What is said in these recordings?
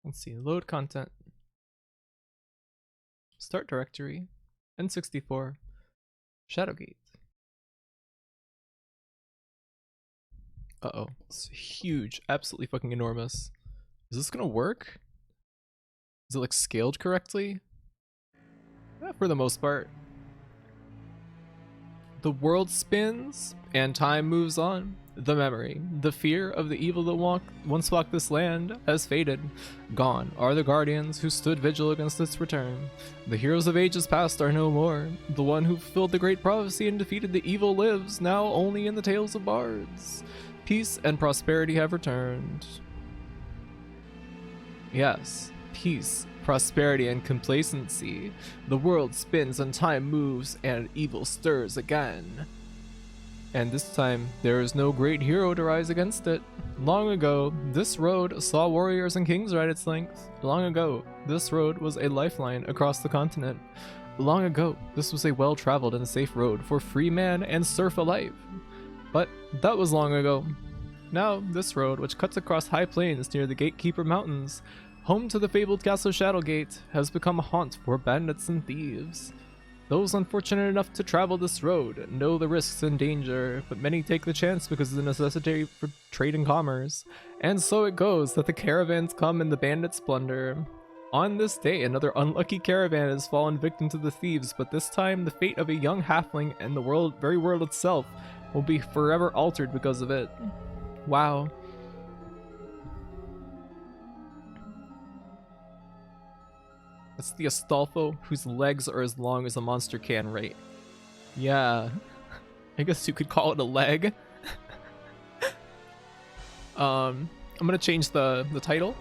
Let's see, load content. Start directory. N64. Shadowgate. Uh-oh. It's huge. Absolutely fucking enormous. Is this gonna work? Is it like scaled correctly? Yeah, for the most part. The world spins and time moves on. The memory, the fear of the evil that once walked this land has faded. Gone are the guardians who stood vigil against its return. The heroes of ages past are no more. The one who fulfilled the great prophecy and defeated the evil lives now only in the tales of bards. Peace and prosperity have returned. Yes, peace, prosperity, and complacency. The world spins and time moves and evil stirs again. And this time, there is no great hero to rise against it. Long ago, this road saw warriors and kings ride its length. Long ago, this road was a lifeline across the continent. Long ago, this was a well-traveled and safe road for free man and serf alike. But that was long ago. Now, this road, which cuts across high plains near the Gatekeeper Mountains, home to the fabled castle Shadowgate, has become a haunt for bandits and thieves. Those unfortunate enough to travel this road know the risks and danger, but many take the chance because of the necessity for trade and commerce. And so it goes that the caravans come and the bandits plunder. On this day, another unlucky caravan has fallen victim to the thieves, but this time the fate of a young halfling and the very world itself will be forever altered because of it. Wow. That's the Astolfo, whose legs are as long as a monster can, right? Yeah. I guess you could call it a leg. I'm gonna change the title.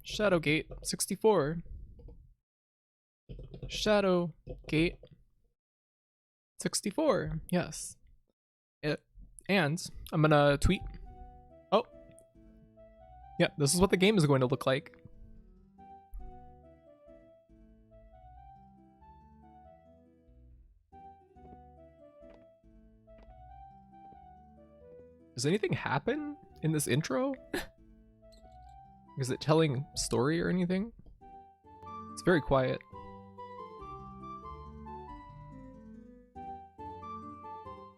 Shadowgate 64. Shadowgate 64. Yes. And I'm gonna tweet. Oh. Yeah, this is what the game is going to look like. Does anything happen in this intro? Is it telling story or anything? It's very quiet.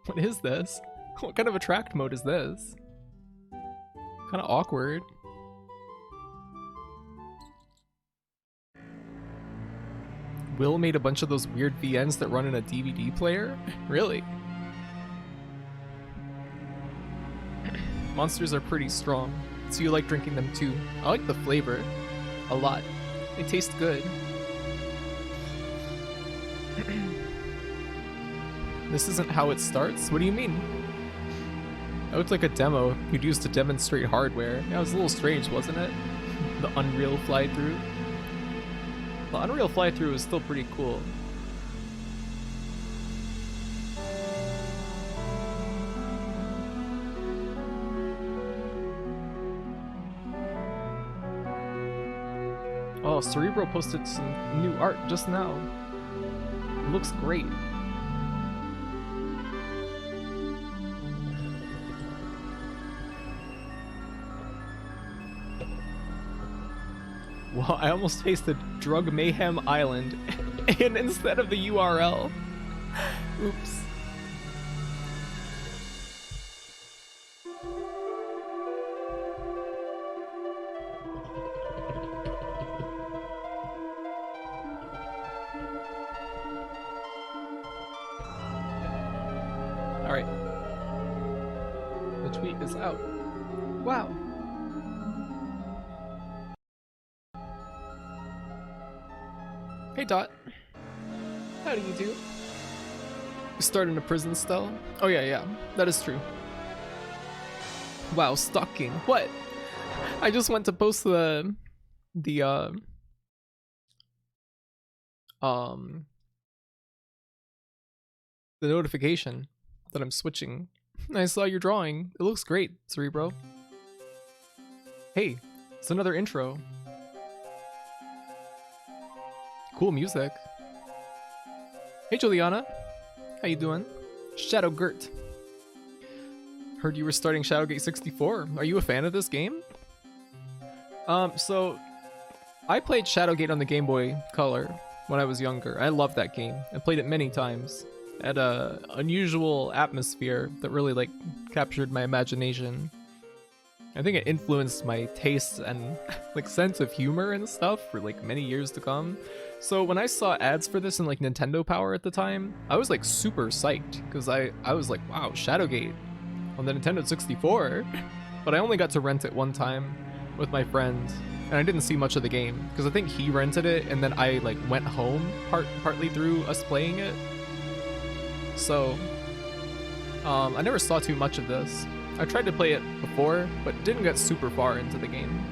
What is this? What kind of attract mode is this? Kind of awkward. Will made a bunch of those weird VNs that run in a DVD player? Really? Monsters are pretty strong, so you like drinking them too. I like the flavor a lot. They taste good. This isn't how it starts? What do you mean? That looked like a demo you'd use to demonstrate hardware. Yeah, it was a little strange, wasn't it? The Unreal fly-through. The Unreal fly-through is still pretty cool. Oh, Cerebro posted some new art just now. It looks great. Well, I almost pasted Drug Mayhem Island and instead of the URL. Oops. Alright. The tweet is out. Wow. Hey Dot. How do you do? You start in a prison cell? Oh yeah, that is true. Wow, stalking. What? I just went to post the notification that I'm switching. I saw your drawing. It looks great, Cerebro. Hey, it's another intro. Cool music. Hey Juliana, how you doing? Shadowgate. Heard you were starting Shadowgate 64. Are you a fan of this game? So I played Shadowgate on the Game Boy Color when I was younger. I loved that game. I played it many times. It had a unusual atmosphere that really like captured my imagination. I think it influenced my taste and like sense of humor and stuff for like many years to come. So when I saw ads for this in like Nintendo Power at the time, I was like super psyched because I was like, wow, Shadowgate on the Nintendo 64. But I only got to rent it one time with my friend, and I didn't see much of the game because I think he rented it and then I like went home partly through us playing it. So I never saw too much of this. I tried to play it before, but didn't get super far into the game.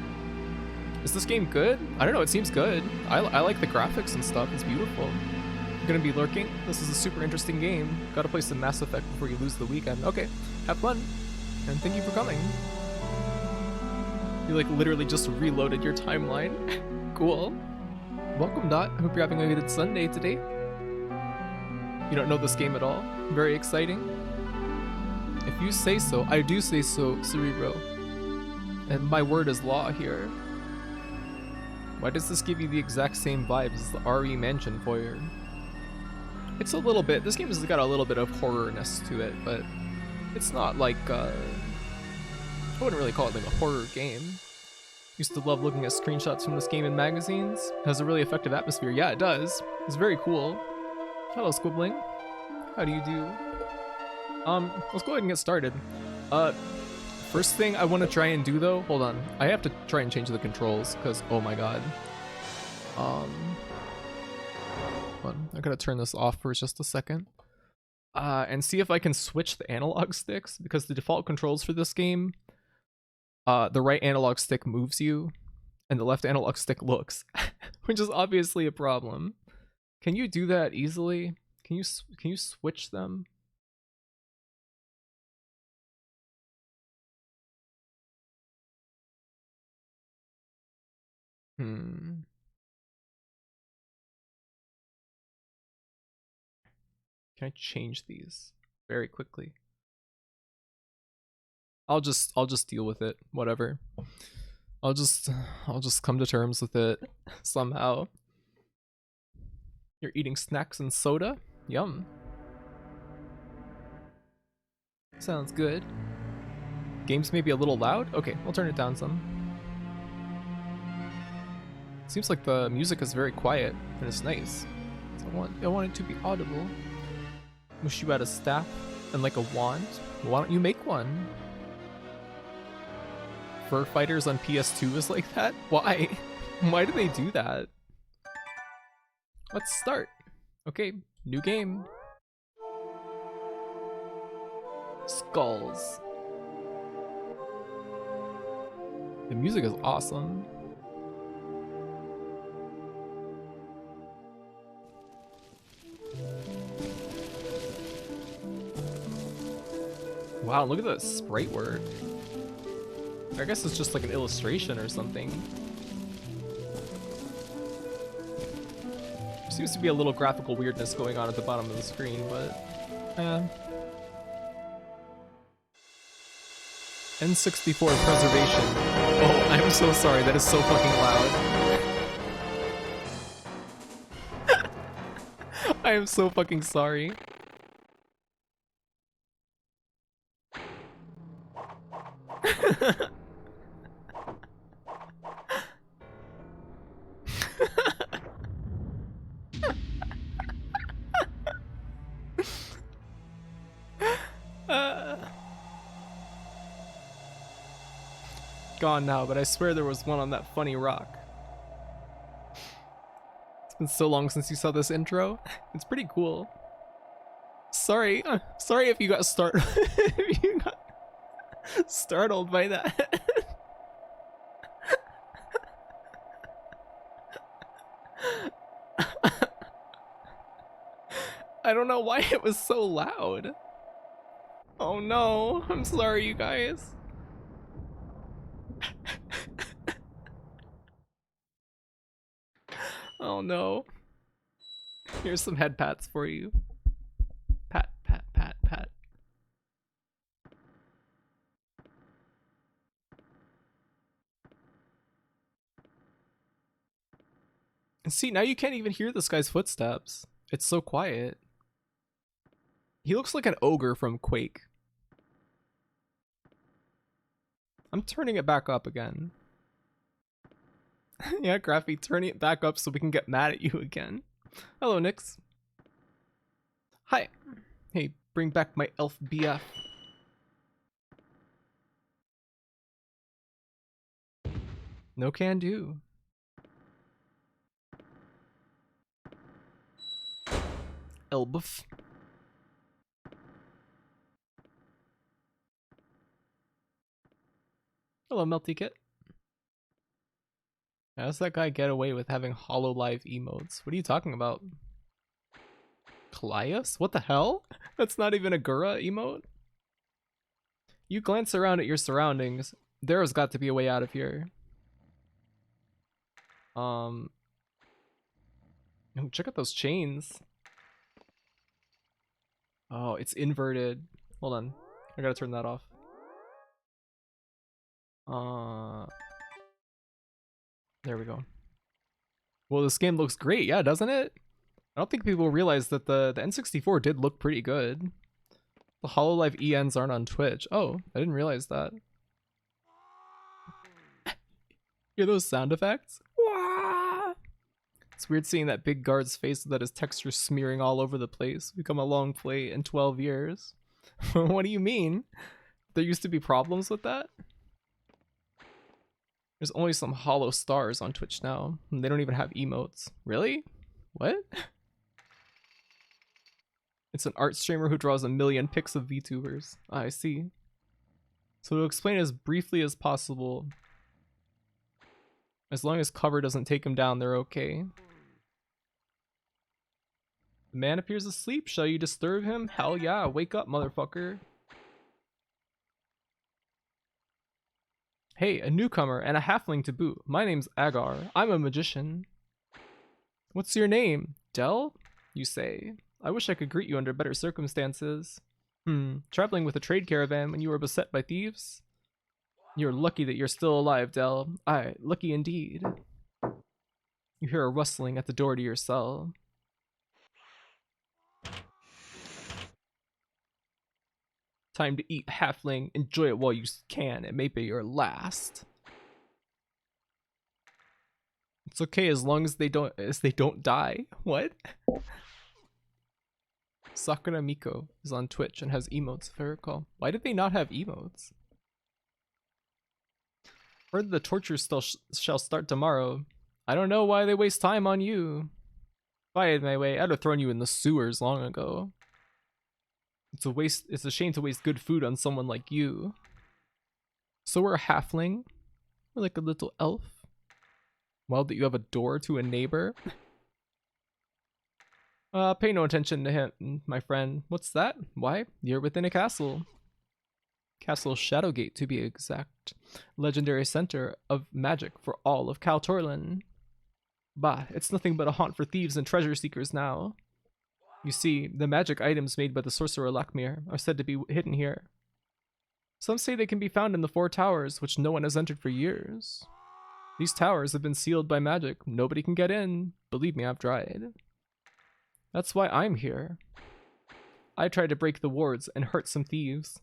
Is this game good? I don't know, it seems good. I like the graphics and stuff, it's beautiful. I'm gonna be lurking. This is a super interesting game. Gotta play some Mass Effect before you lose the weekend. Okay, have fun, and thank you for coming. You like literally just reloaded your timeline. Cool. Welcome, Dot. I hope you're having a good Sunday today. You don't know this game at all? Very exciting. If you say so, I do say so, Cerebro. And my word is law here. Why does this give you the exact same vibes as the RE Mansion foyer? It's a little bit, this game has got a little bit of horror-ness to it, but it's not like, I wouldn't really call it like a horror game. Used to love looking at screenshots from this game in magazines. It has a really effective atmosphere. Yeah, it does. It's very cool. Hello, Squibbling. How do you do? Let's go ahead and get started. First thing I want to try and do though, hold on. I have to try and change the controls because, oh my god. Hold on, I gotta turn this off for just a second. And see if I can switch the analog sticks because the default controls for this game, the right analog stick moves you and the left analog stick looks, which is obviously a problem. Can you do that easily? Can you switch them? Can I change these very quickly? I'll just deal with it. Whatever. I'll just come to terms with it somehow. You're eating snacks and soda? Yum. Sounds good. Games may be a little loud? Okay, I'll turn it down some. Seems like the music is very quiet and it's nice. So I want it to be audible. Wish you had a staff and like a wand. Why don't you make one? Fur Fighters on PS2 is like that? Why? Why do they do that? Let's start. Okay, new game. Skulls. The music is awesome. Wow, look at the sprite work. I guess it's just like an illustration or something. Seems to be a little graphical weirdness going on at the bottom of the screen, but N64 preservation. Oh, I'm so sorry, that is so fucking loud. I am so fucking sorry. Gone now, but I swear there was one on that funny rock. It's been so long since you saw this intro. It's pretty cool. Sorry, sorry if you got if you got startled by that. I don't know why it was so loud. Oh no, I'm sorry you guys. Oh no. Here's some head pats for you. Pat, pat, pat, pat. See, now you can't even hear this guy's footsteps. It's so quiet. He looks like an ogre from Quake. I'm turning it back up again. Yeah, Graphy, turning it back up so we can get mad at you again. Hello, Nix. Hi. Hey, bring back my elf BF. No can do. Elbuff. Hello, Melty Kit. How does that guy get away with having HoloLive emotes? What are you talking about? Kalias? What the hell? That's not even a Gura emote? You glance around at your surroundings. There has got to be a way out of here. Oh, check out those chains. Oh, it's inverted. Hold on. I gotta turn that off. There we go. Well, this game looks great, yeah, doesn't it? I don't think people realize that the N64 did look pretty good. The HoloLive ENs aren't on Twitch. Oh, I didn't realize that. Hear those sound effects? Wah! It's weird seeing that big guard's face that his texture smearing all over the place become a long play in 12 years. What do you mean? There used to be problems with that? There's only some hollow stars on Twitch now, and they don't even have emotes. Really? What? It's an art streamer who draws 1 million pics of VTubers. I see. So to explain as briefly as possible, as long as cover doesn't take him down, they're okay. The man appears asleep. Shall you disturb him? Hell yeah, wake up, motherfucker. Hey, a newcomer and a halfling to boot. My name's Agar. I'm a magician. What's your name? Del? You say. I wish I could greet you under better circumstances. Traveling with a trade caravan when you were beset by thieves? You're lucky that you're still alive, Del. Aye, lucky indeed. You hear a rustling at the door to your cell. Time to eat, halfling. Enjoy it while you can. It may be your last. It's okay as long as they don't die. What? Sakura Miko is on Twitch and has emotes, if I recall. Why did they not have emotes? Heard the torture shall start tomorrow. I don't know why they waste time on you. If I had my way, I'd have thrown you in the sewers long ago. It's a shame to waste good food on someone like you. So we're a halfling. We're like a little elf. Well, that you have a door to a neighbor. Pay no attention to him, my friend. What's that? Why? You're within a castle. Castle Shadowgate, to be exact. Legendary center of magic for all of Cal Torlin. Bah, it's nothing but a haunt for thieves and treasure seekers now. You see, the magic items made by the sorcerer Lakmir are said to be hidden here. Some say they can be found in the 4 towers, which no one has entered for years. These towers have been sealed by magic. Nobody can get in. Believe me, I've tried. That's why I'm here. I tried to break the wards and hurt some thieves.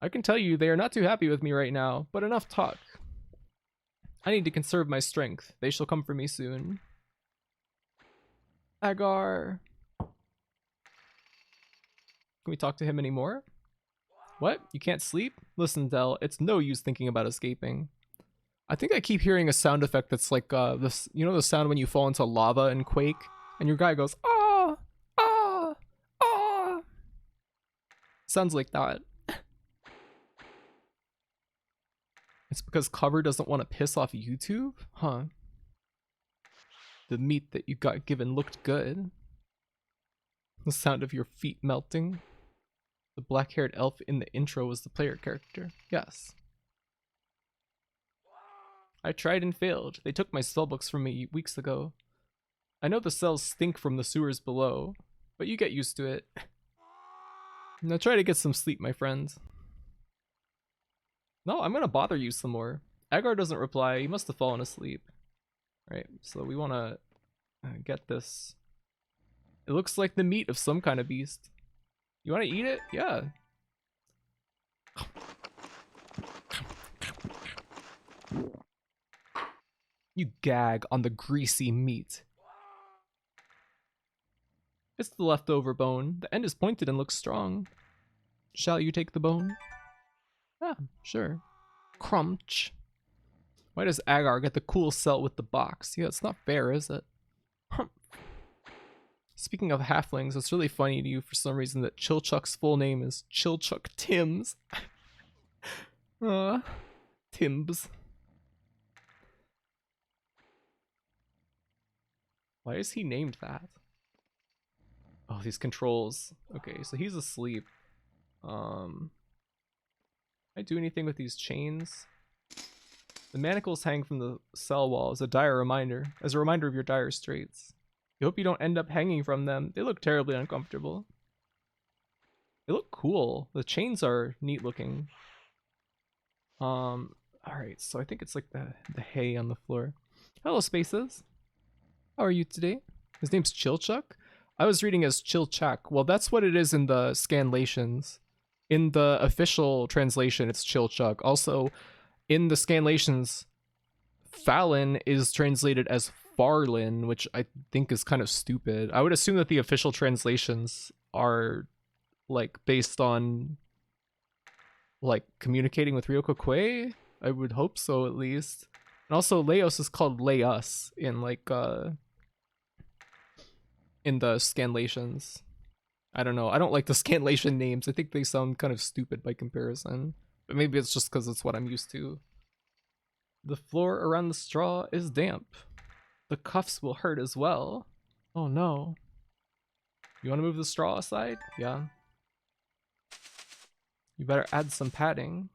I can tell you they are not too happy with me right now, but enough talk. I need to conserve my strength. They shall come for me soon. Agar. Can we talk to him anymore? What? You can't sleep? Listen, Del, it's no use thinking about escaping. I think I keep hearing a sound effect that's like this. You know the sound when you fall into lava in Quake, and your guy goes ah ah ah. Sounds like that. It's because cover doesn't want to piss off YouTube, huh? The meat that you got given looked good. The sound of your feet melting. The black-haired elf in the intro was the player character. Yes. I tried and failed. They took my spellbooks from me weeks ago. I know the cells stink from the sewers below, but you get used to it. Now try to get some sleep, my friend. No, I'm gonna bother you some more. Agar doesn't reply. He must have fallen asleep. Right, so we wanna Get this. It looks like the meat of some kind of beast. You want to eat it? Yeah. You gag on the greasy meat. It's the leftover bone. The end is pointed and looks strong. Shall you take the bone? Ah, sure. Crunch. Why does Agar get the cool cell with the box? Yeah, it's not fair, is it? Humph. Speaking of halflings, it's really funny to you for some reason that Chilchuck's full name is Chilchuck Tims. Timbs. Why is he named that? Oh, these controls. Okay, so he's asleep. Can I do anything with these chains? The manacles hang from the cell wall as a reminder of your dire straits. You hope you don't end up hanging from them. They look terribly uncomfortable. They look cool. The chains are neat looking. Alright, so I think it's like the hay on the floor. Hello, Spaces. How are you today? His name's Chilchuck? I was reading as Chilchuck. Well, that's what it is in the scanlations. In the official translation, it's Chilchuck. Also, in the scanlations, Fallon is translated as Farlin, which I think is kind of stupid. I would assume that the official translations are like based on like communicating with Ryoko Kue. I would hope so, at least. And also Leos is called Leus in like in the scanlations. I don't know. I don't like the scanlation names. I think they sound kind of stupid by comparison. But maybe it's just because it's what I'm used to. The floor around the straw is damp. The cuffs will hurt as well. Oh no. You want to move the straw aside? Yeah. You better add some padding.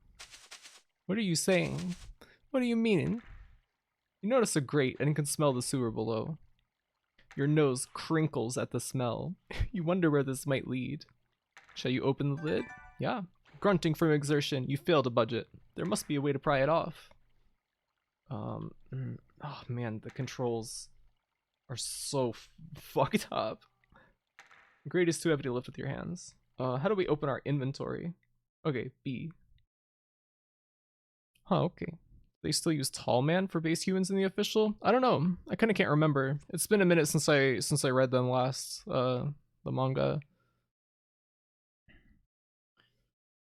What are you saying? What do you mean? You notice a grate and can smell the sewer below. Your nose crinkles at the smell. You wonder where this might lead. Shall you open the lid? Yeah. Grunting from exertion, you fail to budget. There must be a way to pry it off. Oh man, the controls are so fucked up. The grate is too heavy to lift with your hands. How do we open our inventory? Okay, B. Huh, okay. They still use Tall Man for base humans in the official? I don't know. I kind of can't remember. It's been a minute since I read them last, the manga.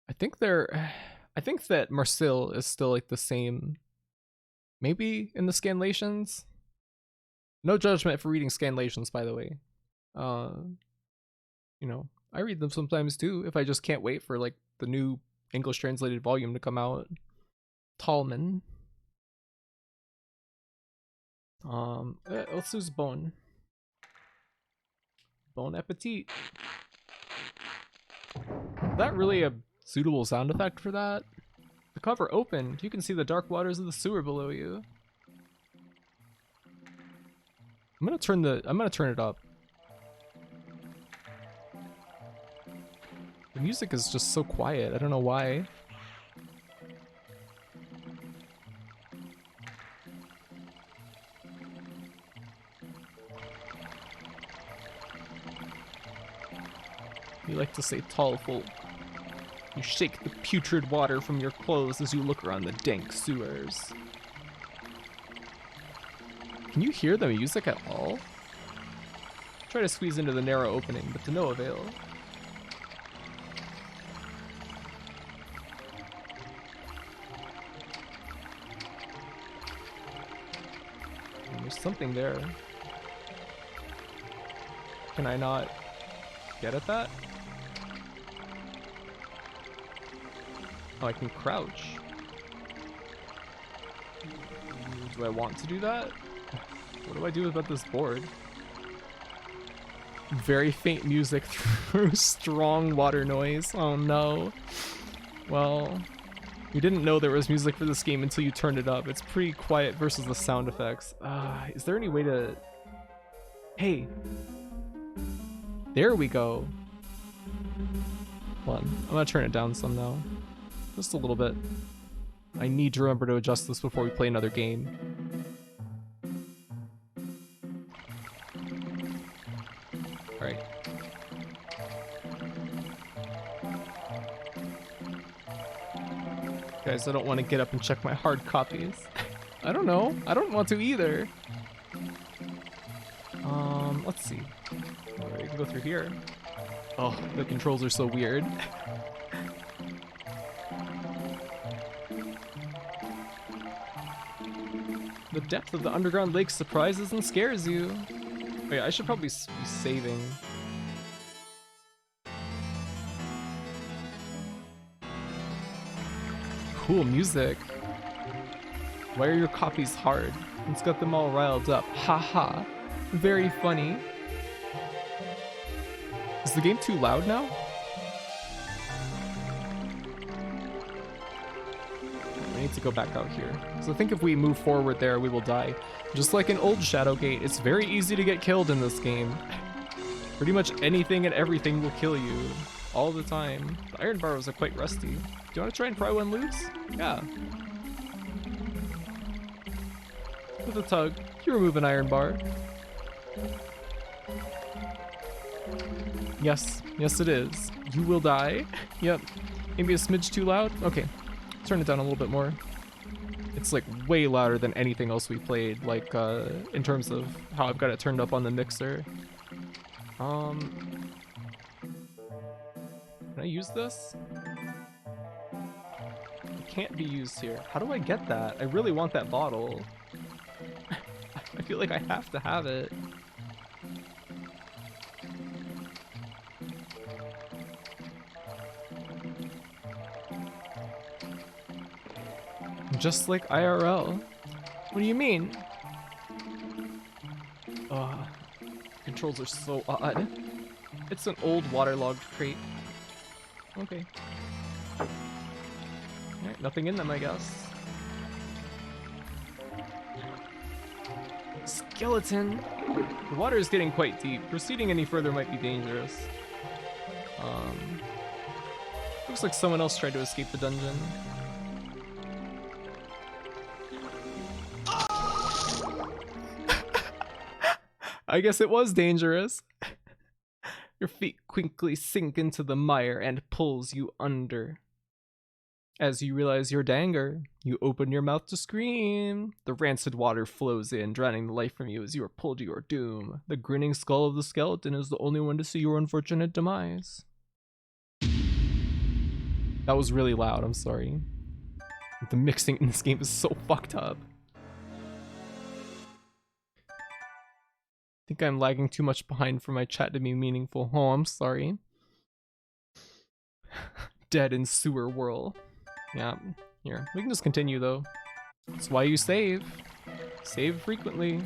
I think that Marcel is still like the same. Maybe in the scanlations? No judgment for reading scanlations, by the way. You know, I read them sometimes too, if I just can't wait for like the new English translated volume to come out. Tallman. Let's use bone. Bon appetit. Is that really a suitable sound effect for that? The cover opened. You can see the dark waters of the sewer below you. I'm gonna turn it up. The music is just so quiet. I don't know why. You like to say tall folk. You shake the putrid water from your clothes as you look around the dank sewers. Can you hear the music at all? Try to squeeze into the narrow opening, but to no avail. There's something there. Can I not get at that? Oh, I can crouch. Do I want to do that? What do I do about this board? Very faint music through strong water noise. Oh no. Well, you didn't know there was music for this game until you turned it up. It's pretty quiet versus the sound effects. Is there any way to... Hey. There we go. Hold on. I'm gonna turn it down some now. Just a little bit. I need to remember to adjust this before we play another game. Alright. Guys, I don't want to get up and check my hard copies. I don't know. I don't want to either. Let's see. Alright, we can go through here. Oh, the controls are so weird. The depth of the underground lake surprises and scares you. Wait, I should probably be saving. Cool music. Why are your copies hard? It's got them all riled up. Haha. Very funny. Is the game too loud now? I need to go back out here. So I think if we move forward there, we will die. Just like in old Shadowgate, it's very easy to get killed in this game. Pretty much anything and everything will kill you. All the time. The iron bar was quite rusty. Do you want to try and pry one loose? Yeah. With a tug, you remove an iron bar. Yes, yes it is. You will die. Yep. Maybe a smidge too loud? Okay. Turn it down a little bit more. It's like way louder than anything else we played, like in terms of how I've got it turned up on the mixer. Can I use this? It can't be used here. How do I get that? I really want that bottle. I feel like I have to have it. Just like IRL. What do you mean? Controls are so odd. It's an old waterlogged crate. Okay. Alright, nothing in them, I guess. Skeleton! The water is getting quite deep. Proceeding any further might be dangerous. Looks like someone else tried to escape the dungeon. I guess it was dangerous. Your feet quickly sink into the mire and pulls you under. As you realize your danger, you open your mouth to scream. The rancid water flows in, drowning the life from you as you are pulled to your doom. The grinning skull of the skeleton is the only one to see your unfortunate demise. That was really loud, I'm sorry. The mixing in this game is so fucked up. I think I'm lagging too much behind for my chat to be meaningful. Oh, I'm sorry. Dead in sewer whirl. Yeah, here. We can just continue though. That's why you save. Save frequently.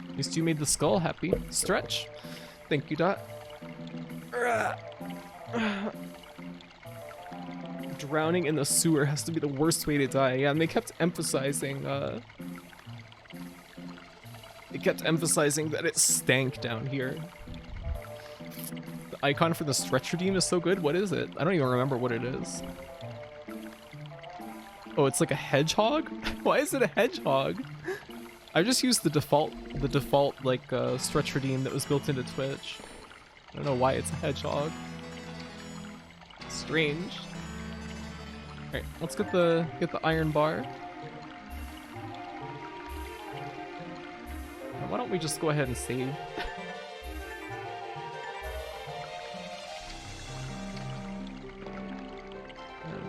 At least you made the skull happy. Stretch. Thank you, Dot. Drowning in the sewer has to be the worst way to die. Yeah, and they kept emphasizing that it stank down here. The icon for the stretch redeem is so good. What is it? I don't even remember what it is. Oh, it's like a hedgehog? Why is it a hedgehog? I just used the default like stretch redeem that was built into Twitch. I don't know why it's a hedgehog. Strange. Alright, let's get the iron bar. Why don't we just go ahead and save?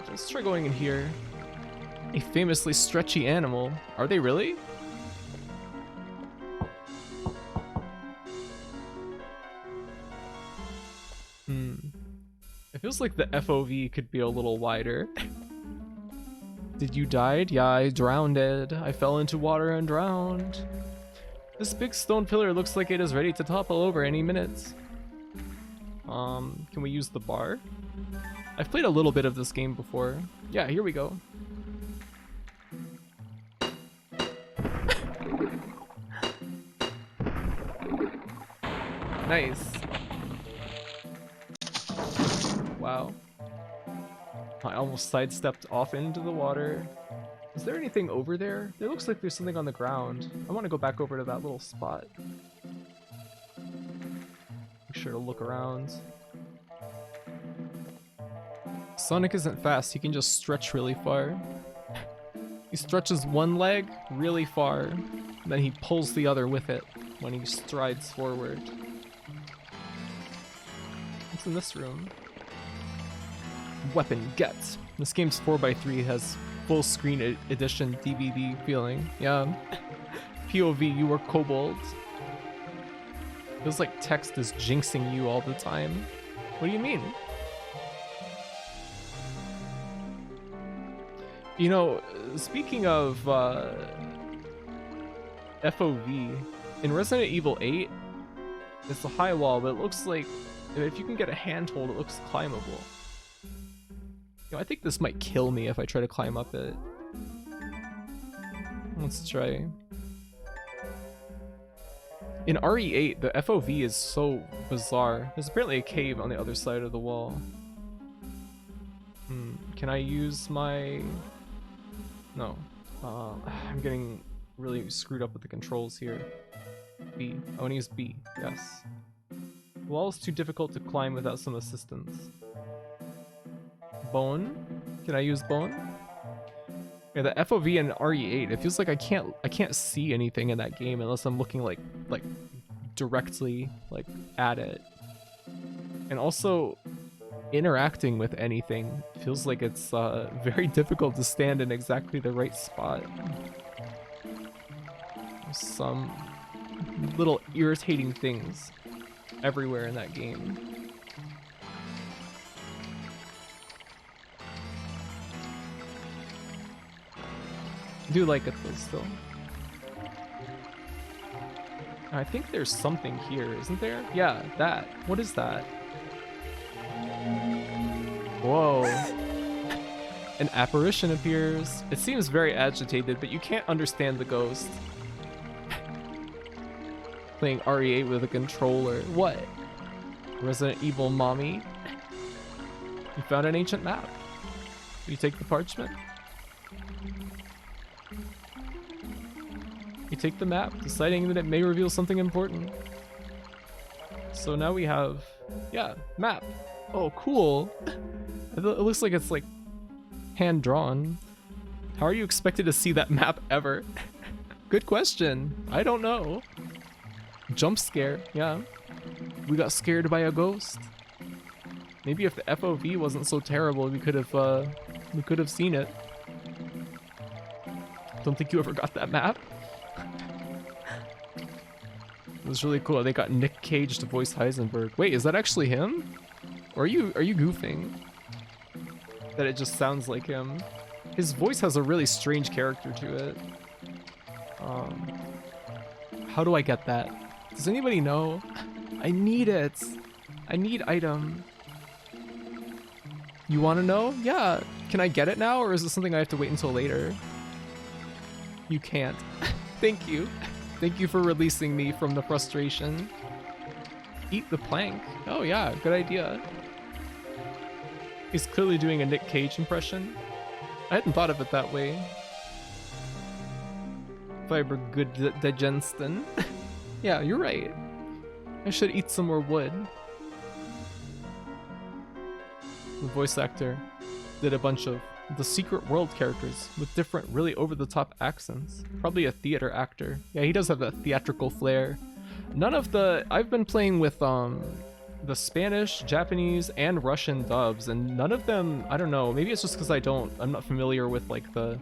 Let's try going in here. A famously stretchy animal. Are they really? It feels like the FOV could be a little wider. Did you die? Yeah, I drowned. I fell into water and drowned. This big stone pillar looks like it is ready to topple over any minute. Can we use the bar? I've played a little bit of this game before. Yeah, here we go. Nice. Wow. I almost sidestepped off into the water. Is there anything over there? It looks like there's something on the ground. I want to go back over to that little spot. sure to look around. Sonic isn't fast, he can just stretch really far. He stretches one leg really far, and then he pulls the other with it when he strides forward. What's in this room? Weapon get. This game's 4x3, has full screen edition DVD feeling. Yeah. POV, you were kobold. Feels like text is jinxing you all the time. What do you mean? You know, speaking of FOV, in Resident Evil 8, it's a high wall, but it looks like if you can get a handhold, it looks climbable. You know, I think this might kill me if I try to climb up it. Let's try. In RE8, the FOV is so bizarre. There's apparently a cave on the other side of the wall. Can I use my... No. I'm getting really screwed up with the controls here. B. I want to use B. Yes. The wall is too difficult to climb without some assistance. Bone? Can I use bone? Yeah, the FOV in RE8, it feels like I can't see anything in that game unless I'm looking like directly at it. And also interacting with anything feels like it's very difficult to stand in exactly the right spot. There's some little irritating things everywhere in that game. I do like it though still. I think there's something here, isn't there? Yeah, that. What is that? Whoa. An apparition appears. It seems very agitated, but you can't understand the ghost. Playing RE8 with a controller. What? Resident Evil mommy? You found an ancient map. You take the parchment? You take the map, deciding that it may reveal something important. So now we have, yeah, map. Oh, cool. It looks like it's like hand-drawn. How are you expected to see that map ever? Good question. I don't know. Jump scare, yeah. We got scared by a ghost. Maybe if the FOV wasn't so terrible, we could have seen it. Don't think you ever got that map? It was really cool. They got Nick Cage to voice Heisenberg. Wait, is that actually him? Or are you goofing? That it just sounds like him. His voice has a really strange character to it. How do I get that? Does anybody know? I need it. I need item. You want to know? Yeah. Can I get it now, or is it something I have to wait until later? You can't. Thank you. Thank you for releasing me from the frustration. Eat the plank. Oh yeah, good idea. He's clearly doing a Nick Cage impression. I hadn't thought of it that way. Fiber good digestion. Yeah, you're right. I should eat some more wood. The voice actor did a bunch of the Secret World characters with different, really over-the-top accents. Probably a theater actor. Yeah, he does have that theatrical flair. None of the... I've been playing with the Spanish, Japanese, and Russian dubs, and none of them... I don't know, maybe it's just because I'm not familiar with like the,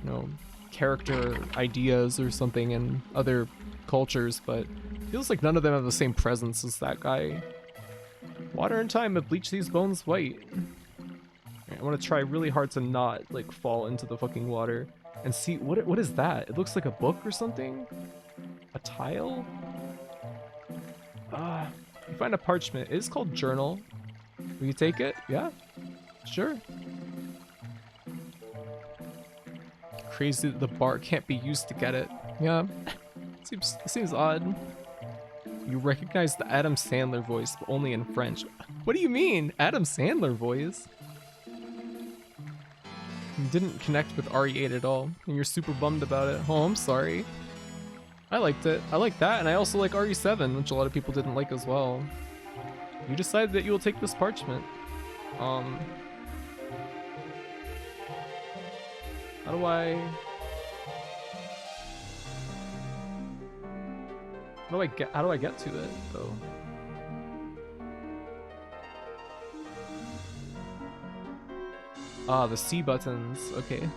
you know, character ideas or something in other cultures, but it feels like none of them have the same presence as that guy. Water and time have bleached these bones white. I want to try really hard to not like fall into the fucking water and see what is that? It looks like a book or something? A tile? You find a parchment. It is called journal. Will you take it? Yeah, sure. Crazy that the bar can't be used to get it. Yeah, seems odd. You recognize the Adam Sandler voice, but only in French. What do you mean, Adam Sandler voice? You didn't connect with RE8 at all, and you're super bummed about it. Oh, I'm sorry. I liked it. I like that, and I also like RE7, which a lot of people didn't like as well. You decide that you will take this parchment. Um, how do I get to it though? Ah, the C buttons. Okay.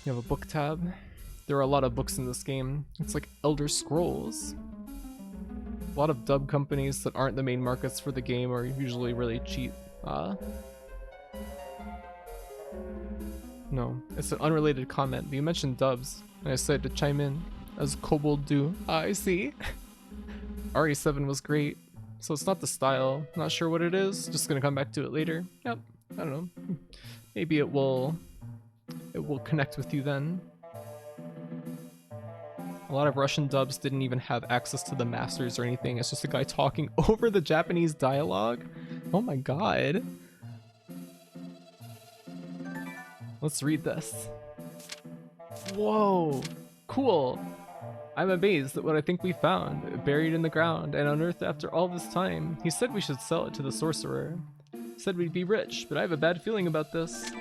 You have a book tab. There are a lot of books in this game. It's like Elder Scrolls. A lot of dub companies that aren't the main markets for the game are usually really cheap. No, it's an unrelated comment, but you mentioned dubs, and I decided to chime in, as kobold do. I see. RE7 was great, so it's not the style. Not sure what it is, just gonna come back to it later. Yep, I don't know. Maybe it will connect with you then. A lot of Russian dubs didn't even have access to the masters or anything. It's just a guy talking over the Japanese dialogue. Oh my god. Let's read this. Whoa, cool. I'm amazed at what I think we found, buried in the ground and unearthed after all this time. He said we should sell it to the sorcerer. Said we'd be rich, but I have a bad feeling about this.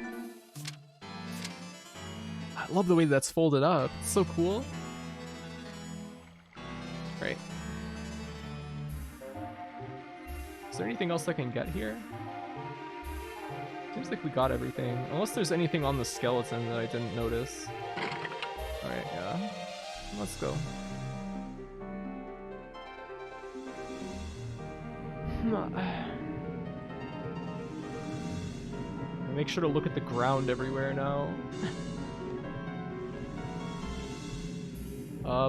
I love the way that's folded up. It's so cool. Right. Is there anything else I can get here? Seems like we got everything. Unless there's anything on the skeleton that I didn't notice. Alright, yeah. Let's go. Make sure to look at the ground everywhere now.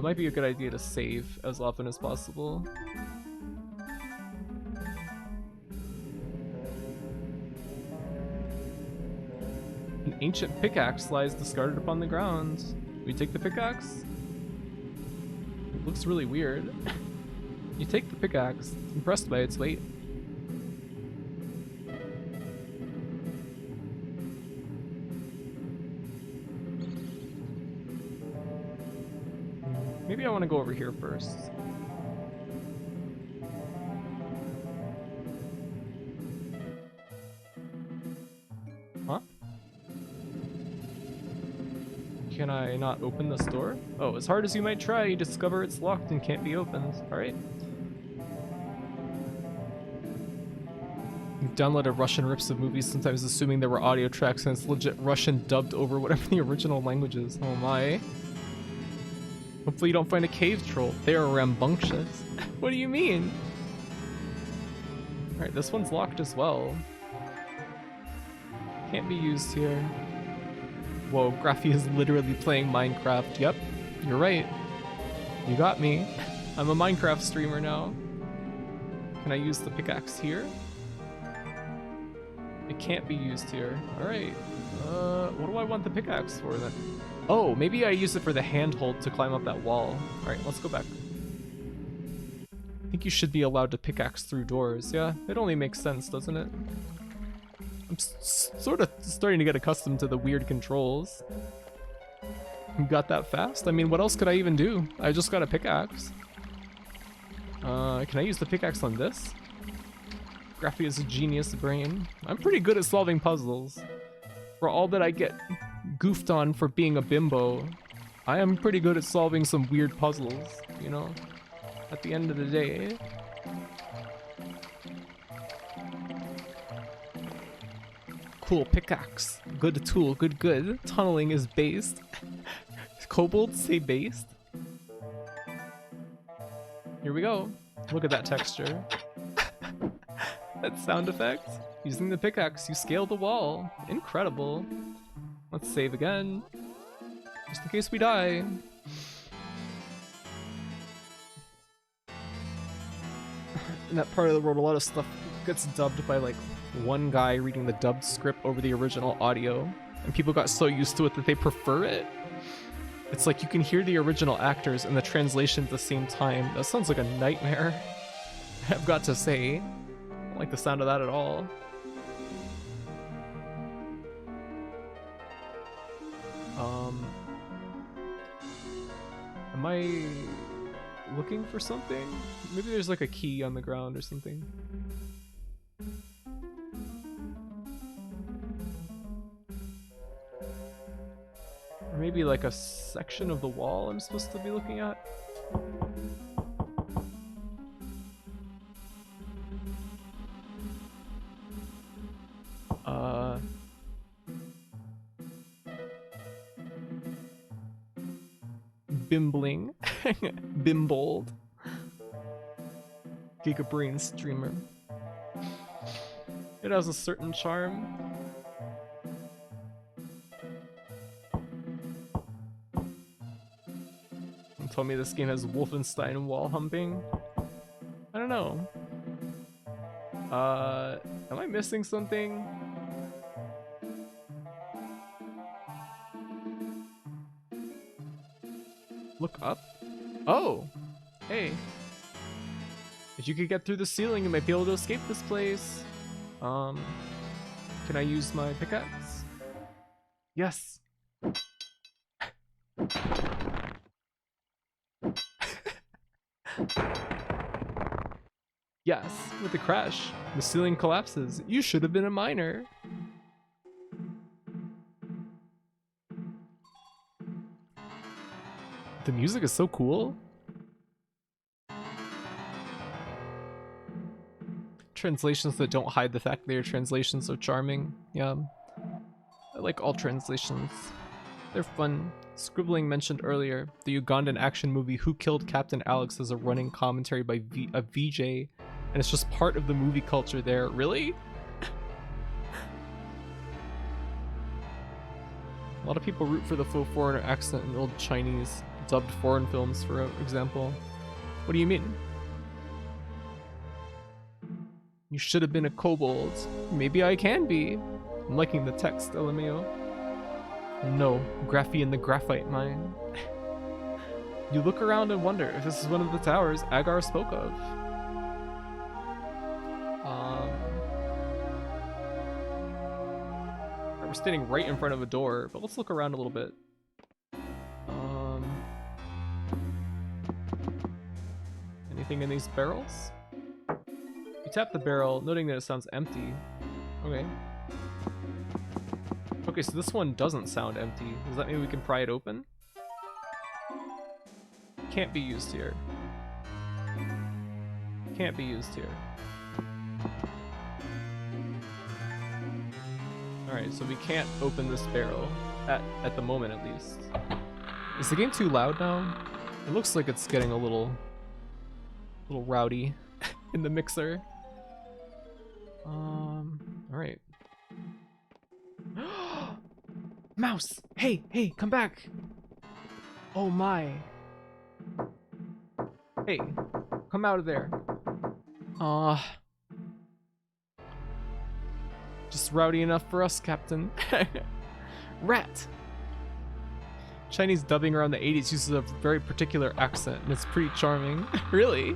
Might be a good idea to save as often as possible. An ancient pickaxe lies discarded upon the ground. We take the pickaxe? It looks really weird. You take the pickaxe, impressed by its weight. Maybe I want to go over here first. Huh? Can I not open this door? Oh, as hard as you might try, you discover it's locked and can't be opened. Alright. You downloaded Russian rips of movies, sometimes assuming there were audio tracks, and it's legit Russian dubbed over whatever the original language is. Oh my. Hopefully you don't find a cave troll. They are rambunctious. What do you mean? Alright, this one's locked as well. Can't be used here. Whoa, Graphy is literally playing Minecraft. Yep, you're right. You got me. I'm a Minecraft streamer now. Can I use the pickaxe here? It can't be used here. Alright. What do I want the pickaxe for then? Oh, maybe I use it for the handhold to climb up that wall. Alright, let's go back. I think you should be allowed to pickaxe through doors. Yeah, it only makes sense, doesn't it? I'm sort of starting to get accustomed to the weird controls. You got that fast? I mean, what else could I even do? I just got a pickaxe. Can I use the pickaxe on this? Graphy is a genius brain. I'm pretty good at solving puzzles. For all that I get goofed on for being a bimbo, I am pretty good at solving some weird puzzles, you know? At the end of the day. Cool pickaxe. Good tool, good. Tunneling is based. Kobolds say based. Here we go. Look at that texture. That sound effect. Using the pickaxe, you scale the wall. Incredible. Let's save again. Just in case we die. In that part of the world, a lot of stuff gets dubbed by like one guy reading the dubbed script over the original audio, and people got so used to it that they prefer it. It's like you can hear the original actors and the translation at the same time. That sounds like a nightmare. I've got to say. I don't like the sound of that at all. Am I looking for something? Maybe there's like a key on the ground or something. Or maybe like a section of the wall I'm supposed to be looking at? Bimbling. Bimbold. Gigabrain streamer. It has a certain charm. You told me this game has Wolfenstein wall humping. I don't know. Am I missing something? Look up? Oh! Hey. If you could get through the ceiling, you might be able to escape this place. Can I use my pickaxe? Yes! Yes, with the crash, the ceiling collapses. You should have been a miner. The music is so cool. Translations that don't hide the fact they are translations are charming. Yeah. I like all translations. They're fun. Scribbling mentioned earlier, the Ugandan action movie Who Killed Captain Alex is a running commentary by a VJ, and it's just part of the movie culture there. Really? A lot of people root for the faux foreigner accent in old Chinese dubbed foreign films, for example. What do you mean? You should have been a kobold. Maybe I can be. I'm liking the text, LMAO. No, Graphy in the graphite mine. You look around and wonder if this is one of the towers Agar spoke of. We're standing right in front of a door, but let's look around a little bit. Anything in these barrels? You tap the barrel, noting that it sounds empty. Okay. Okay, so this one doesn't sound empty. Does that mean we can pry it open? Can't be used here. Can't be used here. Alright, so we can't open this barrel. At the moment, at least. Is the game too loud now? It looks like it's getting a little rowdy in the mixer. Alright. Mouse! Hey, come back! Oh my. Hey, come out of there. Just rowdy enough for us, Captain. Rat! Chinese dubbing around the 80s uses a very particular accent, and it's pretty charming. Really?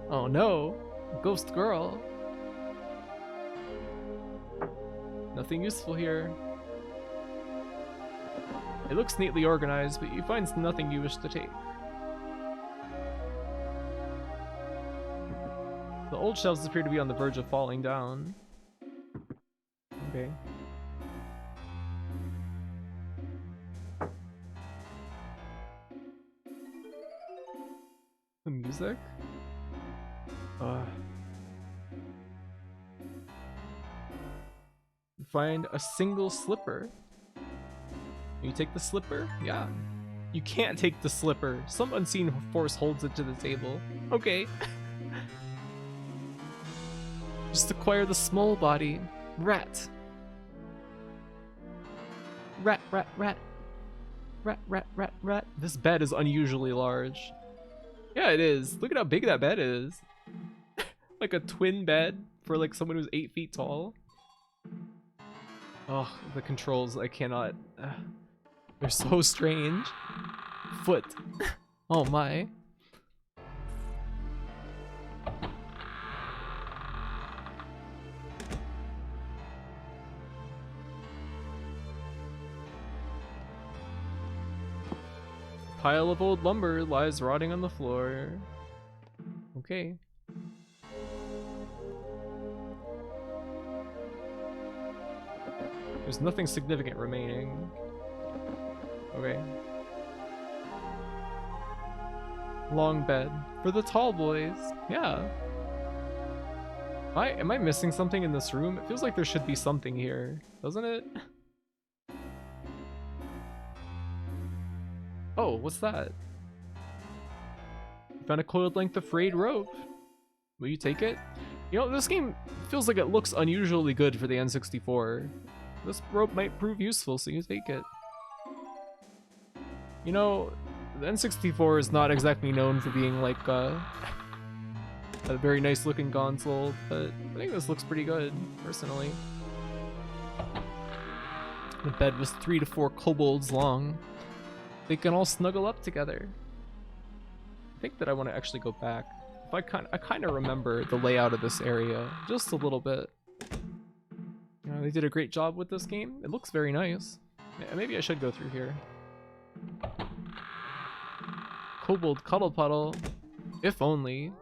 Oh no, ghost girl. Nothing useful here. It looks neatly organized, but you find nothing you wish to take. The old shelves appear to be on the verge of falling down. Okay. The music? You find a single slipper. You take the slipper? Yeah. You can't take the slipper. Some unseen force holds it to the table. Okay. Just acquire the small body. Rat. Rat. Rat. This bed is unusually large. Yeah, it is. Look at how big that bed is. Like a twin bed for like someone who's 8 feet tall. Oh, the controls, I cannot. They're so strange. Foot. Oh my. pile of old lumber lies rotting on the floor. Okay. There's nothing significant remaining. Okay. Long bed. For the tall boys. Yeah. Am I missing something in this room? It feels like there should be something here, doesn't it? Oh, what's that? Found a coiled length of frayed rope. Will you take it? You know, this game feels like it looks unusually good for the N64. This rope might prove useful, so you take it. You know, the N64 is not exactly known for being like a very nice looking console, but I think this looks pretty good, personally. The bed was 3 to 4 kobolds long. They can all snuggle up together. I think that I want to actually go back. I kind of remember the layout of this area just a little bit. They did a great job with this game. It looks very nice. Yeah, maybe I should go through here. Kobold Cuddle Puddle. If only.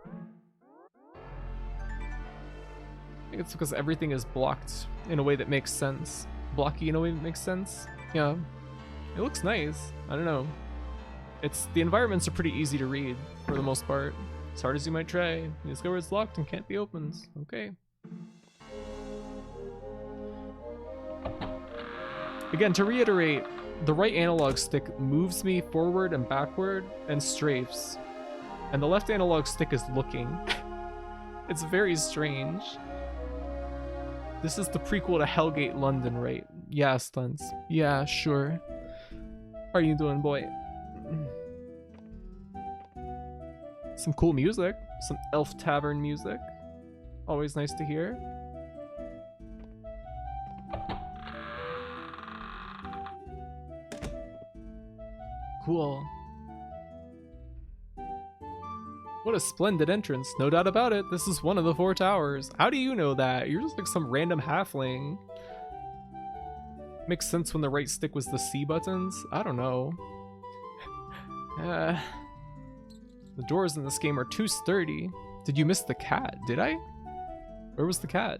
I think it's because everything is blocked in a way that makes sense. Blocky in a way that makes sense. Yeah. It looks nice. I don't know. The environments are pretty easy to read for the most part. As hard as you might try, you discover it's locked and can't be opened. Okay. Again, to reiterate, the right analog stick moves me forward and backward and strafes. And the left analog stick is looking. It's very strange. This is the prequel to Hellgate London, right? Yeah, stunts. Yeah, sure. How are you doing, boy? Some cool music. Some Elf Tavern music. Always nice to hear. Cool. What a splendid entrance. No doubt about it. This is one of the 4 towers. How do you know that? You're just like some random halfling. Makes sense when the right stick was the C buttons. I don't know. The doors in this game are too sturdy. Did you miss the cat? Did I? Where was the cat?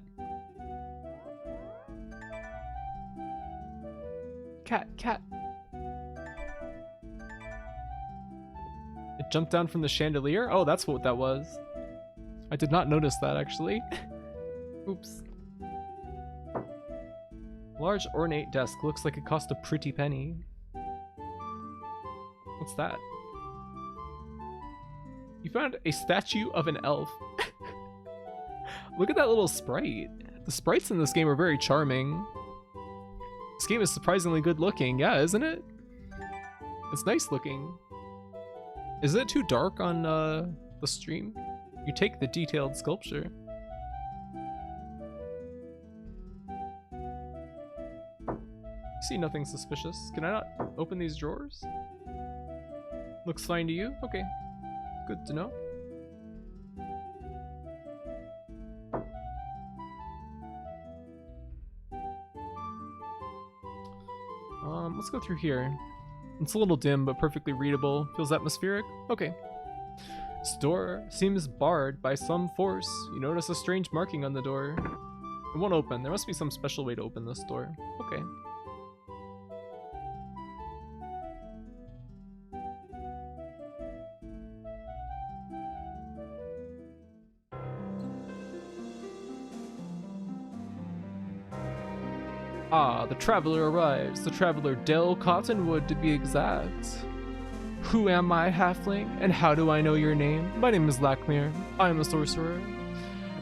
Cat. It jumped down from the chandelier? Oh, that's what that was. I did not notice that, actually. Oops. Large ornate desk. Looks like it cost a pretty penny. What's that? You found a statue of an elf. Look at that little sprite. The sprites in this game are very charming. This game is surprisingly good looking. Yeah, isn't it? It's nice looking. Is it too dark on the stream? You take the detailed sculpture. See nothing suspicious. Can I not open these drawers? Looks fine to you? Okay. Good to know. Let's go through here. It's a little dim, but perfectly readable. Feels atmospheric? Okay. This door seems barred by some force. You notice a strange marking on the door. It won't open. There must be some special way to open this door. Okay. Ah, the traveler arrives. The traveler Del Cottonwood, to be exact. Who am I, halfling, and how do I know your name? My name is Lakmir. I am a sorcerer.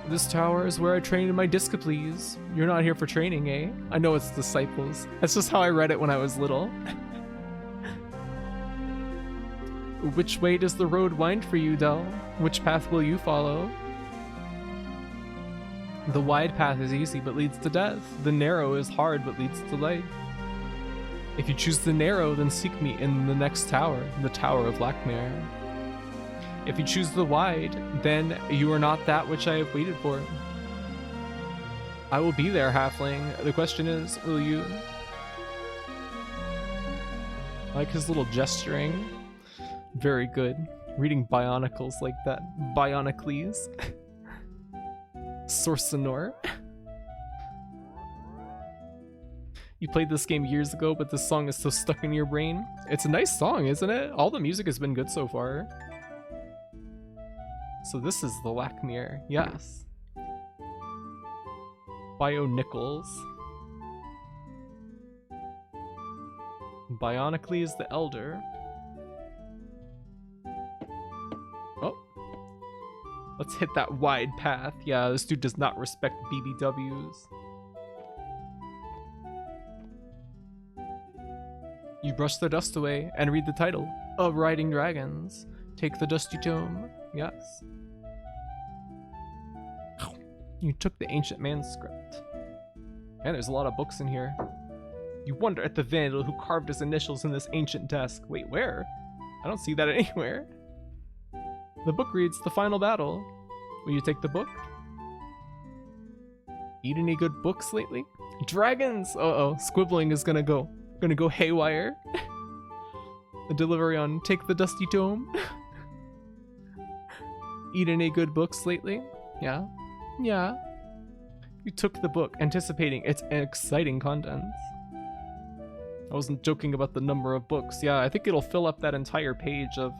This tower is where I trained in my Disciples. You're not here for training, eh? I know it's disciples. That's just how I read it when I was little. Which way does the road wind for you, Del? Which path will you follow? The wide path is easy but leads to death. The narrow is hard but leads to life. If you choose the narrow, then seek me in the next tower, the Tower of Lakmir. If you choose the wide, then you are not that which I have waited for. I will be there, halfling. The question is, will you? I like his little gesturing. Very good. Reading Bionicles like that. Bionicles. Sorcenor. You played this game years ago, but this song is so stuck in your brain. It's a nice song, isn't it? All the music has been good so far. So this is the Lakmir, yes. Bionicles. Bionicles the Elder. Oh. Let's hit that wide path. Yeah, this dude does not respect BBWs. You brush the dust away and read the title of Riding Dragons. Take the dusty tome. Yes. You took the ancient manuscript. And there's a lot of books in here. You wonder at the vandal who carved his initials in this ancient desk. Wait, where? I don't see that anywhere. The book reads, The Final Battle. Will you take the book? Eat any good books lately? Dragons! Uh-oh, squibbling is gonna go haywire. The delivery on Take the Dusty Tome. Eat any good books lately? Yeah. Yeah. You took the book, anticipating its exciting contents. I wasn't joking about the number of books. Yeah, I think it'll fill up that entire page of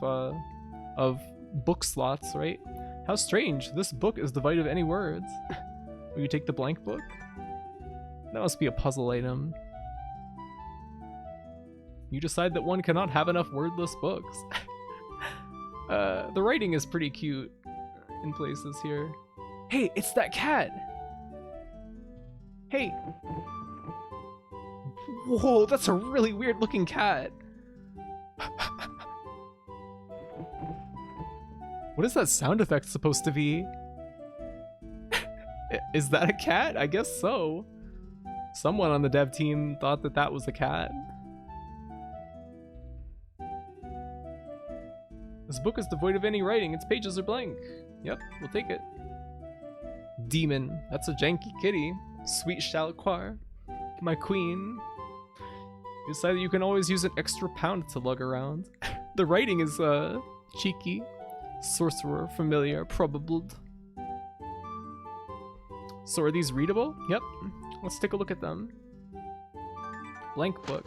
book slots, right? How strange. This book is devoid of any words. Will you take the blank book? That must be a puzzle item. You decide that one cannot have enough wordless books. The writing is pretty cute in places here. Hey, it's that cat! Hey! Whoa, that's a really weird looking cat! What is that sound effect supposed to be? Is that a cat? I guess so. Someone on the dev team thought that that was a cat. This book is devoid of any writing. Its pages are blank. Yep, we'll take it. Demon. That's a janky kitty. Sweet Shalquar. My queen. You decide that you can always use an extra pound to lug around. The writing is, cheeky. Sorcerer. Familiar. Probable. So are these readable? Yep. Let's take a look at them. Blank book.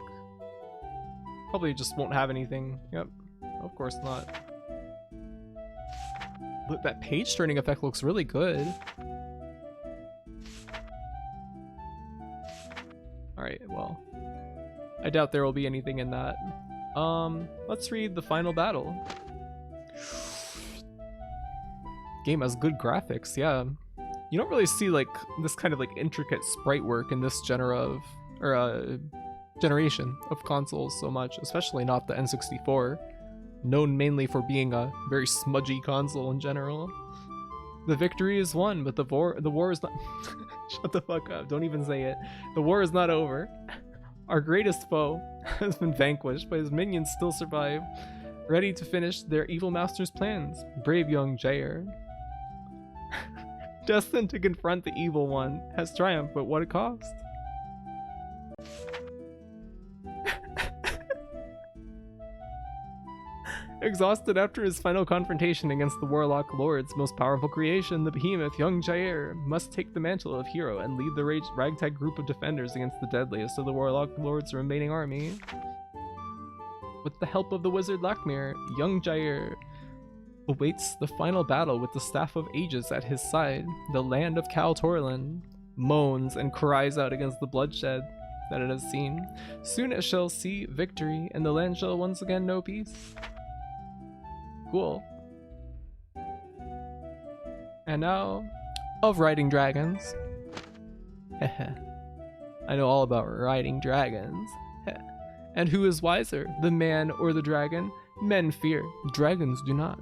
Probably just won't have anything. Yep. Of course not. Look, that page turning effect looks really good. Alright, well. I doubt there will be anything in that. Let's read The Final Battle. Game has good graphics, yeah. You don't really see like this kind of like intricate sprite work in this generation of consoles so much, especially not the N64. Known mainly for being a very smudgy console in general. The victory is won, but the war is not... Shut the fuck up, don't even say it. The war is not over. Our greatest foe has been vanquished, but his minions still survive, ready to finish their evil master's plans. Brave young Jair, destined to confront the evil one, has triumphed, but what a cost. Exhausted after his final confrontation against the Warlock Lord's most powerful creation, the behemoth, young Jair, must take the mantle of hero and lead the ragtag group of defenders against the deadliest of the Warlock Lord's remaining army. With the help of the wizard Lakmir, young Jair awaits the final battle with the Staff of Ages at his side. The land of Kal Torlin moans and cries out against the bloodshed that it has seen. Soon it shall see victory, and the land shall once again know peace. Cool. And now, of riding dragons. I know all about riding dragons. And who is wiser, the man or the dragon? Men fear, dragons do not.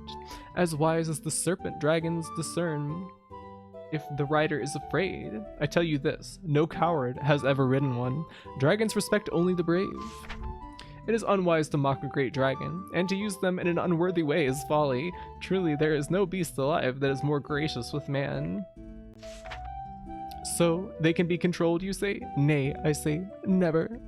As wise as the serpent, dragons discern if the rider is afraid. I tell you this, no coward has ever ridden one. Dragons respect only the brave. It is unwise to mock a great dragon, and to use them in an unworthy way is folly. Truly, there is no beast alive that is more gracious with man. So, they can be controlled, you say? Nay, I say, never.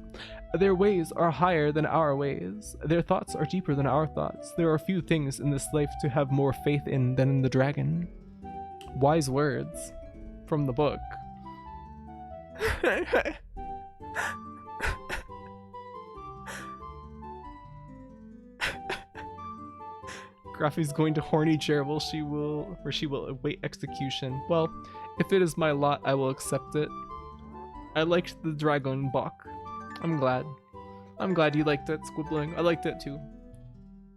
Their ways are higher than our ways. Their thoughts are deeper than our thoughts. There are few things in this life to have more faith in than in the dragon. Wise words from the book. Graffy's going to horny chair where she will await execution. Well, if it is my lot, I will accept it. I liked the dragon book. I'm glad. I'm glad you liked it, Squibbling. I liked it too.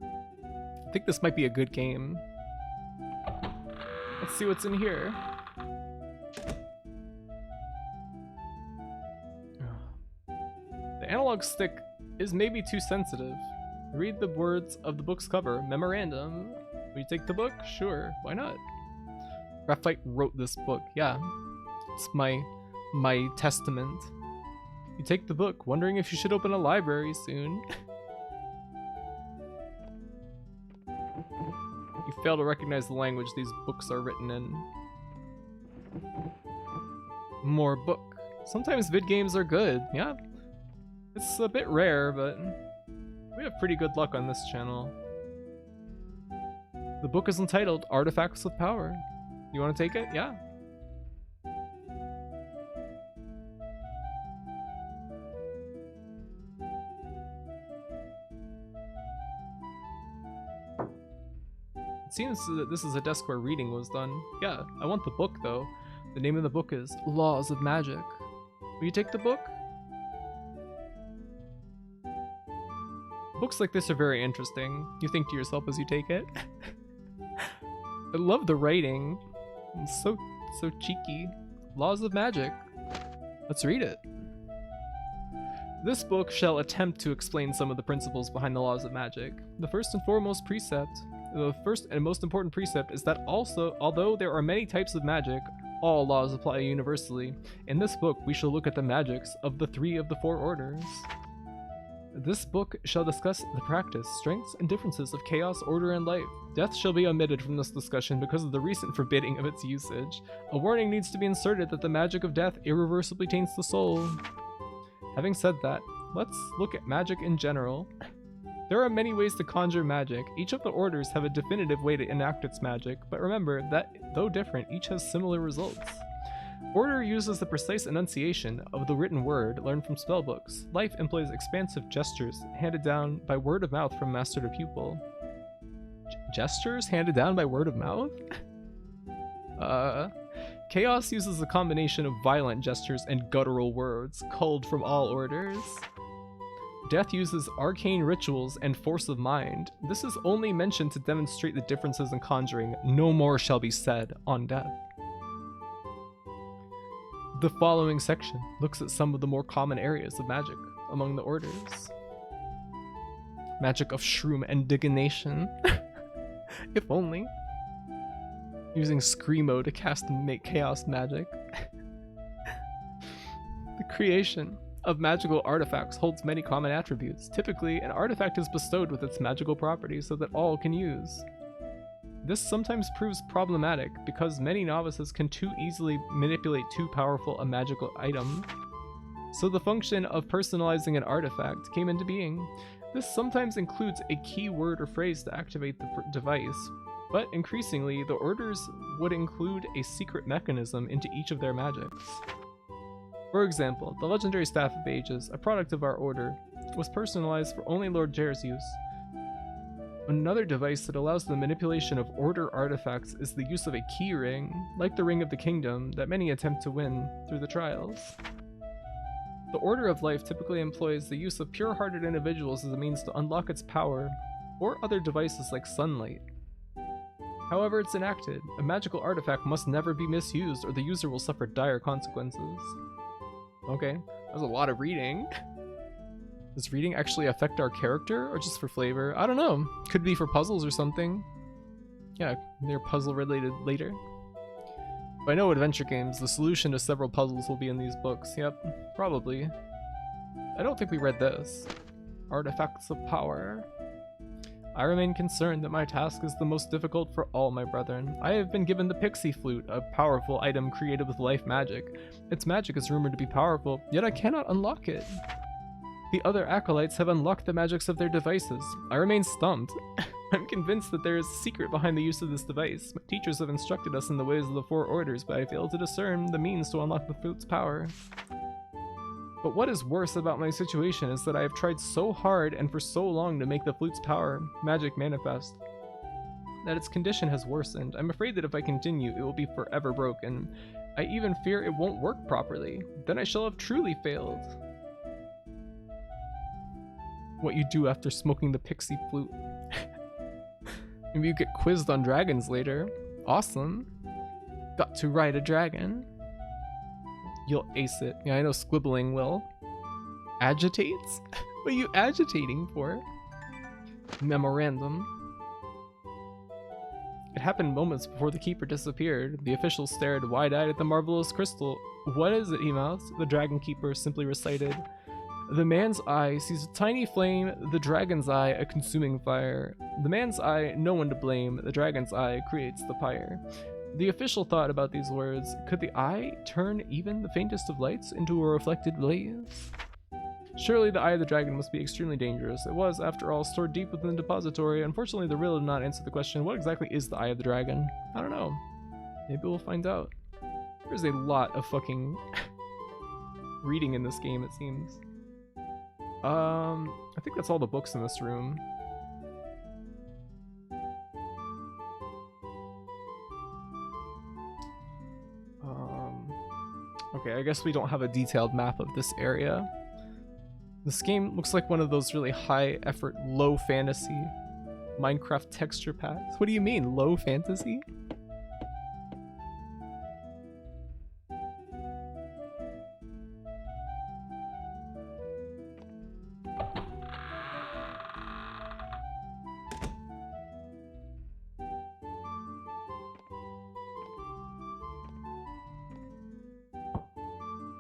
I think this might be a good game. Let's see what's in here. The analog stick is maybe too sensitive. Read the words of the book's cover. Memorandum. Will you take the book? Sure. Why not? Graphite wrote this book. Yeah. It's my testament. You take the book, wondering if you should open a library soon. You fail to recognize the language these books are written in. More book. Sometimes vid games are good. Yeah. It's a bit rare, but we have pretty good luck on this channel. The book is entitled Artifacts of Power. You want to take it? Yeah. It seems that this is a desk where reading was done. Yeah, I want the book though. The name of the book is Laws of Magic. Will you take the book? Books like this are very interesting. You think to yourself as you take it. I love the writing. It's so cheeky. Laws of Magic. Let's read it. This book shall attempt to explain some of the principles behind the laws of magic. The first and most important precept is that although there are many types of magic, all laws apply universally. In this book, we shall look at the magics of the 3 of the 4 orders. This book shall discuss the practice, strengths, and differences of chaos, order, and life. Death shall be omitted from this discussion because of the recent forbidding of its usage. A warning needs to be inserted that the magic of death irreversibly taints the soul. Having said that, let's look at magic in general. There are many ways to conjure magic. Each of the orders have a definitive way to enact its magic, but remember that, though different, each has similar results. Order uses the precise enunciation of the written word learned from spellbooks. Life employs expansive gestures handed down by word of mouth from master to pupil. Gestures handed down by word of mouth? Chaos uses a combination of violent gestures and guttural words, culled from all orders. Death uses arcane rituals and force of mind. This is only mentioned to demonstrate the differences in conjuring. No more shall be said on death. The following section looks at some of the more common areas of magic among the orders. Magic of shroom and divination. If only. Using Screamo to cast and make chaos magic. The creation of magical artifacts holds many common attributes. Typically, an artifact is bestowed with its magical properties so that all can use. This sometimes proves problematic because many novices can too easily manipulate too powerful a magical item. So the function of personalizing an artifact came into being. This sometimes includes a key word or phrase to activate the device, but increasingly the orders would include a secret mechanism into each of their magics. For example, the legendary Staff of Ages, a product of our order, was personalized for only Lord Jair's use. Another device that allows the manipulation of order artifacts is the use of a key ring, like the Ring of the Kingdom, that many attempt to win through the trials. The Order of Life typically employs the use of pure-hearted individuals as a means to unlock its power, or other devices like sunlight. However it's enacted, a magical artifact must never be misused or the user will suffer dire consequences. Okay, that was a lot of reading. Does reading actually affect our character, or just for flavor? I don't know. Could be for puzzles or something. Yeah, they're puzzle related later. But I know adventure games, the solution to several puzzles will be in these books. Yep, probably. I don't think we read this. Artifacts of Power. I remain concerned that my task is the most difficult for all my brethren. I have been given the Pixie Flute, a powerful item created with life magic. Its magic is rumored to be powerful, yet I cannot unlock it. The other acolytes have unlocked the magics of their devices. I remain stumped. I'm convinced that there is a secret behind the use of this device. My teachers have instructed us in the ways of the four orders, but I fail to discern the means to unlock the flute's power. But what is worse about my situation is that I have tried so hard and for so long to make the flute's power magic manifest, that its condition has worsened. I'm afraid that if I continue, it will be forever broken. I even fear it won't work properly. Then I shall have truly failed. What you do after smoking the pixie flute. Maybe you get quizzed on dragons later. Awesome. Got to ride a dragon. You'll ace it. Yeah, I know squibbling will. Agitates? What are you agitating for? Memorandum. It happened moments before the keeper disappeared. The official stared wide-eyed at the marvelous crystal. What is it, he mouthed. The dragon keeper simply recited. The man's eye sees a tiny flame, the dragon's eye a consuming fire. The man's eye, no one to blame, the dragon's eye creates the pyre. The official thought about these words. Could the eye turn even the faintest of lights into a reflected blaze? Surely the eye of the dragon must be extremely dangerous. It was, after all, stored deep within the depository. Unfortunately, the riddle did not answer the question, what exactly is the eye of the dragon? I don't know. Maybe we'll find out. There's a lot of fucking reading in this game, it seems. I think that's all the books in this room. Okay, I guess we don't have a detailed map of this area. This game looks like one of those really high effort, low fantasy Minecraft texture packs. What do you mean, low fantasy?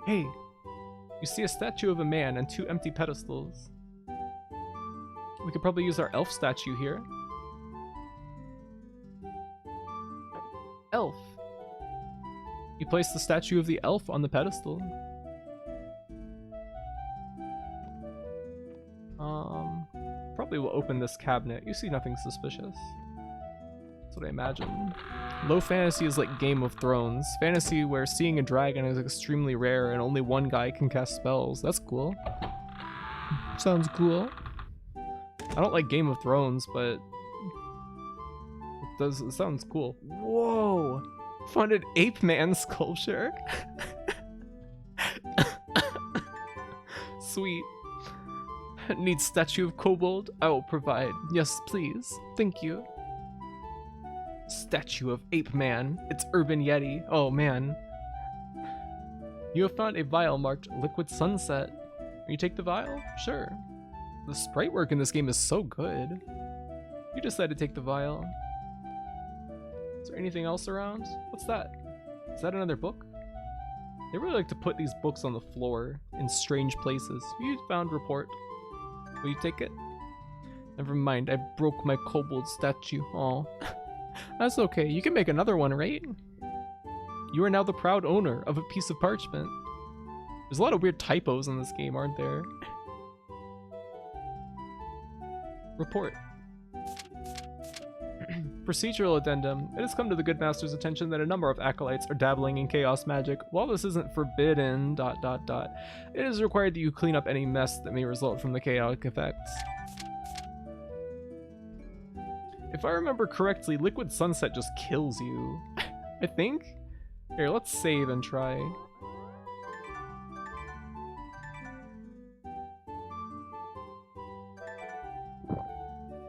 Hey, you see a statue of a man and two empty pedestals. We could probably use our elf statue here. Elf. You place the statue of the elf on the pedestal. Probably will open this cabinet. You see nothing suspicious. That's what I imagine. Low fantasy is like Game of Thrones. Fantasy where seeing a dragon is extremely rare and only one guy can cast spells. That's cool. Sounds cool. I don't like Game of Thrones, but it sounds cool. Whoa! Found an ape man sculpture. Sweet. Need statue of kobold? I will provide. Yes, please. Thank you. Statue of ape man. It's Urban Yeti. Oh man. You have found a vial marked Liquid Sunset. Will you take the vial? Sure. The sprite work in this game is so good. You decide to take the vial. Is there anything else around? What's that? Is that another book? They really like to put these books on the floor in strange places. You found report. Will you take it? Never mind, I broke my kobold statue. Aw. That's okay, you can make another one, right? You are now the proud owner of a piece of parchment. There's a lot of weird typos in this game, aren't there? Report. Procedural addendum. It has come to the good master's attention that a number of acolytes are dabbling in chaos magic. While this isn't forbidden, it is required that you clean up any mess that may result from the chaotic effects. If I remember correctly, Liquid Sunset just kills you. I think? Here, let's save and try.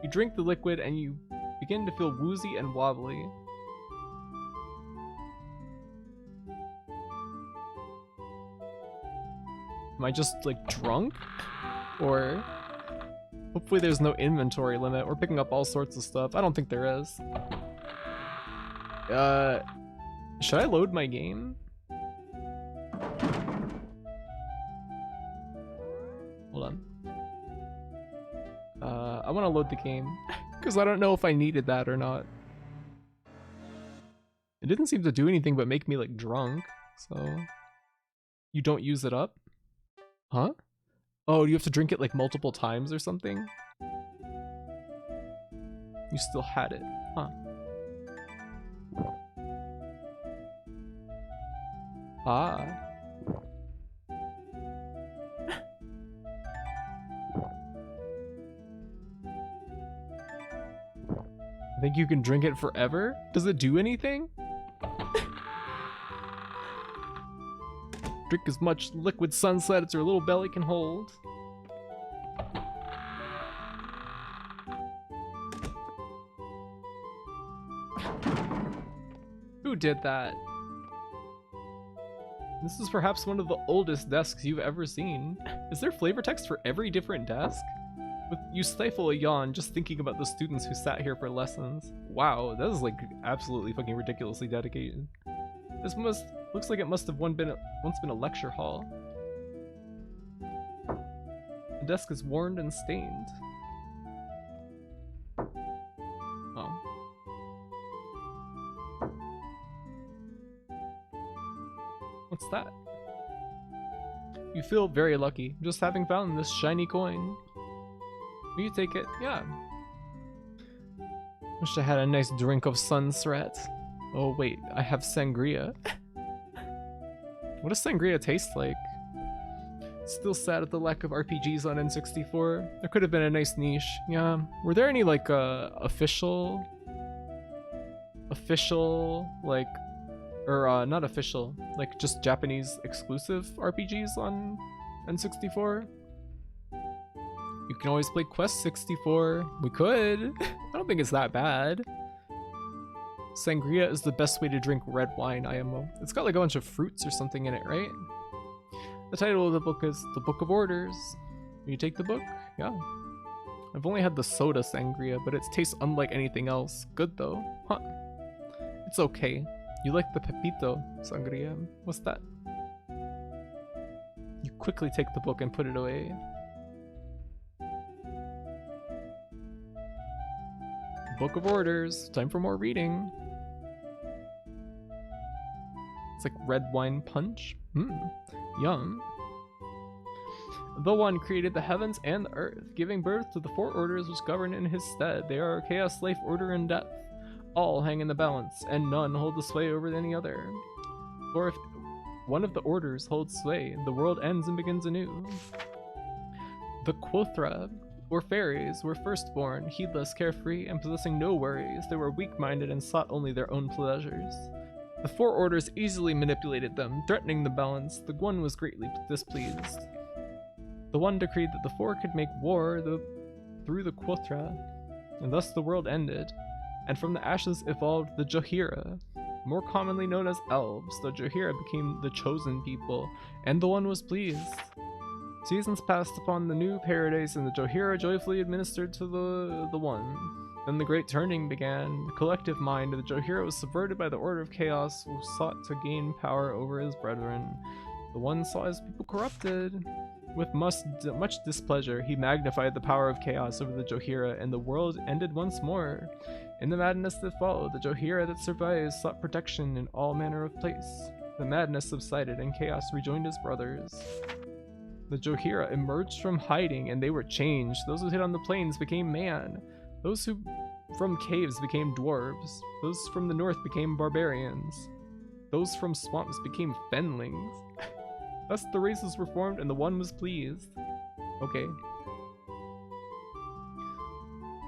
You drink the liquid and you begin to feel woozy and wobbly. Am I just like drunk? Or hopefully there's no inventory limit. We're picking up all sorts of stuff. I don't think there is. Should I load my game? Hold on. I want to load the game because I don't know if I needed that or not. It didn't seem to do anything but make me like drunk, so you don't use it up? Huh? Oh, you have to drink it like multiple times or something? You still had it, huh? Ah. I think you can drink it forever? Does it do anything? Drink as much liquid sunset as your little belly can hold. Who did that? This is perhaps one of the oldest desks you've ever seen. Is there flavor text for every different desk? You stifle a yawn just thinking about the students who sat here for lessons. Wow, that is like absolutely fucking ridiculously dedicated. This looks like it must have once been a lecture hall. The desk is worn and stained. Oh. What's that? You feel very lucky, just having found this shiny coin. Will you take it? Yeah. Wish I had a nice drink of Sunsret. Oh wait, I have sangria. What does sangria taste like? Still sad at the lack of RPGs on N64. There could have been a nice niche. Yeah. Were there any like official like, or not official, like just Japanese exclusive RPGs on N64? You can always play Quest 64. We could. I don't think it's that bad. Sangria is the best way to drink red wine, IMO. It's got like a bunch of fruits or something in it, right? The title of the book is The Book of Orders. Will you take the book? Yeah. I've only had the soda sangria, but it tastes unlike anything else. Good though. Huh. It's okay. You like the Pepito sangria. What's that? You quickly take the book and put it away. Book of Orders. Time for more reading. It's like red wine punch. Yum. The One created the heavens and the earth, giving birth to the four orders which govern in his stead. They are chaos, life, order, and death. All hang in the balance, and none hold the sway over any other. For if one of the orders holds sway, the world ends and begins anew. The Quothra, or fairies, were firstborn, heedless, carefree, and possessing no worries. They were weak-minded and sought only their own pleasures. The four orders easily manipulated them, threatening the balance. The One was greatly displeased. The One decreed that the four could make war through the Quothra, and thus the world ended. And from the ashes evolved the Johira, more commonly known as elves. The Johira became the chosen people, and the One was pleased. Seasons passed upon the new paradise, and the Johira joyfully administered to the One. Then the great turning began. The collective mind of the Johira was subverted by the Order of Chaos, who sought to gain power over his brethren. The One saw his people corrupted. With much displeasure, he magnified the power of chaos over the Johira, and the world ended once more. In the madness that followed, the Johira that survived sought protection in all manner of place. The madness subsided, and chaos rejoined his brothers. The Johira emerged from hiding, and they were changed. Those who hid on the plains became man. Those who from caves became dwarves. Those from the north became barbarians. Those from swamps became fenlings. Thus the races were formed, and the One was pleased. Okay.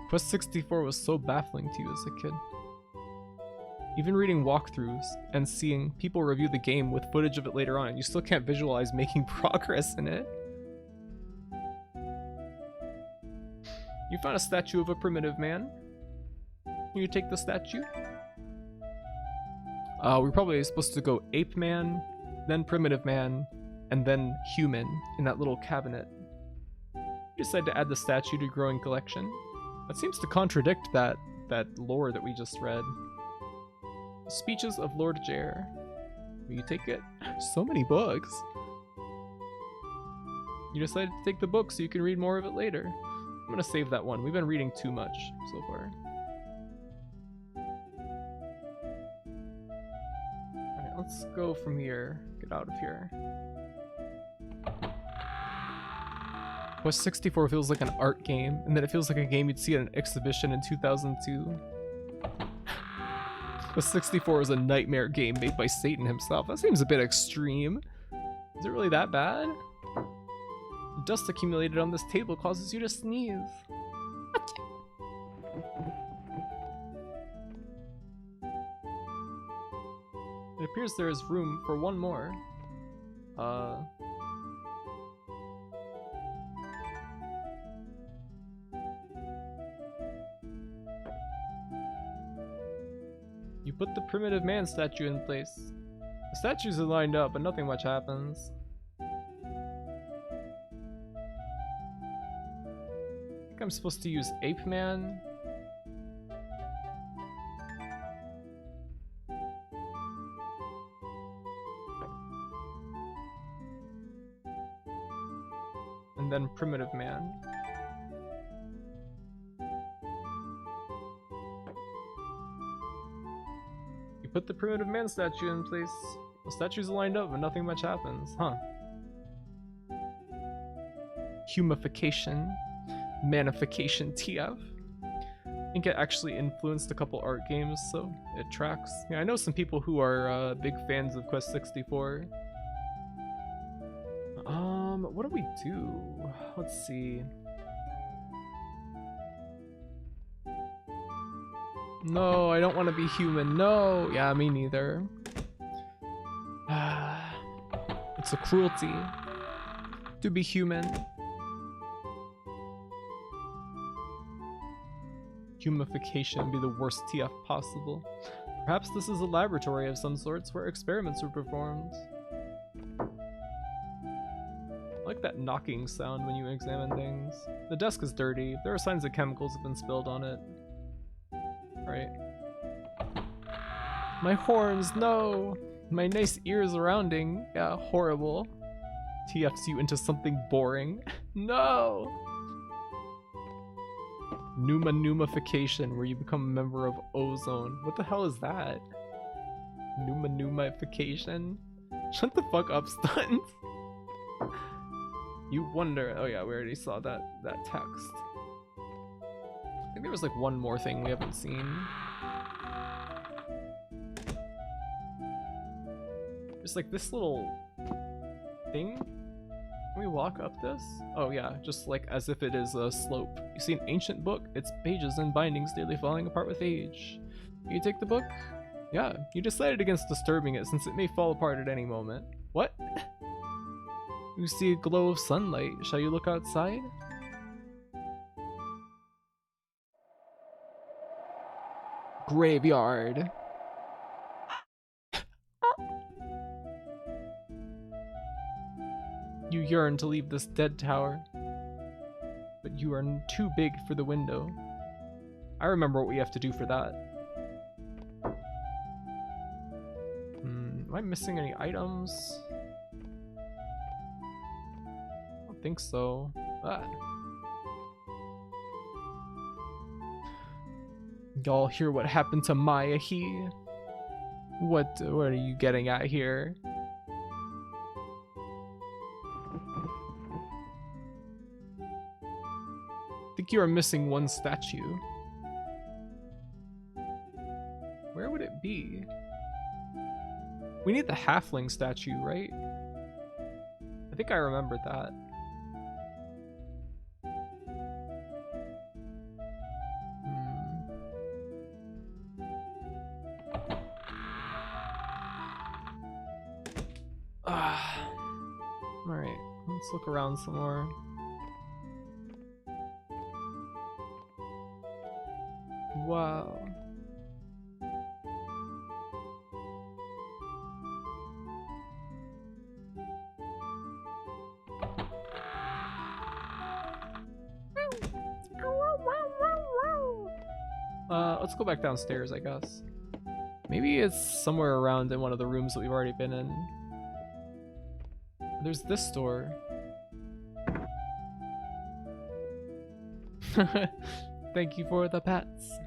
Quest 64 was so baffling to you as a kid. Even reading walkthroughs and seeing people review the game with footage of it later on, you still can't visualize making progress in it. You found a statue of a primitive man. You take the statue. We're probably supposed to go ape man, then primitive man, and then human in that little cabinet. You decide to add the statue to growing collection. That seems to contradict that lore that we just read. Speeches of Lord Jair. Will you take it? So many books. You decided to take the book so you can read more of it later. I'm gonna save that one. We've been reading too much so far. Alright, let's go from here. Get out of here. Quest 64 feels like an art game, and then it feels like a game you'd see at an exhibition in 2002. Quest 64 is a nightmare game made by Satan himself. That seems a bit extreme. Is it really that bad? Dust accumulated on this table causes you to sneeze. It appears there is room for one more. You put the primitive man statue in place. The statues are lined up, but nothing much happens. I think I'm supposed to use Ape Man. And then Primitive Man. You put the Primitive Man statue in place. The statues are lined up, but nothing much happens, huh? Humification. Manification TF. I think it actually influenced a couple art games, so it tracks. Yeah, I know some people who are big fans of Quest 64. What do we do? Let's see. No, I don't want to be human. No! Yeah, me neither. It's a cruelty to be human. Humification would be the worst TF possible. Perhaps this is a laboratory of some sorts where experiments were performed. I like that knocking sound when you examine things. The desk is dirty. There are signs that chemicals have been spilled on it. Right. My horns, no! My nice ears surrounding. Yeah, horrible. TFs you into something boring. No! Pneumification, where you become a member of Ozone. What the hell is that? Pneumification? Shut the fuck up, Stunt. You wonder. Oh yeah, we already saw that text. I think there was like one more thing we haven't seen. There's like this little thing. Can we walk up this? Oh yeah, just like as if it is a slope. You see an ancient book, its pages and bindings daily falling apart with age. You take the book? Yeah, you decided against disturbing it since it may fall apart at any moment. What? You see a glow of sunlight. Shall you look outside? Graveyard. You yearn to leave this dead tower, but you are too big for the window. I remember what we have to do for that. Am I missing any items? I don't think so. Y'all hear what happened to Maya he? What are you getting at here? I think you are missing one statue. Where would it be? We need the halfling statue, right? I think I remembered that. Alright, let's look around some more. Wow. Let's go back downstairs, I guess. Maybe it's somewhere around in one of the rooms that we've already been in. There's this door. Thank you for the pets.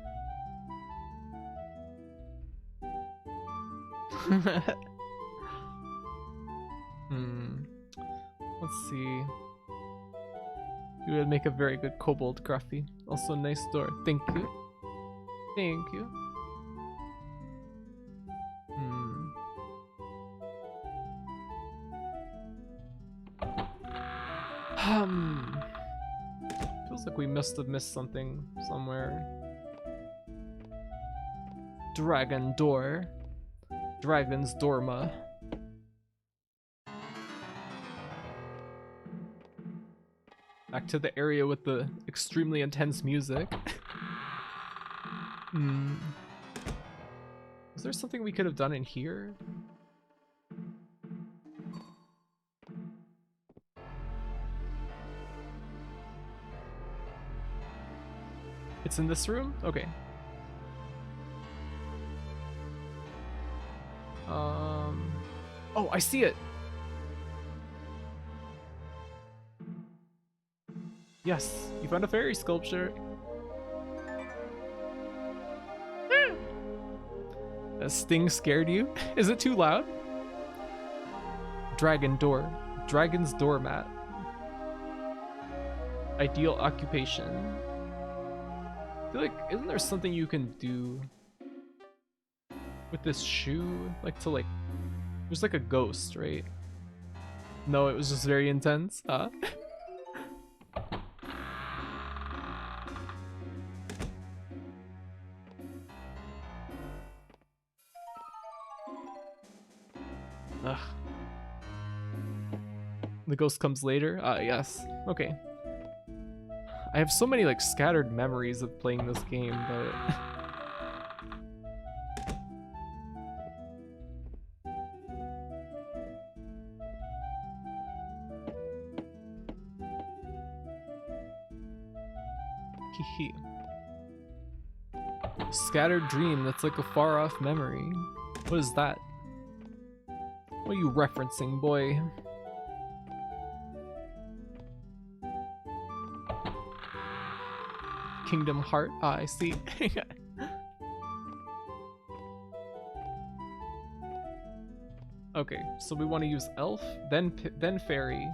Let's see. You would make a very good kobold, Gruffy. Also, nice door. Thank you. Thank you. Feels like we must have missed something somewhere. Dragon door. Dragon's Dorma. Back to the area with the extremely intense music. Is there something we could have done in here? It's in this room? Okay. Oh, I see it! Yes, you found a fairy sculpture. That sting scared you? Is it too loud? Dragon door. Dragon's doormat. Ideal occupation. I feel like, isn't there something you can do with this shoe? Like to like, there's like a ghost, right? No, it was just very intense. Ugh. The ghost comes later? Yes. Okay. I have so many like scattered memories of playing this game, but Hehe. Scattered dream that's like a far off memory. What is that? What are you referencing, boy? Kingdom Heart. Ah, I see. Okay, so we want to use elf, then fairy,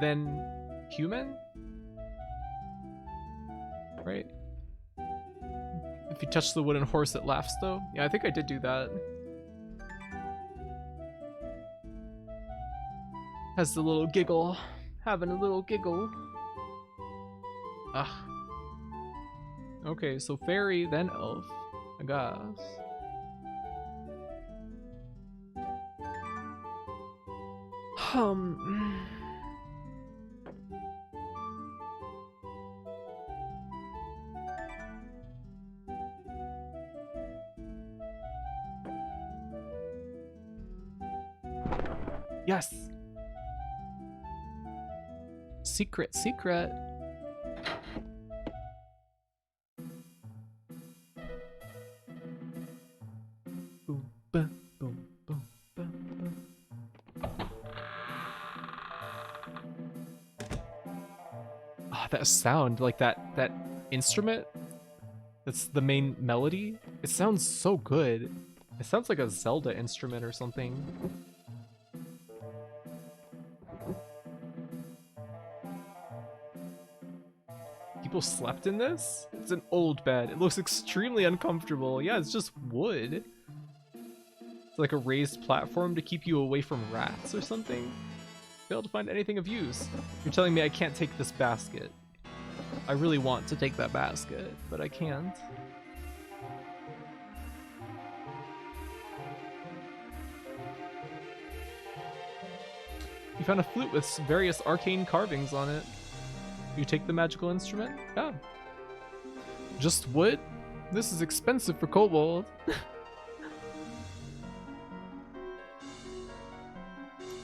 then human, right? If you touch the wooden horse, it laughs, though. Yeah, I think I did do that. Has the little giggle, having a little giggle. Ah. Okay, so fairy, then elf, I guess. Yes. Secret, secret. Boom, boom, boom, boom, boom, boom. Ah, that sound, like that instrument. That's the main melody. It sounds so good. It sounds like a Zelda instrument or something. People slept in this? It's an old bed. It looks extremely uncomfortable. Yeah, it's just wood. It's like a raised platform to keep you away from rats or something. Failed to find anything of use. You're telling me I can't take this basket. I really want to take that basket, but I can't. You found a flute with various arcane carvings on it. You take the magical instrument? Yeah. Just wood? This is expensive for kobold.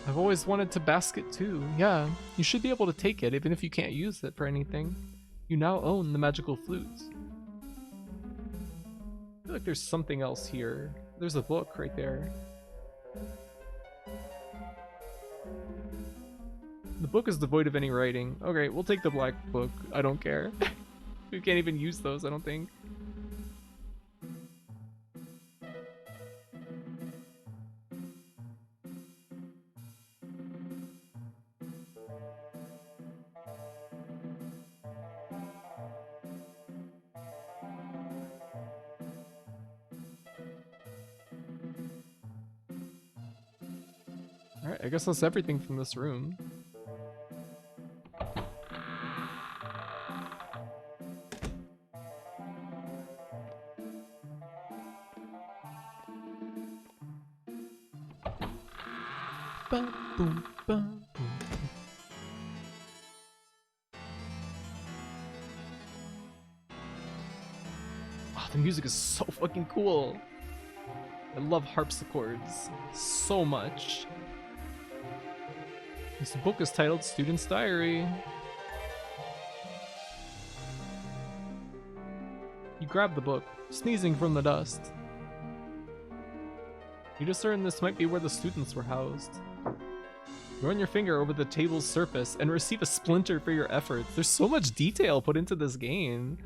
I've always wanted to basket too. Yeah, you should be able to take it even if you can't use it for anything. You now own the magical flutes. I feel like there's something else here. There's a book right there. The book is devoid of any writing. Okay, we'll take the black book. I don't care. We can't even use those, I don't think. Alright, I guess that's everything from this room. Ba, boom, ba, boom. Oh, the music is so fucking cool. I love harpsichords so much. This book is titled Student's Diary. You grab the book, sneezing from the dust. You discern this might be where the students were housed. You run your finger over the table's surface and receive a splinter for your efforts. There's so much detail put into this game.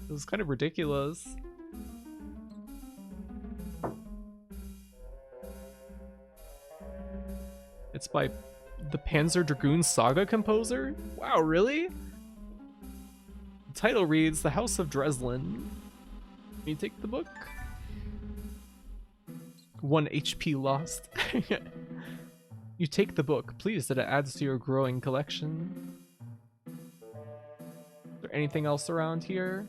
It was kind of ridiculous. It's by the Panzer Dragoon Saga composer? Wow, really? The title reads The House of Dreslin. Can you take the book? 1 HP lost. You take the book, pleased that it adds to your growing collection. Is there anything else around here?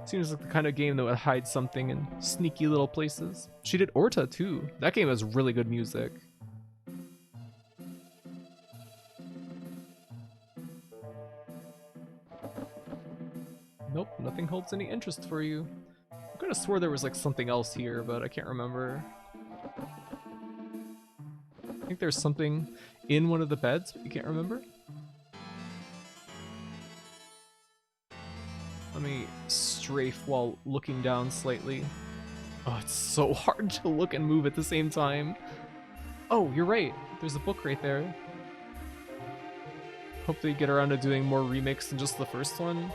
Seems like the kind of game that would hide something in sneaky little places. She did Orta too. That game has really good music. Nope, nothing holds any interest for you. I could have swore there was like something else here, but I can't remember. I think there's something in one of the beds, but you can't remember. Let me strafe while looking down slightly. Oh, it's so hard to look and move at the same time. Oh, you're right. There's a book right there. Hope they get around to doing more remakes than just the first one.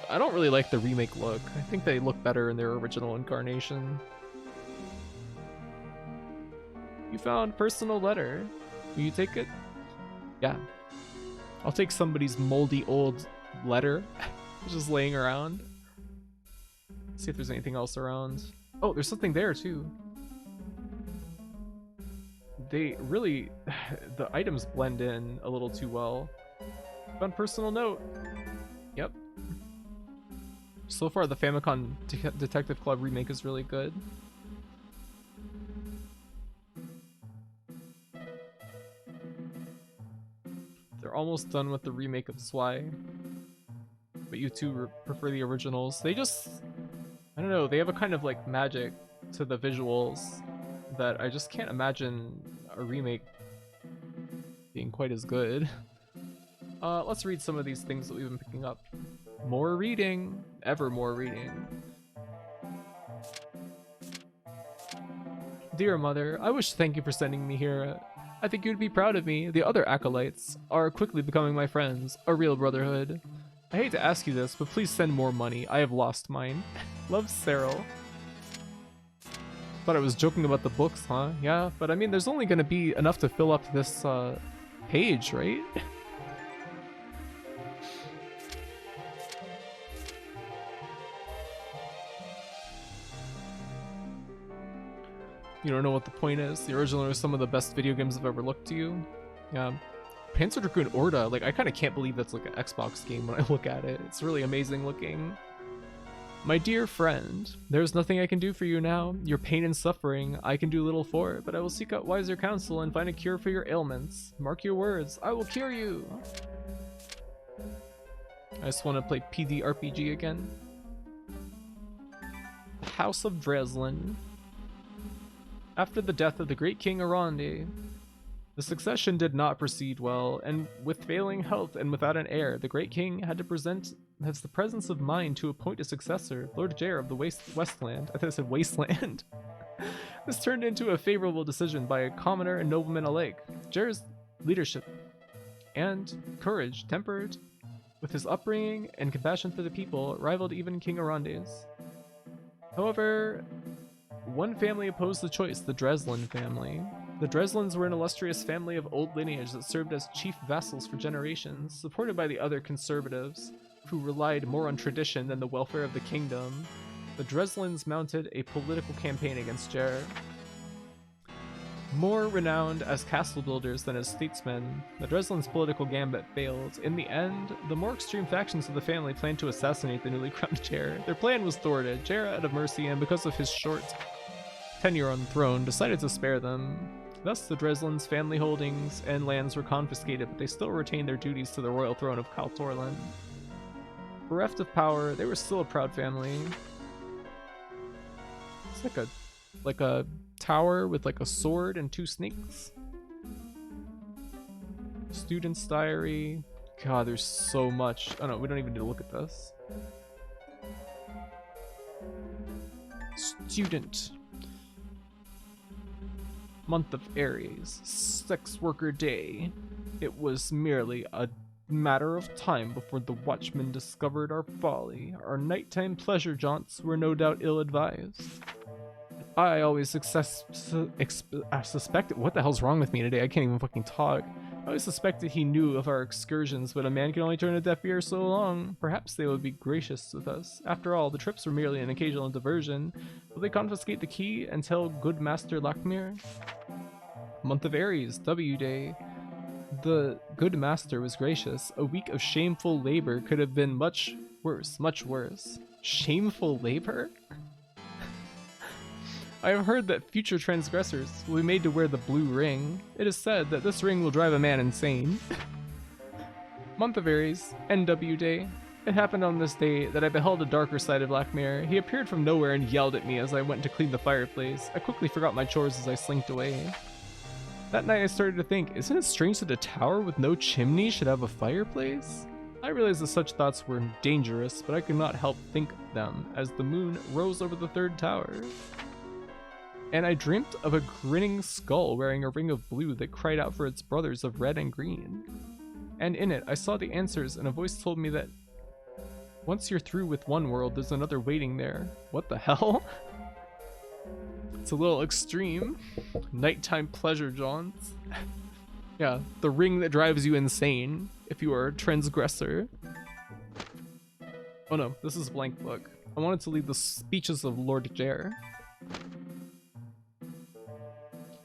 I don't really like the remake look. I think they look better in their original incarnation. You found personal letter. Will you take it? Yeah. I'll take somebody's moldy old letter. Just laying around. See if there's anything else around. Oh, there's something there too. They really... the items blend in a little too well. Fun personal note. Yep. So far, the Famicom Detective Club remake is really good. They're almost done with the remake of Zwei. But you two prefer the originals. They just... I don't know, they have a kind of like magic to the visuals that I just can't imagine a remake being quite as good. Let's read some of these things that we've been picking up. More reading. Ever more reading. Dear Mother, I wish to thank you for sending me here. I think you'd be proud of me. The other acolytes are quickly becoming my friends. A real brotherhood. I hate to ask you this, but please send more money. I have lost mine. Love, Cyril. Thought I was joking about the books, huh? Yeah, but I mean, there's only gonna be enough to fill up this, page, right? You don't know what the point is. The original are some of the best video games I've ever looked to you. Yeah. Panzer Dragoon Orta, like, I kind of can't believe that's like an Xbox game when I look at it. It's really amazing looking. My dear friend, there's nothing I can do for you now. Your pain and suffering, I can do little for, but I will seek out wiser counsel and find a cure for your ailments. Mark your words, I will cure you. I just want to play PD RPG again. House of Dreslin. After the death of the great King Aronde, the succession did not proceed well, and with failing health and without an heir, the great king had the presence of mind to appoint a successor, Lord Jair of the Westland. I thought I said Wasteland. This turned into a favorable decision by a commoner and nobleman alike. Jair's leadership and courage, tempered with his upbringing and compassion for the people, rivaled even King Aronde's. However, one family opposed the choice, the Dreslin family. The Dreslins were an illustrious family of old lineage that served as chief vassals for generations, supported by the other conservatives, who relied more on tradition than the welfare of the kingdom. The Dreslins mounted a political campaign against Jair. More renowned as castle builders than as statesmen, the Dreslin's political gambit failed. In the end, the more extreme factions of the family planned to assassinate the newly crowned heir. Their plan was thwarted. Jair, out of mercy and because of his short tenure on the throne, decided to spare them. Thus, the Dreslin's family holdings and lands were confiscated, but they still retained their duties to the royal throne of Kaltorlan. Bereft of power, they were still a proud family. It's like a tower with like a sword and two snakes. Student's diary. God, there's so much. Oh no, we don't even need to look at this. Student. Month of Aries. Sex worker day. It was merely a matter of time before the watchmen discovered our folly. Our nighttime pleasure jaunts were no doubt ill-advised. I always suspected— what the hell's wrong with me today? I can't even fucking talk. I always suspected he knew of our excursions, but a man can only turn a deaf ear so long. Perhaps they would be gracious with us. After all, the trips were merely an occasional diversion. Will they confiscate the key and tell good Master Lakmir? Month of Aries, W Day. The good master was gracious. A week of shameful labor could have been much worse, much worse. Shameful labor? I have heard that future transgressors will be made to wear the blue ring. It is said that this ring will drive a man insane. Month of Aries, NW Day. It happened on this day that I beheld a darker side of Lakmir. He appeared from nowhere and yelled at me as I went to clean the fireplace. I quickly forgot my chores as I slinked away. That night I started to think, isn't it strange that a tower with no chimney should have a fireplace? I realized that such thoughts were dangerous, but I could not help think them as the moon rose over the third tower. And I dreamt of a grinning skull wearing a ring of blue that cried out for its brothers of red and green. And in it, I saw the answers, and a voice told me that once you're through with one world, there's another waiting there. What the hell? It's a little extreme. Nighttime pleasure jaunts. Yeah, the ring that drives you insane if you are a transgressor. Oh no, this is a blank book. I wanted to read the speeches of Lord Jair.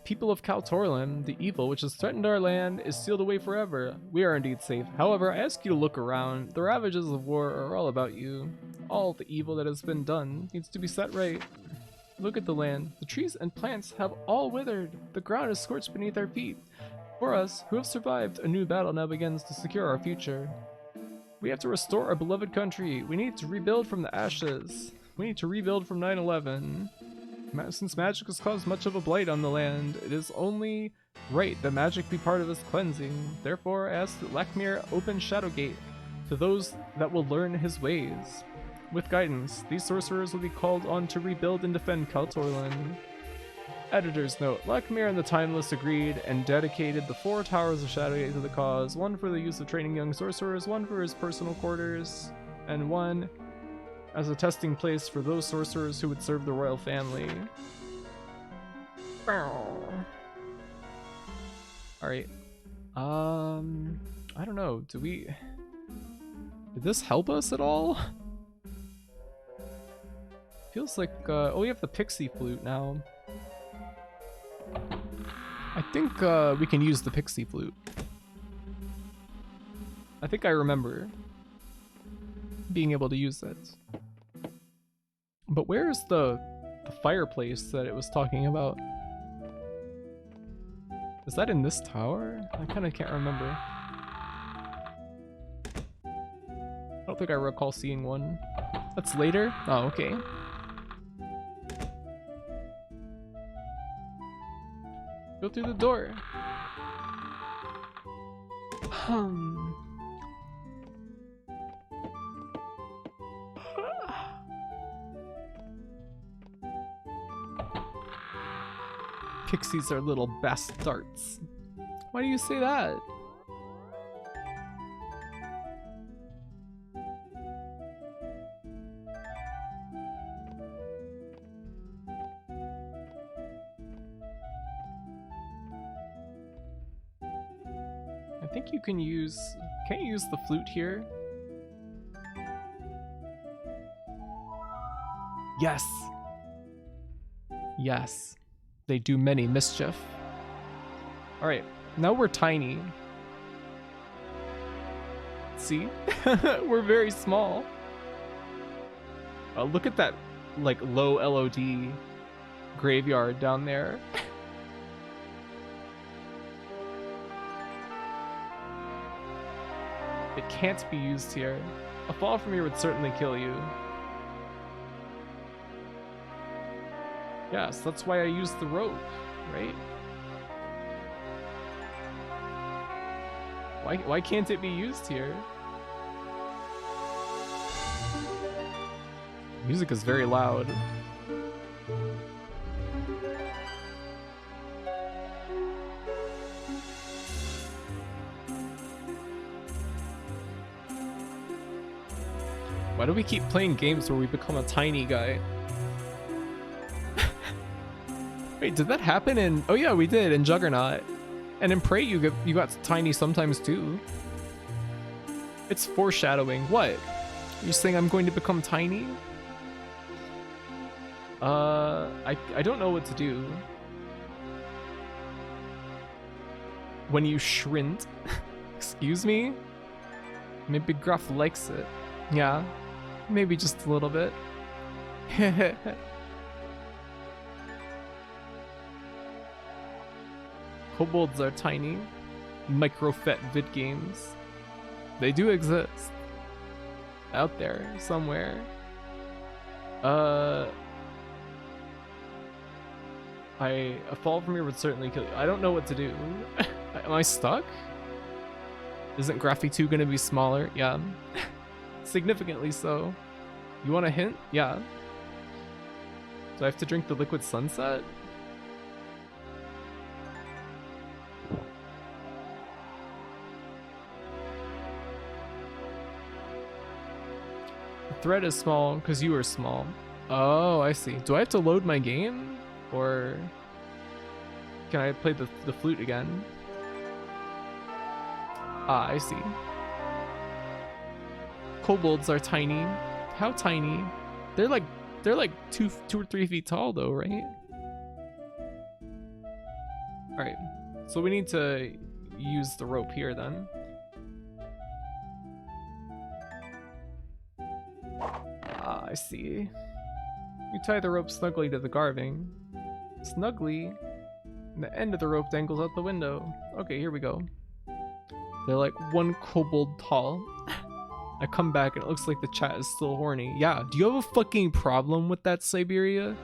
People of Kaltorlan, the evil which has threatened our land is sealed away forever. We are indeed safe. However, I ask you to look around. The ravages of war are all about you. All the evil that has been done needs to be set right. Look at the land. The trees and plants have all withered. The ground is scorched beneath our feet. For us, who have survived, a new battle now begins to secure our future. We have to restore our beloved country. We need to rebuild from the ashes. We need to rebuild from 9/11. Since magic has caused much of a blight on the land, it is only right that magic be part of this cleansing. Therefore, I ask that Lakmir open Shadowgate to those that will learn his ways. With guidance, these sorcerers will be called on to rebuild and defend Kaltorlan. Editor's note: Lakmir and the Timeless agreed and dedicated the 4 towers of Shadowgate to the cause, one for the use of training young sorcerers, one for his personal quarters, and one as a testing place for those sorcerers who would serve the royal family. Alright. I don't know. Did this help us at all? Feels like, oh, we have the pixie flute now. I think we can use the pixie flute. I think I remember being able to use it. But where's the fireplace that it was talking about? Is that in this tower? I kind of can't remember. I don't think I recall seeing one. That's later? Oh, okay. Go through the door. Pixies are little bastards. Why do you say that? I think you can use... Can't you use the flute here? Yes! Yes. They do many mischief. Alright, now we're tiny. See? We're very small. Look at that, like, low LOD graveyard down there. It can't be used here. A fall from here would certainly kill you. Yes, that's why I used the rope, right? Why can't it be used here? Music is very loud. Why do we keep playing games where we become a tiny guy? Wait, did that happen in... Oh yeah, we did, in Juggernaut. And in Prey, you got tiny sometimes too. It's foreshadowing. What? Are you saying I'm going to become tiny? I don't know what to do. When you shrink. Excuse me? Maybe Gruff likes it. Yeah. Maybe just a little bit. Kobolds are tiny. Microfet vid games. They do exist. Out there, somewhere. A fall from here would certainly kill you. I don't know what to do. Am I stuck? Isn't Graphy 2 gonna be smaller? Yeah. Significantly so. You want a hint? Yeah. Do I have to drink the liquid sunset? The thread is small because you are small. Oh, I see. Do I have to load my game? Or can I play the flute again? Ah, I see. Kobolds are tiny. How tiny? They're like 2 or 3 feet tall though, right? Alright. So we need to use the rope here then. Ah, I see. You tie the rope snugly to the carving. Snugly? And the end of the rope dangles out the window. Okay, here we go. They're like 1 kobold tall. I come back and it looks like the chat is still horny. Yeah, do you have a fucking problem with that, Siberia? Do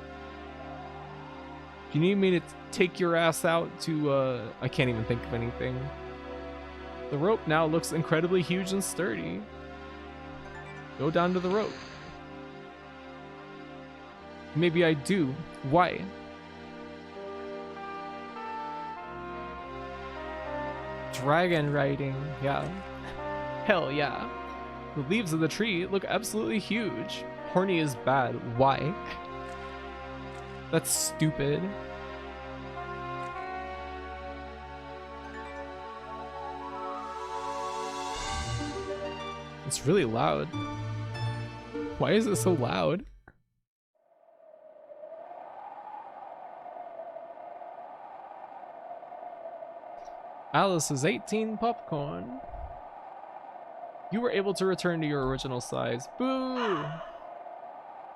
you need me to take your ass out to, I can't even think of anything. The rope now looks incredibly huge and sturdy. Go down to the rope. Maybe I do. Why? Dragon riding, yeah. Hell yeah. The leaves of the tree look absolutely huge. Horny is bad. Why? That's stupid. It's really loud. Why is it so loud? Alice is 18 popcorn. You were able to return to your original size. Boo!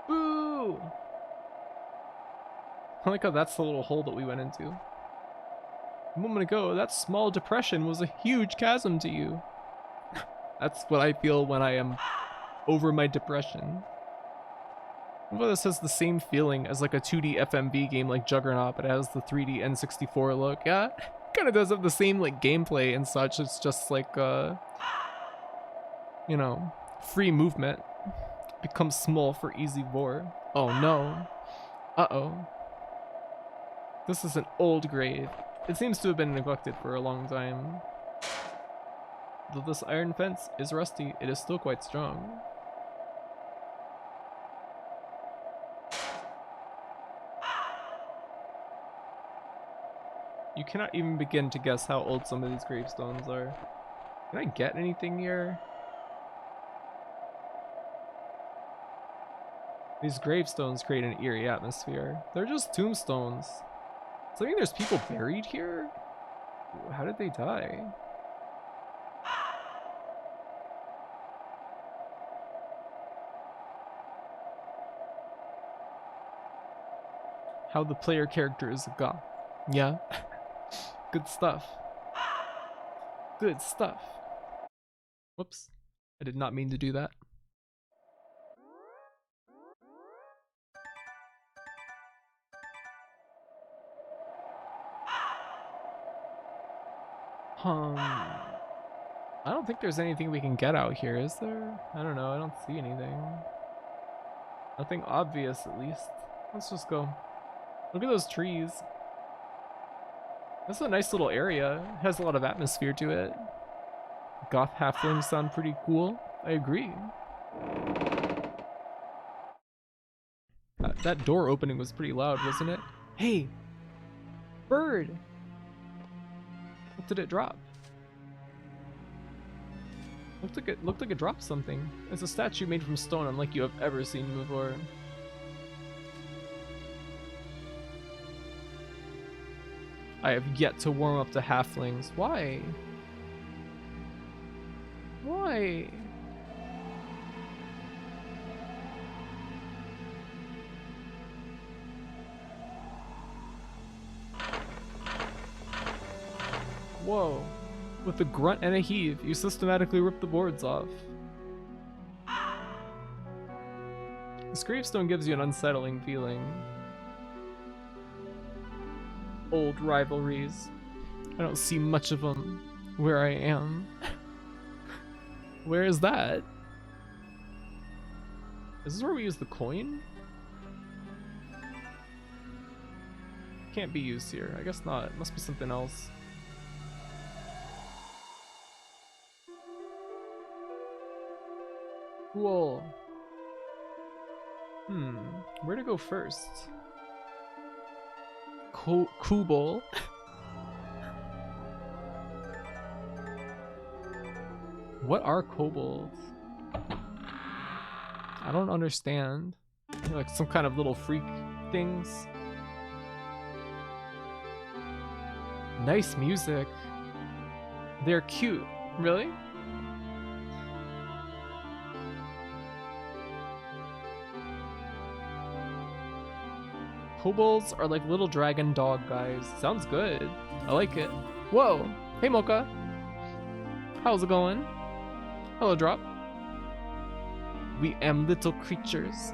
Boo! I like how that's the little hole that we went into. A moment ago, that small depression was a huge chasm to you. That's what I feel when I am over my depression. Well, this has the same feeling as like a 2D FMV game like Juggernaut, but it has the 3D N64 look. Yeah, kind of does have the same like gameplay and such. It's just like you know, free movement. Becomes small for easy vor. Oh no. Uh-oh. This is an old grave. It seems to have been neglected for a long time. Though this iron fence is rusty, it is still quite strong. You cannot even begin to guess how old some of these gravestones are. Can I get anything here? These gravestones create an eerie atmosphere. They're just tombstones. So I think there's people buried here? How did they die? How the player character is a goth. Yeah. Good stuff. Good stuff. Whoops. I did not mean to do that. I don't think there's anything we can get out here, is there? I don't know, I don't see anything. Nothing obvious, at least. Let's just go. Look at those trees. That's a nice little area. It has a lot of atmosphere to it. Goth halflings sound pretty cool. I agree. That door opening was pretty loud, wasn't it? Hey! Bird! What did it drop? Looked like it dropped something. It's a statue made from stone unlike you have ever seen before. I have yet to warm up to halflings. Why? Why? Whoa. With a grunt and a heave, you systematically rip the boards off. This gravestone gives you an unsettling feeling. Old rivalries. I don't see much of them where I am. Where is that? Is this where we use the coin? Can't be used here. I guess not. It must be something else. Cool. Where to go first? Kubel. What are kobolds? I don't understand. They're like some kind of little freak things. Nice music. They're cute. Really? Kobolds are like little dragon dog guys. Sounds good. I like it. Whoa. Hey, Mocha. How's it going? Hello, Drop. We am little creatures.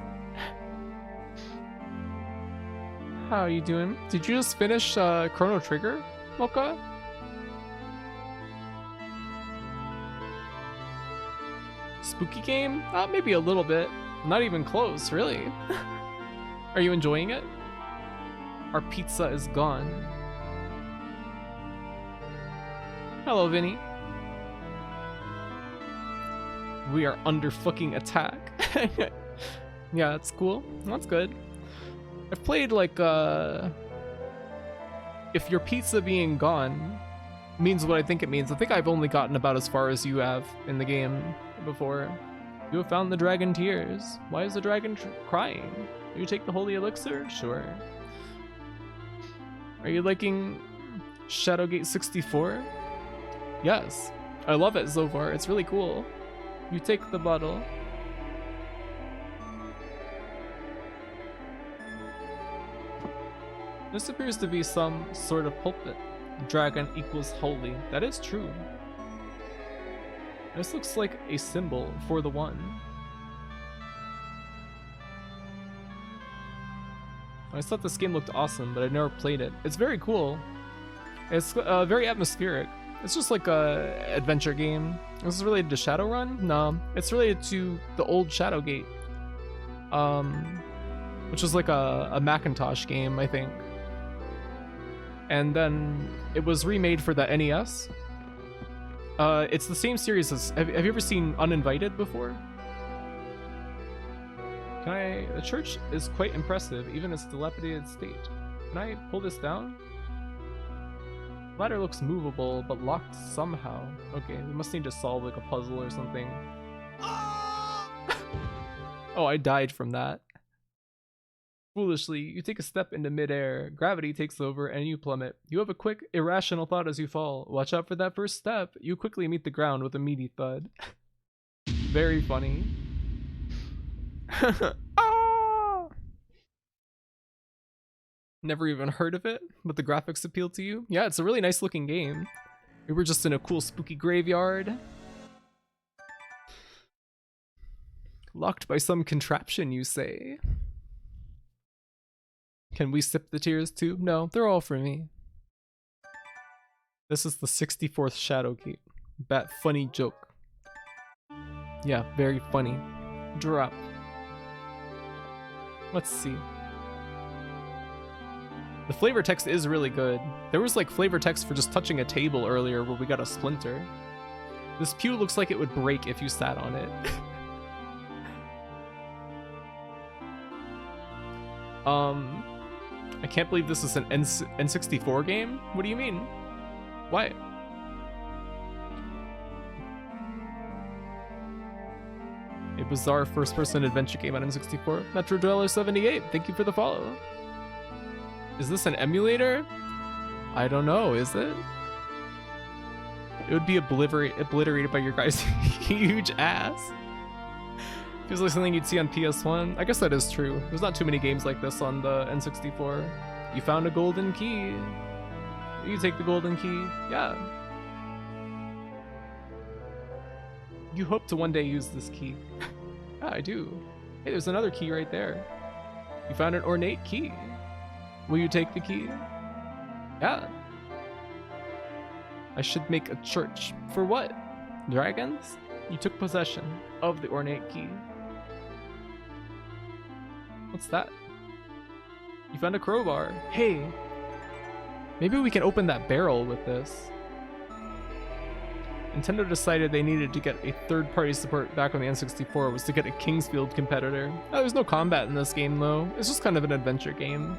How are you doing? Did you just finish Chrono Trigger, Mocha? Spooky game? Maybe a little bit. Not even close, really. Are you enjoying it? Our pizza is gone. Hello, Vinny. We are under fucking attack. Yeah, that's cool. That's good. I've played like if your pizza being gone means what I think it means. I think I've only gotten about as far as you have in the game before. You have found the dragon tears. Why is the dragon crying? Do you take the holy elixir? Sure. Are you liking Shadowgate 64? Yes. I love it so far. It's really cool. You take the bottle. This appears to be some sort of pulpit. Dragon equals holy. That is true. This looks like a symbol for the one. I just thought this game looked awesome, but I never played it. It's very cool. It's very atmospheric. It's just like a adventure game. This is related to Shadowrun? No, it's related to the old Shadowgate, which was like a Macintosh game, I think. And then it was remade for the NES. It's the same series as. Have you ever seen Uninvited before? The church is quite impressive, even in its dilapidated state. Can I pull this down? The ladder looks movable, but locked somehow. Okay, we must need to solve like a puzzle or something. Oh, I died from that. Foolishly, you take a step into midair. Gravity takes over and you plummet. You have a quick, irrational thought as you fall. Watch out for that first step. You quickly meet the ground with a meaty thud. Very funny. Ah! Never even heard of it, but the graphics appeal to you? Yeah, it's a really nice looking game. We were just in a cool spooky graveyard. Locked by some contraption, you say? Can we sip the tears too? No, they're all for me. This is the 64th Shadowgate. Bat funny joke. Yeah, very funny. Drop. Let's see. The flavor text is really good. There was like flavor text for just touching a table earlier where we got a splinter. This pew looks like it would break if you sat on it. I can't believe this is an N64 game? What do you mean? Why? A bizarre first-person adventure game on N64. Metro Dweller 78, thank you for the follow. Is this an emulator? I don't know, is it? It would be obliterated by your guys' huge ass. Feels like something you'd see on PS1. I guess that is true. There's not too many games like this on the N64. You found a golden key. You take the golden key. Yeah. You hope to one day use this key. Yeah, I do. Hey, there's another key right there. You found an ornate key. Will you take the key? Yeah. I should make a church. For what? Dragons? You took possession of the ornate key. What's that? You found a crowbar. Hey, maybe we can open that barrel with this. Nintendo decided they needed to get a third-party support back on the N64 was to get a Kingsfield competitor. There's no combat in this game though. It's just kind of an adventure game.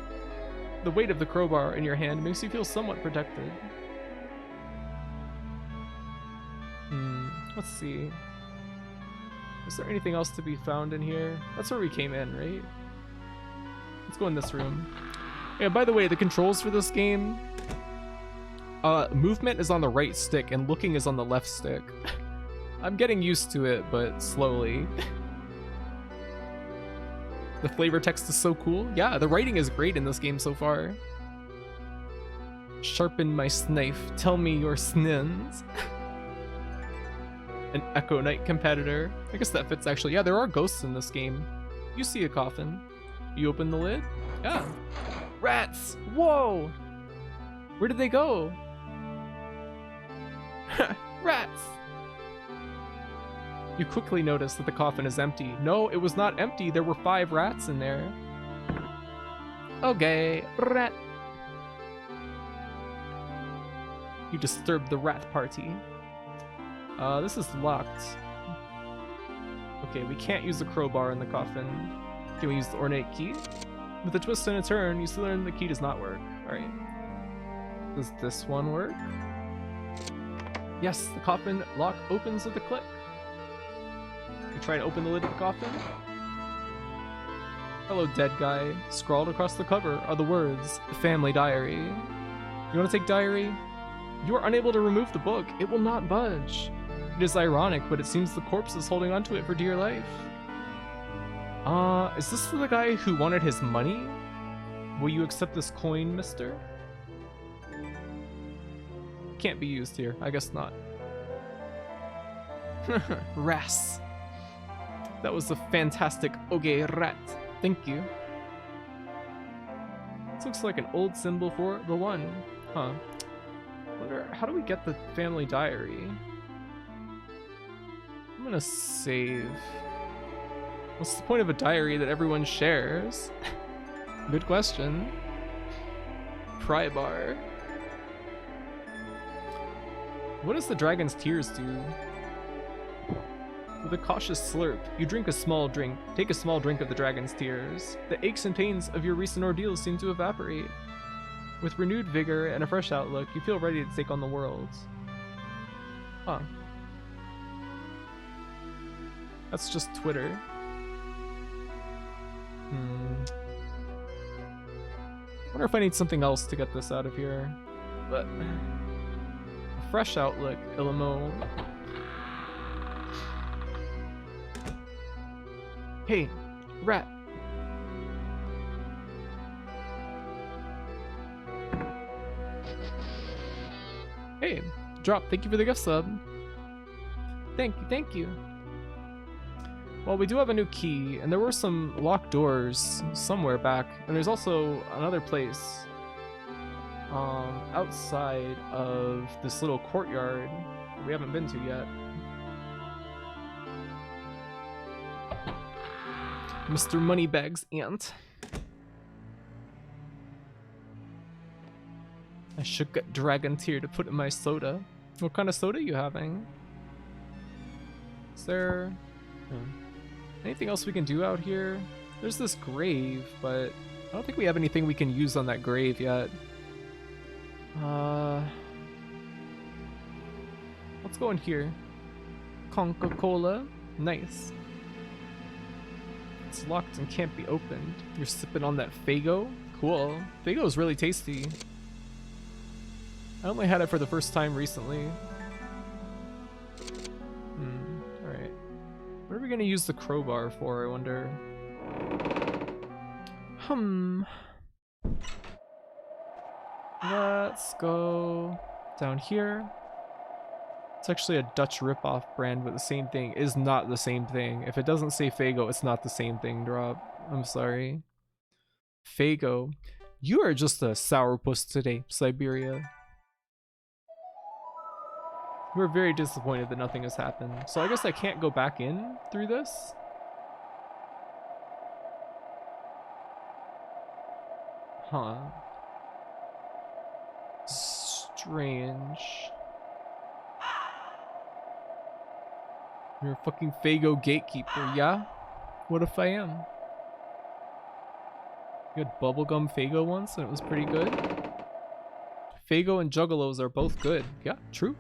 The weight of the crowbar in your hand makes you feel somewhat protected. Let's see. Is there anything else to be found in here? That's where we came in, right? Let's go in this room. Yeah, by the way, the controls for this game, movement is on the right stick and looking is on the left stick. I'm getting used to it, but slowly. The flavor text is so cool. Yeah, the writing is great in this game so far. Sharpen my knife, tell me your snins. An Echo Knight competitor. I guess that fits actually. Yeah, there are ghosts in this game. You see a coffin. You open the lid? Yeah. Rats! Whoa! Where did they go? Rats! You quickly notice that the coffin is empty. No, it was not empty. There were 5 rats in there. Okay, rat. You disturbed the rat party. This is locked. Okay, we can't use the crowbar in the coffin. Can we use the ornate key? With a twist and a turn, you still learn the key does not work. Alright. Does this one work? Yes, the coffin lock opens with a click. You try to open the lid of the coffin. Hello, dead guy. Scrawled across the cover are the words, Family Diary. You want to take diary? You are unable to remove the book. It will not budge. It is ironic, but it seems the corpse is holding onto it for dear life. Is this for the guy who wanted his money? Will you accept this coin, mister? Can't be used here. I guess not. Ras. That was a fantastic okay rat. Thank you. This looks like an old symbol for the one. Huh. Wonder, how do we get the family diary? I'm gonna save. What's the point of a diary that everyone shares? Good question. Pry bar. What does the dragon's tears do? With a cautious slurp, you drink a small drink. Take a small drink of the dragon's tears. The aches and pains of your recent ordeals seem to evaporate. With renewed vigor and a fresh outlook, you feel ready to take on the world. Huh. That's just Twitter. Wonder if I need something else to get this out of here. But a fresh outlook, Illimo. Hey, rat. Hey, drop. Thank you for the gift sub. Thank you, thank you. Well, we do have a new key, and there were some locked doors somewhere back, and there's also another place outside of this little courtyard that we haven't been to yet. Mr. Moneybags Aunt. I should get dragon tear to put in my soda. What kind of soda are you having? Is there anything else we can do out here? There's this grave, but I don't think we have anything we can use on that grave yet. Let's go in here. Coca-Cola. Nice. It's locked and can't be opened. You're sipping on that Faygo? Cool. Faygo is really tasty. I only had it for the first time recently. Alright. What are we gonna use the crowbar for, I wonder? Let's go down here. It's actually a Dutch ripoff brand, but the same thing is not the same thing. If it doesn't say Faygo, it's not the same thing, Drop. I'm sorry. Faygo. You are just a sourpuss today, Siberia. We're very disappointed that nothing has happened. So I guess I can't go back in through this? Huh. Strange. You're a fucking Faygo gatekeeper, yeah? What if I am? You had bubblegum Faygo once and it was pretty good? Faygo and Juggalos are both good. Yeah, true.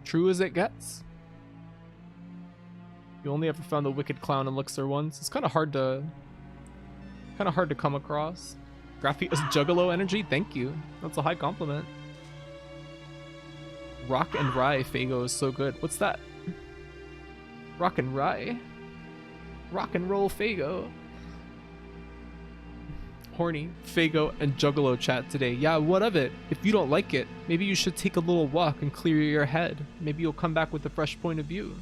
True as it gets. You only ever found the Wicked Clown Elixir once. It's kind of hard to come across. Graphia's Juggalo energy, thank you. That's a high compliment. Rock and Rye Faygo is so good. What's that? Rock and Rye? Rock and roll Faygo. Horny, Faygo, and Juggalo chat today. Yeah, what of it? If you don't like it, maybe you should take a little walk and clear your head. Maybe you'll come back with a fresh point of view.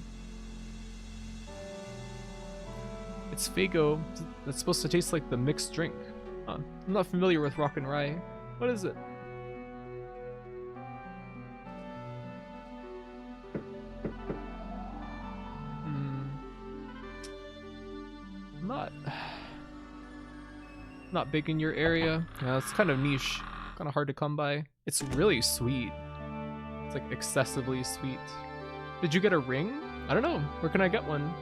It's Faygo that's supposed to taste like the mixed drink. I'm not familiar with Rock and Rye. What is it? Not big in your area. Yeah, it's kind of niche. Kind of hard to come by. It's really sweet. It's like excessively sweet. Did you get a ring? I don't know. Where can I get one?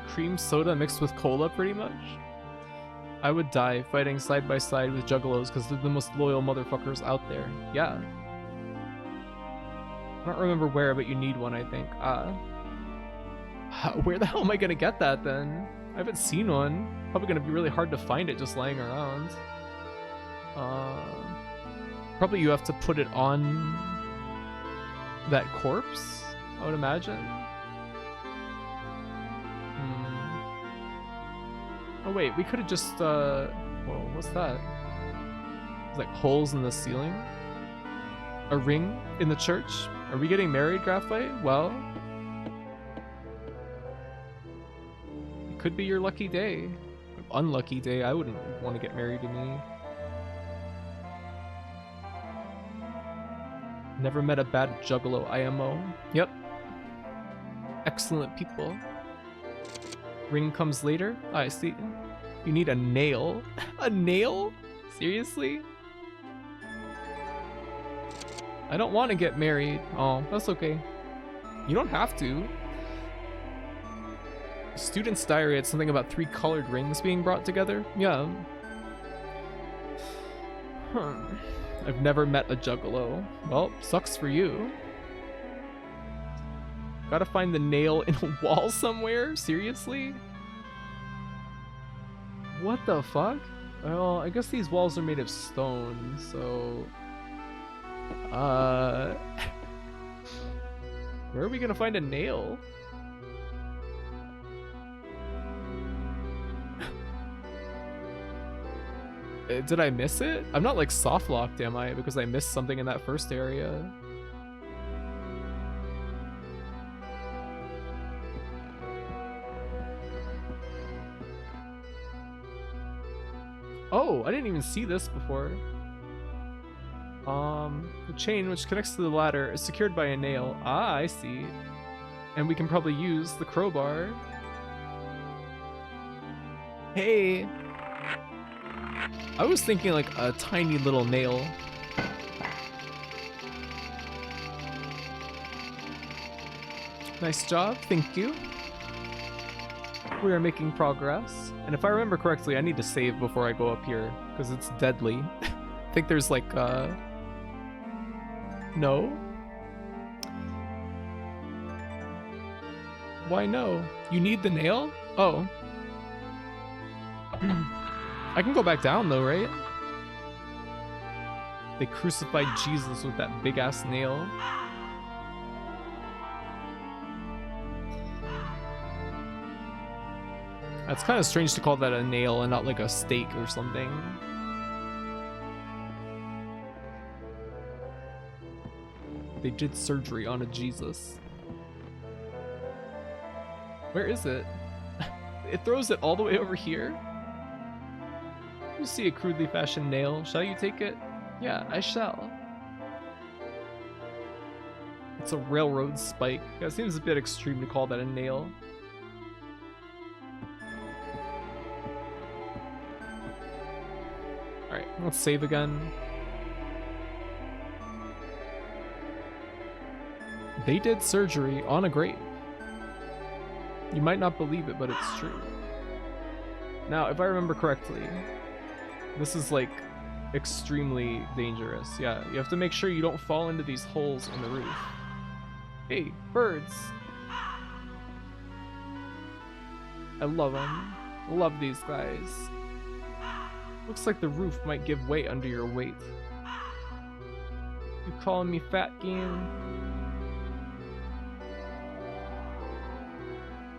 Cream soda mixed with cola, pretty much? I would die fighting side by side with Juggalos because they're the most loyal motherfuckers out there. Yeah. I don't remember where, but you need one, I think. Where the hell am I gonna get that then? I haven't seen one. Probably gonna be really hard to find it just lying around. Probably you have to put it on that corpse, I would imagine. Oh wait, we could have just, whoa, what's that? There's like holes in the ceiling? A ring in the church? Are we getting married, Graphite? Well, it could be your lucky day. Unlucky day, I wouldn't want to get married to me. Never met a bad Juggalo IMO. Yep. Excellent people. Ring comes later? I see. You need a nail. A nail? Seriously? I don't want to get married. Oh, that's okay. You don't have to. Student's diary had something about 3 colored rings being brought together. Yeah. Huh. I've never met a Juggalo. Well, sucks for you. Gotta find the nail in a wall somewhere? Seriously? What the fuck? Well, I guess these walls are made of stone, so... Where are we gonna find a nail? Did I miss it? I'm not like soft locked, am I? Because I missed something in that first area. Oh, I didn't even see this before. The chain which connects to the ladder is secured by a nail. Ah, I see. And we can probably use the crowbar. Hey! I was thinking like a tiny little nail. Nice job, thank you. We are making progress. And if I remember correctly, I need to save before I go up here, because it's deadly. I think there's like, no? Why no? You need the nail? Oh. I can go back down though, right? They crucified Jesus with that big ass nail. That's kind of strange to call that a nail and not like a stake or something. They did surgery on a Jesus. Where is it? It throws it all the way over here? You see a crudely fashioned nail. Shall you take it? Yeah, I shall. It's a railroad spike. Yeah, it seems a bit extreme to call that a nail. Alright, let's save again. They did surgery on a grave. You might not believe it, but it's true. Now, if I remember correctly, this is like extremely dangerous. Yeah, you have to make sure you don't fall into these holes in the roof. Hey, birds! I love them. Love these guys. Looks like the roof might give way under your weight. You calling me fat game?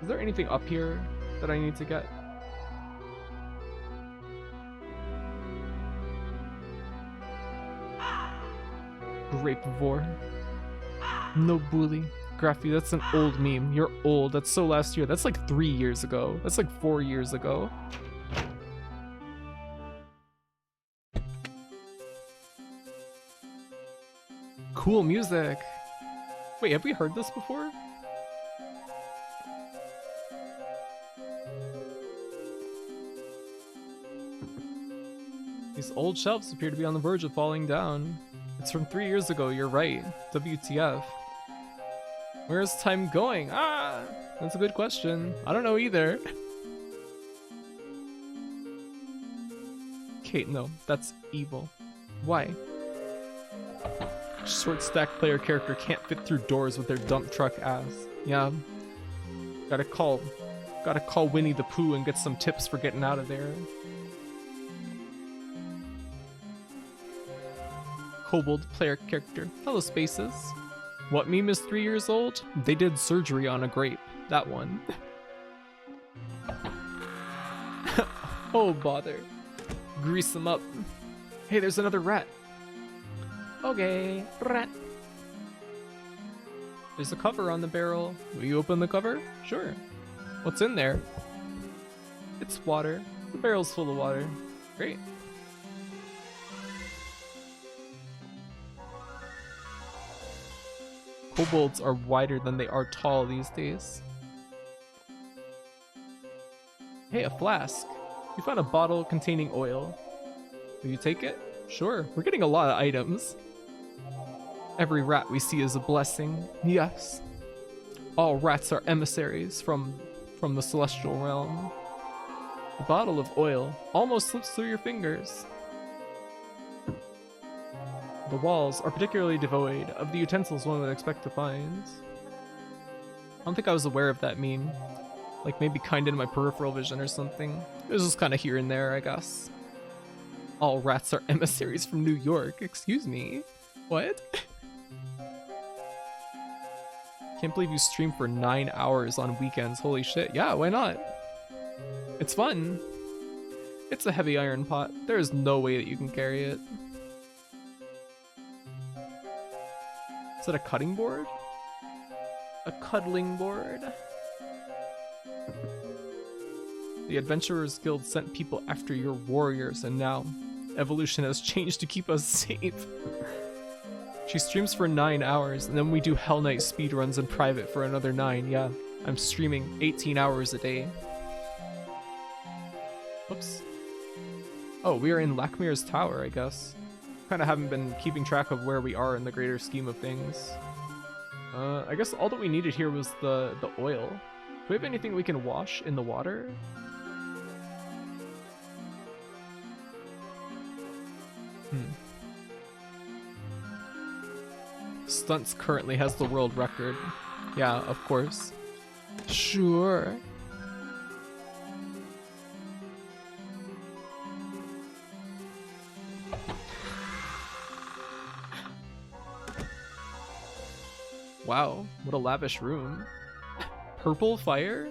Is there anything up here that I need to get? Grapevore. No bully. Graffy, that's an old meme. You're old. That's so last year. That's like 3 years ago. That's like 4 years ago. Cool music. Wait, have we heard this before? These old shelves appear to be on the verge of falling down. It's from 3 years ago, you're right. WTF. Where's time going? Ah! That's a good question. I don't know either. Kate, no, that's evil. Why? Short stack player character can't fit through doors with their dump truck ass. Yeah. Gotta call Winnie the Pooh and get some tips for getting out of there. Kobold player character. Hello, Spaces. What meme is 3 years old? They did surgery on a grape. That one. Oh, bother. Grease them up. Hey, there's another rat. Okay, rat. There's a cover on the barrel. Will you open the cover? Sure. What's in there? It's water. The barrel's full of water. Great. Kobolds are wider than they are tall these days. Hey, a flask. You found a bottle containing oil. Will you take it? Sure. We're getting a lot of items. Every rat we see is a blessing. Yes. All rats are emissaries from the celestial realm. The bottle of oil almost slips through your fingers. The walls are particularly devoid of the utensils one would expect to find. don't think I was aware of that meme. Like maybe kind of in my peripheral vision or something. It was just kind of here and there, I guess. All rats are emissaries from New York. Excuse me. What? Can't believe you stream for 9 hours on weekends. Holy shit. Yeah, why not? It's fun. It's a heavy iron pot. There is no way that you can carry it. Is that a cutting board? A cuddling board? The Adventurers Guild sent people after your warriors, and now evolution has changed to keep us safe. She streams for 9 hours, and then we do Hell Knight speedruns in private for another 9. Yeah, I'm streaming 18 hours a day. Oops. Oh, we are in Lakmir's tower, I guess. Kind of haven't been keeping track of where we are in the greater scheme of things. I guess all that we needed here was the oil. Do we have anything we can wash in the water? Stunts currently has the world record. Yeah, of course. Sure. Wow, what a lavish room. Purple fire?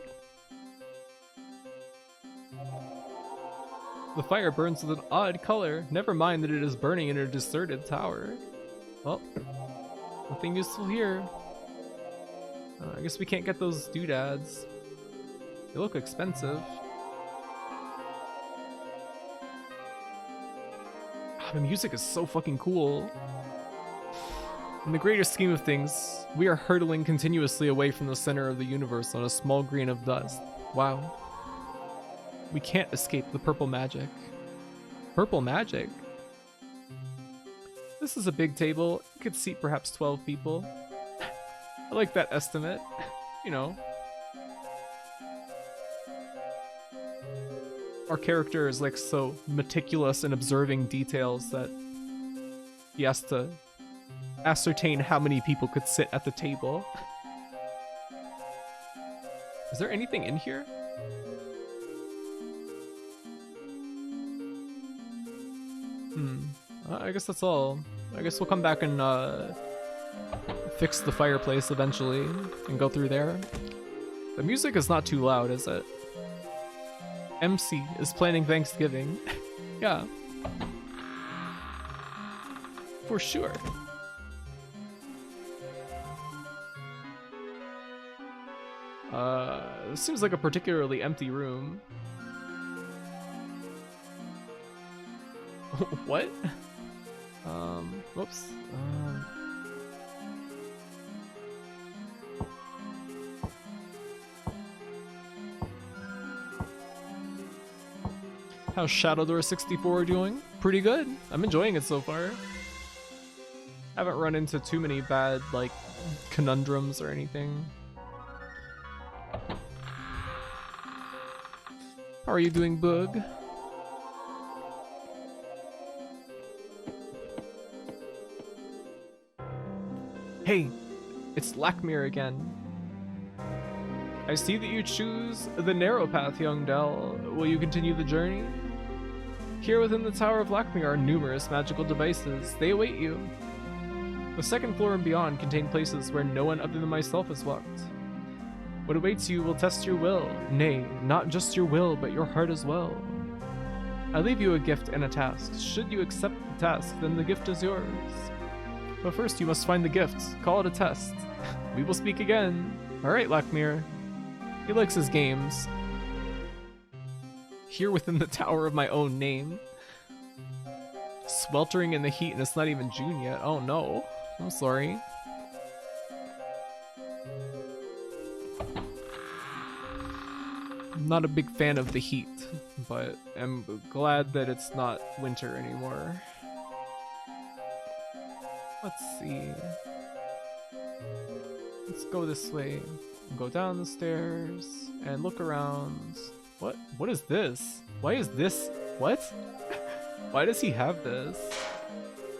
The fire burns with an odd color. Never mind that it is burning in a deserted tower. Well, nothing useful here. I guess we can't get those doodads. They look expensive. The music is so fucking cool. In the greater scheme of things, we are hurtling continuously away from the center of the universe on a small grain of dust. Wow. We can't escape the purple magic. Purple magic? This is a big table. It could seat perhaps 12 people. I like that estimate. You know. Our character is like so meticulous in observing details that he has to ascertain how many people could sit at the table. Is there anything in here? I guess that's all. I guess we'll come back and fix the fireplace eventually and go through there. The music is not too loud, is it? MC is planning Thanksgiving. Yeah. For sure. This seems like a particularly empty room. What? Whoops. How's Shadowgate 64 doing? Pretty good. I'm enjoying it so far. Haven't run into too many bad, like, conundrums or anything. How are you doing, Bug? Hey, it's Lakmir again. I see that you choose the narrow path, young Dell. Will you continue the journey? Here within the Tower of Lakmir are numerous magical devices. They await you. The second floor and beyond contain places where no one other than myself has walked. What awaits you will test your will. Nay, not just your will, but your heart as well. I leave you a gift and a task. Should you accept the task, then the gift is yours. But first you must find the gift. Call it a test. We will speak again. Alright, Lakmir. He likes his games. Here within the tower of my own name. Sweltering in the heat and it's not even June yet. Oh no. I'm sorry. I'm not a big fan of the heat, but I'm glad that it's not winter anymore. Let's see. Let's go this way. Go down the stairs and look around. What is this? Why is this? What? Why does he have this?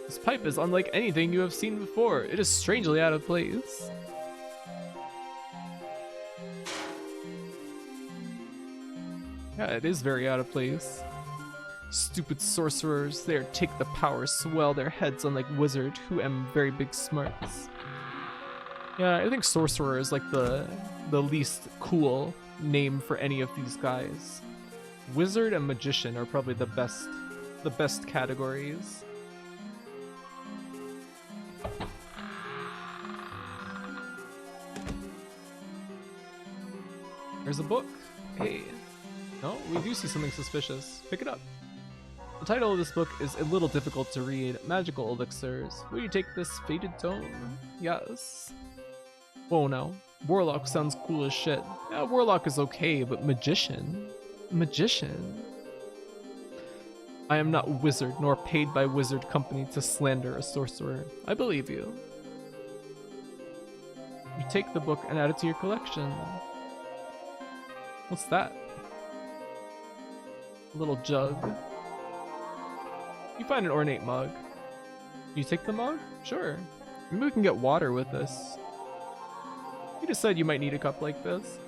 This pipe is unlike anything you have seen before. It is strangely out of place. Yeah, it is very out of place. Stupid sorcerers, there take the power, swell their heads on like wizard, who am very big smarts. Yeah, I think sorcerer is like the least cool name for any of these guys. Wizard and magician are probably the best categories. There's a book. Hey. No, we do see something suspicious. Pick it up. The title of this book is a little difficult to read. Magical elixirs. Will you take this faded tome? Yes. Whoa now. Warlock sounds cool as shit. Yeah, Warlock is okay, but Magician? Magician? I am not wizard, nor paid by wizard company to slander a sorcerer. I believe you. You take the book and add it to your collection. What's that? A little jug. You find an ornate mug. You take the mug? Sure. Maybe we can get water with this. You decide you might need a cup like this.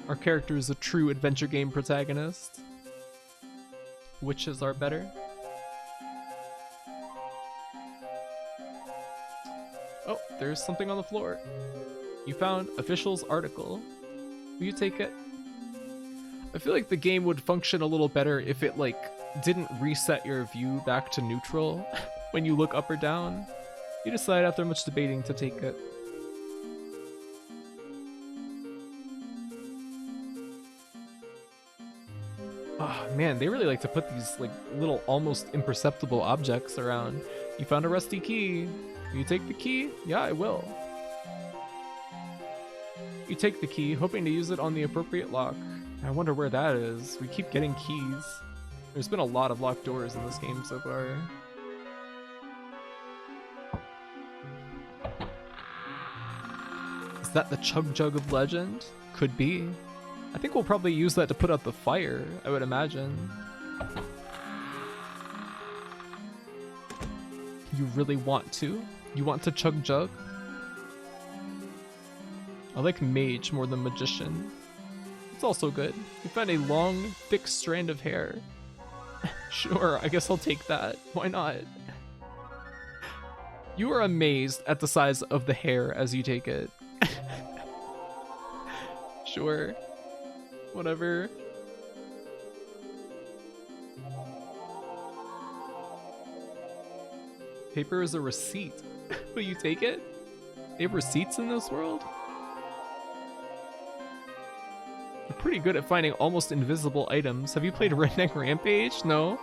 Our character is a true adventure game protagonist. Witches are better. Oh, there's something on the floor. You found official's article. Will you take it? I feel like the game would function a little better if it like didn't reset your view back to neutral when you look up or down. You decide after much debating to take it. Oh man, they really like to put these like little almost imperceptible objects around. You found a rusty key. Will you take the key? Yeah, I will. You take the key, hoping to use it on the appropriate lock. I wonder where that is. We keep getting keys. There's been a lot of locked doors in this game so far. Is that the Chug Jug of Legend? Could be. I think we'll probably use that to put out the fire, I would imagine. You really want to? You want to Chug Jug? I like mage more than magician. It's also good. You found a long, thick strand of hair. Sure, I guess I'll take that. Why not? You are amazed at the size of the hair as you take it. Sure. Whatever. Paper is a receipt. Will you take it? They have receipts in this world? You're pretty good at finding almost invisible items. Have you played Redneck Rampage? No?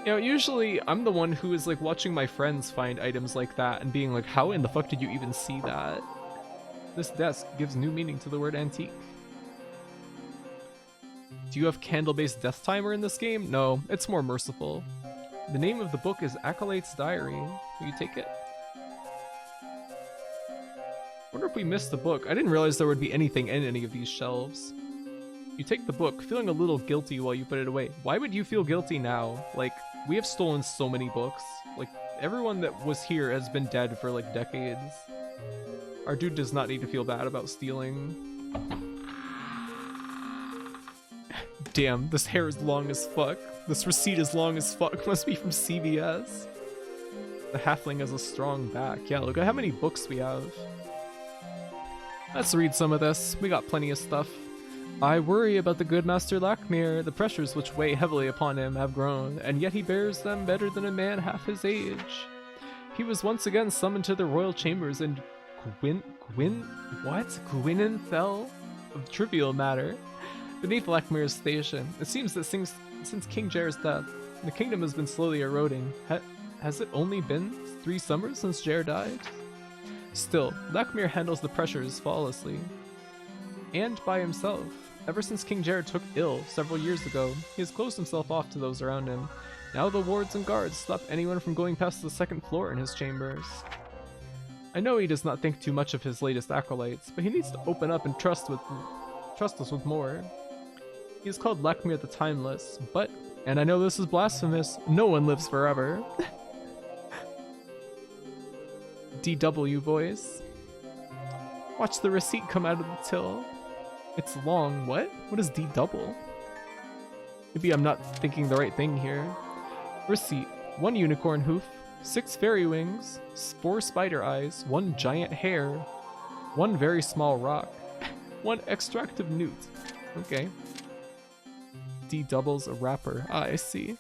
You know, usually I'm the one who is like watching my friends find items like that and being like, how in the fuck did you even see that? This desk gives new meaning to the word antique. Do you have candle-based death timer in this game? No, it's more merciful. The name of the book is Acolyte's Diary. Will you take it? Wonder if we missed the book. I didn't realize there would be anything in any of these shelves. You take the book, feeling a little guilty while you put it away. Why would you feel guilty now? Like, we have stolen so many books. Like, everyone that was here has been dead for like decades. Our dude does not need to feel bad about stealing. Damn, this hair is long as fuck. This receipt is long as fuck. Must be from CVS. The halfling has a strong back. Yeah, look at how many books we have. Let's read some of this. We got plenty of stuff. I worry about the good Master Lakmir. The pressures which weigh heavily upon him have grown, and yet he bears them better than a man half his age. He was once again summoned to the royal chambers in Gwynenthel of trivial matter. Beneath Lakmir's station, it seems that since King Jair's death, the kingdom has been slowly eroding. Has it only been 3 summers since Jair died? Still, Lakmir handles the pressures flawlessly. And by himself. Ever since King Jair took ill several years ago, he has closed himself off to those around him. Now the wards and guards stop anyone from going past the 2nd floor in his chambers. I know he does not think too much of his latest acolytes, but he needs to open up and trust us with more. He is called Lakmir the Timeless, but, and I know this is blasphemous, no one lives forever. DW voice. Watch the receipt come out of the till. It's long. What? What is D double? Maybe I'm not thinking the right thing here. Receipt. 1 unicorn hoof, 6 fairy wings, 4 spider eyes, 1 giant hair, 1 very small rock, 1 extractive newt. Okay. D doubles a wrapper. Ah, I see.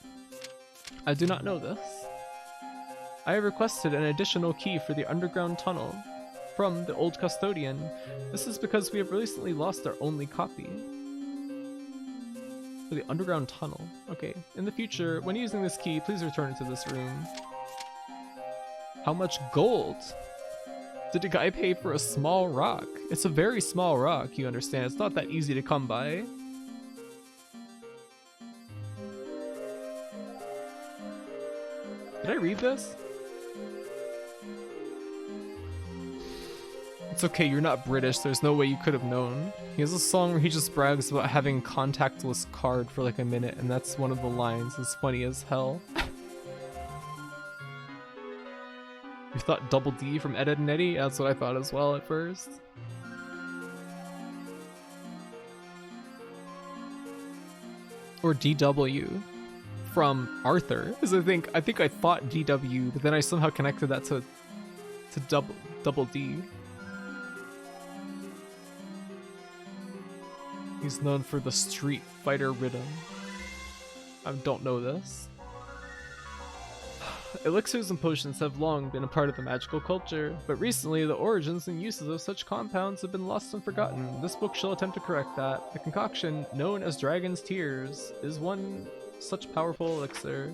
I do not know this. I have requested an additional key for the underground tunnel from the old custodian. This is because we have recently lost our only copy. For the underground tunnel. Okay. In the future, when using this key, please return it to this room. How much gold did a guy pay for a small rock? It's a very small rock, you understand. It's not that easy to come by. Did I read this? It's okay, you're not British, there's no way you could have known. He has a song where he just brags about having contactless card for like a minute, and that's one of the lines. It's funny as hell. You thought Double D from Ed, Edd n Eddy? That's what I thought as well at first. Or DW from Arthur. Because I think I thought DW, but then I somehow connected that to Double D. He's known for the Street Fighter rhythm. I don't know this. Elixirs and potions have long been a part of the magical culture, but recently the origins and uses of such compounds have been lost and forgotten. This book shall attempt to correct that. The concoction, known as Dragon's Tears, is one such powerful elixir,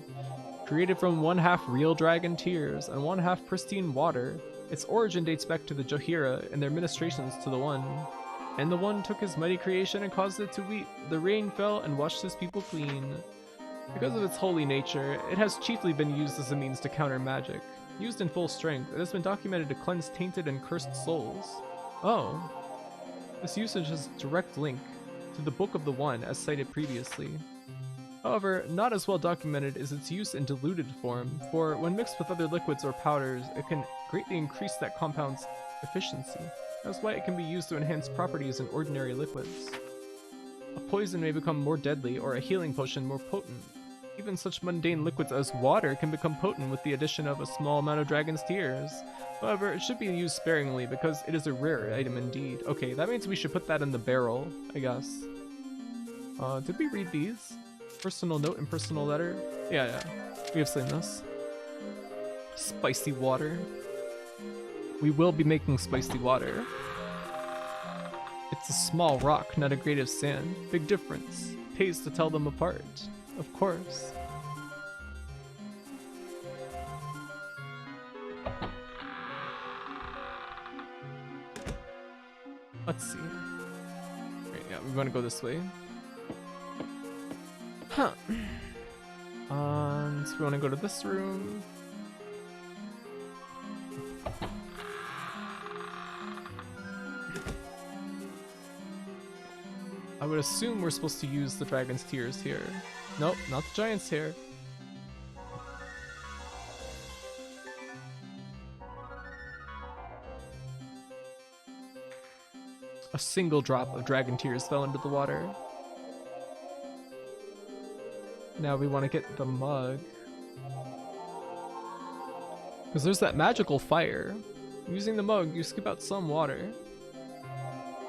created from 1/2 real dragon tears and 1/2 pristine water. Its origin dates back to the Johira and their ministrations to the One. And the One took his mighty creation and caused it to weep. The rain fell and washed his people clean. Because of its holy nature, it has chiefly been used as a means to counter magic. Used in full strength, it has been documented to cleanse tainted and cursed souls. Oh. This usage has direct link to the Book of the One as cited previously. However, not as well documented is its use in diluted form, for when mixed with other liquids or powders, it can greatly increase that compound's efficiency. That's why it can be used to enhance properties in ordinary liquids. A poison may become more deadly, or a healing potion more potent. Even such mundane liquids as water can become potent with the addition of a small amount of Dragon's Tears. However, it should be used sparingly because it is a rare item indeed. Okay, that means we should put that in the barrel, I guess. Did we read these? Personal note and personal letter? Yeah, we have seen this. Spicy water. We will be making spicy water. It's a small rock, not a grade of sand. Big difference. Pays to tell them apart. Of course. Let's see. Right, yeah, we want to go this way. Huh. So we want to go to this room. I would assume we're supposed to use the Dragon's Tears here. Nope, not the Giant's Hair. A single drop of Dragon Tears fell into the water. Now we want to get the mug. Because there's that magical fire. Using the mug, you skip out some water.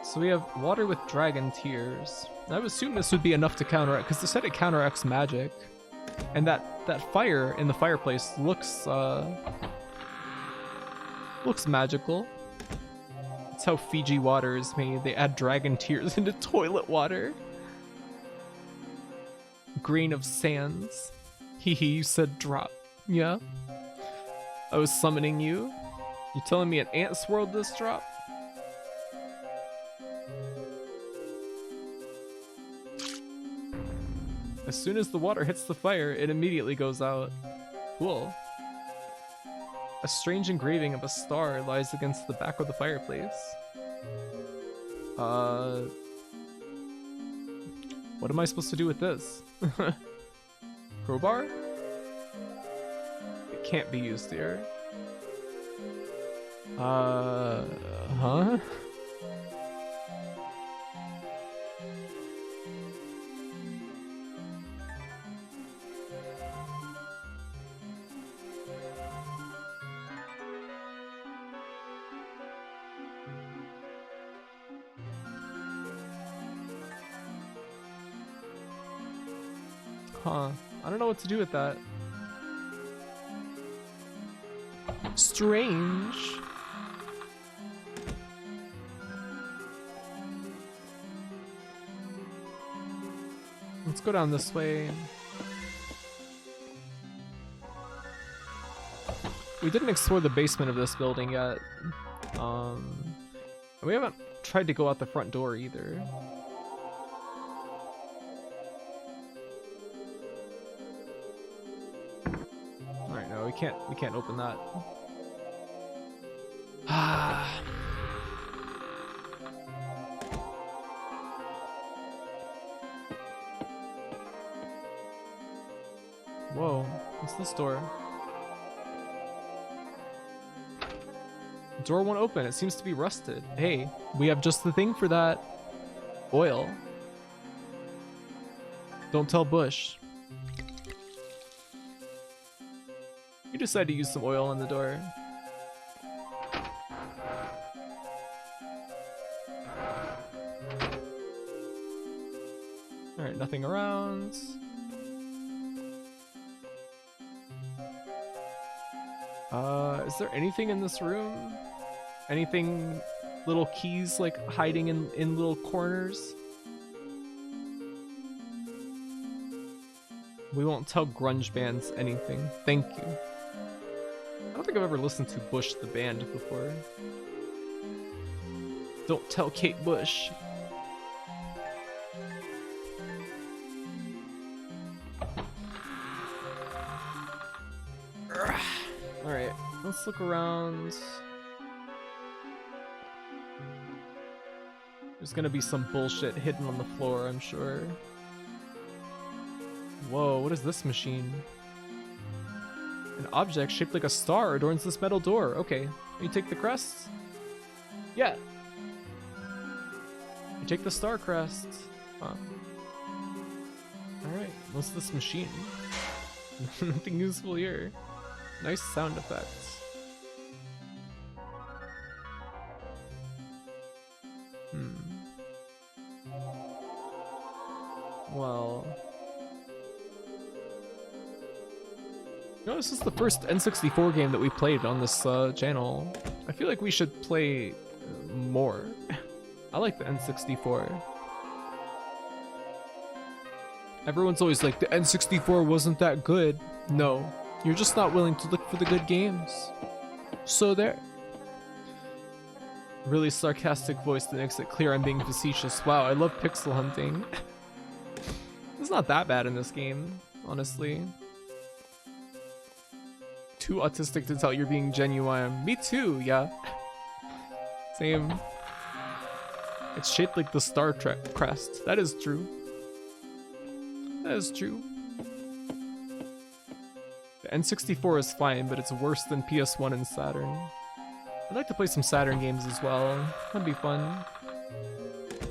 So we have water with Dragon Tears. I would assume this would be enough to counteract, because they said it counteracts magic. And that fire in the fireplace looks magical. That's how Fiji water is made. They add Dragon Tears into toilet water. Grain of sands. Hehe, you said drop. Yeah. I was summoning you. You telling me an ant swirled this drop? As soon as the water hits the fire, it immediately goes out. Cool. A strange engraving of a star lies against the back of the fireplace. What am I supposed to do with this? Crowbar? It can't be used here. Huh? Huh. I don't know what to do with that. Strange. Let's go down this way. We didn't explore the basement of this building yet. We haven't tried to go out the front door either. Alright, no, we can't open that. Ah. Whoa, what's this door? The door won't open, it seems to be rusted. Hey, we have just the thing for that. Oil. Don't tell Bush. You decided to use some oil on the door. Alright, nothing around. Is there anything in this room? Anything, little keys like hiding in little corners? We won't tell grunge bands anything. Thank you. I don't think I've ever listened to Bush the band before. Don't tell Kate Bush. Alright, let's look around. There's gonna be some bullshit hidden on the floor, I'm sure. Whoa, what is this machine? An object shaped like a star adorns this metal door. Okay, you take the crest? Yeah. You take the star crest. Huh. Alright, what's this machine? Nothing useful here. Nice sound effects. Well... You know, this is the first N64 game that we played on this channel. I feel like we should play more. I like the N64. Everyone's always like, the N64 wasn't that good. No, you're just not willing to look for the good games. So there. Really sarcastic voice that makes it clear I'm being facetious. Wow, I love pixel hunting. It's not that bad in this game, honestly. Too autistic to tell you're being genuine. Me too, yeah. Same. It's shaped like the Star Trek crest. That is true. That is true. The N64 is fine, but it's worse than PS1 and Saturn. I'd like to play some Saturn games as well. That'd be fun.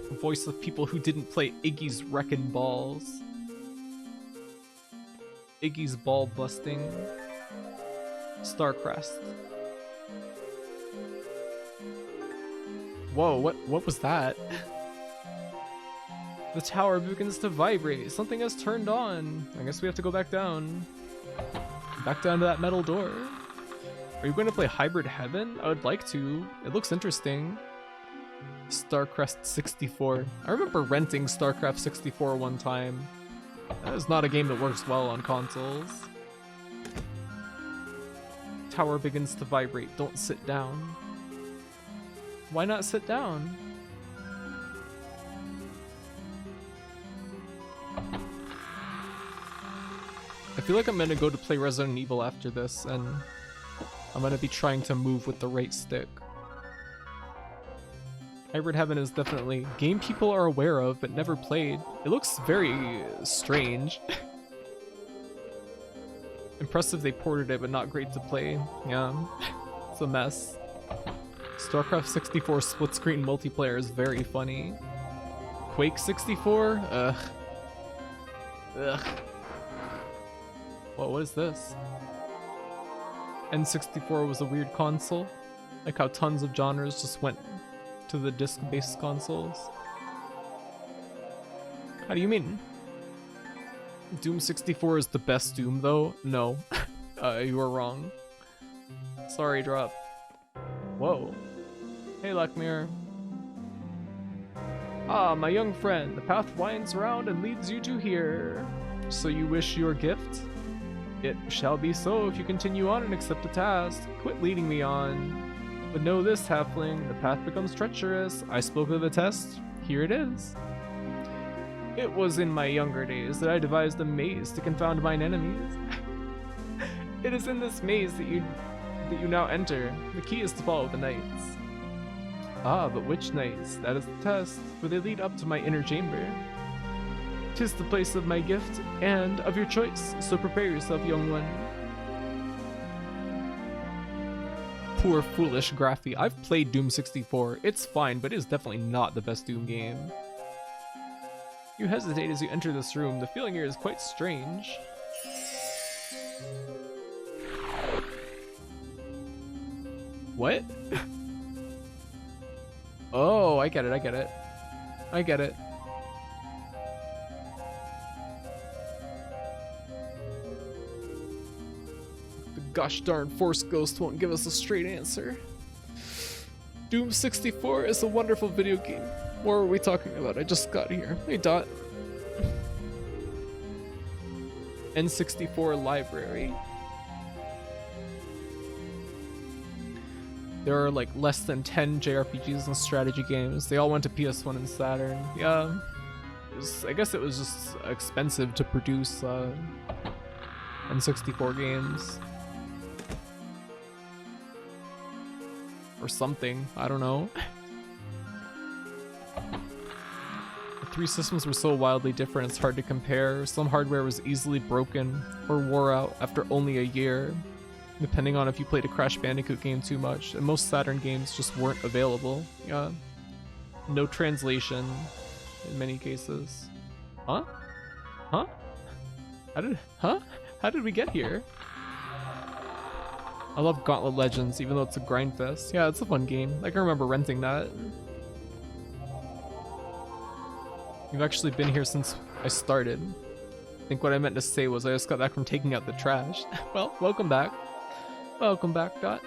The voice of people who didn't play Iggy's Wreckin' Balls. Iggy's Ball Busting. Starcrest. Whoa, what was that? The tower begins to vibrate. Something has turned on. I guess we have to go back down. Back down to that metal door. Are you going to play Hybrid Heaven? I would like to. It looks interesting. StarCraft 64. I remember renting StarCraft 64 one time. That is not a game that works well on consoles. Tower begins to vibrate. Don't sit down. Why not sit down? I feel like I'm gonna go to play Resident Evil after this, and I'm gonna be trying to move with the right stick. Hybrid Heaven is definitely a game people are aware of but never played. It looks very strange. Impressive they ported it, but not great to play. Yeah, it's a mess. StarCraft 64 split screen multiplayer is very funny. Quake 64? Ugh. Ugh. Whoa, what is this? N64 was a weird console. Like how tons of genres just went to the disc-based consoles. How do you mean? Doom 64 is the best Doom though? No. You are wrong. Sorry, drop. Whoa. Hey, Lakmir. Ah, my young friend, the path winds round and leads you to here. So you wish your gift? It shall be so if you continue on and accept the task. Quit leading me on. But know this, halfling, the path becomes treacherous. I spoke of the test. Here it is. It was in my younger days that I devised a maze to confound mine enemies. It is in this maze that you now enter. The key is to follow the knights. Ah, but which knights? That is the test, for they lead up to my inner chamber. 'Tis the place of my gift, and of your choice, so prepare yourself, young one. Poor foolish Graphy. I've played Doom 64. It's fine, but it is definitely not the best Doom game. You hesitate as you enter this room. The feeling here is quite strange. What? Oh, I get it, I get it. I get it. The gosh darn Force Ghost won't give us a straight answer. Doom 64 is a wonderful video game. What are we talking about? I just got here. Hey, Dot. N64 library. There are like less than 10 JRPGs and strategy games. They all went to PS1 and Saturn. Yeah, I guess it was just expensive to produce N64 games. Or something, I don't know. The three systems were so wildly different it's hard to compare. Some hardware was easily broken or wore out after only a year, depending on if you played a Crash Bandicoot game too much, and most Saturn games just weren't available. Yeah. No translation in many cases. Huh? Huh? How did we get here? I love Gauntlet Legends, even though it's a grind fest. Yeah, it's a fun game. I can remember renting that. You've actually been here since I started. I think what I meant to say was I just got back from taking out the trash. Well, welcome back. Welcome back, Dot.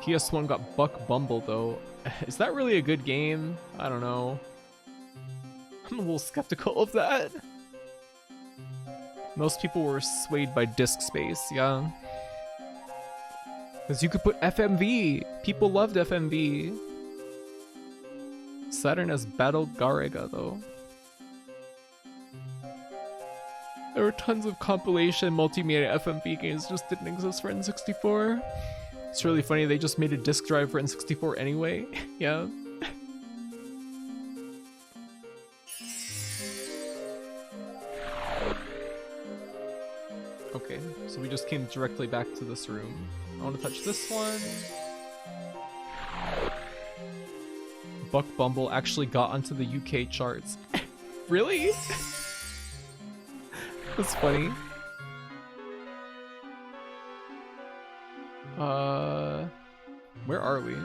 PS1 got Buck Bumble though. Is that really a good game? I don't know. I'm a little skeptical of that. Most people were swayed by disk space, yeah. Because you could put FMV. People loved FMV. Saturn has Battle Garega though. There were tons of compilation multimedia FMV games just didn't exist for N64. It's really funny they just made a disk drive for N64 anyway. Yeah. Okay, so we just came directly back to this room. I want to touch this one. Buck Bumble actually got onto the UK charts. Really? That's funny. Where are we?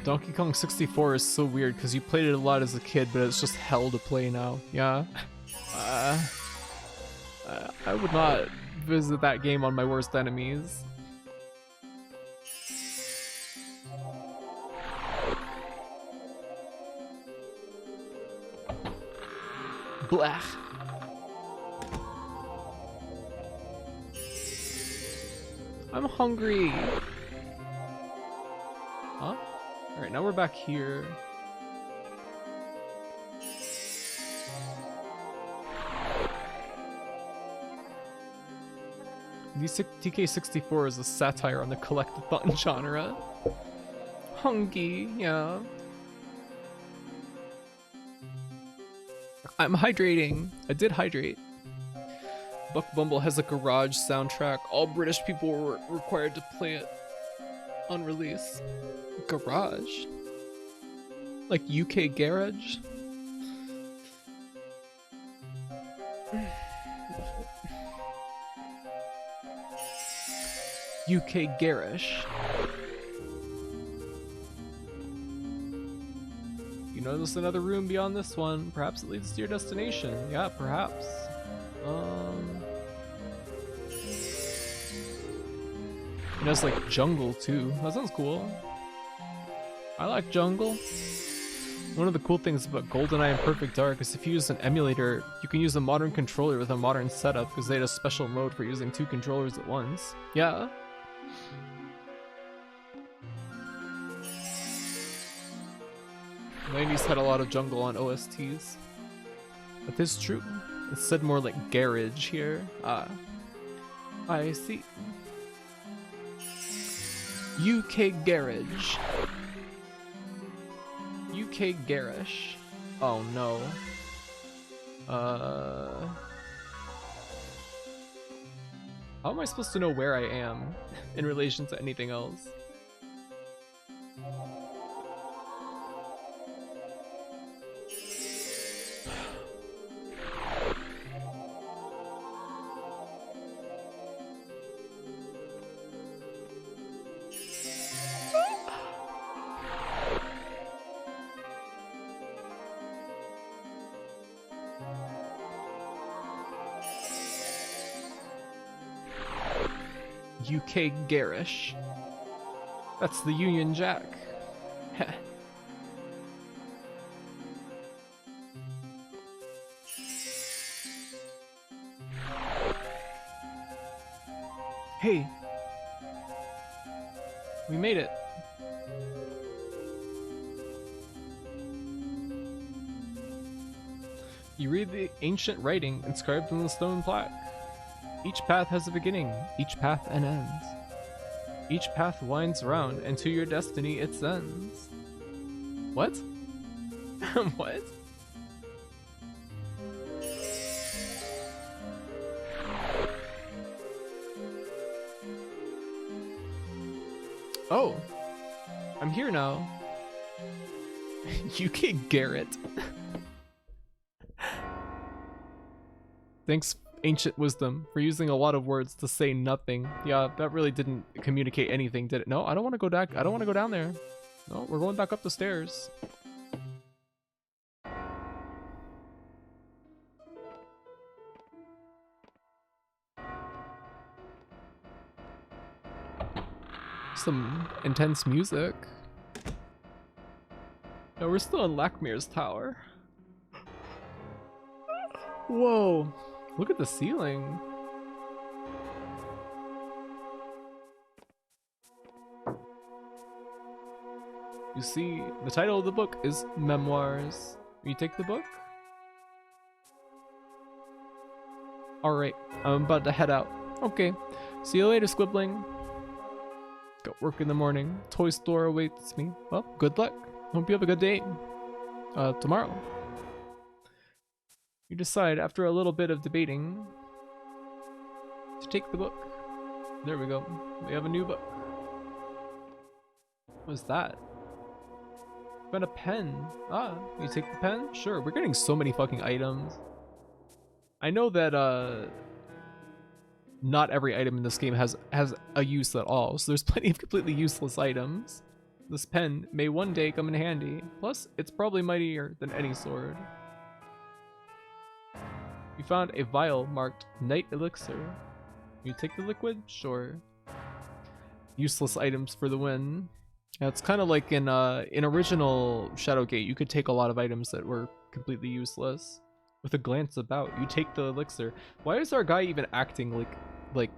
Donkey Kong 64 is so weird because you played it a lot as a kid, but it's just hell to play now. Yeah. I would not visit that game on my worst enemies. Blah. I'm hungry. Huh? Alright, now we're back here. TK64 is a satire on the collectathon genre. Hungry, yeah. I'm hydrating. I did hydrate. Buck Bumble has a garage soundtrack. All British people were required to play it on release. Garage? Like UK garage? UK garish. You notice another room beyond this one. Perhaps it leads to your destination. Yeah, perhaps. It has like jungle too. That sounds cool. I like jungle. One of the cool things about GoldenEye and Perfect Dark is if you use an emulator, you can use a modern controller with a modern setup because they had a special mode for using 2 controllers at once. Yeah. The 90s had a lot of jungle on OSTs. But this is true. It said more like garage here. Ah. I see. UK garage. UK garish. Oh no. How am I supposed to know where I am in relation to anything else? UK garish. That's the Union Jack. Heh. Hey. We made it. You read the ancient writing inscribed on the stone plaque. Each path has a beginning, each path an end. Each path winds around, and to your destiny it sends. What? What? Oh, I'm here now. UK Garrett. Thanks, Ancient Wisdom, for using a lot of words to say nothing. Yeah, that really didn't communicate anything, did it? No, I don't want to go back. I don't want to go down there. No, we're going back up the stairs. Some intense music. No, we're still in Lackmir's tower. Whoa, look at the ceiling. You see, the title of the book is Memoirs. Will you take the book? Alright, I'm about to head out. Okay, see you later, Squibbling. Got work in the morning. Toy store awaits me. Well, good luck. Hope you have a good day. Tomorrow. You decide, after a little bit of debating, to take the book. There we go. We have a new book. What's that? Got a pen. Ah, you take the pen? Sure, we're getting so many fucking items. I know that, not every item in this game has a use at all, so there's plenty of completely useless items. This pen may one day come in handy. Plus, it's probably mightier than any sword. You found a vial marked Night Elixir. You take the liquid? Sure. Useless items for the win. Yeah, it's kind of like in original Shadowgate, you could take a lot of items that were completely useless. With a glance about, you take the elixir. Why is our guy even acting like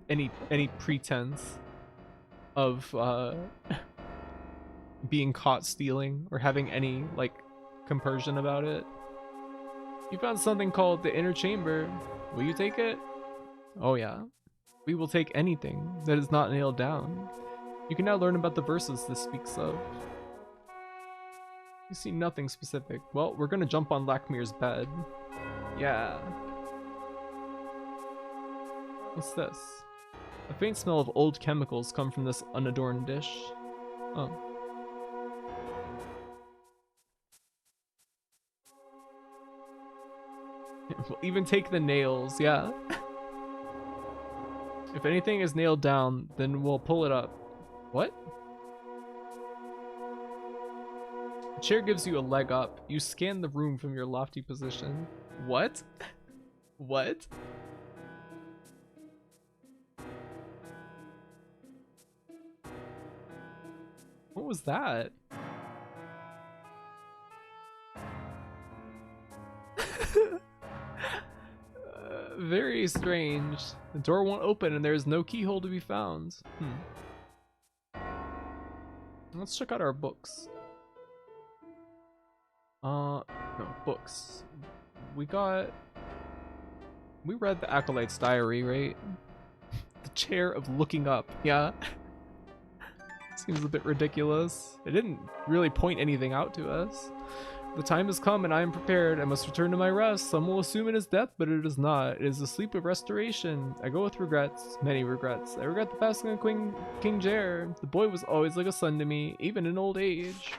any pretense of being caught stealing or having any like compersion about it? You found something called the Inner Chamber. Will you take it? Oh yeah. We will take anything that is not nailed down. You can now learn about the verses this speaks of. You see nothing specific. Well, we're gonna jump on Lackmir's bed. Yeah. What's this? A faint smell of old chemicals come from this unadorned dish. Oh. We'll even take the nails, yeah. If anything is nailed down, then we'll pull it up. What? The chair gives you a leg up. You scan the room from your lofty position. What? What? What was that? Very strange. The door won't open and there's no keyhole to be found. Let's check out our books. No, books. We read the Acolyte's diary, right? The chair of looking up, yeah. Seems a bit ridiculous. It didn't really point anything out to us. The time has come and I am prepared. I must return to my rest. Some will assume it is death, but it is not. It is the sleep of restoration. I go with regrets, many regrets. I regret the passing of King Jair. The boy was always like a son to me, even in old age.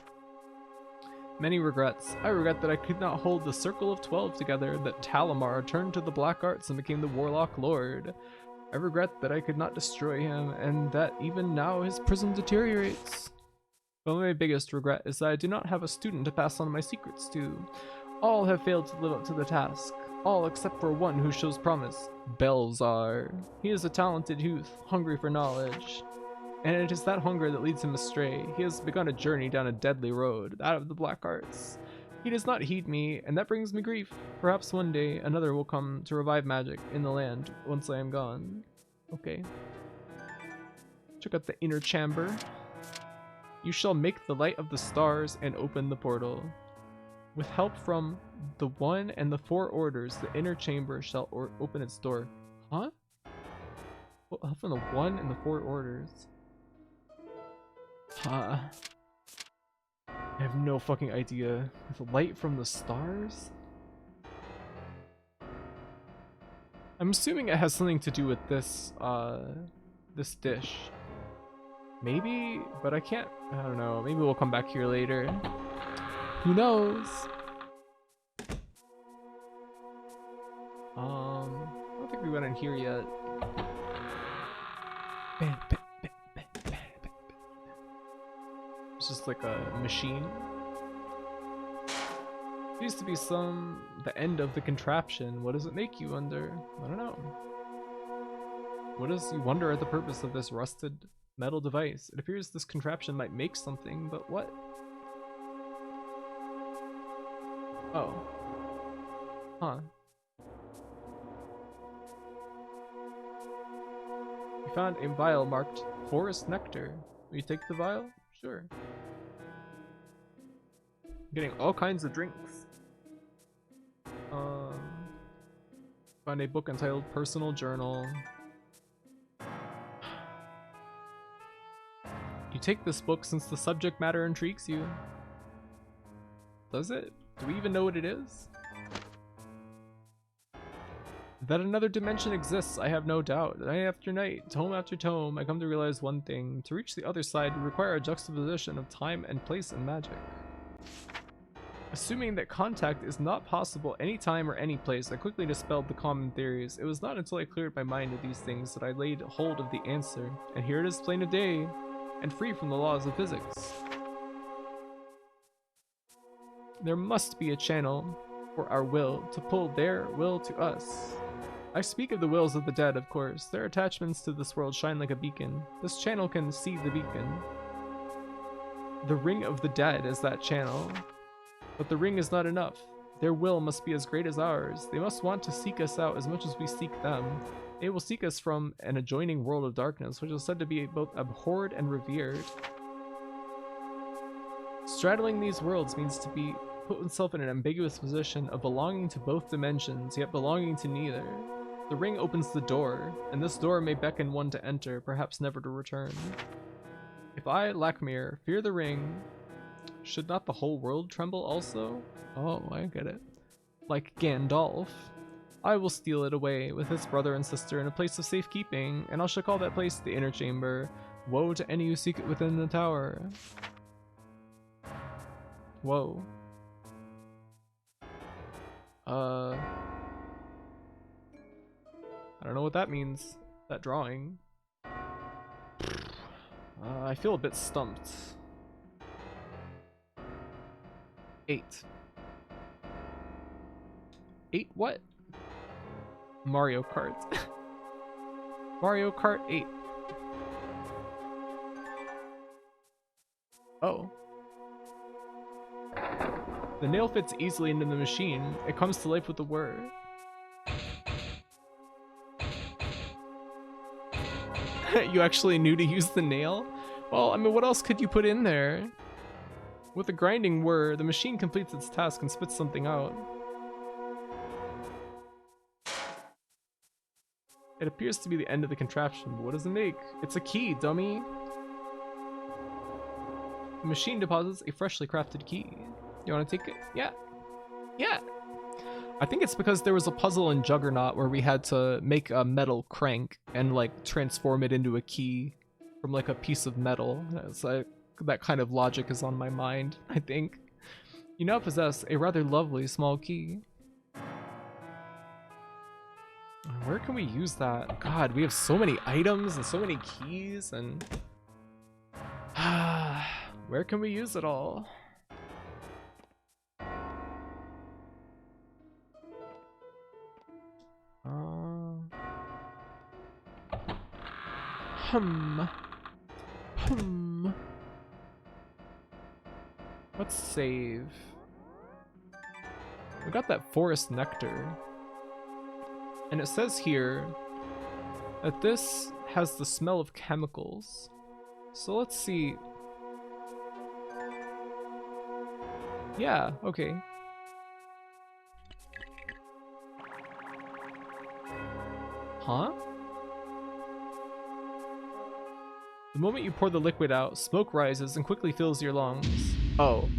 Many regrets. I regret that I could not hold the Circle of 12 together, that Talamar turned to the black arts and became the Warlock Lord. I regret that I could not destroy him, and that even now his prison deteriorates. But my biggest regret is that I do not have a student to pass on my secrets to. All have failed to live up to the task. All except for one who shows promise. Belzar. He is a talented youth, hungry for knowledge. And it is that hunger that leads him astray. He has begun a journey down a deadly road, that of the black arts. He does not heed me, and that brings me grief. Perhaps one day another will come to revive magic in the land once I am gone. Okay. Check out the inner chamber. You shall make the light of the stars and open the portal. With help from the One and the Four Orders, the inner chamber shall open its door. Huh? Well, help from the One and the Four Orders. I have no fucking idea. With light from the stars? I'm assuming it has something to do with this, this dish. Maybe, but I don't know. Maybe we'll come back here later. Who knows? I don't think we went in here yet. It's just like a machine. It used to be the end of the contraption. What does it make you wonder? I don't know. What does you wonder at the purpose of this rusted metal device? It appears this contraption might make something, but what? Oh. Huh. We found a vial marked Forest Nectar. Will you take the vial? Sure. Getting all kinds of drinks. Found a book entitled Personal Journal. You take this book since the subject matter intrigues you. Does it? Do we even know what it is? That another dimension exists, I have no doubt. Night after night, tome after tome, I come to realize one thing. To reach the other side would require a juxtaposition of time and place and magic. Assuming that contact is not possible any time or any place, I quickly dispelled the common theories. It was not until I cleared my mind of these things that I laid hold of the answer. And here it is plain of day, and free from the laws of physics. There must be a channel for our will to pull their will to us. I speak of the wills of the dead, of course. Their attachments to this world shine like a beacon. This channel can see the beacon. The ring of the dead is that channel. But the ring is not enough. Their will must be as great as ours. They must want to seek us out as much as we seek them. They will seek us from an adjoining world of darkness, which is said to be both abhorred and revered. Straddling these worlds means to be put oneself in an ambiguous position of belonging to both dimensions, yet belonging to neither. The ring opens the door, and this door may beckon one to enter, perhaps never to return. If I, Lakmir, fear the ring, should not the whole world tremble also? Oh, I get it. Like Gandalf. I will steal it away with its brother and sister in a place of safekeeping, and I shall call that place the Inner Chamber. Woe to any who seek it within the tower. Whoa. I don't know what that means, that drawing. I feel a bit stumped. 8. 8 what? Mario Kart. Mario Kart 8. Oh. The nail fits easily into the machine. It comes to life with a whir. You actually knew to use the nail? Well, I mean, what else could you put in there? With a grinding whir, the machine completes its task and spits something out. It appears to be the end of the contraption, but what does it make? It's a key, dummy! The machine deposits a freshly crafted key. You want to take it? Yeah. Yeah! I think it's because there was a puzzle in Juggernaut where we had to make a metal crank and like transform it into a key from like a piece of metal. It's like that kind of logic is on my mind, I think. You now possess a rather lovely small key. Where can we use that? God, we have so many items and so many keys and... where can we use it all? Let's save. We got that forest nectar. And it says here that this has the smell of chemicals. So let's see. Yeah, okay. Huh? The moment you pour the liquid out, smoke rises and quickly fills your lungs. Oh.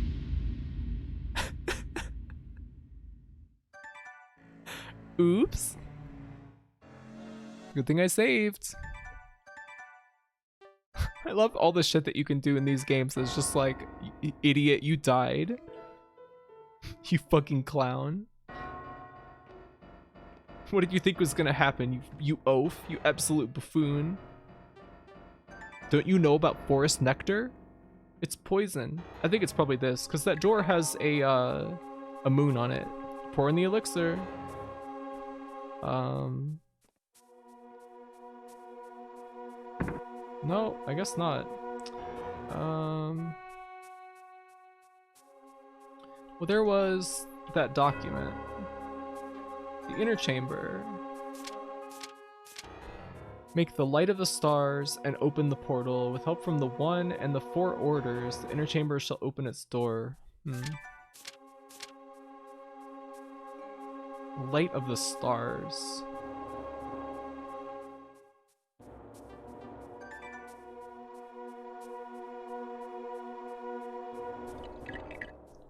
Oops. Good thing I saved. I love all the shit that you can do in these games. It's just like, idiot, you died. You fucking clown. What did you think was gonna happen, you oaf, you absolute buffoon? Don't you know about forest nectar? It's poison. I think it's probably this, because that door has a moon on it. Pour in the elixir. No, I guess not. Well, there was that document. The Inner Chamber. Make the light of the stars and open the portal. With help from the 1 and the 4 orders, the Inner Chamber shall open its door. Light of the stars.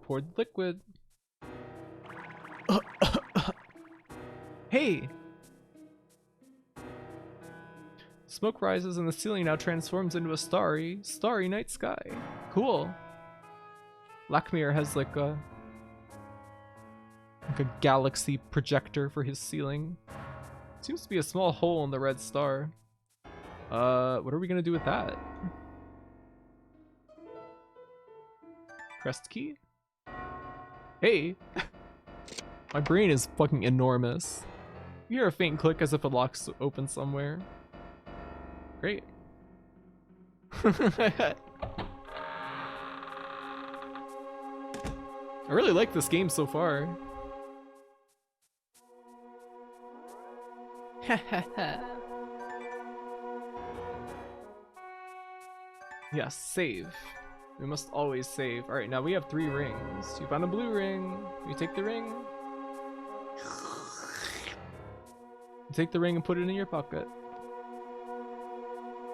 Pour the liquid. Hey! Smoke rises and the ceiling now transforms into a starry night sky. Cool. Lakmir has like a galaxy projector for his ceiling. Seems to be a small hole in the red star. What are we gonna do with that? Crest key? Hey! My brain is fucking enormous. You hear a faint click as if a lock's open somewhere. Great. I really like this game so far. Yes, save. We must always save. Alright, now we have 3 rings. You found a blue ring. You take the ring. You take the ring and put it in your pocket.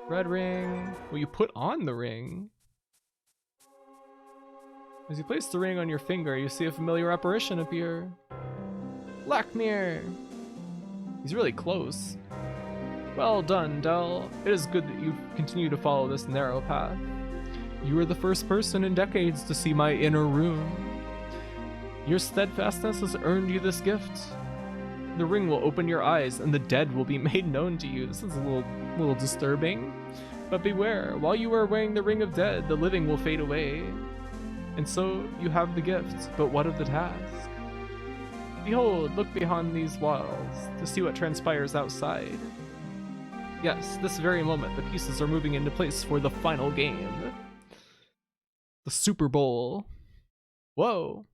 Red ring. Will you put on the ring? As you place the ring on your finger, you see a familiar apparition appear. Lakmir! He's really close. Well done, Del. It is good that you continue to follow this narrow path. You are the first person in decades to see my inner room. Your steadfastness has earned you this gift. The ring will open your eyes, and the dead will be made known to you. This is a little disturbing. But beware, while you are wearing the ring of dead, the living will fade away. And so you have the gift, but what of the task? Behold, look beyond these walls to see what transpires outside. Yes, this very moment, the pieces are moving into place for the final game. The Super Bowl. Whoa.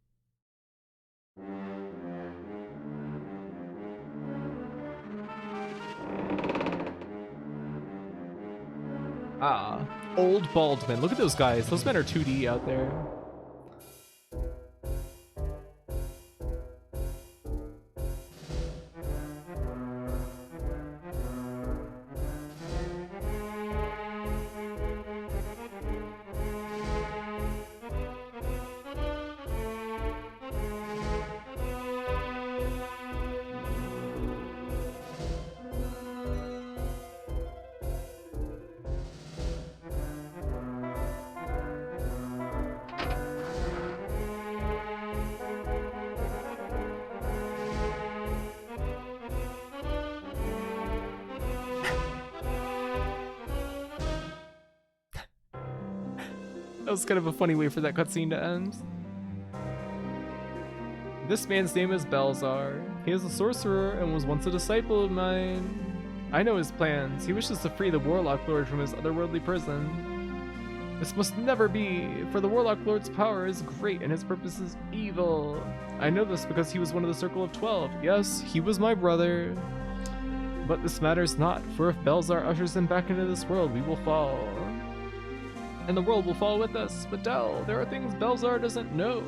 Ah, old bald men. Look at those guys. Those men are 2D out there. That was kind of a funny way for that cutscene to end. This man's name is Belzar. He is a sorcerer and was once a disciple of mine. I know his plans. He wishes to free the Warlock Lord from his otherworldly prison. This must never be, for the Warlock Lord's power is great and his purpose is evil. I know this because he was one of the Circle of 12. Yes, he was my brother. But this matters not, for if Belzar ushers him back into this world, we will fall. And the world will fall with us. But Del, there are things Belzar doesn't know.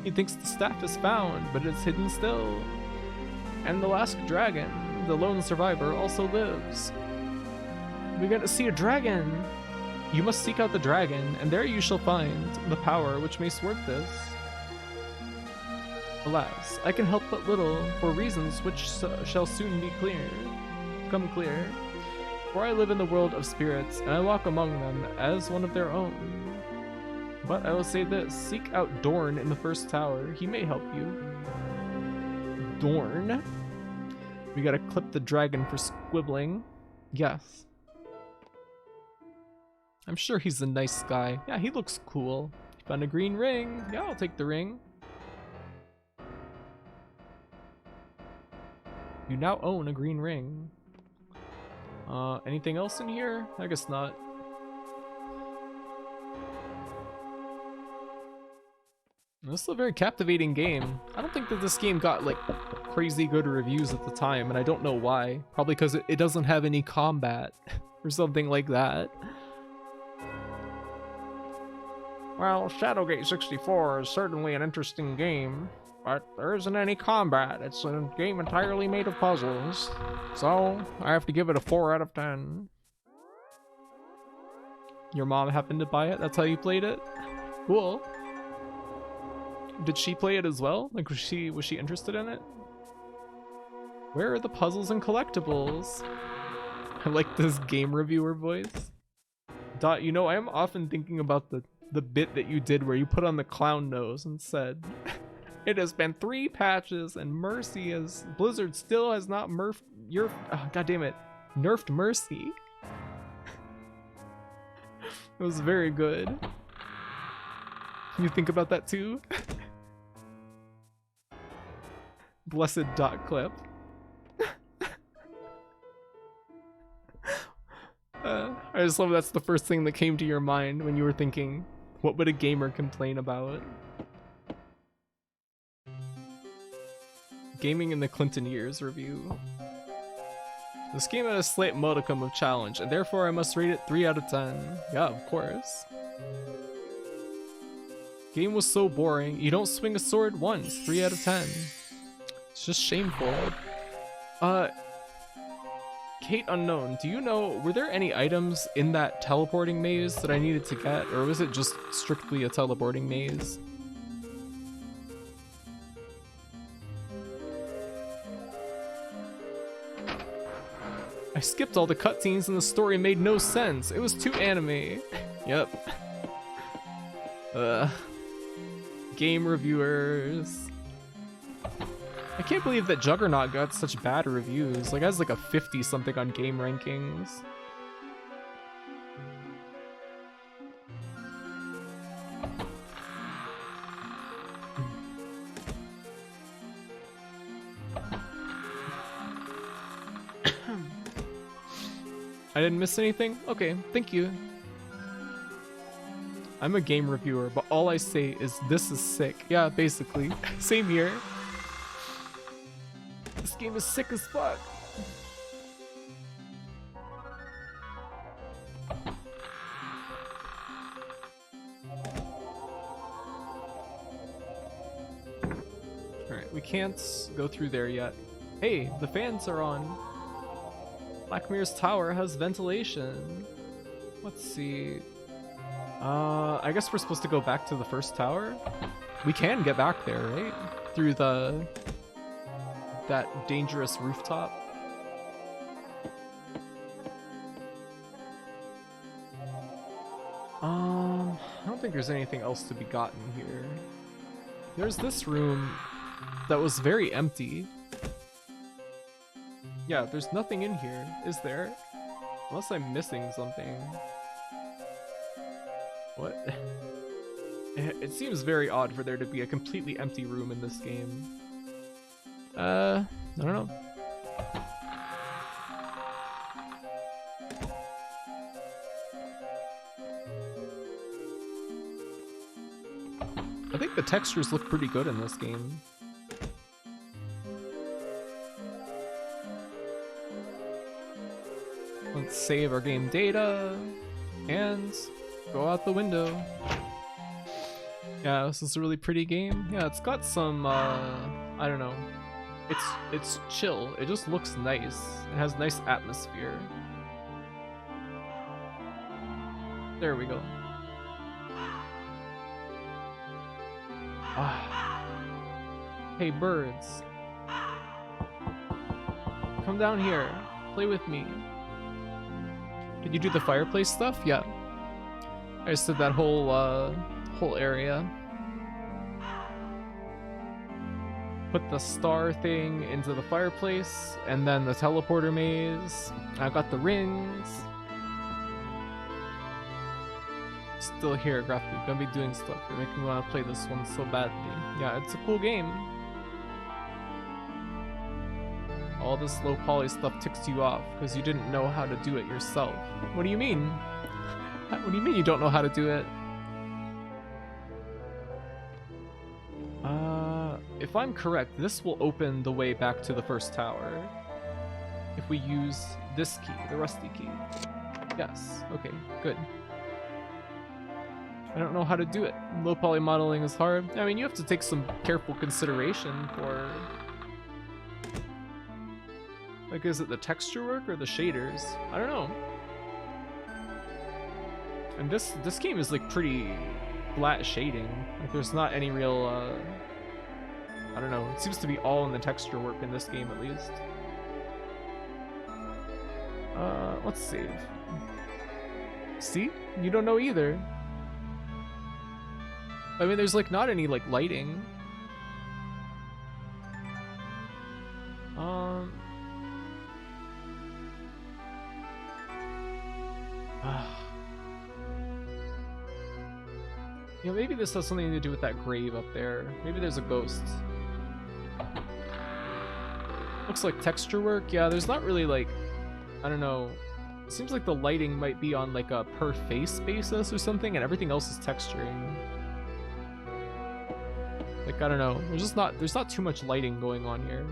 He thinks the staff is found, but it's hidden still. And the last dragon, the lone survivor, also lives. We get to see a dragon! You must seek out the dragon, and there you shall find the power which may thwart this. Alas, I can help but little, for reasons which shall soon become clear. For I live in the world of spirits, and I walk among them as one of their own. But I will say this, seek out Dorn in the first tower, he may help you. Dorn? We gotta clip the dragon for squibbling. Yes. I'm sure he's a nice guy. Yeah, he looks cool. Found a green ring. Yeah, I'll take the ring. You now own a green ring. Anything else in here? I guess not. This is a very captivating game. I don't think that this game got like crazy good reviews at the time, and I don't know why. Probably because it doesn't have any combat or something like that. Well, Shadowgate 64 is certainly an interesting game, but there isn't any combat. It's a game entirely made of puzzles. So, I have to give it a 4 out of 10. Your mom happened to buy it? That's how you played it? Cool. Did she play it as well? Like, was she interested in it? Where are the puzzles and collectibles? I like this game reviewer voice. Dot, you know, I am often thinking about the bit that you did where you put on the clown nose and said, it has been 3 patches and Mercy has... Blizzard still has not nerfed your... Oh, God damn it. Nerfed Mercy. It was very good. You think about that too? Blessed dot clip. I just love that's the first thing that came to your mind when you were thinking, what would a gamer complain about? Gaming in the Clinton years review. This game had a slight modicum of challenge, and therefore I must rate it 3 out of 10. Yeah, of course. Game was so boring, you don't swing a sword once. 3 out of 10. It's just shameful. Kate Unknown, do you know, were there any items in that teleporting maze that I needed to get, or was it just strictly a teleporting maze? I skipped all the cutscenes and the story made no sense. It was too anime. Yep. Game reviewers. I can't believe that Juggernaut got such bad reviews. Like, it has like a 50 something on game rankings. I didn't miss anything? Okay, thank you. I'm a game reviewer, but all I say is this is sick. Yeah, basically. Same here. This game is sick as fuck. Alright, we can't go through there yet. Hey, the fans are on. Black Mirror's tower has ventilation. Let's see. I guess we're supposed to go back to the first tower. We can get back there, right? Through that dangerous rooftop. I don't think there's anything else to be gotten here. There's this room that was very empty. Yeah, there's nothing in here, is there? Unless I'm missing something. What? It seems very odd for there to be a completely empty room in this game. I don't know. I think the textures look pretty good in this game. Let's save our game data and go out the window. Yeah, this is a really pretty game. Yeah, it's got some I don't know. It's chill. It just looks nice. It has nice atmosphere. There we go. Ah. Hey birds. Come down here. Play with me. Did you do the fireplace stuff? Yeah. I just did that whole area. Put the star thing into the fireplace, and then the teleporter maze. I got the rings. Still here, Graphic. Gonna be doing stuff. You're making me want to play this one so badly. Yeah, it's a cool game. All this low poly stuff ticks you off because you didn't know how to do it yourself. What do you mean? What do you mean you don't know how to do it? If I'm correct, this will open the way back to the first tower. If we use this key, the rusty key. Yes, okay, good. I don't know how to do it. Low poly modeling is hard. I mean, you have to take some careful consideration for... Like, is it the texture work or the shaders? I don't know. And this game is like pretty flat shading. Like, there's not any real, I don't know. It seems to be all in the texture work in this game, at least. Let's save. See? You don't know either. I mean, there's like not any like lighting. Yeah, maybe this has something to do with that grave up there. Maybe there's a ghost. Looks like texture work. Yeah, there's not really like, I don't know. It seems like the lighting might be on like a per face basis or something, and everything else is texturing. Like, I don't know. There's not too much lighting going on here.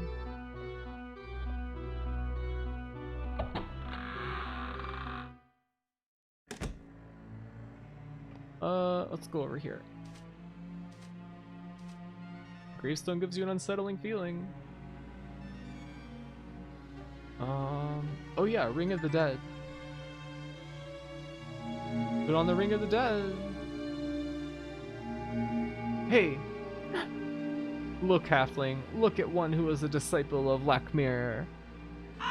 Let's go over here. Gravestone gives you an unsettling feeling. Oh yeah, Ring of the Dead. Put on the Ring of the Dead. Hey! Look, halfling, look at one who was a disciple of Black Mirror.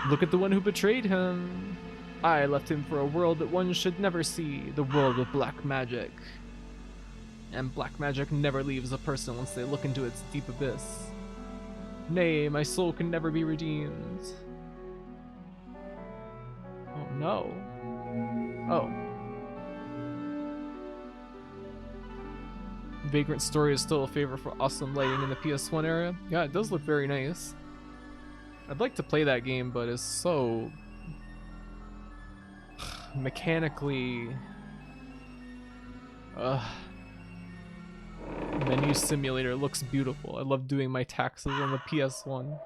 Look at the one who betrayed him. I left him for a world that one should never see, the world of black magic. And black magic never leaves a person once they look into its deep abyss. Nay, my soul can never be redeemed. Oh no. Oh. Vagrant Story is still a favorite for awesome lighting in the PS1 area. Yeah, it does look very nice. I'd like to play that game, but it's so mechanically menu simulator looks beautiful. I love doing my taxes on the PS1.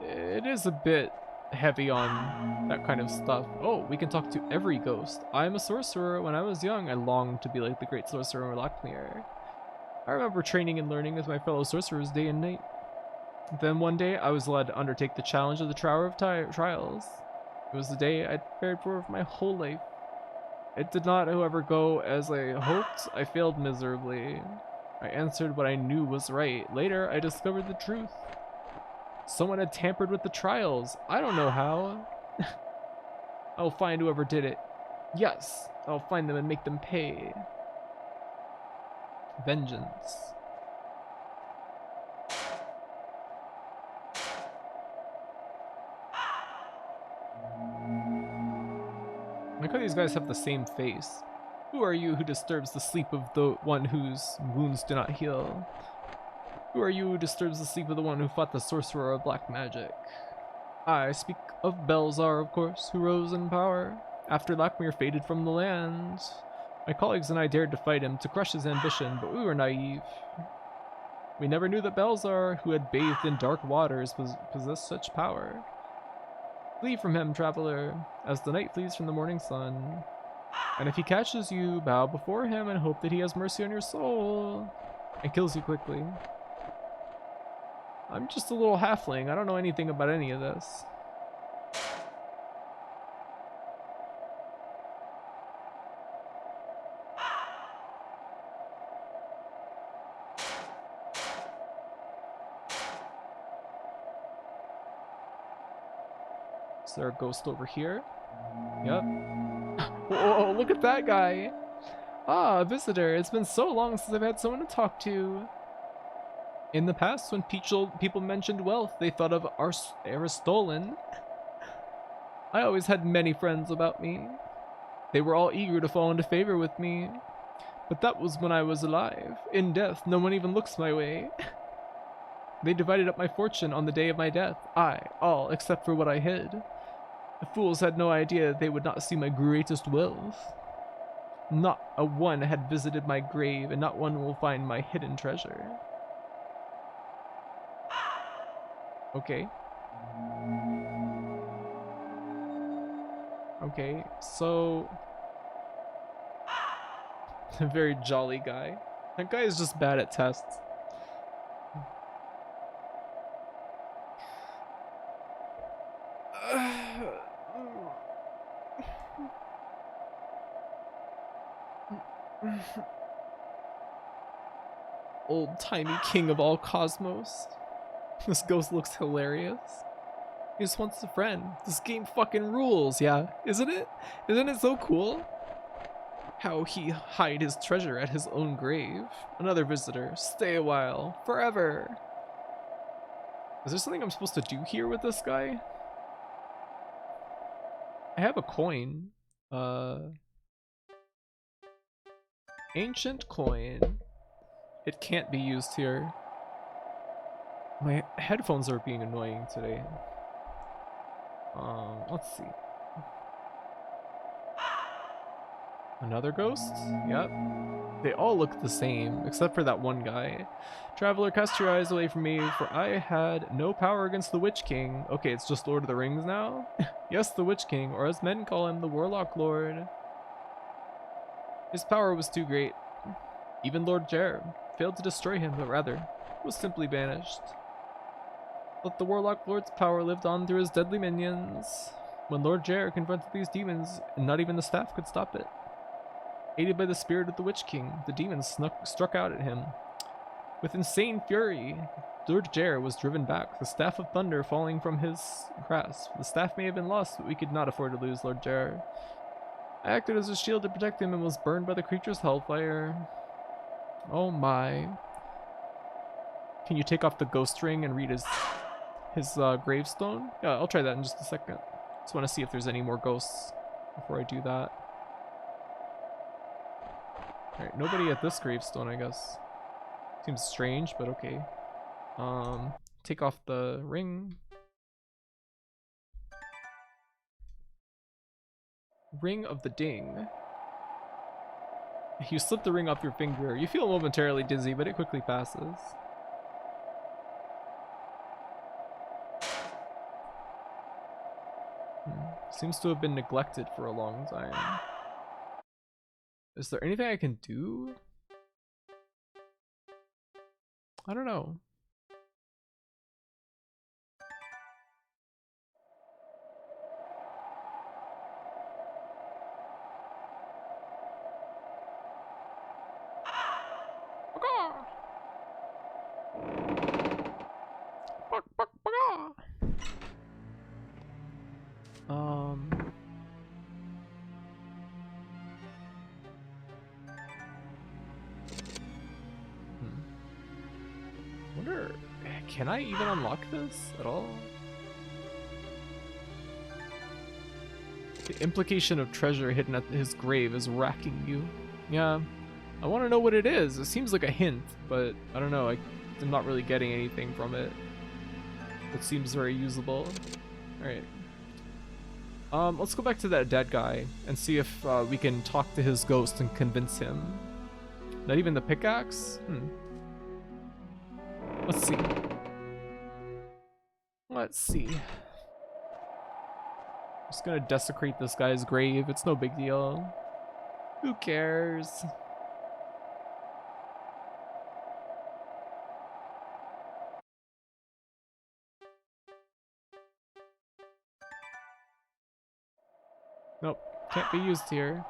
It is a bit heavy on that kind of stuff. Oh, we can talk to every ghost. I'm a sorcerer. When I was young, I longed to be like the great sorcerer Lockmere. I remember training and learning with my fellow sorcerers day and night. Then one day, I was allowed to undertake the challenge of the Tower of Trials. It was the day I'd prepared for my whole life. It did not, however, go as I hoped. I failed miserably. I answered what I knew was right. Later, I discovered the truth. Someone had tampered with the trials. I don't know how. I'll find whoever did it. Yes, I'll find them and make them pay. Vengeance. I like how these guys have the same face. Who are you who disturbs the sleep of the one whose wounds do not heal? Who are you who disturbs the sleep of the one who fought the sorcerer of black magic? I speak of Belzar, of course, who rose in power after Lockmere faded from the land. My colleagues and I dared to fight him, to crush his ambition, but we were naive. We never knew that Belzar, who had bathed in dark waters, possessed such power. Flee from him, traveler, as the night flees from the morning sun. And if he catches you, bow before him and hope that he has mercy on your soul and kills you quickly. I'm just a little halfling. I don't know anything about any of this. Is there a ghost over here? Yep. Whoa, look at that guy. Ah, a visitor. It's been so long since I've had someone to talk to. In the past, when people mentioned wealth, they thought of Aristolan. I always had many friends about me. They were all eager to fall into favor with me. But that was when I was alive. In death, no one even looks my way. They divided up my fortune on the day of my death. All except for what I hid. The fools had no idea they would not see my greatest wealth. Not a one had visited my grave, and not one will find my hidden treasure. Okay. Okay, so... a very jolly guy. That guy is just bad at tests. Old-timey king of all cosmos. This ghost looks hilarious. He just wants a friend. This game fucking rules, yeah. Isn't it? Isn't it so cool? How he hide his treasure at his own grave. Another visitor. Stay a while. Forever. Is there something I'm supposed to do here with this guy? I have a coin. Ancient coin. It can't be used here. My headphones are being annoying today. Let's see. Another ghost? Yep. They all look the same, except for that one guy. Traveler, cast your eyes away from me, for I had no power against the Witch King. Okay, it's just Lord of the Rings now? Yes, the Witch King, or as men call him, the Warlock Lord. His power was too great. Even Lord Jer failed to destroy him, but rather was simply banished. But the Warlock Lord's power lived on through his deadly minions. When Lord Jer confronted these demons, and not even the staff could stop it. Aided by the spirit of the Witch King, the demons struck out at him. With insane fury, Lord Jer was driven back, the staff of thunder falling from his grasp. The staff may have been lost, but we could not afford to lose Lord Jer. I acted as a shield to protect him and was burned by the creature's hellfire. Oh my. Can you take off the ghost ring and read his gravestone? Yeah, I'll try that in just a second. Just want to see if there's any more ghosts before I do that. Alright, nobody at this gravestone, I guess. Seems strange, but okay. Take off the ring. Ring of the Ding. You slip the ring off your finger. You feel momentarily dizzy, but it quickly passes. Seems to have been neglected for a long time. Is there anything I can do? I don't know. Wonder, can I even unlock this at all? The implication of treasure hidden at his grave is racking you. Yeah, I want to know what it is. It seems like a hint, but I don't know. I'm not really getting anything from it. It seems very usable. Alright. Let's go back to that dead guy and see if we can talk to his ghost and convince him. Not even the pickaxe? Let's see. Let's see. Just gonna desecrate this guy's grave. It's no big deal. Who cares? Nope, can't be used here.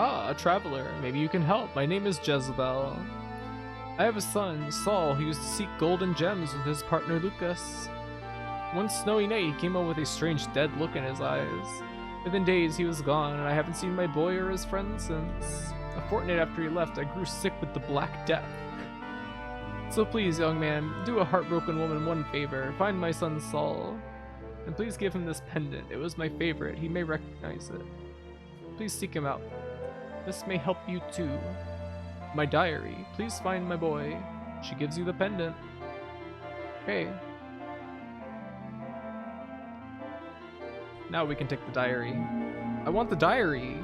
Ah, a traveler. Maybe you can help. My name is Jezebel. I have a son, Saul, who used to seek gold and gems with his partner Lucas. One snowy night, he came home with a strange dead look in his eyes. Within days, he was gone, and I haven't seen my boy or his friend since. A fortnight after he left, I grew sick with the Black Death. So please, young man, do a heartbroken woman one favor. Find my son Saul. And please give him this pendant. It was my favorite. He may recognize it. Please seek him out. This may help you too. My diary. Please find my boy. She gives you the pendant. Okay. Now we can take the diary. I want the diary!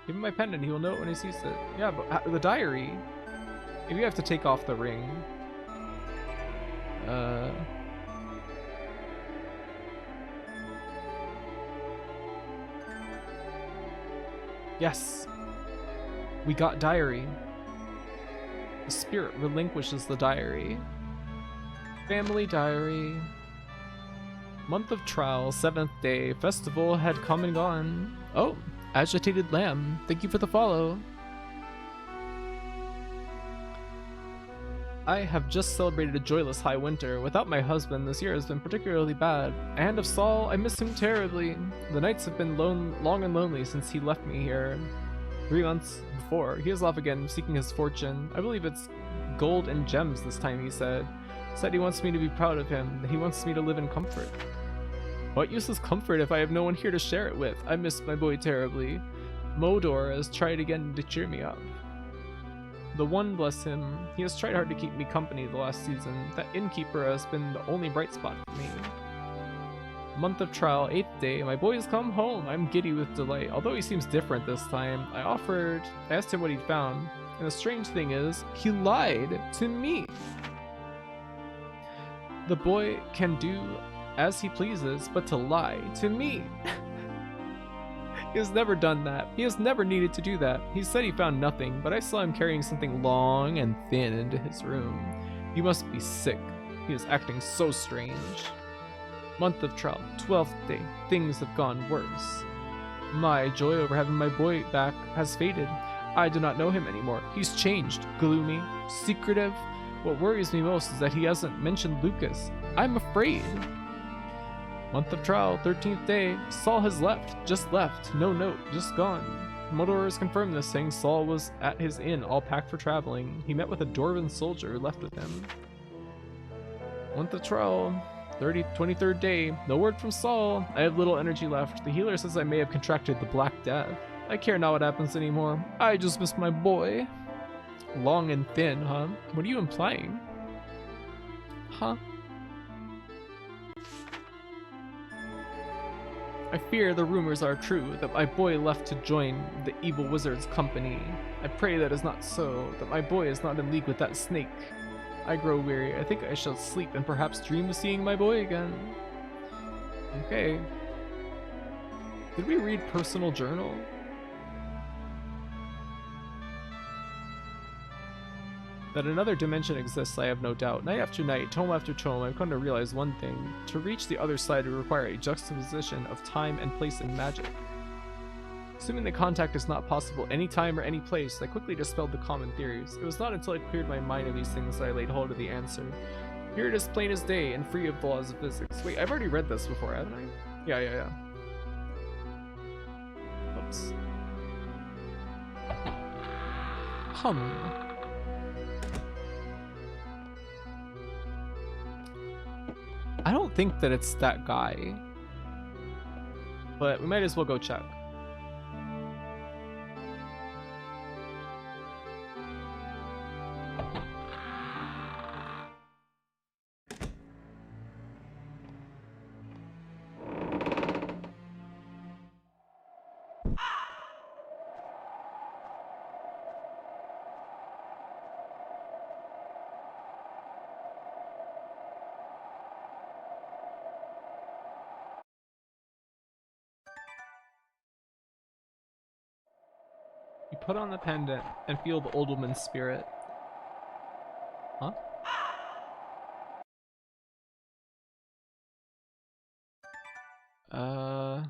Give him my pendant, he will know it when he sees it. Yeah, but the diary? Maybe I have to take off the ring. Yes! We got diary. The spirit relinquishes the diary. Family diary. Month of trial, 7th day. Festival had come and gone. Oh, agitated lamb. Thank you for the follow. I have just celebrated a joyless high winter. Without my husband, this year has been particularly bad. And of Saul, I miss him terribly. The nights have been long and lonely since he left me here. 3 months before. He is off again, seeking his fortune. I believe it's gold and gems this time, he said. Said he wants me to be proud of him, that he wants me to live in comfort. What use is comfort if I have no one here to share it with? I miss my boy terribly. Modor has tried again to cheer me up. The one, bless him, he has tried hard to keep me company the last season. That innkeeper has been the only bright spot for me. Month of trial, 8th day, my boy has come home. I'm giddy with delight. Although he seems different this time, I asked him what he'd found. And the strange thing is, he lied to me. The boy can do as he pleases, but to lie to me. He has never done that. He has never needed to do that. He said he found nothing, but I saw him carrying something long and thin into his room. He must be sick. He is acting so strange. Month of trial, 12th day. Things have gone worse. My joy over having my boy back has faded. I do not know him anymore. He's changed, gloomy, secretive. What worries me most is that he hasn't mentioned Lucas. I'm afraid. Month of trial, 13th day. Saul has left. Just left. No note. Just gone. Modor has confirmed this, saying Saul was at his inn, all packed for traveling. He met with a dwarven soldier who left with him. Month of trial, 23rd day. No word from Saul. I have little energy left. The healer says I may have contracted the Black Death. I care not what happens anymore. I just miss my boy. Long and thin, huh? What are you implying? Huh? I fear the rumors are true, that my boy left to join the evil wizard's company. I pray that is not so, that my boy is not in league with that snake. I grow weary. I think I shall sleep and perhaps dream of seeing my boy again. Okay. Did we read personal journal? That another dimension exists, I have no doubt. Night after night, tome after tome, I've come to realize one thing. To reach the other side would require a juxtaposition of time and place in magic. Assuming the contact is not possible any time or any place, I quickly dispelled the common theories. It was not until I cleared my mind of these things that I laid hold of the answer. Here it is plain as day and free of the laws of physics. Wait, I've already read this before, haven't I? Yeah. Oops. I don't think that it's that guy, but we might as well go check. You put on the pendant and feel the old woman's spirit. Huh? I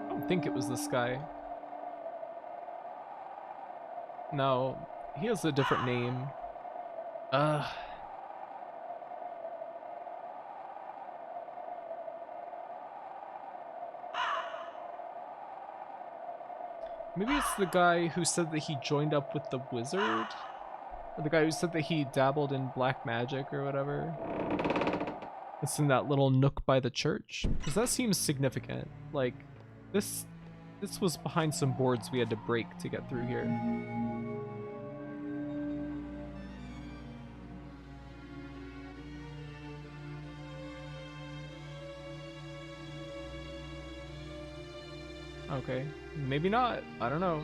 don't think it was this guy. No, he has a different name. Maybe it's the guy who said that he joined up with the wizard? Or the guy who said that he dabbled in black magic or whatever. It's in that little nook by the church. Because that seems significant. Like, this was behind some boards we had to break to get through here. Okay, maybe not. I don't know.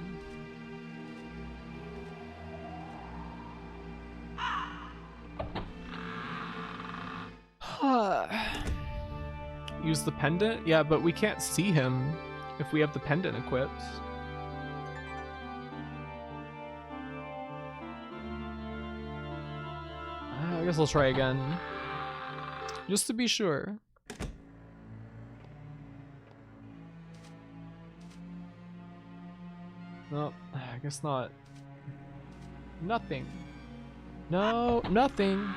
Use the pendant? Yeah, but we can't see him if we have the pendant equipped. I guess I'll try again. Just to be sure. No, I guess not. Nothing. No, nothing.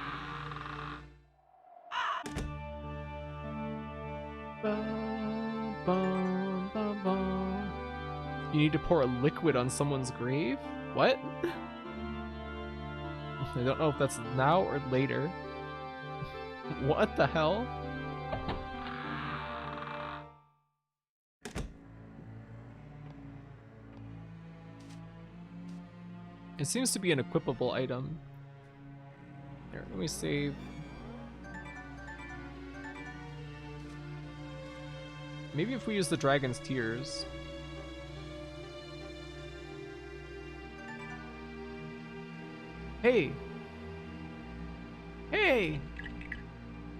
Bum, bum, bum, bum. you need to pour a liquid on someone's grave? What? I don't know if that's now or later. What the hell? It seems to be an equipable item. Here, let me save. Maybe if we use the dragon's tears. Hey! Hey!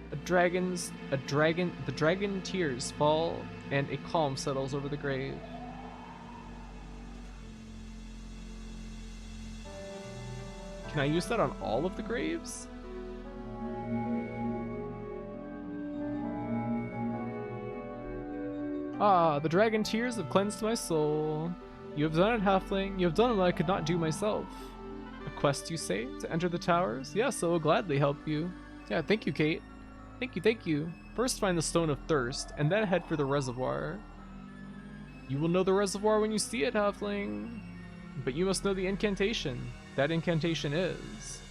The dragon tears fall and a calm settles over the grave. Can I use that on all of the graves? Ah, the dragon tears have cleansed my soul. You have done it, halfling. You have done what I could not do myself. A quest, you say? To enter the towers? Yes, I will gladly help you. Yeah, thank you, Kate. Thank you. First find the Stone of Thirst, and then head for the reservoir. You will know the reservoir when you see it, halfling. But you must know the incantation. That incantation is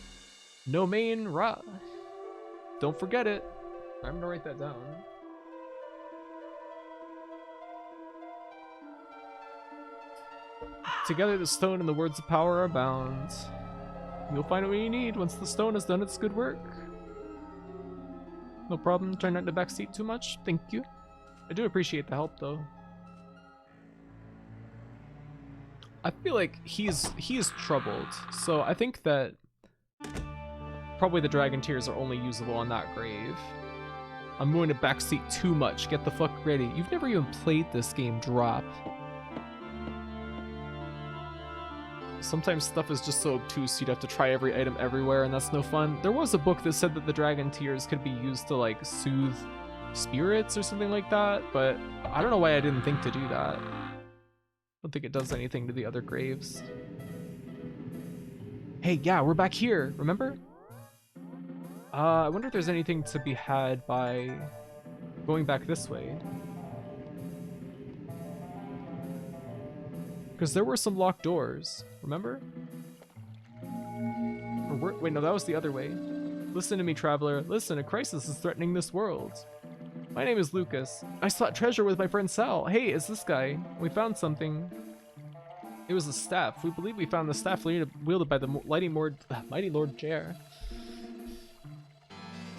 No Main Ra. Don't forget it. I'm gonna write that down. Together the stone and the words of power are bound. You'll find what you need once the stone has done its good work. No problem, try not to backseat too much. Thank you. I do appreciate the help though. I feel like he's troubled, so I think that probably the dragon tears are only usable on that grave. I'm going to backseat too much. Get the fuck ready. You've never even played this game, drop. Sometimes stuff is just so obtuse you'd have to try every item everywhere, and that's no fun. There was a book that said that the dragon tears could be used to like soothe spirits or something like that, but I don't know why I didn't think to do that. I don't think it does anything to the other graves. Hey, yeah, we're back here, remember? I wonder if there's anything to be had by going back this way. Because there were some locked doors, remember? Or wait, no, that was the other way. Listen to me, traveler. Listen, a crisis is threatening this world. My name is Lucas. I sought treasure with my friend Sal. Hey, it's this guy. We found something. It was a staff. We believe we found the staff wielded by the mighty Lord Jer.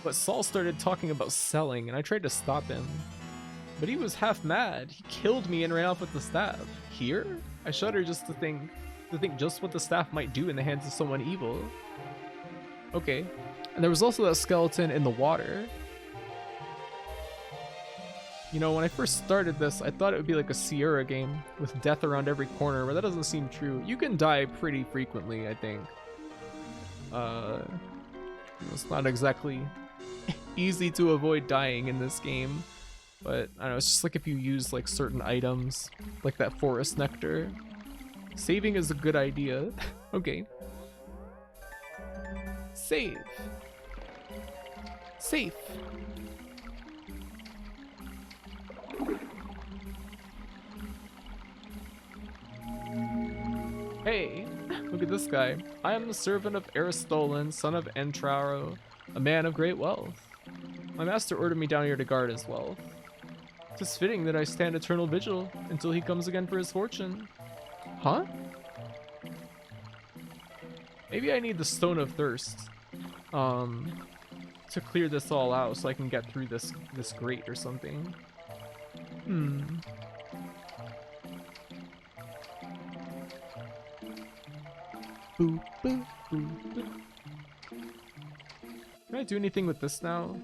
But Saul started talking about selling, and I tried to stop him. But he was half mad. He killed me and ran off with the staff. Here? I shudder just to think just what the staff might do in the hands of someone evil. Okay. And there was also that skeleton in the water. You know, when I first started this, I thought it would be like a Sierra game with death around every corner, but that doesn't seem true. You can die pretty frequently, I think. It's not exactly easy to avoid dying in this game, but I don't know, it's just like if you use like certain items, like that forest nectar. Saving is a good idea. Okay. Save. Safe. Hey, look at this guy. I am the servant of Aristolan, son of Entraro, a man of great wealth. My master ordered me down here to guard his wealth. 'Tis fitting that I stand eternal vigil until he comes again for his fortune. Huh? Maybe I need the Stone of Thirst to clear this all out so I can get through this grate or something. Boo, boo, boo, boo. Can I do anything with this now?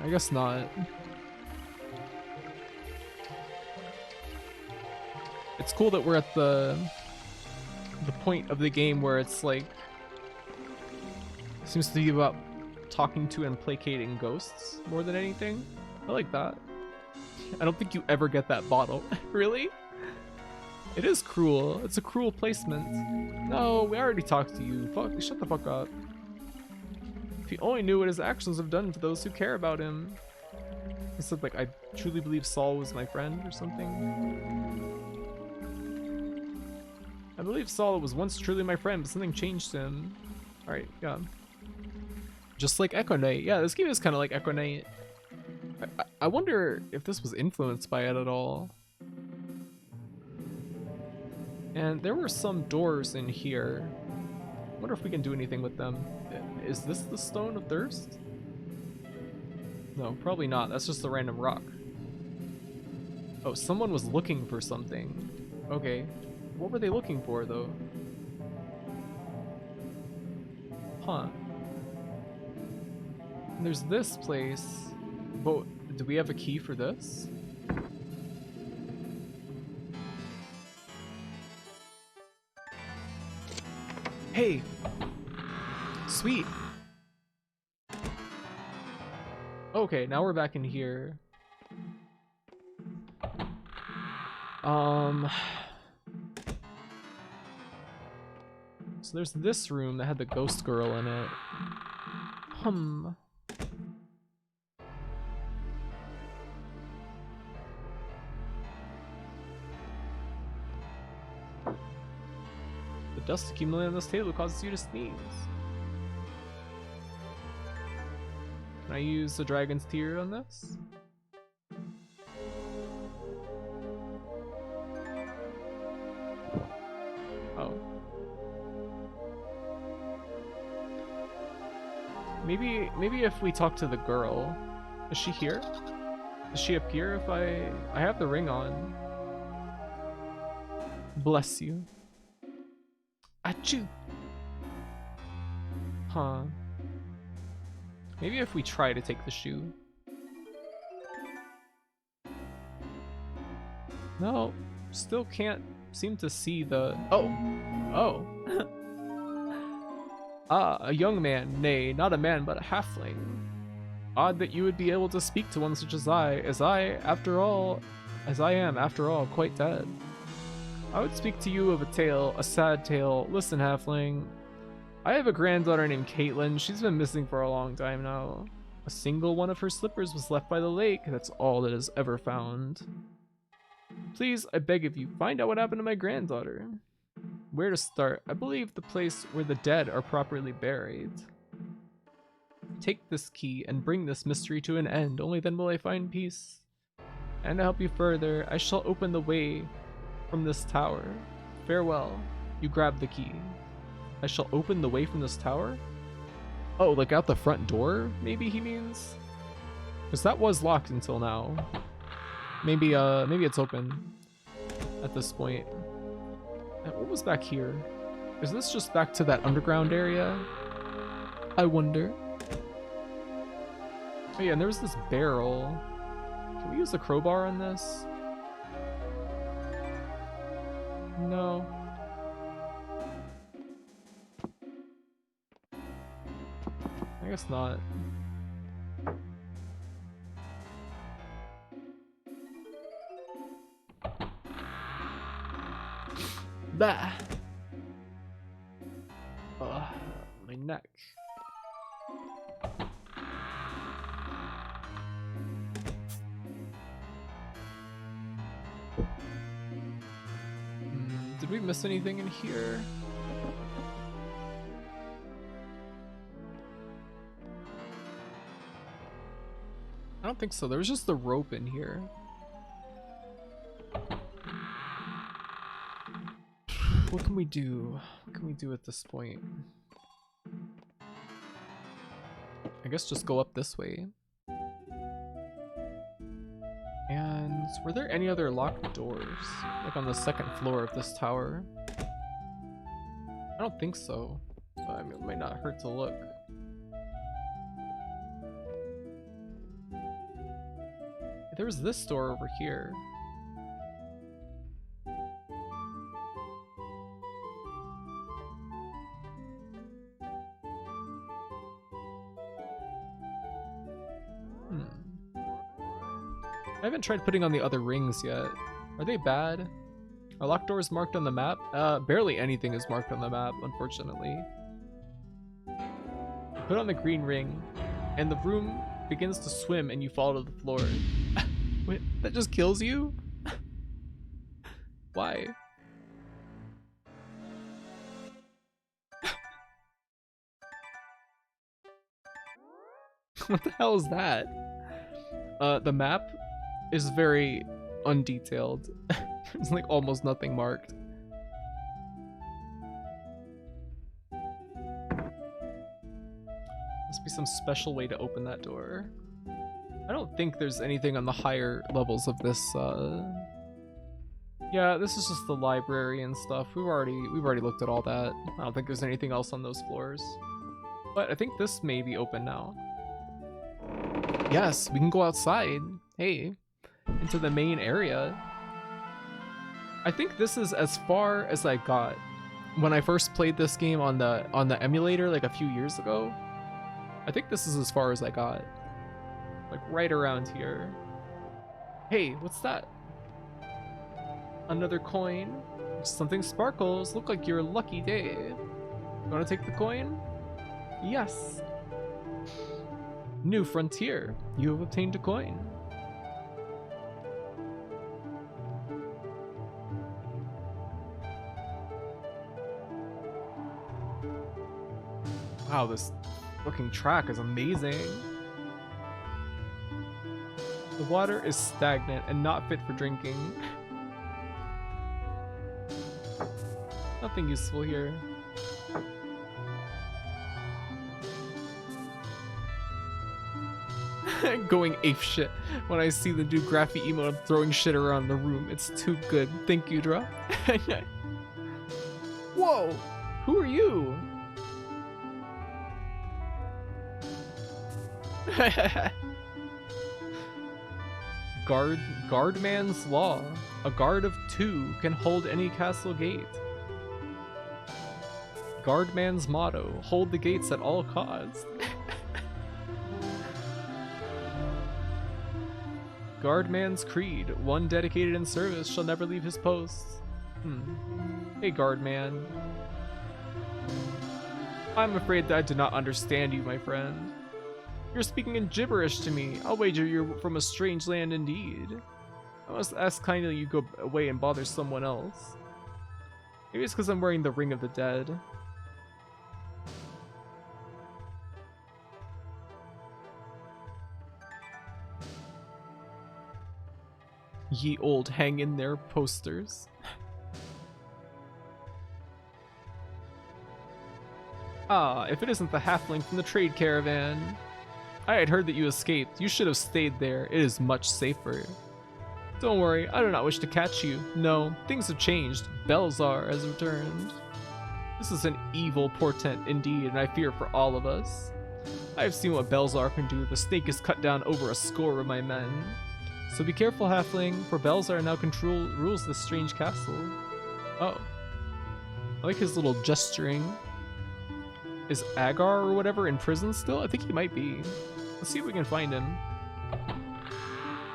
I guess not. It's cool that we're at the point of the game where it's like seems to be about talking to and placating ghosts more than anything. I like that. I don't think you ever get that bottle. Really? It is cruel. It's a cruel placement. No, we already talked to you. Fuck, shut the fuck up. If he only knew what his actions have done for those who care about him. He said, like, I truly believe Saul was my friend or something. I believe Saul was once truly my friend, but something changed him. Alright, yeah. Just like Echo Knight. Yeah, this game is kind of like Echo Knight. I wonder if this was influenced by it at all. And there were some doors in here. I wonder if we can do anything with them. Is this the Stone of Thirst? No, probably not. That's just a random rock. Oh, someone was looking for something. Okay. What were they looking for, though? Huh. And there's this place. But do we have a key for this? Hey! Sweet! Okay, now we're back in here. So there's this room that had the ghost girl in it. The dust accumulating on this table causes you to sneeze. Can I use the dragon's tear on this? Oh. Maybe if we talk to the girl. Is she here? Does she appear if I have the ring on? Bless you. Achoo! Huh. Maybe if we try to take the shoe. No, still can't seem to see the... Oh! Ah, a young man, nay, not a man but a halfling. Odd that you would be able to speak to one such as I am, after all, quite dead. I would speak to you of a tale, a sad tale. Listen, halfling. I have a granddaughter named Caitlin. She's been missing for a long time now. A single one of her slippers was left by the lake. That's all that is ever found. Please, I beg of you, find out what happened to my granddaughter. Where to start? I believe the place where the dead are properly buried. Take this key and bring this mystery to an end. Only then will I find peace. And to help you further, I shall open the way from this tower. Farewell. You grab the key. I shall open the way from this tower? Oh, like out the front door, maybe he means? Because that was locked until now. Maybe it's open at this point. What was back here? Is this just back to that underground area? I wonder. Oh yeah, and there was this barrel. Can we use the crowbar on this? No. I guess not. Bah! Ugh, my neck. Did we miss anything in here? I don't think so. There was just the rope in here. What can we do? What can we do at this point? I guess just go up this way. And were there any other locked doors? Like on the second floor of this tower? I don't think so. I mean, it might not hurt to look. There was this door over here. I haven't tried putting on the other rings yet. Are they bad? Are locked doors marked on the map? Barely anything is marked on the map, unfortunately. Put on the green ring, and the room begins to swim and you fall to the floor. Wait, that just kills you? Why? What the hell is that? The map is very undetailed. There's like almost nothing marked. Must be some special way to open that door. I don't think there's anything on the higher levels of this. Yeah, this is just the library and stuff. We've already looked at all that. I don't think there's anything else on those floors. But I think this may be open now. Yes, we can go outside. Hey, into the main area. I think this is as far as I got when I first played this game on the emulator like a few years ago. I think this is as far as I got. Like right around here. Hey, what's that? Another coin. Something sparkles. Look like your lucky day. You want to take the coin? Yes. New frontier. You have obtained a coin. Wow, this fucking track is amazing. The water is stagnant and not fit for drinking. Nothing useful here. Going apeshit when I see the new graphic emote throwing shit around the room. It's too good. Thank you, Dra. Whoa! Who are you? Guardman's Law. A guard of 2 can hold any castle gate. Guardman's motto. Hold the gates at all costs. Guardman's creed. One dedicated in service shall never leave his post. Hey, Guardman. I'm afraid that I do not understand you, my friend. You're speaking in gibberish to me. I'll wager you're from a strange land indeed. I must ask kindly you go away and bother someone else. Maybe it's because I'm wearing the Ring of the Dead. Ye old hang in there posters. Ah, if it isn't the halfling from the trade caravan. I had heard that you escaped. You should have stayed there. It is much safer. Don't worry, I do not wish to catch you. No, things have changed. Belzar has returned. This is an evil portent indeed, and I fear for all of us. I have seen what Belzar can do. The snake is cut down over a score of my men. So be careful, halfling, for Belzar now rules this strange castle. Oh. I like his little gesturing. Is Agar or whatever in prison still? I think he might be. Let's see if we can find him.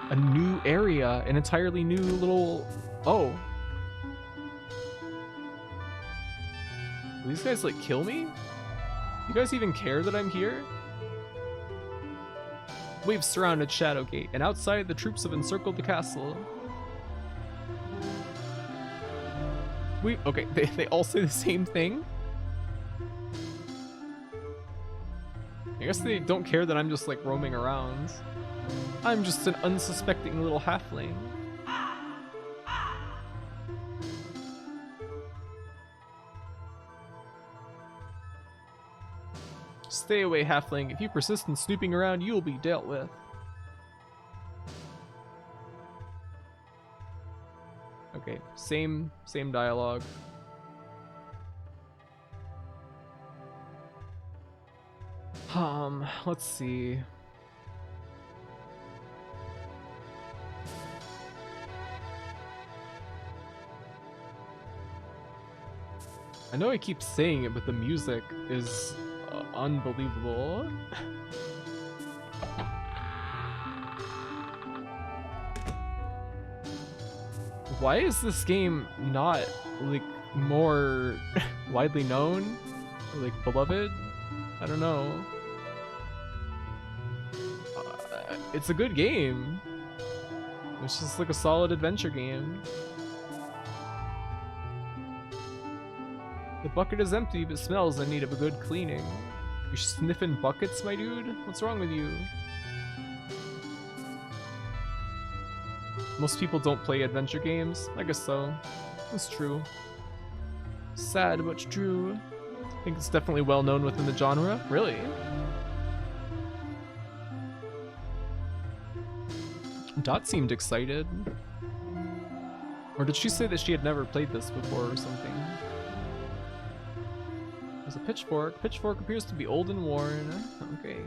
A new area, an entirely new little... Oh. Will these guys like kill me? You guys even care that I'm here? We've surrounded Shadowgate, and outside the troops have encircled the castle. Okay, they all say the same thing? I guess they don't care that I'm just like roaming around. I'm just an unsuspecting little halfling. Stay away, halfling. If you persist in snooping around, you will be dealt with. Okay, same dialogue. Let's see. I know I keep saying it, but the music is unbelievable. Why is this game not like more widely known or like beloved? I don't know. It's a good game. It's just like a solid adventure game. The bucket is empty but smells in need of a good cleaning. You're sniffing buckets, my dude? What's wrong with you? Most people don't play adventure games. I guess so. That's true. Sad but true. I think it's definitely well known within the genre. Really? Dot seemed excited. Or did she say that she had never played this before or something? There's a pitchfork. Pitchfork appears to be old and worn. Okay.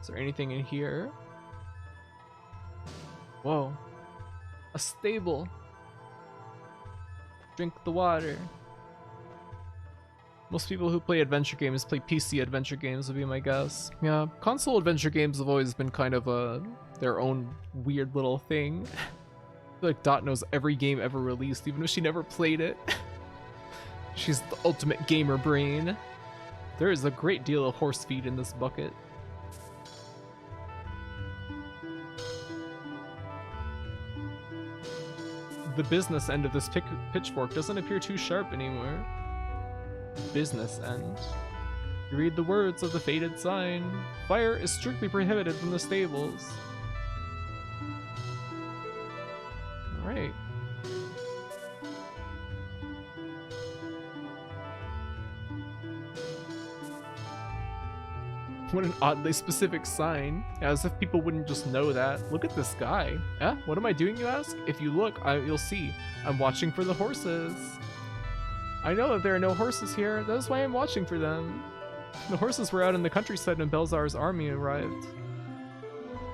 Is there anything in here? Whoa. A stable. Drink the water. Most people who play adventure games play PC adventure games, would be my guess. Yeah, console adventure games have always been kind of their own weird little thing. I feel like Dot knows every game ever released, even if she never played it. She's the ultimate gamer brain. There is a great deal of horse feed in this bucket. The business end of this pitchfork doesn't appear too sharp anymore. Business end. You read the words of the faded sign. Fire is strictly prohibited from the stables. Alright. What an oddly specific sign. As if people wouldn't just know that. Look at this guy. Eh? What am I doing, you ask? If you look, you'll see. I'm watching for the horses. I know that there are no horses here. That is why I'm watching for them. The horses were out in the countryside when Belzar's army arrived.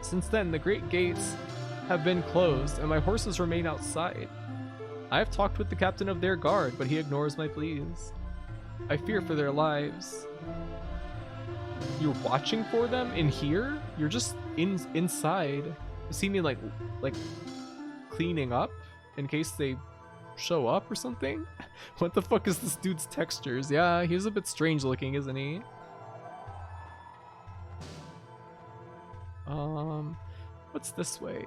Since then, the great gates have been closed, and my horses remain outside. I have talked with the captain of their guard, but he ignores my pleas. I fear for their lives. You're watching for them in here? You're just inside. You see me like cleaning up in case they show up or something? What the fuck is this dude's textures? Yeah, he's a bit strange looking, isn't he? What's this way?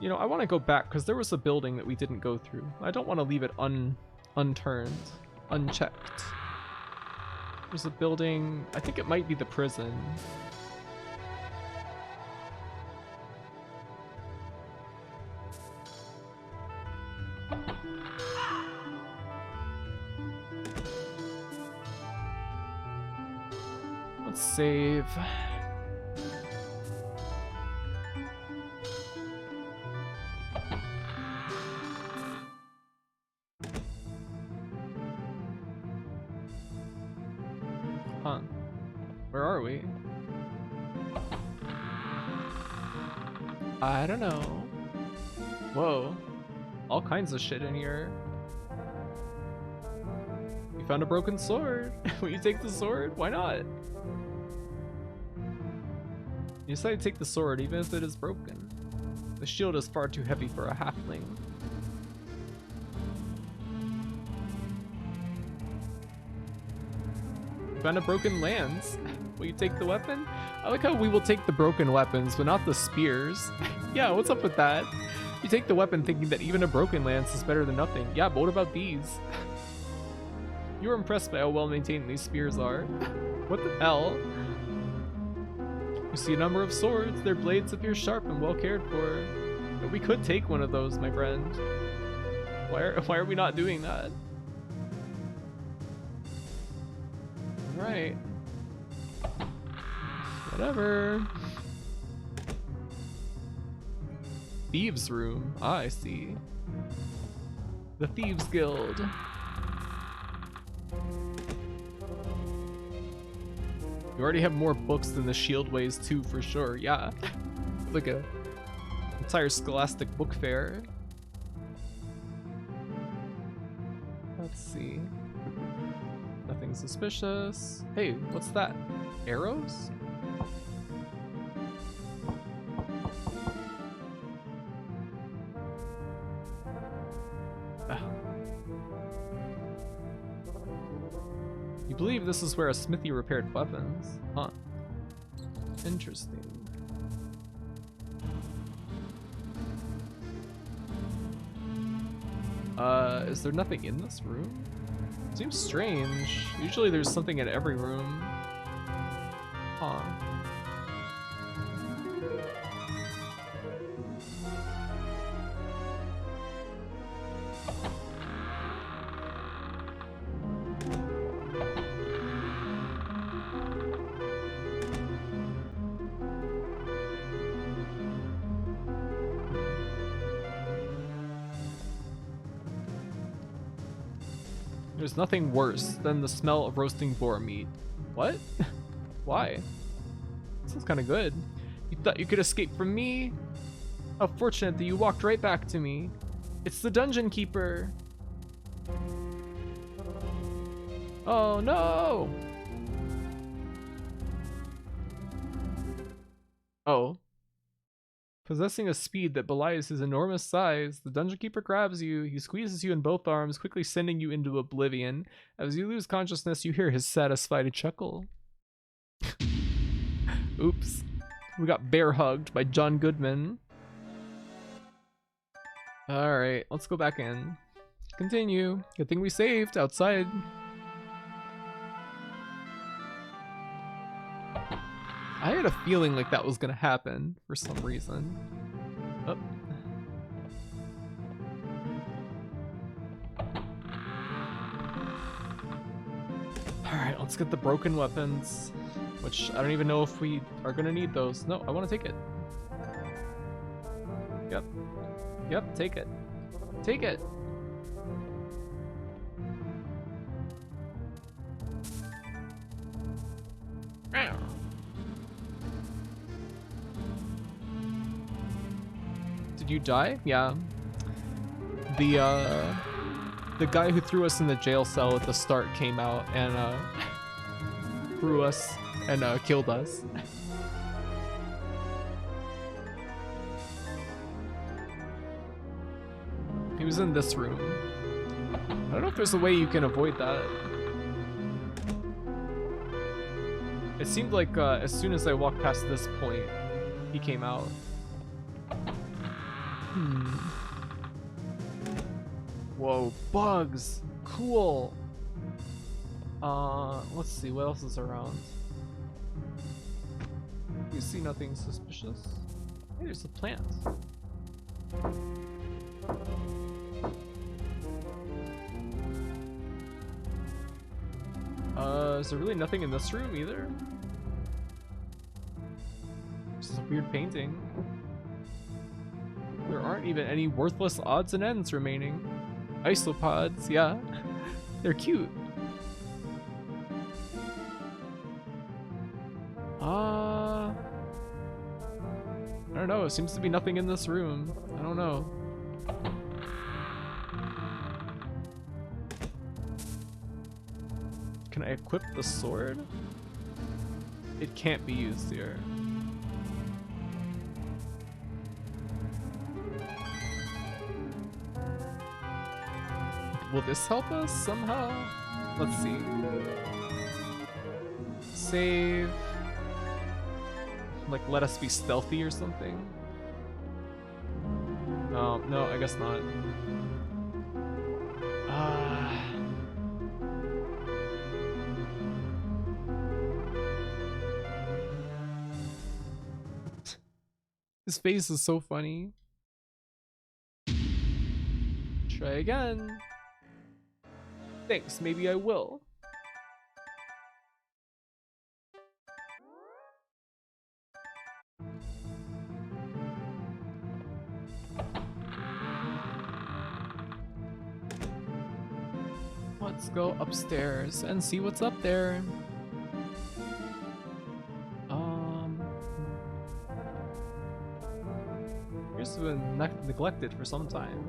You know, I want to go back because there was a building that we didn't go through. I don't want to leave it unturned, unchecked. There's a building, I think it might be the prison. Let's save. Huh. Where are we? I don't know. Whoa. All kinds of shit in here. You found a broken sword. Will you take the sword? Why not? You decided to take the sword even if it is broken. The shield is far too heavy for a halfling. Found a broken lance. Will you take the weapon? I like how we will take the broken weapons, but not the spears. Yeah, what's up with that? You take the weapon thinking that even a broken lance is better than nothing. Yeah, but what about these? You were impressed by how well maintained these spears are. What the hell? You see a number of swords. Their blades appear sharp and well cared for. But we could take one of those, my friend. Why are we not doing that? Right. Whatever. Thieves' room. Ah, I see. The Thieves Guild. You already have more books than the Shield weighs too, for sure. Yeah. Like a entire scholastic book fair. Let's see. Nothing suspicious. Hey, what's that? Arrows? You believe this is where a smithy repaired weapons? Huh. Interesting. Is there nothing in this room? Seems strange. Usually there's something in every room. Huh. There's nothing worse than the smell of roasting boar meat. What? Why? This is kind of good. You thought you could escape from me? How fortunate that you walked right back to me. It's the dungeon keeper. Oh no! Oh. Possessing a speed that belies his enormous size, the dungeon keeper grabs you. He squeezes you in both arms, quickly sending you into oblivion. As you lose consciousness, you hear his satisfied chuckle. Oops. We got bear hugged by John Goodman. Alright, let's go back in. Continue. Good thing we saved outside. I had a feeling like that was gonna happen for some reason. Oh. Alright, let's get the broken weapons, which I don't even know if we are gonna need those. No, I want to take it. Yep. Yep, take it. Take it! Did you die? Yeah. The guy who threw us in the jail cell at the start came out and threw us and killed us. He was in this room. I don't know if there's a way you can avoid that. It seemed like as soon as I walked past this point, he came out. Whoa, bugs! Cool! Let's see, what else is around? You see nothing suspicious? Hey, there's a plant. Is there really nothing in this room either? This is a weird painting. There aren't even any worthless odds and ends remaining. Isopods, yeah. They're cute. I don't know, it seems to be nothing in this room. I don't know. Can I equip the sword? It can't be used here. Will this help us somehow? Let's see. Save. Like, let us be stealthy or something? Oh, no, I guess not. His face is so funny. Try again. Thanks, maybe I will. Let's go upstairs and see what's up there. Here's been neglected for some time.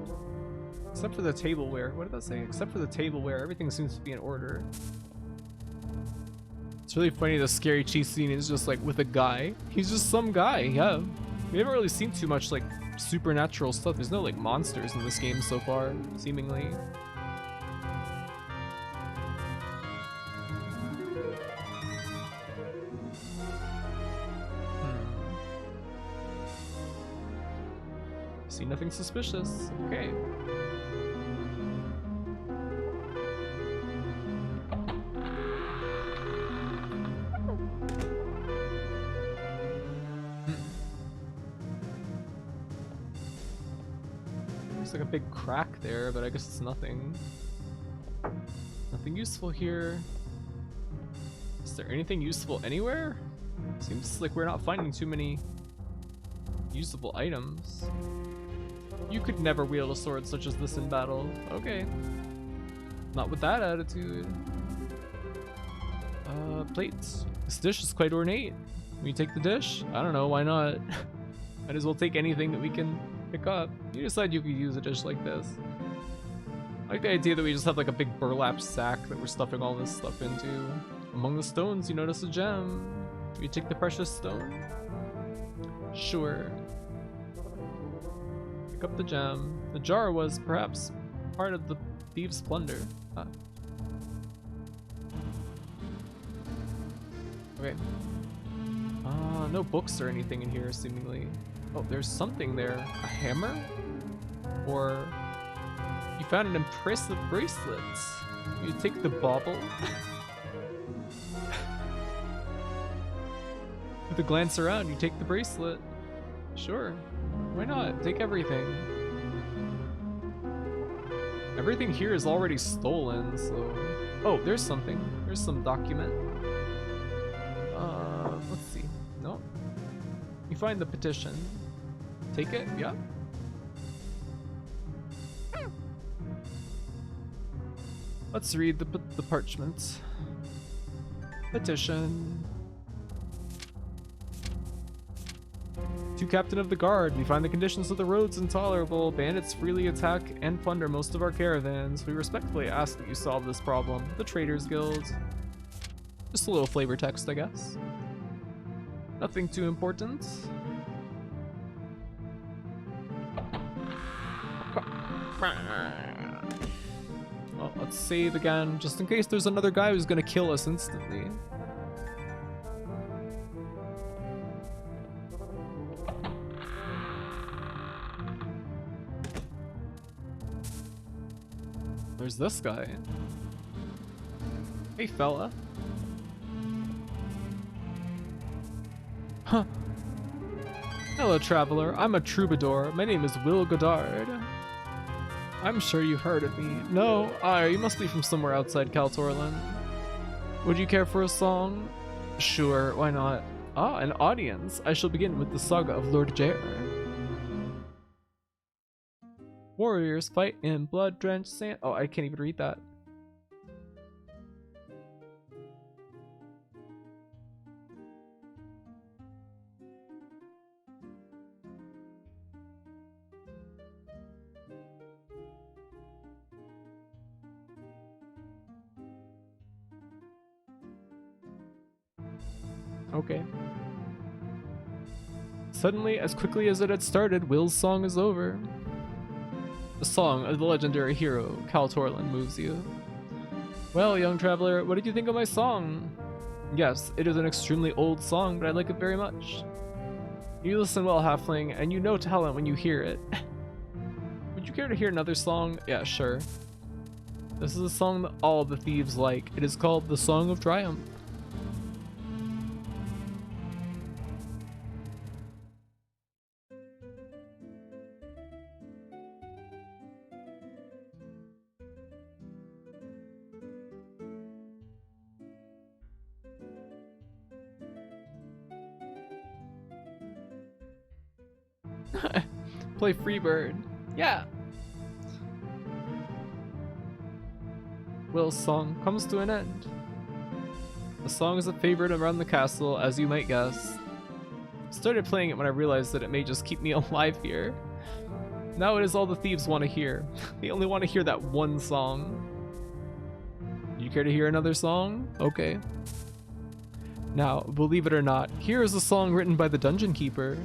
Except for the tableware. What did that say? Except for the tableware, everything seems to be in order. It's really funny, the scary cheese scene is just like with a guy. He's just some guy, yeah. We haven't really seen too much like supernatural stuff. There's no like monsters in this game so far, seemingly. See nothing suspicious. Okay. There's like a big crack there, but I guess it's nothing. Nothing useful here. Is there anything useful anywhere? Seems like we're not finding too many usable items. You could never wield a sword such as this in battle. Okay. Not with that attitude. Plates. This dish is quite ornate. Will you take the dish? I don't know, why not? Might as well take anything that we can pick up. You decide you could use a dish like this. I like the idea that we just have like a big burlap sack that we're stuffing all this stuff into. Among the stones, you notice a gem. Will you take the precious stone? Sure. Pick up the gem. The jar was perhaps part of the thieves' plunder. Ah. Okay. No books or anything in here, seemingly. Oh, there's something there. A hammer? Or you found an impressive bracelet. You take the bauble? With a glance around, you take the bracelet. Sure. Why not? Take everything. Everything here is already stolen, so... Oh, there's something. There's some document. Let's see. No. You find the petition. Take it? Yeah. Let's read the parchment. Petition. To Captain of the Guard, we find the conditions of the roads intolerable. Bandits freely attack and plunder most of our caravans. We respectfully ask that you solve this problem. The Traders Guild. Just a little flavor text, I guess. Nothing too important. Well, let's save again, just in case there's another guy who's gonna kill us instantly. There's this guy. Hey, fella. Huh. Hello, traveler. I'm a troubadour. My name is Will Goddard. I'm sure you've heard of me. No, you must be from somewhere outside Kaltorland. Would you care for a song? Sure, why not? Ah, an audience. I shall begin with the saga of Lord Jair. Warriors fight in blood-drenched sand. Oh, I can't even read that. Okay. Suddenly, as quickly as it had started, Will's song is over. The song of the legendary hero, Kaltorland, moves you. Well, young traveler, what did you think of my song? Yes, it is an extremely old song, but I like it very much. You listen well, halfling, and you know talent when you hear it. Would you care to hear another song? Yeah, sure. This is a song that all the thieves like. It is called The Song of Triumph. Play Freebird. Yeah. Will's song comes to an end. The song is a favorite around the castle, as you might guess. Started playing it when I realized that it may just keep me alive here. Now it is all the thieves want to hear. They only want to hear that one song. You care to hear another song? Okay. Now, believe it or not, here is a song written by the Dungeon Keeper.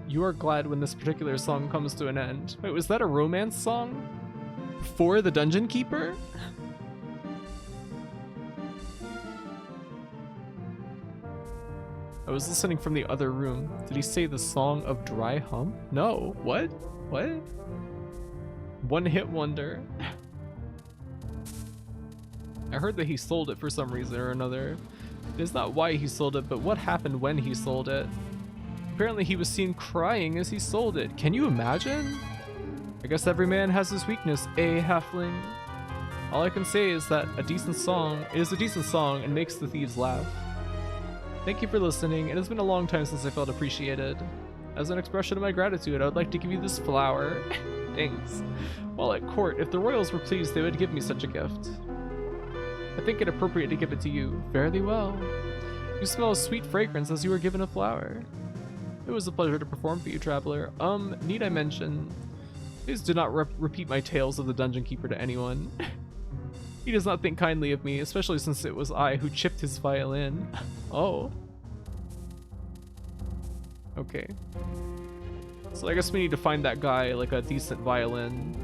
You are glad when this particular song comes to an end. Wait, was that a romance song? For the Dungeon Keeper? I was listening from the other room. Did he say the Song of Dry Hump? No. What? What? One hit wonder. I heard that he sold it for some reason or another. It is not why he sold it, but what happened when he sold it. Apparently he was seen crying as he sold it. Can you imagine? I guess every man has his weakness, halfling. All I can say is that it is a decent song and makes the thieves laugh. Thank you for listening. It has been a long time since I felt appreciated. As an expression of my gratitude, I would like to give you this flower. Thanks. While at court, if the royals were pleased, they would give me such a gift. I think it appropriate to give it to you. Fairly well. You smell a sweet fragrance as you were given a flower. It was a pleasure to perform for you, traveler. Need I mention? Please do not repeat my tales of the Dungeon Keeper to anyone. He does not think kindly of me, especially since it was I who chipped his violin. Oh. Okay. So I guess we need to find that guy, like a decent violin,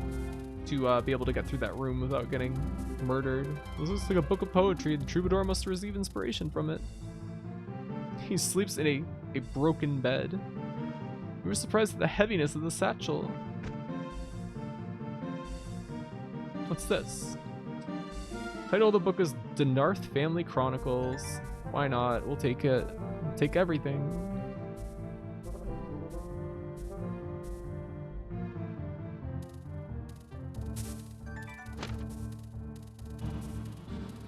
to be able to get through that room without getting murdered. This looks like a book of poetry. The troubadour must receive inspiration from it. He sleeps in a broken bed. We were surprised at the heaviness of the satchel. What's this? Title of the book is Denarth Family Chronicles. Why not? We'll take it. We'll take everything.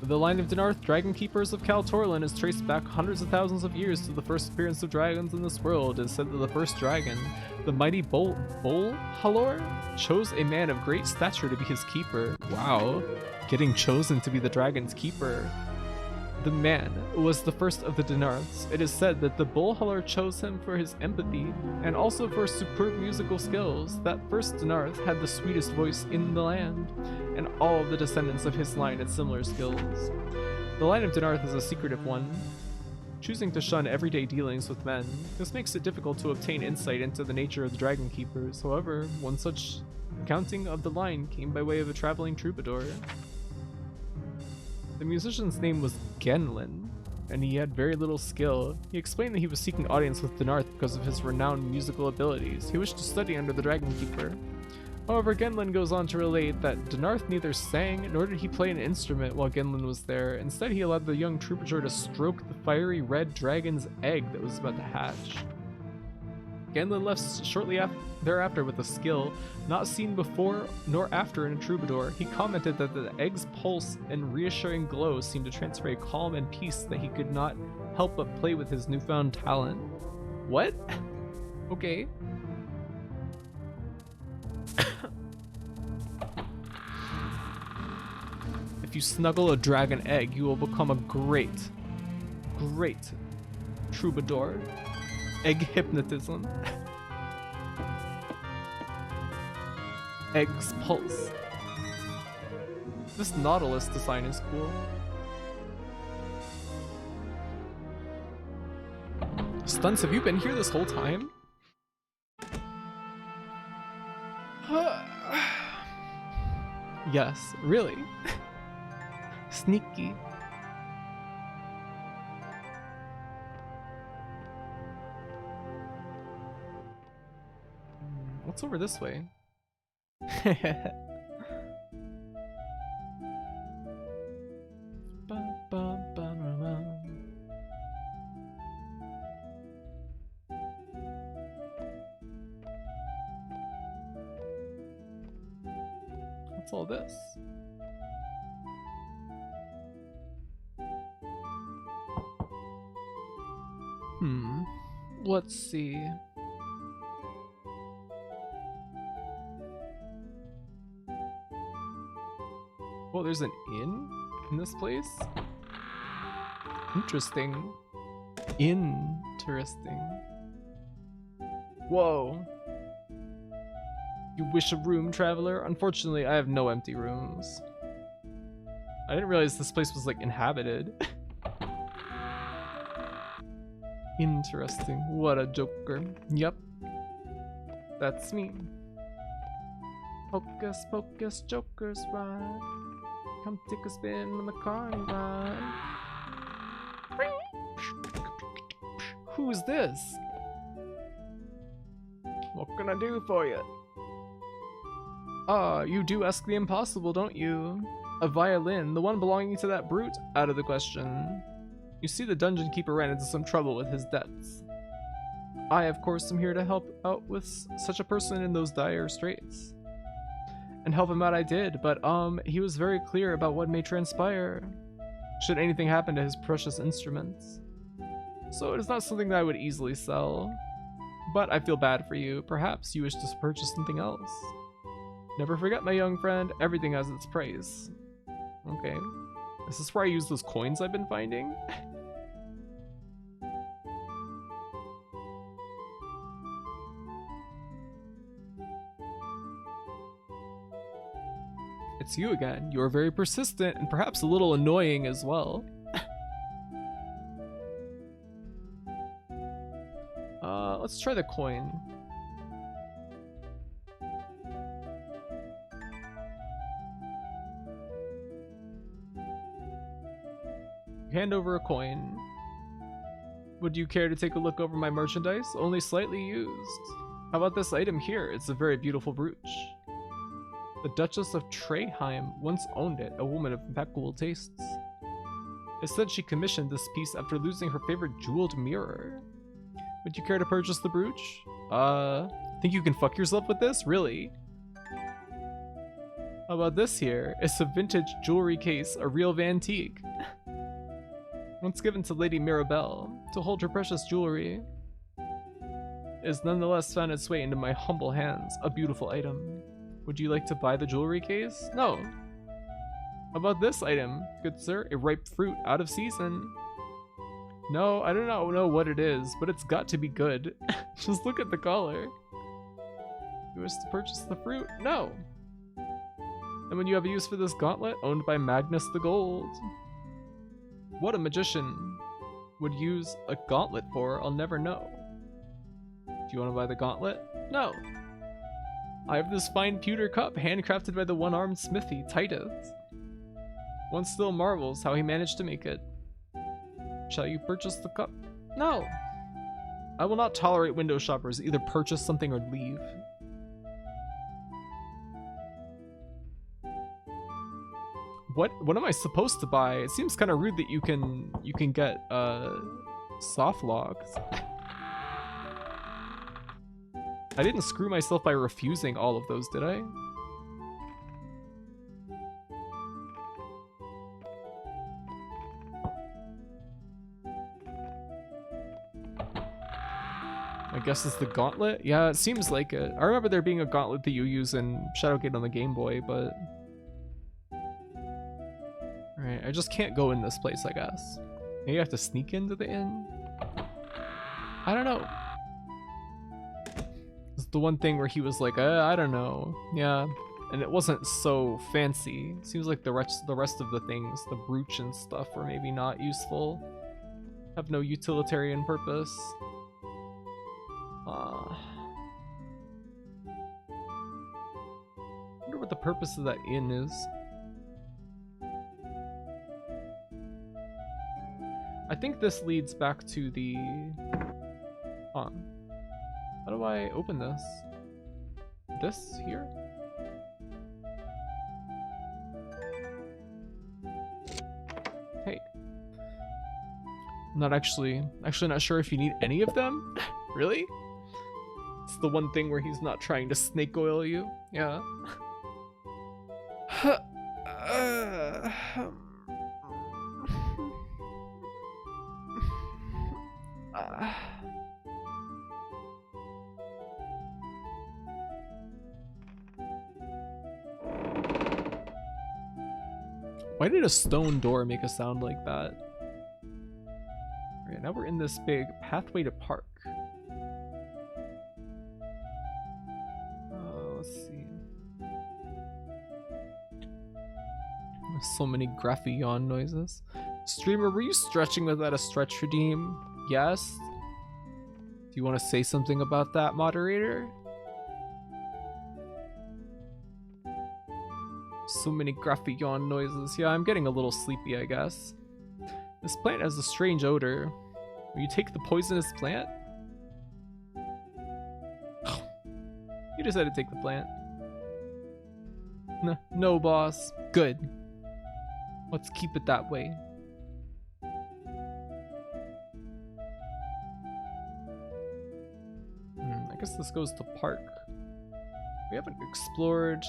The line of Denarth, Dragon Keepers of Kal Torlin, is traced back hundreds of thousands of years to the first appearance of dragons in this world. It is said that the first dragon, the mighty Bolhalor, chose a man of great stature to be his keeper. Wow, getting chosen to be the dragon's keeper. The man was the first of the Denarths. It is said that the Bolhalor chose him for his empathy and also for superb musical skills. That first Denarth had the sweetest voice in the land, and all of the descendants of his line had similar skills. The line of Denarth is a secretive one, choosing to shun everyday dealings with men. This makes it difficult to obtain insight into the nature of the Dragon Keepers. However, one such accounting of the line came by way of a traveling troubadour. The musician's name was Genlin, and he had very little skill. He explained that he was seeking audience with Denarth because of his renowned musical abilities. He wished to study under the Dragon Keeper. However, Genlin goes on to relate that Denarth neither sang nor did he play an instrument while Genlin was there. Instead, he allowed the young troubadour to stroke the fiery red dragon's egg that was about to hatch. Genlin left shortly thereafter with a skill not seen before nor after in a troubadour. He commented that the egg's pulse and reassuring glow seemed to transfer a calm and peace that he could not help but play with his newfound talent. What? Okay. If you snuggle a dragon egg, you will become a great troubadour. Egg hypnotism. Egg's pulse. This Nautilus design is cool. Stunts, have you been here this whole time? Yes, really? Sneaky. What's over this way? What's all this? Let's see. Well, there's an inn in this place? Interesting. Interesting. Whoa. You wish a room, traveler? Unfortunately, I have no empty rooms. I didn't realize this place was like inhabited. Interesting. What a joker. Yep. That's me. Hocus pocus, joker's ride. Come take a spin on the car and ride. Who's this? What can I do for you? Ah, you do ask the impossible, don't you? A violin, the one belonging to that brute? Out of the question. You see, the dungeon keeper ran into some trouble with his debts. I, of course, am here to help out with such a person in those dire straits. And help him out I did, but he was very clear about what may transpire should anything happen to his precious instruments. So it is not something that I would easily sell. But I feel bad for you. Perhaps you wish to purchase something else. Never forget, my young friend, everything has its price. Okay. Is this where I use those coins I've been finding? It's you again. You are very persistent and perhaps a little annoying as well. Let's try the coin. Hand over a coin. Would you care to take a look over my merchandise? Only slightly used. How about this item here? It's a very beautiful brooch. The Duchess of Treyheim once owned it, a woman of impeccable tastes. It said she commissioned this piece after losing her favorite jeweled mirror. Would you care to purchase the brooch? Think you can fuck yourself with this? Really? How about this here? It's a vintage jewelry case, a real antique. Once given to Lady Mirabelle to hold her precious jewelry. It has nonetheless found its way into my humble hands, a beautiful item. Would you like to buy the jewelry case? No. How about this item, good sir? A ripe fruit out of season. No, I do not know what it is, but it's got to be good. Just look at the color. You wish to purchase the fruit? No. And when you have a use for this gauntlet, owned by Magnus the Gold. What a magician would use a gauntlet for, I'll never know. Do you want to buy the gauntlet? No. I have this fine pewter cup, handcrafted by the one-armed smithy, Titus. One still marvels how he managed to make it. Shall you purchase the cup? No. I will not tolerate window shoppers. Either purchase something or leave. What am I supposed to buy? It seems kind of rude that you can get soft logs. I didn't screw myself by refusing all of those, did I? I guess it's the gauntlet? Yeah, it seems like it. I remember there being a gauntlet that you use in Shadowgate on the Game Boy, but... Alright, I just can't go in this place, I guess. Maybe I have to sneak into the inn? I don't know. It's the one thing where he was like, I don't know. Yeah, and it wasn't so fancy. Seems like the rest of the things, the brooch and stuff, were maybe not useful. Have no utilitarian purpose. I wonder what the purpose of that inn is. I think this leads back to the... How do I open this? This here? Hey. I'm not actually not sure if you need any of them. Really? It's the one thing where he's not trying to snake oil you. Yeah. Why did a stone door make a sound like that? Alright, now we're in this big pathway to park. Let's see. There's so many graphy yawn noises. Streamer, were you stretching without a stretch redeem? Yes? Do you want to say something about that, moderator? So many graphy yawn noises. Yeah, I'm getting a little sleepy, I guess. This plant has a strange odor. Will you take the poisonous plant? You decided to take the plant. No, boss. Good. Let's keep it that way. I guess this goes to park. We haven't explored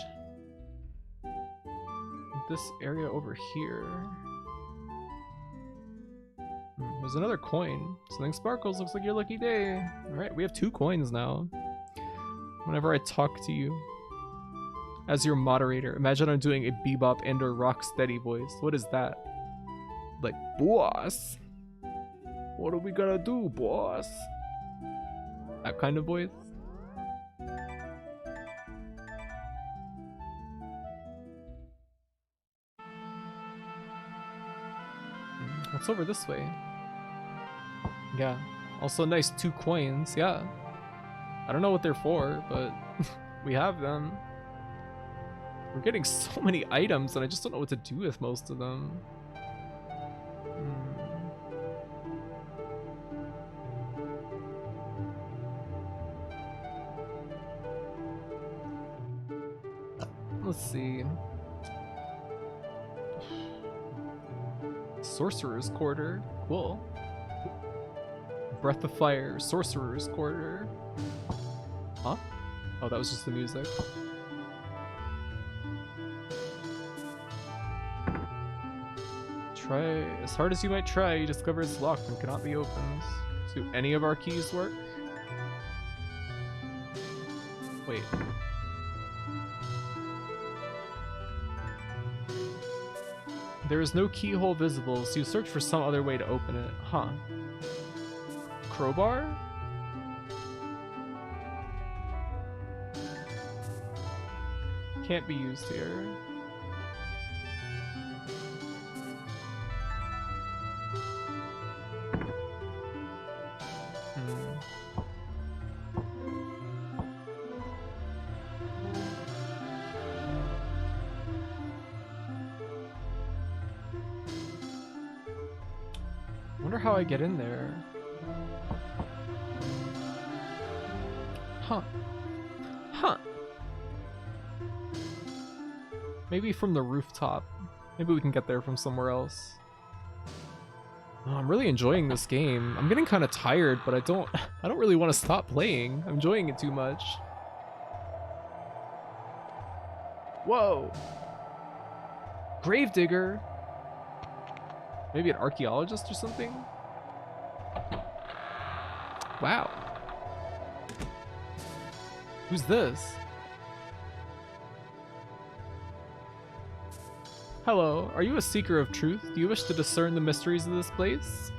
this area over here. There's another coin. Something sparkles. Looks like your lucky day. Alright, we have 2 coins now. Whenever I talk to you as your moderator, imagine I'm doing a bebop and or rocksteady voice. What is that? Like, boss, what are we gonna do, boss? That kind of voice. What's over this way? Yeah, also nice 2 coins. Yeah, I don't know what they're for, but we have them. We're getting so many items and I just don't know what to do with most of them. Let's see. Sorcerer's Quarter. Cool. Breath of Fire. Sorcerer's Quarter. Huh? Oh, that was just the music. Try as hard as you might try, you discover it's locked and cannot be opened. Do any of our keys work? Wait. There is no keyhole visible, so you search for some other way to open it. Huh. Crowbar? Can't be used here. Wonder how I get in there. Huh. Maybe from the rooftop. Maybe we can get there from somewhere else. Oh, I'm really enjoying this game. I'm getting kind of tired, but I don't really want to stop playing. I'm enjoying it too much. Whoa. Gravedigger. Maybe an archaeologist or something? Wow. Who's this? Hello, are you a seeker of truth? Do you wish to discern the mysteries of this place?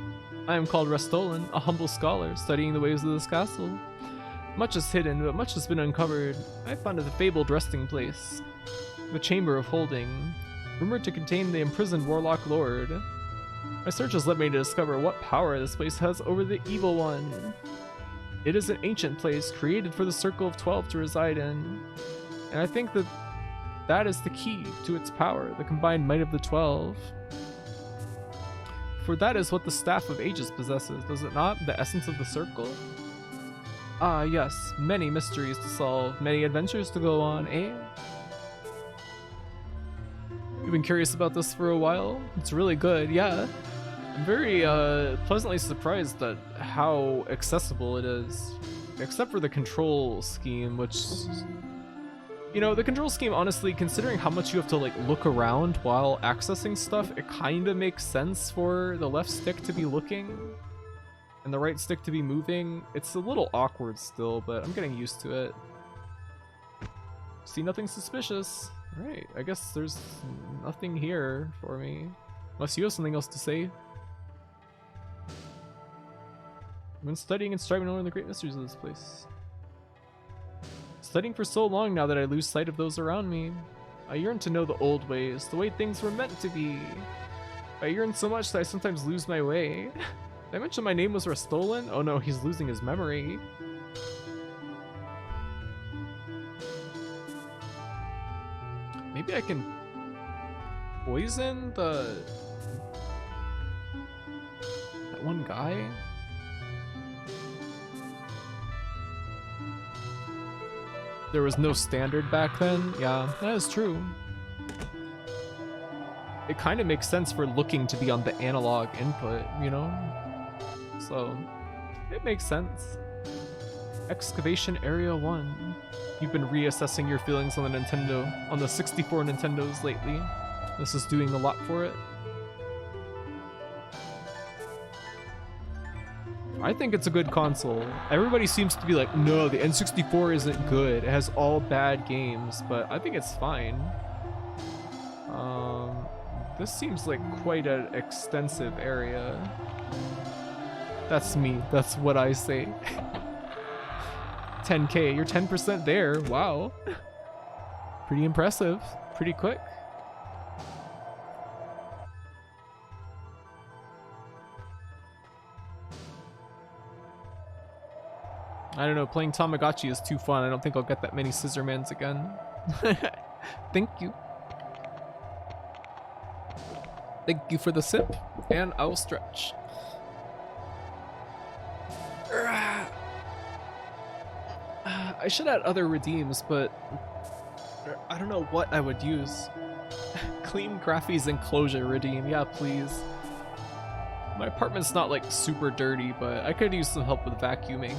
I am called Restolin, a humble scholar, studying the ways of this castle. Much is hidden, but much has been uncovered. I found it a fabled resting place. The Chamber of Holding, rumored to contain the imprisoned Warlock Lord. My search has led me to discover what power this place has over the Evil One. It is an ancient place created for the Circle of 12 to reside in, and I think that is the key to its power, the combined might of the 12. For that is what the Staff of Ages possesses, does it not? The essence of the Circle? Ah, yes, many mysteries to solve, many adventures to go on, eh? You've been curious about this for a while? It's really good, yeah. I'm very pleasantly surprised at how accessible it is. Except for the control scheme, which... You know, the control scheme, honestly, considering how much you have to, like, look around while accessing stuff, it kind of makes sense for the left stick to be looking and the right stick to be moving. It's a little awkward still, but I'm getting used to it. See nothing suspicious. Alright, I guess there's nothing here for me. Unless you have something else to say. I've been studying and striving to learn the great mysteries of this place. Studying for so long now that I lose sight of those around me. I yearn to know the old ways, the way things were meant to be. I yearn so much that I sometimes lose my way. Did I mention my name was Restolin? Oh no, he's losing his memory. Maybe I can poison that one guy? There was no standard back then. Yeah, that is true. It kind of makes sense for looking to be on the analog input, you know? So, it makes sense. Excavation Area 1. You've been reassessing your feelings on the 64 Nintendos lately. This is doing a lot for it. I think it's a good console. Everybody seems to be like, no, the N64 isn't good. It has all bad games, but I think it's fine. This seems like quite an extensive area. That's me. That's what I say. 10K. You're 10% there. Wow. Pretty impressive. Pretty quick. I don't know, playing Tamagotchi is too fun. I don't think I'll get that many Scissormans again. Thank you. Thank you for the sip, and I will stretch. I should add other redeems, but I don't know what I would use. Clean Graphi's enclosure redeem, yeah, please. My apartment's not like super dirty, but I could use some help with vacuuming.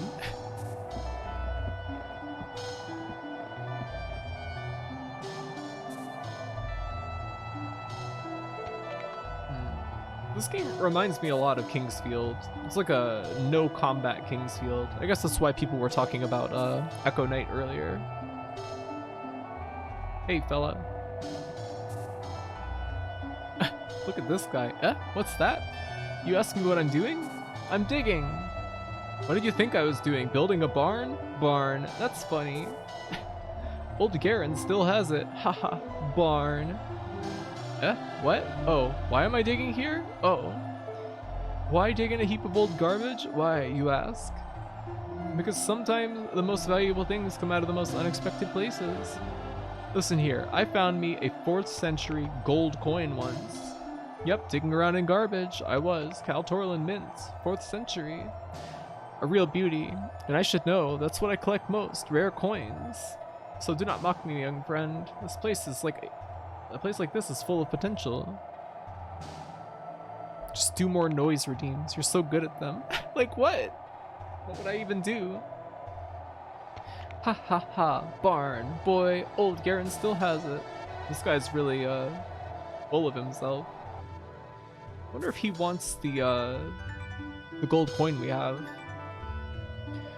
This game reminds me a lot of Kingsfield. It's like a no combat Kingsfield. I guess that's why people were talking about Echo Knight earlier. Hey fella. Look at this guy. What's that? You asked me what I'm doing? I'm digging. What did you think I was doing? Building a barn? Barn. That's funny. Old Garen still has it. Haha. Barn. What? Oh, why am I digging here? Oh. Why dig in a heap of old garbage? Why, you ask? Because sometimes the most valuable things come out of the most unexpected places. Listen here, I found me a 4th century gold coin once. Yep, digging around in garbage. I was. Cal Torlin Mints, 4th century. A real beauty, and I should know, that's what I collect most, rare coins. So do not mock me, young friend. This place is like... A place like this is full of potential. Just do more noise redeems. You're so good at them. Like what? What would I even do? Ha ha ha. Barn. Boy, old Garen still has it. This guy's really full of himself. Wonder if he wants the gold coin we have.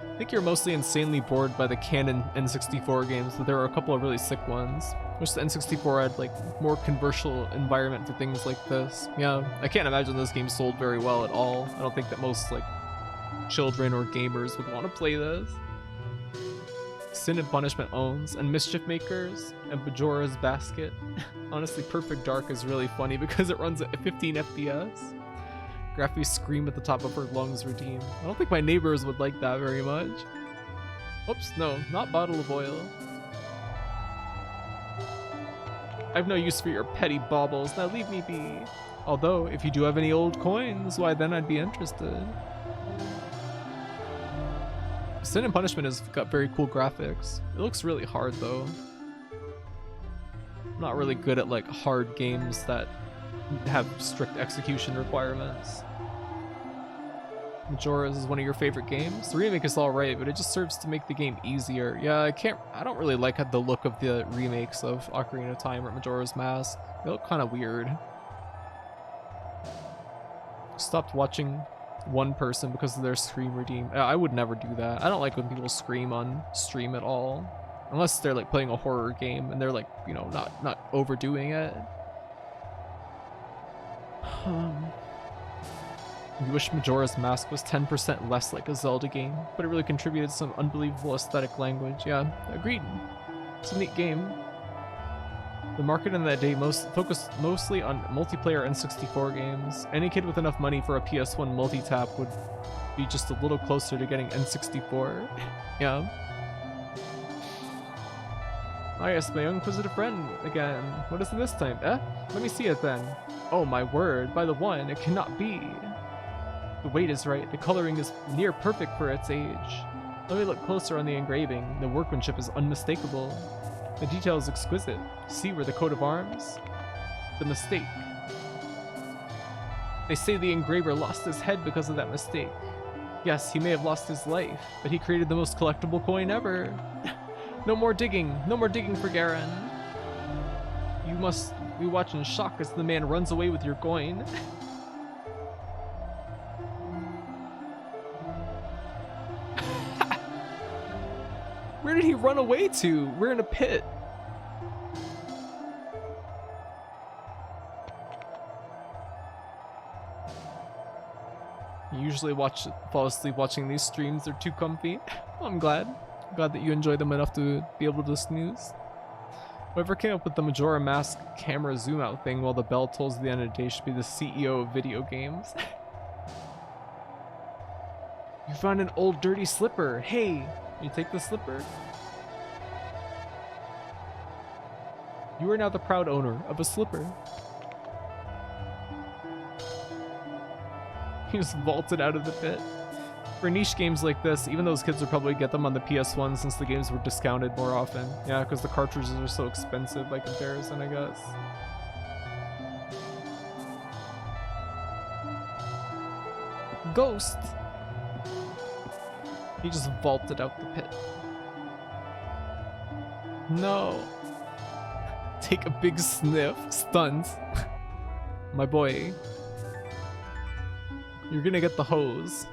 I think you're mostly insanely bored by the canon N64 games, but there are a couple of really sick ones. Wish the N64 had like more commercial environment for things like this. Yeah, I can't imagine this game sold very well at all. I don't think that most like children or gamers would want to play this. Sin and Punishment owns, and Mischief Makers, and Bajora's Basket. Honestly, Perfect Dark is really funny because it runs at 15 FPS. Graffy scream at the top of her lungs redeem. I don't think my neighbors would like that very much. Oops, no, not Bottle of Oil. I've no use for your petty baubles, now leave me be. Although, if you do have any old coins, why then I'd be interested. Sin and Punishment has got very cool graphics. It looks really hard though. I'm not really good at like hard games that have strict execution requirements. Majora's is one of your favorite games? The remake is alright, but it just serves to make the game easier. Yeah, I don't really like the look of the remakes of Ocarina of Time or Majora's Mask. They look kind of weird. Stopped watching one person because of their scream redeem. I would never do that. I don't like when people scream on stream at all. Unless they're like playing a horror game and they're like, you know, not overdoing it. You wish Majora's Mask was 10% less like a Zelda game, but it really contributed some unbelievable aesthetic language. Yeah, agreed. It's a neat game. The market in that day focused mostly on multiplayer N64 games. Any kid with enough money for a PS1 multi-tap would be just a little closer to getting N64. Yeah. Ah yes, my inquisitive friend again. What is it this time? Eh? Let me see it then. Oh my word, by the one, it cannot be. The weight is right, the coloring is near perfect for its age. Let me look closer on the engraving. The workmanship is unmistakable. The detail is exquisite. See where the coat of arms? The mistake. They say the engraver lost his head because of that mistake. Yes, he may have lost his life, but he created the most collectible coin ever. No more digging for Garen. You must be watching in shock as the man runs away with your coin. Where did he run away to? We're in a pit. I usually fall asleep watching these streams. They're too comfy. I'm glad that you enjoy them enough to be able to snooze. Whoever came up with the Majora Mask camera zoom out thing while the bell tolls the end of the day should be the CEO of video games. You found an old dirty slipper. Hey, you take the slipper? You are now the proud owner of a slipper. He just vaulted out of the pit. For niche games like this, even those kids would probably get them on the PS1 since the games were discounted more often. Yeah, because the cartridges are so expensive by comparison, I guess. Ghost! He just vaulted out the pit. No. Take a big sniff. Stuns. My boy. You're gonna get the hose.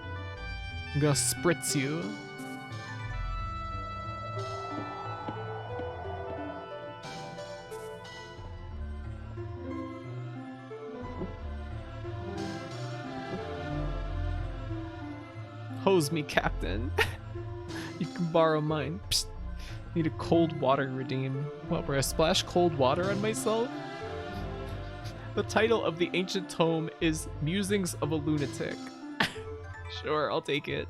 I'm gonna spritz you. Hose me, Captain. You can borrow mine. Psst. Need a cold water redeem. What, where I splash cold water on myself? The title of the ancient tome is Musings of a Lunatic. Sure, I'll take it.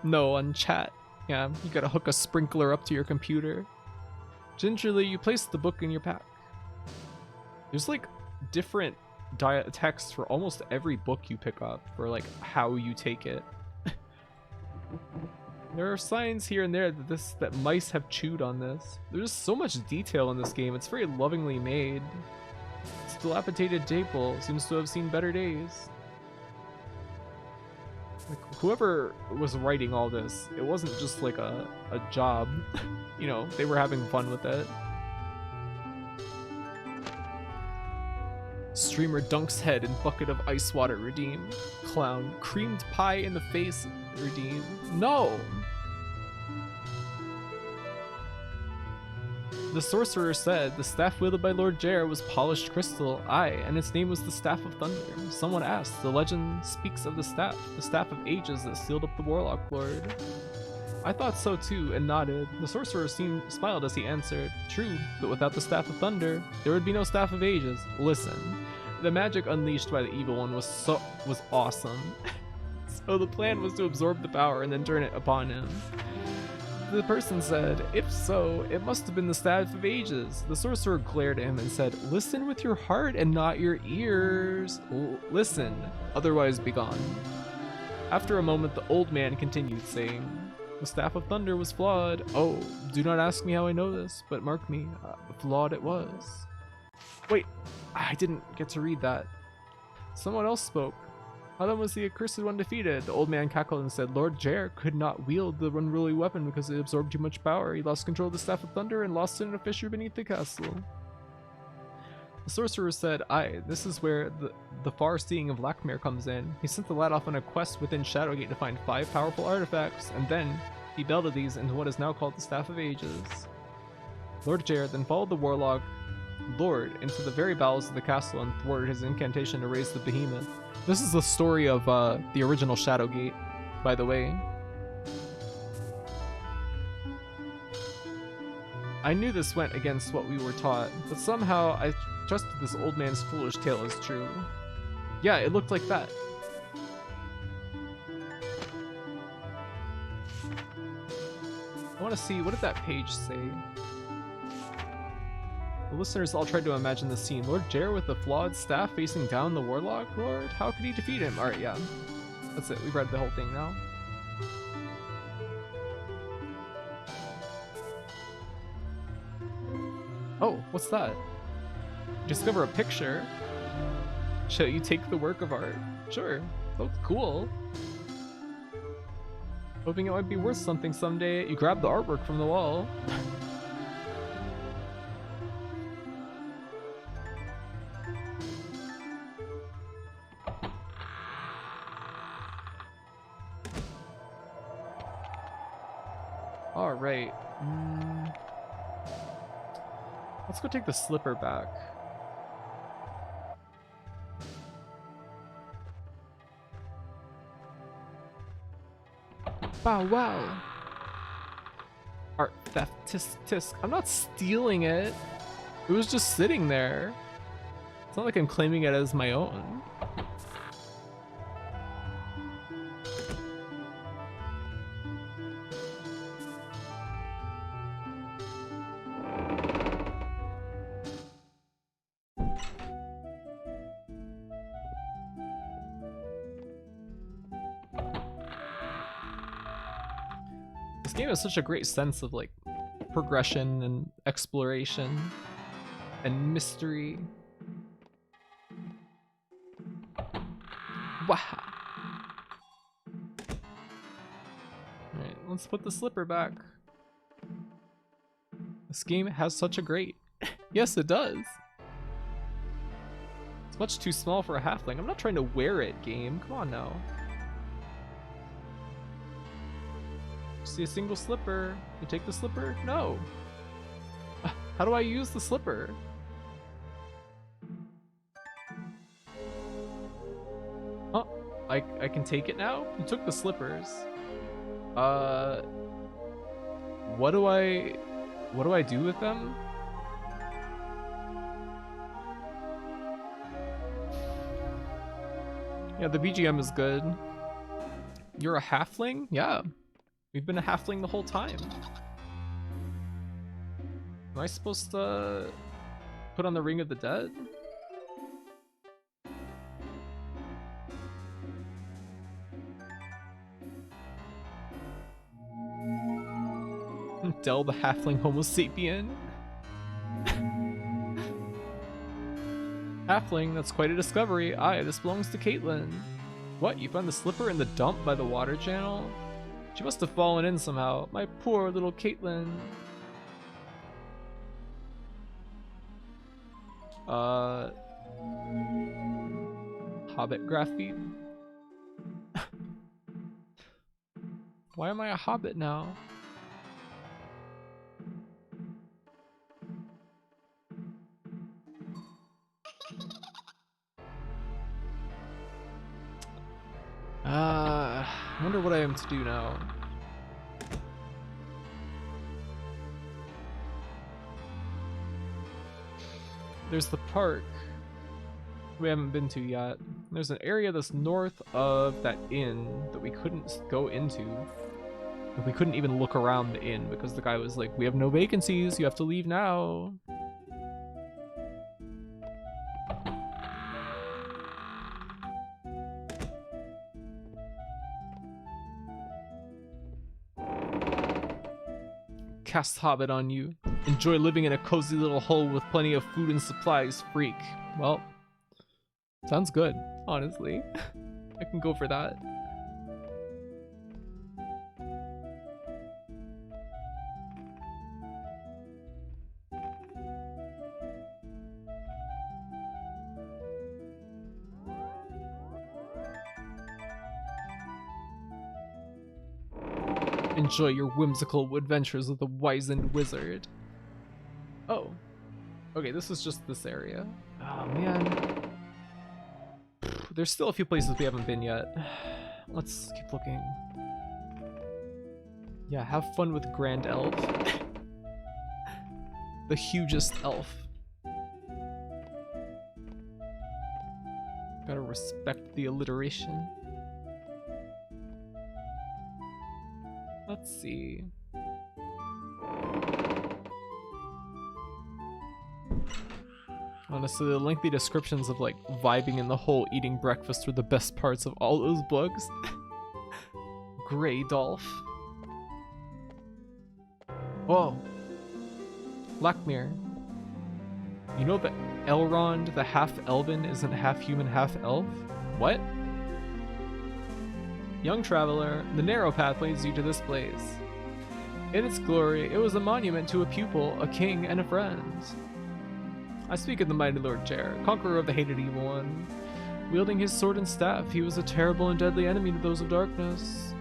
No, on chat. Yeah, you gotta hook a sprinkler up to your computer. Gingerly, you place the book in your pack. There's like different texts for almost every book you pick up for like how you take it. There are signs here and there that mice have chewed on this. There's so much detail in this game. It's very lovingly made. This dilapidated table seems to have seen better days. Like, whoever was writing all this, it wasn't just like a job. You know, they were having fun with it. Streamer dunks head in bucket of ice water, redeem. Clown, creamed pie in the face, redeem. No! The sorcerer said the staff wielded by Lord Jer was polished crystal, aye, and its name was the Staff of Thunder. Someone asked, the legend speaks of the Staff of Ages that sealed up the Warlock Lord. I thought so too, and nodded. The sorcerer smiled as he answered, true, but without the Staff of Thunder, there would be no Staff of Ages. Listen, the magic unleashed by the Evil One was awesome. So the plan was to absorb the power and then turn it upon him. The person said, if so, it must have been the Staff of Ages. The sorcerer glared at him and said, listen with your heart and not your ears. Listen, otherwise be gone. After a moment, the old man continued, saying, the Staff of Thunder was flawed. Oh, do not ask me how I know this, but mark me, flawed it was. Wait, I didn't get to read that. Someone else spoke. How then was the accursed one defeated? The old man cackled and said, Lord Jer could not wield the unruly weapon because it absorbed too much power. He lost control of the Staff of Thunder and lost it in a fissure beneath the castle. The sorcerer said, aye, this is where the far-seeing of Lakmir comes in. He sent the lad off on a quest within Shadowgate to find 5 powerful artifacts, and then he belted these into what is now called the Staff of Ages. Lord Jer then followed the Warlock Lord into the very bowels of the castle and thwarted his incantation to raise the behemoth. This is the story of the original Shadowgate, by the way. I knew this went against what we were taught, but somehow I trusted this old man's foolish tale as true. Yeah, it looked like that. I want to see, what did that page say? The listeners all tried to imagine the scene. Lord Jer with the flawed staff facing down the Warlock Lord? How could he defeat him? Alright, yeah. That's it. We've read the whole thing now. Oh, what's that? You discover a picture. Shall you take the work of art? Sure. Looks cool. Hoping it might be worth something someday. You grab the artwork from the wall. Alright. Let's go take the slipper back. Bow wow. Art theft, tisk tisk. I'm not stealing it. It was just sitting there. It's not like I'm claiming it as my own. This game has such a great sense of like progression and exploration and mystery. Wow. Alright, let's put the slipper back. This game has such a great... Yes, it does. It's much too small for a halfling. I'm not trying to wear it, game. Come on now. See a single slipper. You take the slipper? No. How do I use the slipper? Oh, I can take it now? You took the slippers. What do I do with them? Yeah, the BGM is good. You're a halfling? Yeah. We've been a halfling the whole time. Am I supposed to put on the Ring of the Dead? Del the halfling homo sapien? Halfling, that's quite a discovery. Aye, this belongs to Caitlin. What, you found the slipper in the dump by the water channel? She must have fallen in somehow. My poor little Caitlin. Hobbit graffiti. Why am I a hobbit now? I wonder what I am to do now. There's the park we haven't been to yet. There's an area that's north of that inn that we couldn't go into. We couldn't even look around the inn because the guy was like, we have no vacancies, you have to leave now. Cast Hobbit on you. Enjoy living in a cozy little hole with plenty of food and supplies, freak. Well, sounds good, honestly. I can go for that. Enjoy your whimsical adventures with the wizened wizard. Oh. Okay, this is just this area. Oh, man. There's still a few places we haven't been yet. Let's keep looking. Yeah, have fun with Grand Elf. The hugest elf. Gotta respect the alliteration. Let's see. Honestly, the lengthy descriptions of like vibing in the hole eating breakfast were the best parts of all those books. Grey Dolph. Whoa. Blackmere. You know that Elrond, the half-elven, isn't half-human, half-elf? What? Young traveler, the narrow path leads you to this place. In its glory, it was a monument to a pupil, a king, and a friend. I speak of the mighty Lord Jer, conqueror of the hated evil one. Wielding his sword and staff, he was a terrible and deadly enemy to those of darkness.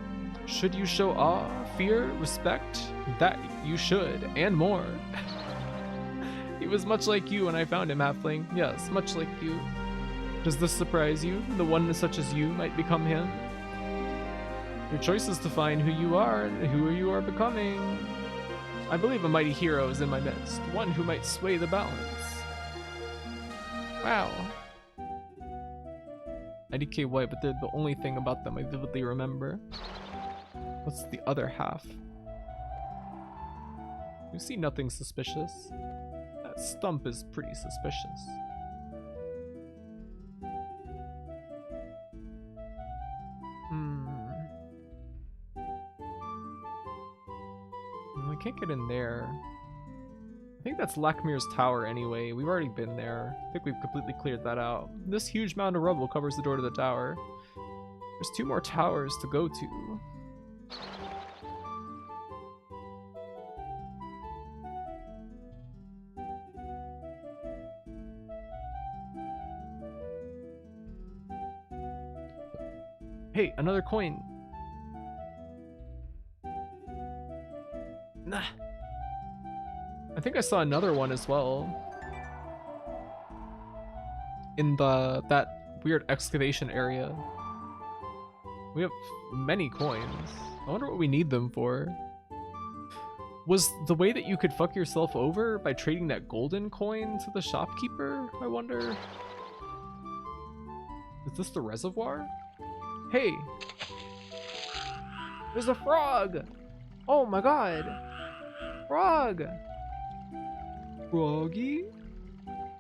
Should you show awe, fear, respect? That you should, and more. He was much like you when I found him, halfling. Yes, much like you. Does this surprise you? The one such as you might become him? Your choice is to find who you are and who you are becoming. I believe a mighty hero is in my midst, one who might sway the balance. Wow. IDK white, but they're the only thing about them I vividly remember. What's the other half? You see nothing suspicious. That stump is pretty suspicious. I can't get in there. I think that's Lakmir's tower anyway. We've already been there. I think we've completely cleared that out. This huge mound of rubble covers the door to the tower. There's 2 more towers to go to. Hey, another coin. Nah. I think I saw another one as well. In that weird excavation area. We have many coins. I wonder what we need them for. Was the way that you could fuck yourself over by trading that golden coin to the shopkeeper, I wonder? Is this the reservoir? Hey! There's a frog! Oh my god! Frog! Froggy?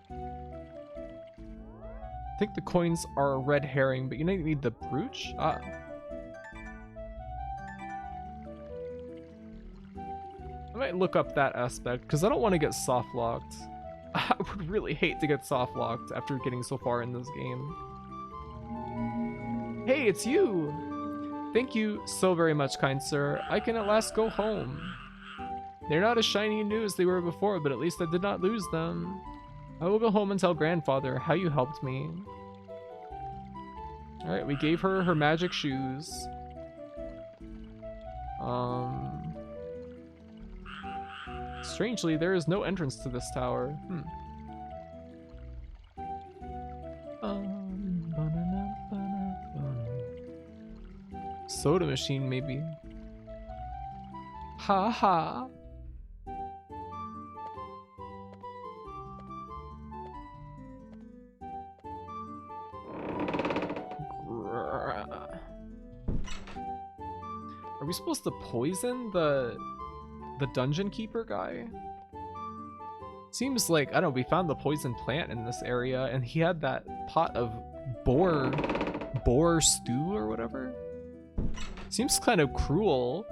I think the coins are a red herring, but you need the brooch? Ah. I might look up that aspect, because I don't want to get soft locked. I would really hate to get soft locked after getting so far in this game. Hey, it's you! Thank you so very much, kind sir. I can at last go home. They're not as shiny new as they were before, but at least I did not lose them. I will go home and tell grandfather how you helped me. Alright, we gave her her magic shoes. Strangely, there is no entrance to this tower. Soda machine, maybe. Ha ha. Are we supposed to poison the dungeon keeper guy? Seems like, I don't know, we found the poison plant in this area and he had that pot of boar stew or whatever. Seems kind of cruel.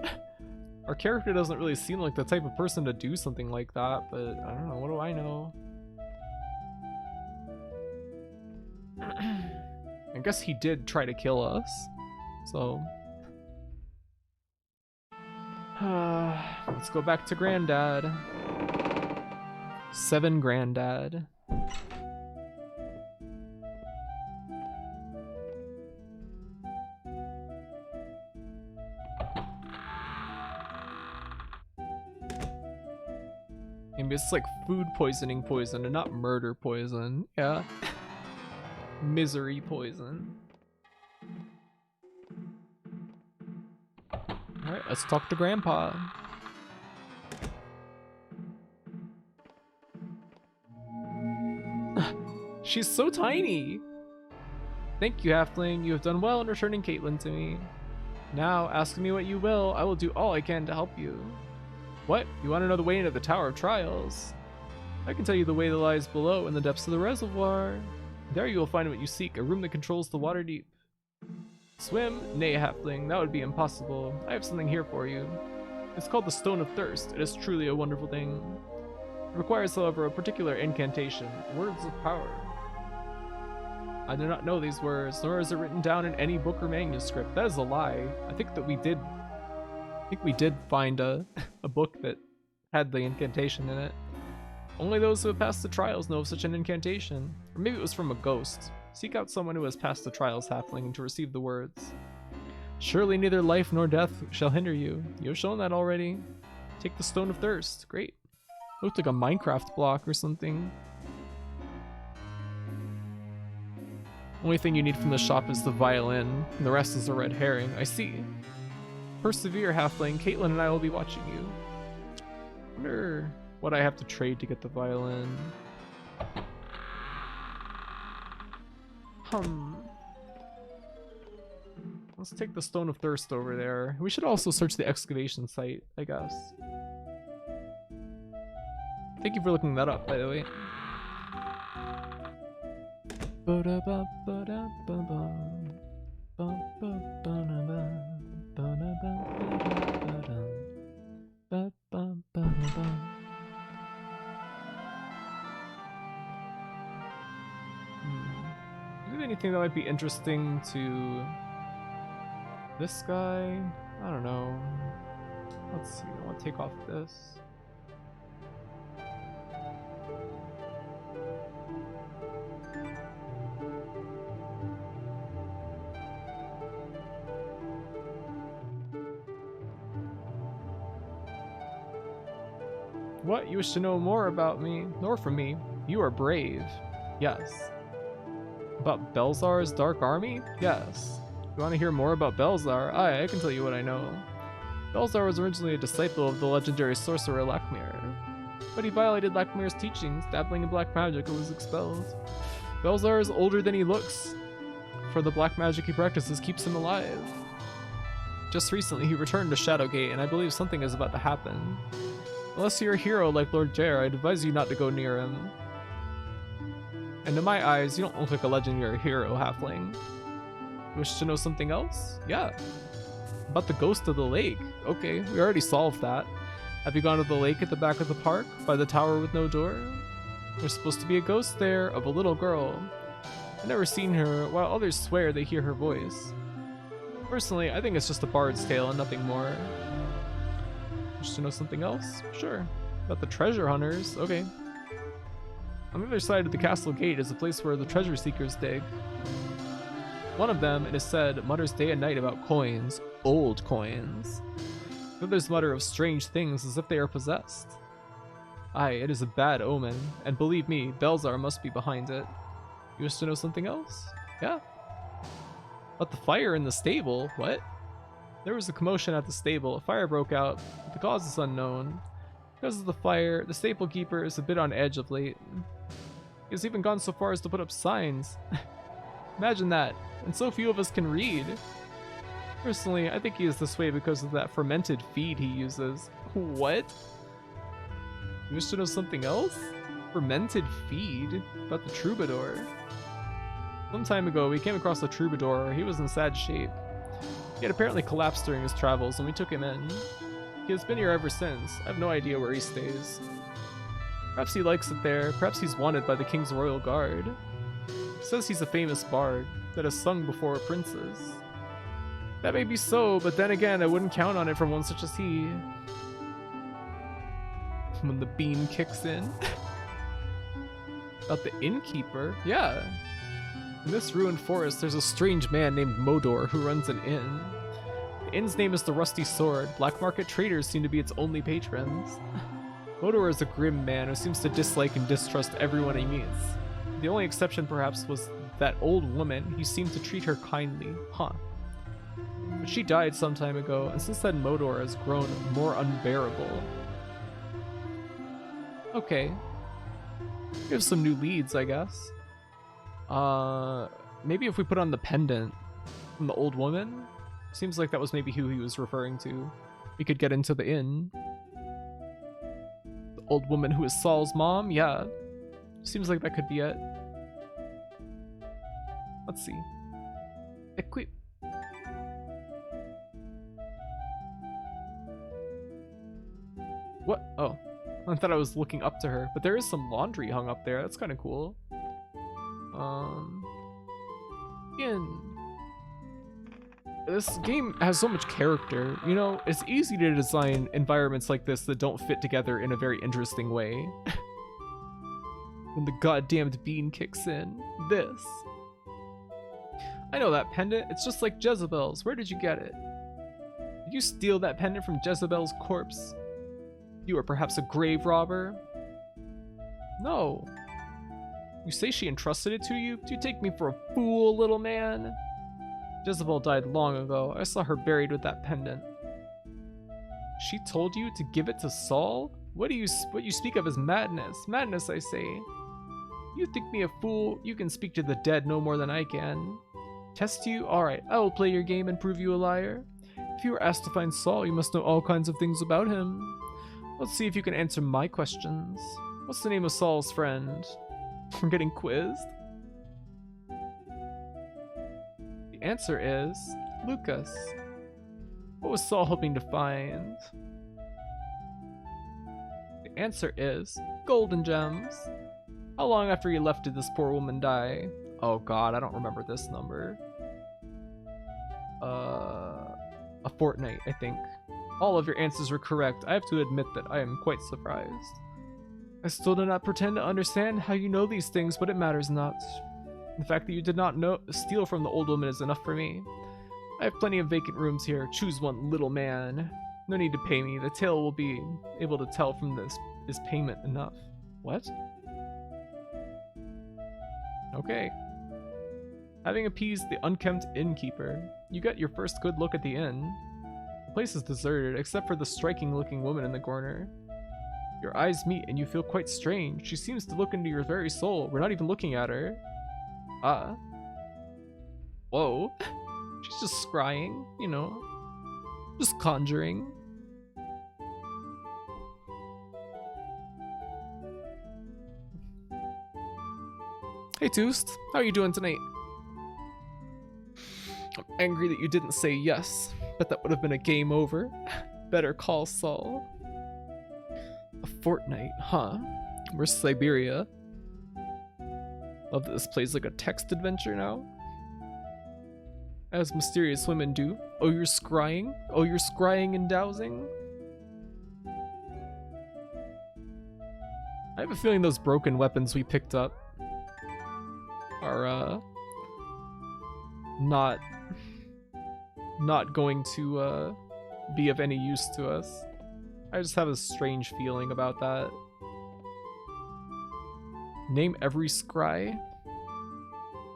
Our character doesn't really seem like the type of person to do something like that, but I don't know, what do I know? I guess he did try to kill us, so... let's go back to Granddad. 7 Granddad. Maybe it's like food poisoning poison and not murder poison. Yeah. Misery poison. Alright, let's talk to Grandpa. She's so tiny! Thank you, Halfling. You have done well in returning Caitlin to me. Now, ask me what you will. I will do all I can to help you. What? You want to know the way into the Tower of Trials? I can tell you the way that lies below in the depths of the reservoir. There you will find what you seek, a room that controls the water deep. Swim? Nay, halfling, that would be impossible. I have something here for you. It's called the Stone of Thirst. It is truly a wonderful thing. It requires, however, a particular incantation, words of power. I do not know these words, nor is it written down in any book or manuscript. That is a lie. I think we did find a book that had the incantation in it. Only those who have passed the trials know of such an incantation. Or maybe it was from a ghost. Seek out someone who has passed the trials, halfling, to receive the words. Surely neither life nor death shall hinder you. You have shown that already. Take the Stone of Thirst. Great. Looked like a Minecraft block or something. Only thing you need from the shop is the violin, and the rest is a red herring. I see. Persevere, halfling. Caitlin and I will be watching you. Wonder what I have to trade to get the violin. Let's take the Stone of Thirst over there. We should also search the excavation site, I guess. Thank you for looking that up, by the way. Is there anything that might be interesting to this guy? I don't know. Let's see. I want to take off this. What? You wish to know more about me? Nor from me. You are brave. Yes. About Belzar's Dark Army? Yes. You want to hear more about Belzar? I can tell you what I know. Belzar was originally a disciple of the legendary sorcerer Lakmir. But he violated Lakmir's teachings, dabbling in black magic, and was expelled. Belzar is older than he looks, for the black magic he practices keeps him alive. Just recently he returned to Shadowgate, and I believe something is about to happen. Unless you're a hero like Lord Jer, I'd advise you not to go near him. And in my eyes, you don't look like a legendary hero, halfling. You wish to know something else? Yeah. About the ghost of the lake. Okay, we already solved that. Have you gone to the lake at the back of the park, by the tower with no door? There's supposed to be a ghost there of a little girl. I've never seen her, while others swear they hear her voice. Personally, I think it's just a bard's tale and nothing more. Wish to know something else? Sure. About the treasure hunters? Okay. On the other side of the castle gate is a place where the treasure seekers dig. One of them, it is said, mutters day and night about coins. Old coins. The others mutter of strange things as if they are possessed. Aye, it is a bad omen, and believe me, Belzar must be behind it. You wish to know something else? Yeah. About the fire in the stable? What? There was a commotion at the stable. A fire broke out, but the cause is unknown. Because of the fire, the stable keeper is a bit on edge of late. He has even gone so far as to put up signs. Imagine that, and so few of us can read. Personally, I think he is this way because of that fermented feed he uses. What? You wish to know something else? Fermented feed? About the troubadour. Some time ago, we came across a troubadour. He was in sad shape. He had apparently collapsed during his travels, and we took him in. He has been here ever since. I have no idea where he stays. Perhaps he likes it there. Perhaps he's wanted by the King's Royal Guard. He says he's a famous bard that has sung before princes. That may be so, but then again, I wouldn't count on it from one such as he. When the beam kicks in. About the innkeeper? Yeah. In this ruined forest, there's a strange man named Modor who runs an inn. The inn's name is the Rusty Sword. Black market traders seem to be its only patrons. Modor is a grim man who seems to dislike and distrust everyone he meets. The only exception, perhaps, was that old woman. He seemed to treat her kindly. Huh. But she died some time ago, and since then Modor has grown more unbearable. Okay. We have some new leads, I guess. Maybe if we put on the pendant from the old woman? Seems like that was maybe who he was referring to. We could get into the inn. The old woman who is Saul's mom? Yeah. Seems like that could be it. Let's see. Equip. What? Oh. I thought I was looking up to her, but there is some laundry hung up there. That's kind of cool. This game has so much character. You know, it's easy to design environments like this that don't fit together in a very interesting way. When the goddamned bean kicks in. This. I know that pendant. It's just like Jezebel's. Where did you get it? Did you steal that pendant from Jezebel's corpse? You are perhaps a grave robber? No. You say she entrusted it to you? Do you take me for a fool, little man? Jezebel died long ago. I saw her buried with that pendant. She told you to give it to Saul? What you speak of is madness. Madness, I say. You think me a fool? You can speak to the dead no more than I can. Test you? Alright, I will play your game and prove you a liar. If you were asked to find Saul, you must know all kinds of things about him. Let's see if you can answer my questions. What's the name of Saul's friend? We're getting quizzed. The answer is Lucas. What was Saul hoping to find? The answer is golden gems. How long after you left did this poor woman die? Oh god, I don't remember this number. A fortnight, I think. All of your answers were correct. I have to admit that I am quite surprised. I still do not pretend to understand how you know these things, but it matters not. The fact that you did not steal from the old woman is enough for me. I have plenty of vacant rooms here. Choose one, little man. No need to pay me. The tale will be able to tell from this. Is payment enough? What? Okay. Having appeased the unkempt innkeeper, you get your first good look at the inn. The place is deserted, except for the striking-looking woman in the corner. Your eyes meet and you feel quite strange. She seems to look into your very soul. We're not even looking at her. Ah. Whoa. She's just scrying, you know. Just conjuring. Hey Toost, how are you doing tonight? I'm angry that you didn't say yes. Bet that would have been a game over. Better call Saul. A fortnight, huh? Where's Siberia? Love that this plays like a text adventure now. As mysterious women do. Oh, you're scrying? Oh, you're scrying and dowsing? I have a feeling those broken weapons we picked up are, not going to, be of any use to us. I just have a strange feeling about that. Name every scry.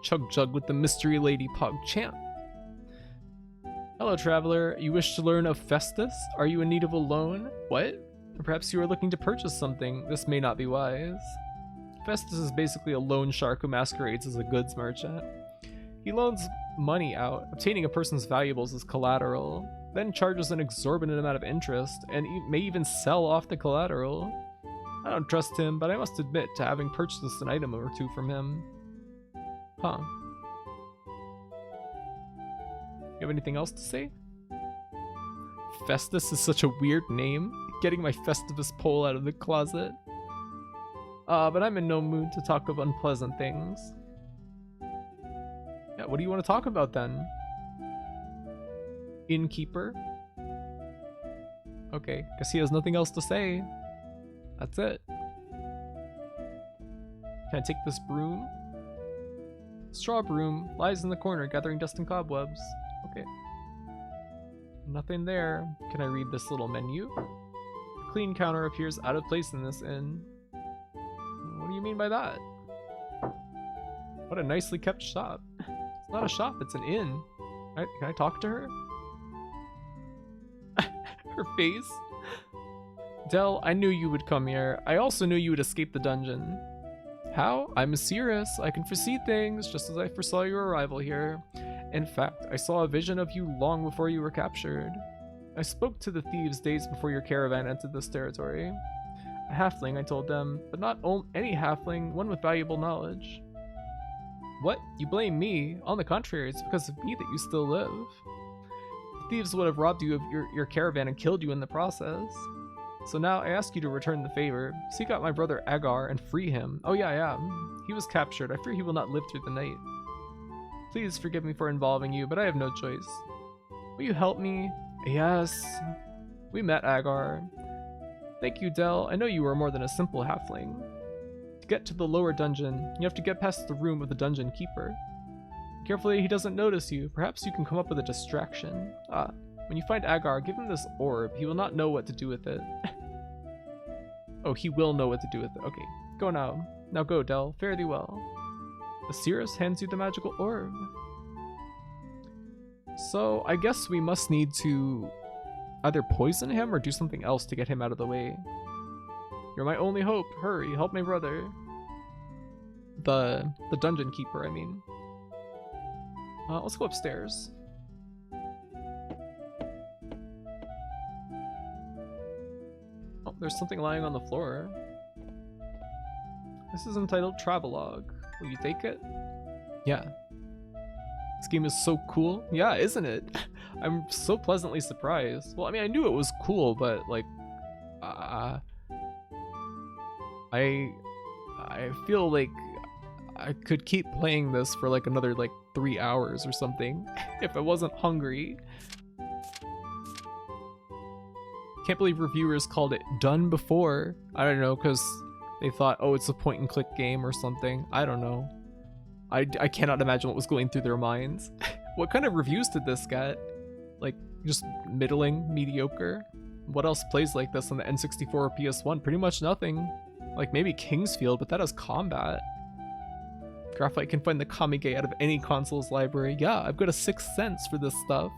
Chug Jug with the Mystery Lady Pog Champ. Hello, traveler. You wish to learn of Festus? Are you in need of a loan? What? Or perhaps you are looking to purchase something. This may not be wise. Festus is basically a loan shark who masquerades as a goods merchant. He loans money out, obtaining a person's valuables as collateral, then charges an exorbitant amount of interest, and may even sell off the collateral. I don't trust him, but I must admit to having purchased an item or two from him. Huh. You have anything else to say? Festus is such a weird name. Getting my Festivus pole out of the closet. But I'm in no mood to talk of unpleasant things. Yeah, what do you want to talk about then? Innkeeper? Okay, guess he has nothing else to say. That's it. Can I take this broom? Straw broom lies in the corner gathering dust and cobwebs. Okay. Nothing there. Can I read this little menu? The clean counter appears out of place in this inn. What do you mean by that? What a nicely kept shop. It's not a shop, it's an inn. Can I talk to her? Her face. Del, I knew you would come here. I also knew you would escape the dungeon. How? I'm Cirrus. I can foresee things, just as I foresaw your arrival here. In fact, I saw a vision of you long before you were captured. I spoke to the thieves days before your caravan entered this territory. A halfling, I told them, but not any halfling, one with valuable knowledge. What? You blame me? On the contrary, it's because of me that you still live. The thieves would have robbed you of your caravan and killed you in the process. So now I ask you to return the favor. Seek out my brother Agar and free him. Oh yeah. He was captured. I fear he will not live through the night. Please forgive me for involving you, but I have no choice. Will you help me? Yes. We met Agar. Thank you, Del. I know you are more than a simple halfling. To get to the lower dungeon, you have to get past the room of the dungeon keeper. Carefully, he doesn't notice you. Perhaps you can come up with a distraction. When you find Agar, give him this orb. He will not know what to do with it. Oh, he will know what to do with it. Okay, go now. Now go, Del. Fare thee well. Asirus hands you the magical orb. So, I guess we must need to either poison him or do something else to get him out of the way. You're my only hope. Hurry, help my brother. The dungeon keeper, I mean. Let's go upstairs. Oh, there's something lying on the floor. This is entitled Travelogue. Will you take it? Yeah. This game is so cool. Yeah, isn't it? I'm so pleasantly surprised. Well, I mean, I knew it was cool, but like, I feel like I could keep playing this for like another like 3 hours or something if I wasn't hungry. Can't believe reviewers called it done before. I don't know, because they thought, oh, it's a point and click game or something. I don't know. I cannot imagine what was going through their minds. What kind of reviews did this get? Like, just middling, mediocre? What else plays like this on the N64 or PS1? Pretty much nothing. Like maybe Kingsfield, but that has combat. Graphite can find the Kamige out of any console's library. Yeah, I've got a sixth sense for this stuff.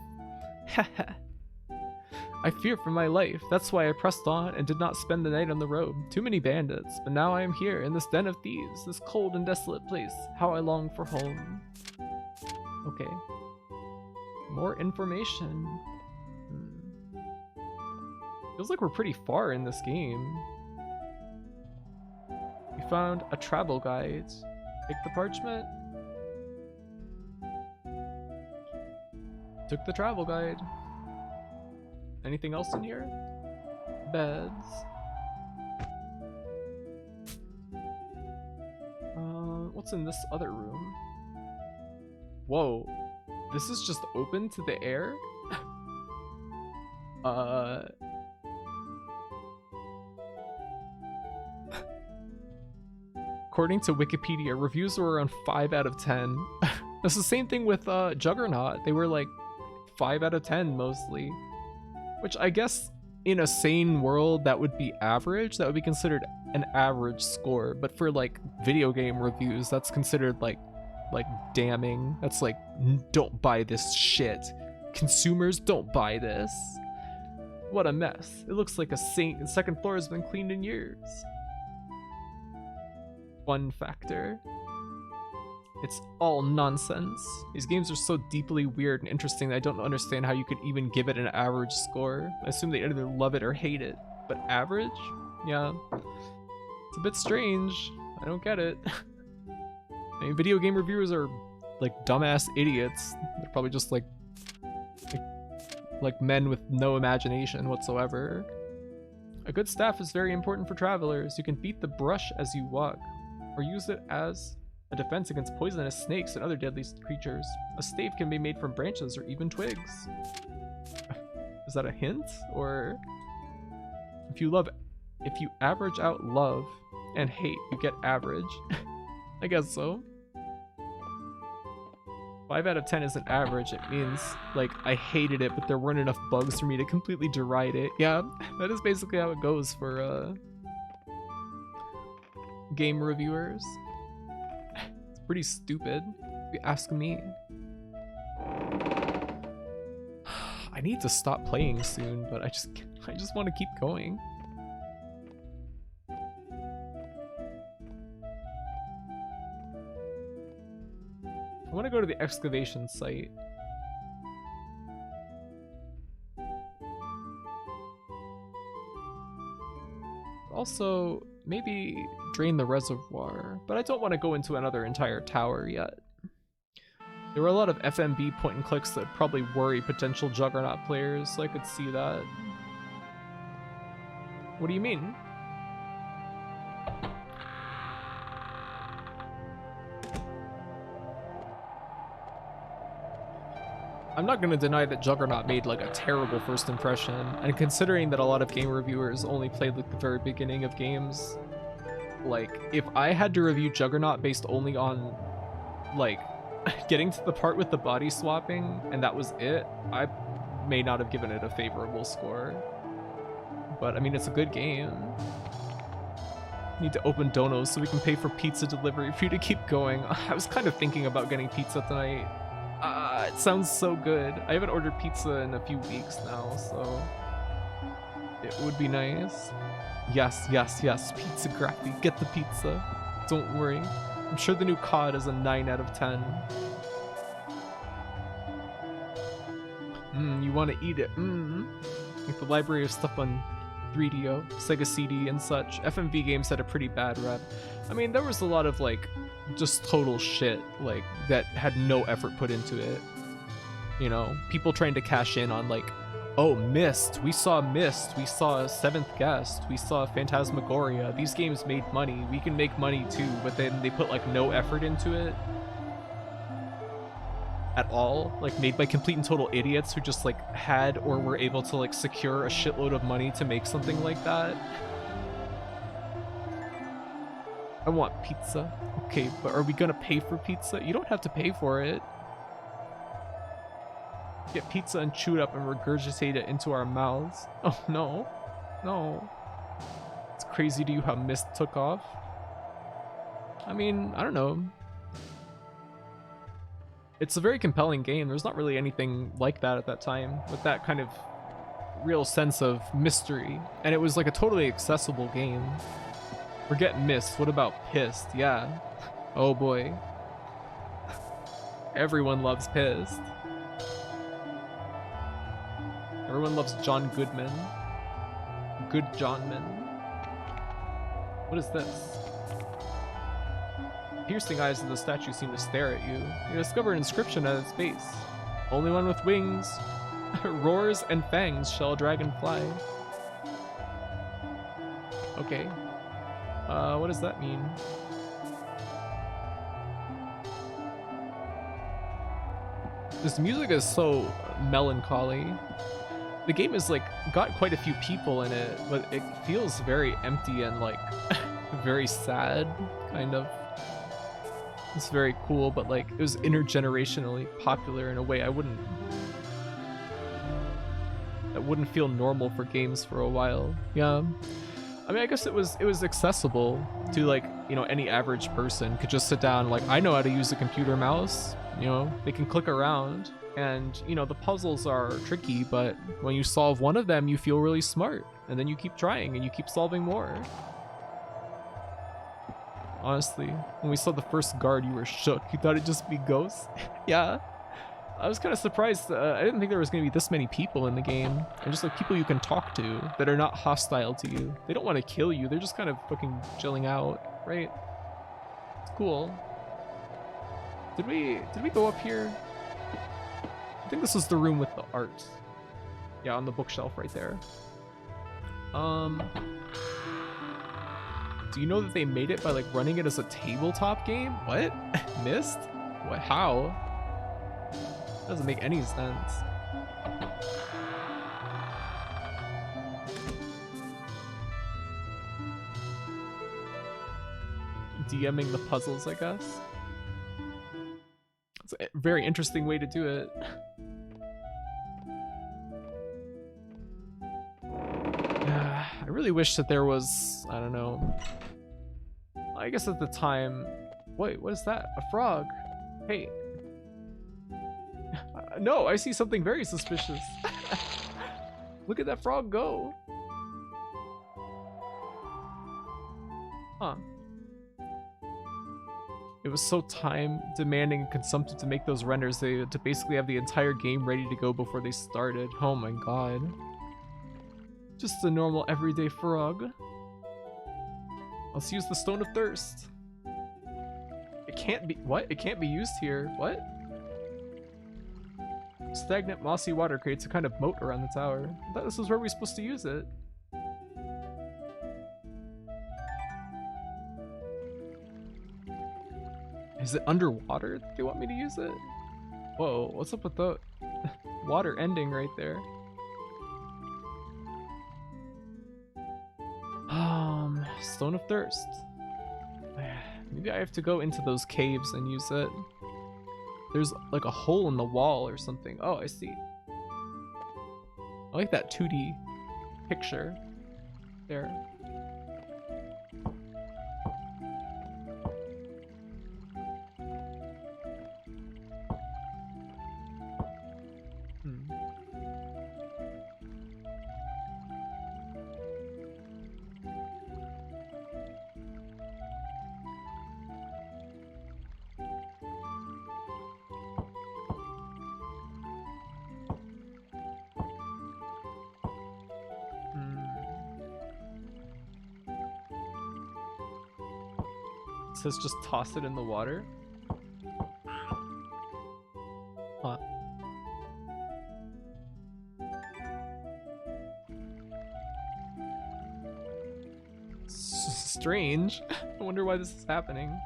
Haha. I fear for my life. That's why I pressed on and did not spend the night on the road. Too many bandits, but now I am here in this den of thieves, this cold and desolate place. How I long for home. Okay. More information. Feels like we're pretty far in this game. We found a travel guide. Take the parchment. Took the travel guide. Anything else in here? Beds. What's in this other room? Whoa. This is just open to the air? According to Wikipedia, reviews were around 5 out of 10. That's the same thing with Juggernaut. They were like 5 out of 10 mostly. Which I guess in a sane world that would be average. That would be considered an average score. But for like video game reviews, that's considered like damning. That's like, don't buy this shit. Consumers, don't buy this. What a mess. It looks like a second floor has been cleaned in years. Fun factor. It's all nonsense. These games are so deeply weird and interesting that I don't understand how you could even give it an average score. I assume they either love it or hate it. But average? Yeah. It's a bit strange. I don't get it. I mean, video game reviewers are like dumbass idiots. They're probably just like men with no imagination whatsoever. A good staff is very important for travelers. You can beat the brush as you walk, or use it as a defense against poisonous snakes and other deadly creatures. A stave can be made from branches or even twigs. Is that a hint? Or if you average out love and hate, you get average. I guess so. 5 out of 10 isn't average. It means like I hated it, but there weren't enough bugs for me to completely deride it. Yeah, that is basically how it goes for game reviewers. It's pretty stupid, if you ask me. I need to stop playing soon, but I just want to keep going. I want to go to the excavation site. also maybe drain the reservoir, but I don't want to go into another entire tower yet. There were a lot of FMB point and clicks that probably worry potential Juggernaut players, so I could see that. What do you mean? I'm not going to deny that Juggernaut made like a terrible first impression, and considering that a lot of game reviewers only played like the very beginning of games, like if I had to review Juggernaut based only on like getting to the part with the body swapping and that was it, I may not have given it a favorable score. But I mean, it's a good game. Need to open donos so we can pay for pizza delivery for you to keep going. I was kind of thinking about getting pizza tonight. It sounds so good. I haven't ordered pizza in a few weeks now, so it would be nice. Yes, yes, yes, Pizza Graphy, get the pizza. Don't worry. I'm sure the new COD is a 9 out of 10. You want to eat it. Like the library of stuff on 3DO, Sega CD and such. FMV games had a pretty bad rep. I mean, there was a lot of like just total shit like that had no effort put into it. You know, people trying to cash in on like, oh, Myst, we saw Seventh Guest, we saw Phantasmagoria. These games made money, we can make money too, but then they put like no effort into it at all, like made by complete and total idiots who just like had or were able to like secure a shitload of money to make something like that. I want pizza. Okay, but are we gonna pay for pizza? You don't have to pay for it. Get pizza and chew it up and regurgitate it into our mouths. Oh no. No. It's crazy to you how Myst took off. I mean, I don't know. It's a very compelling game. There's not really anything like that at that time, with that kind of real sense of mystery. And it was like a totally accessible game. Forget Myst, what about Pissed? Yeah. Oh boy. Everyone loves Pissed. Everyone loves John Goodman. Good Johnman. What is this? Piercing eyes of the statue seem to stare at you. You discover an inscription at its base. Only one with wings. Roars and fangs shall a dragon fly. Okay. What does that mean? This music is so melancholy. The game is like got quite a few people in it, but it feels very empty and like very sad, kind of. It's very cool, but like it was intergenerationally popular in a way that wouldn't feel normal for games for a while. Yeah. I mean, I guess it was accessible to like, you know, any average person could just sit down, like, I know how to use a computer mouse, you know, they can click around and, you know, the puzzles are tricky, but when you solve one of them, you feel really smart and then you keep trying and you keep solving more. Honestly, when we saw the first guard, you were shook. You thought it'd just be ghosts? Yeah. I was kind of surprised. I didn't think there was going to be this many people in the game. And just like people you can talk to that are not hostile to you. They don't want to kill you. They're just kind of fucking chilling out, right? It's cool. Did we go up here? I think this was the room with the art. Yeah, on the bookshelf right there. Do you know that they made it by like running it as a tabletop game? What? Myst? What? How? Doesn't make any sense. DMing the puzzles, I guess. It's a very interesting way to do it. I really wish that there was, I don't know. I guess at the time, wait, what is that? A frog? Hey. No, I see something very suspicious. Look at that frog go. Huh. It was so time demanding and consumptive to make those renders to basically have the entire game ready to go before they started. Oh my god. Just a normal everyday frog. Let's use the Stone of Thirst. It can't be, what? It can't be used here. What? Stagnant mossy water creates a kind of moat around the tower. I thought this was where we're supposed to use it. Is it underwater? They want me to use it? Whoa, what's up with the water ending right there? Stone of Thirst. Maybe I have to go into those caves and use it. There's like a hole in the wall or something. Oh, I see. I like that 2D picture there. It says just toss it in the water. Huh. Strange. I wonder why this is happening.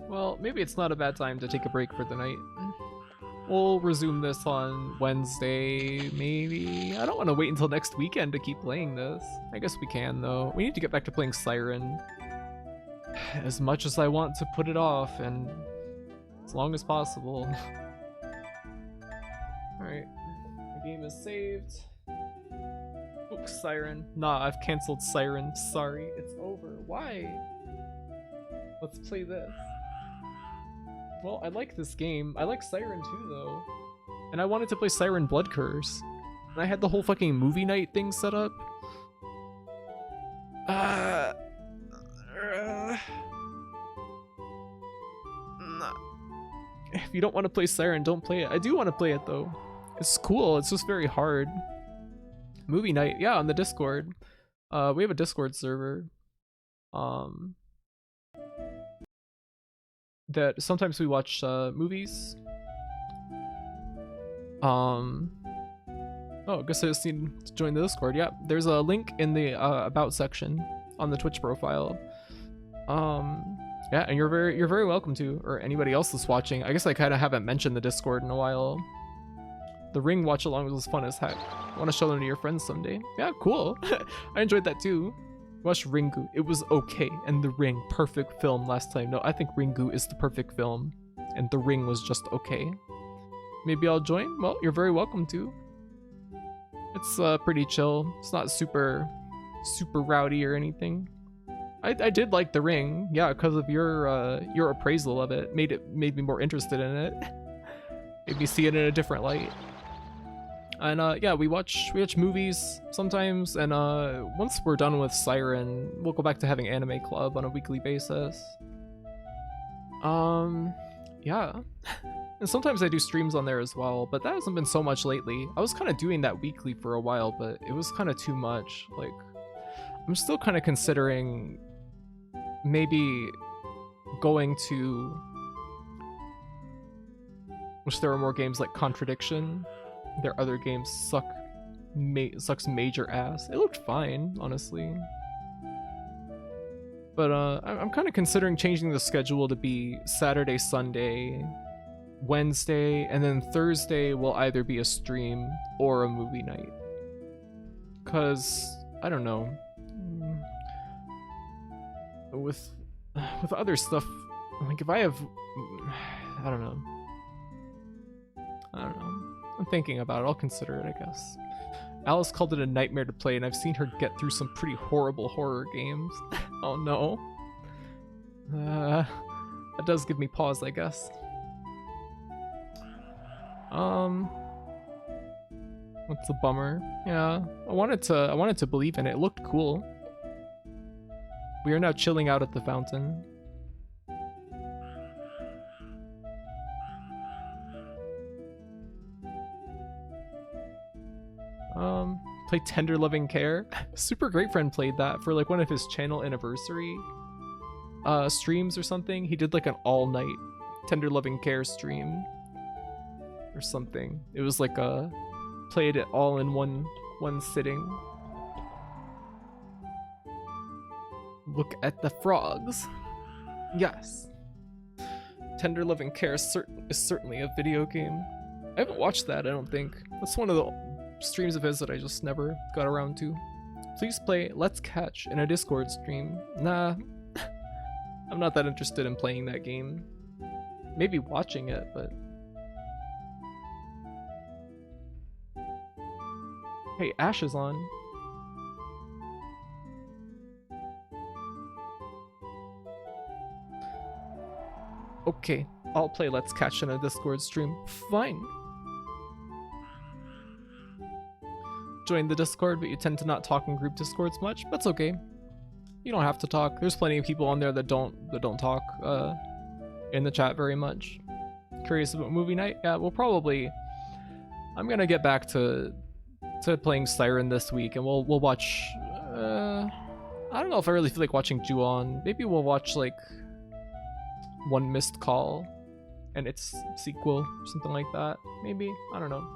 Well, maybe it's not a bad time to take a break for the night. We'll resume this on Wednesday, maybe. I don't want to wait until next weekend to keep playing this. I guess we can, though. We need to get back to playing Siren. As much as I want to put it off, and as long as possible. Alright. The game is saved. Oops, Siren. Nah, I've canceled Siren. Sorry, it's over. Why? Let's play this. Well, I like this game. I like Siren too, though. And I wanted to play Siren Blood Curse. And I had the whole fucking movie night thing set up. If you don't want to play Siren, don't play it. I do want to play it, though. It's cool. It's just very hard. Movie night. Yeah, on the Discord. We have a Discord server. That sometimes we watch movies. Oh, I guess I just need to join the Discord. Yeah, there's a link in the about section on the Twitch profile. Yeah, and you're very welcome to, or anybody else that's watching. I guess I kind of haven't mentioned the Discord in a while. The Ring watch along was fun as heck. Want to show them to your friends someday? Yeah, cool. I enjoyed that too. Watched Ringu. It was okay. And The Ring, perfect film last time. No, I think Ringu is the perfect film. And The Ring was just okay. Maybe I'll join? Well, you're very welcome to. It's pretty chill. It's not super rowdy or anything. I did like The Ring. Yeah, because of your appraisal of it. Made me more interested in it. Made me see it in a different light. And yeah, we watch movies sometimes, and once we're done with Siren, we'll go back to having Anime Club on a weekly basis. Yeah. And sometimes I do streams on there as well, but that hasn't been so much lately. I was kind of doing that weekly for a while, but it was kind of too much. Like, I'm still kind of considering maybe going to... Wish there were more games like Contradiction. Their other games sucks major ass. It looked fine, honestly. But I'm kind of considering changing the schedule to be Saturday, Sunday, Wednesday, and then Thursday will either be a stream or a movie night. Cause I don't know. With other stuff, like if I have, I don't know. I'm thinking about it. I'll consider it, I guess. Alice called it a nightmare to play, and I've seen her get through some pretty horrible horror games. Oh no. That does give me pause, I guess. That's a bummer. Yeah, I wanted to believe in it. It looked cool. We are now chilling out at the fountain. Play Tender Loving Care. Super Great Friend played that for like one of his channel anniversary streams or something. He did like an all-night Tender Loving Care stream or something. It was like played it all in one sitting. Look at the frogs. Yes. Tender Loving Care is certainly a video game. I haven't watched that, I don't think. That's one of the streams of his that I just never got around to. Please play Let's Catch in a Discord stream. Nah. I'm not that interested in playing that game. Maybe watching it, but... Hey, Ash is on. Okay, I'll play Let's Catch in a Discord stream. Fine. Join the Discord, but you tend to not talk in group Discords much. That's okay. You don't have to talk. There's plenty of people on there that don't talk in the chat very much. Curious about movie night? Yeah, we'll probably... I'm gonna get back to playing Siren this week, and we'll watch... I don't know if I really feel like watching Ju-On. Maybe we'll watch like One Missed Call and its sequel, something like that. Maybe, I don't know.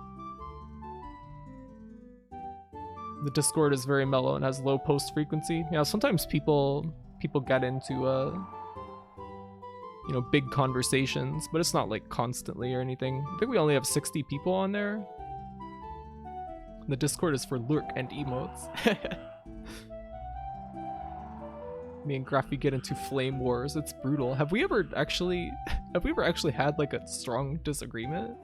The Discord is very mellow and has low post frequency. Yeah, sometimes people get into you know, big conversations, but it's not like constantly or anything. I think we only have 60 people on there. The Discord is for lurk and emotes. Me and Graphy get into flame wars. It's brutal. Have we ever actually had like a strong disagreement?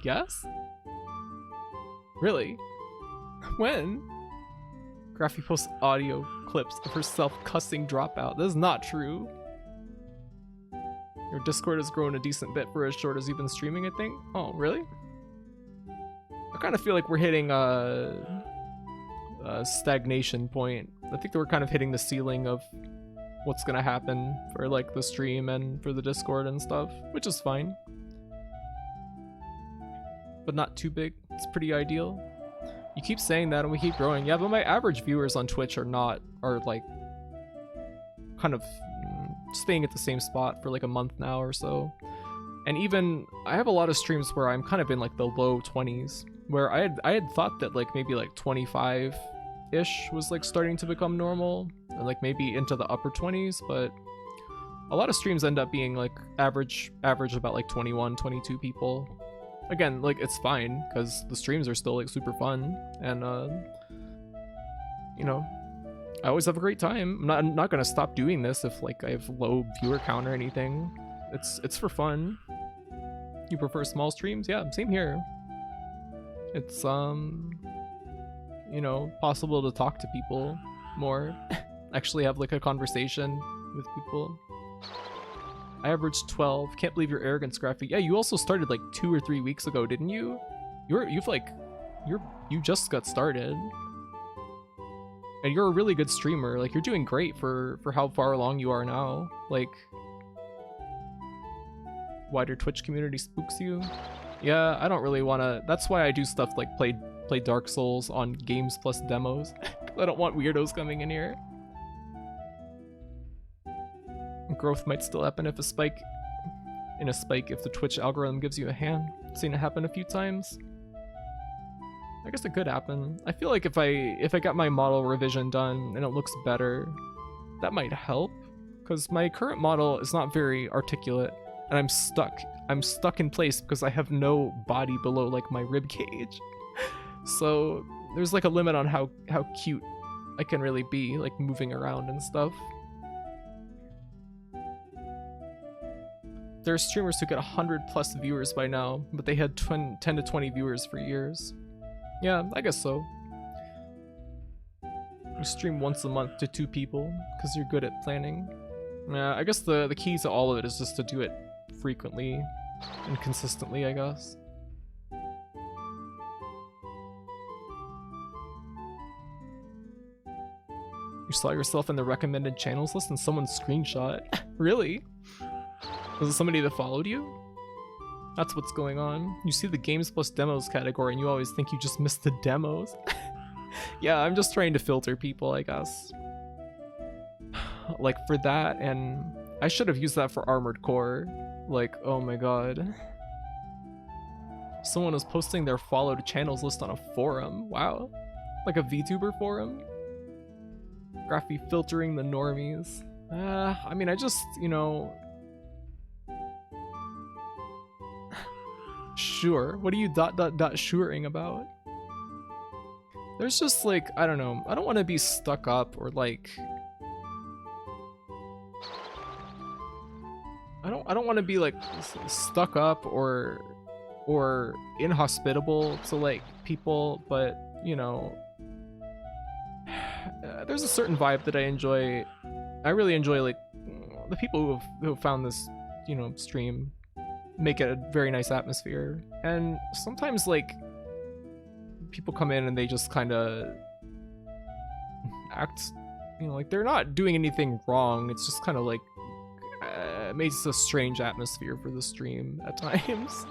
Yes? Really? When? Graphy posts audio clips of herself cussing Dropout. That is not true. Your Discord has grown a decent bit for as short as you've been streaming, I think. Oh, really? I kind of feel like we're hitting a stagnation point. I think that we're kind of hitting the ceiling of what's gonna happen for like the stream and for the Discord and stuff, which is fine. But not too big. It's pretty ideal. You keep saying that and we keep growing. Yeah, but my average viewers on Twitch are like kind of staying at the same spot for like a month now or so. And even I have a lot of streams where I'm kind of in like the low 20s, where I had thought that like maybe like 25-ish was like starting to become normal, and like maybe into the upper 20s, but a lot of streams end up being like average about like 21, 22 people. Again, like it's fine because the streams are still like super fun, and you know, I always have a great time. I'm not gonna stop doing this if like I have low viewer count or anything. It's for fun. You prefer small streams? Yeah, same here. It's you know, possible to talk to people more, actually have like a conversation with people. I averaged 12. Can't believe your arrogance, Graphy. Yeah, you also started like 2 or 3 weeks ago, didn't you? You just got started. And you're a really good streamer. Like, you're doing great for how far along you are now. Like, wider Twitch community spooks you. Yeah, I don't really want to... That's why I do stuff like play Dark Souls on Games Plus demos. I don't want weirdos coming in here. Growth might still happen if a spike if the Twitch algorithm gives you a hand. I've seen it happen a few times. I guess it could happen. I feel like if I got my model revision done and it looks better, that might help, because my current model is not very articulate and I'm stuck in place because I have no body below like my rib cage. So there's like a limit on how cute I can really be, like moving around and stuff. There are streamers who get 100+ viewers by now, but they had 10 to 20 viewers for years. Yeah, I guess so. You stream once a month to 2 people because you're good at planning. Yeah, I guess the key to all of it is just to do it frequently and consistently, I guess. You saw yourself in the recommended channels list and someone screenshot. Really? Was it somebody that followed you? That's what's going on. You see the games plus demos category and you always think you just missed the demos. Yeah, I'm just trying to filter people, I guess. Like for that, and I should have used that for Armored Core. Like, oh my god. Someone was posting their followed channels list on a forum. Wow. Like a VTuber forum? Graphy filtering the normies. I mean, I just, you know... Sure. What are you suring about? There's just like, I don't know. I don't want to be stuck up or like... I don't want to be like stuck up or inhospitable to like people, but you know, there's a certain vibe that I enjoy. I really enjoy like the people who have found this, you know, stream make it a very nice atmosphere. And sometimes like people come in and they just kind of act, you know, like they're not doing anything wrong. It's just kind of like it makes a strange atmosphere for the stream at times.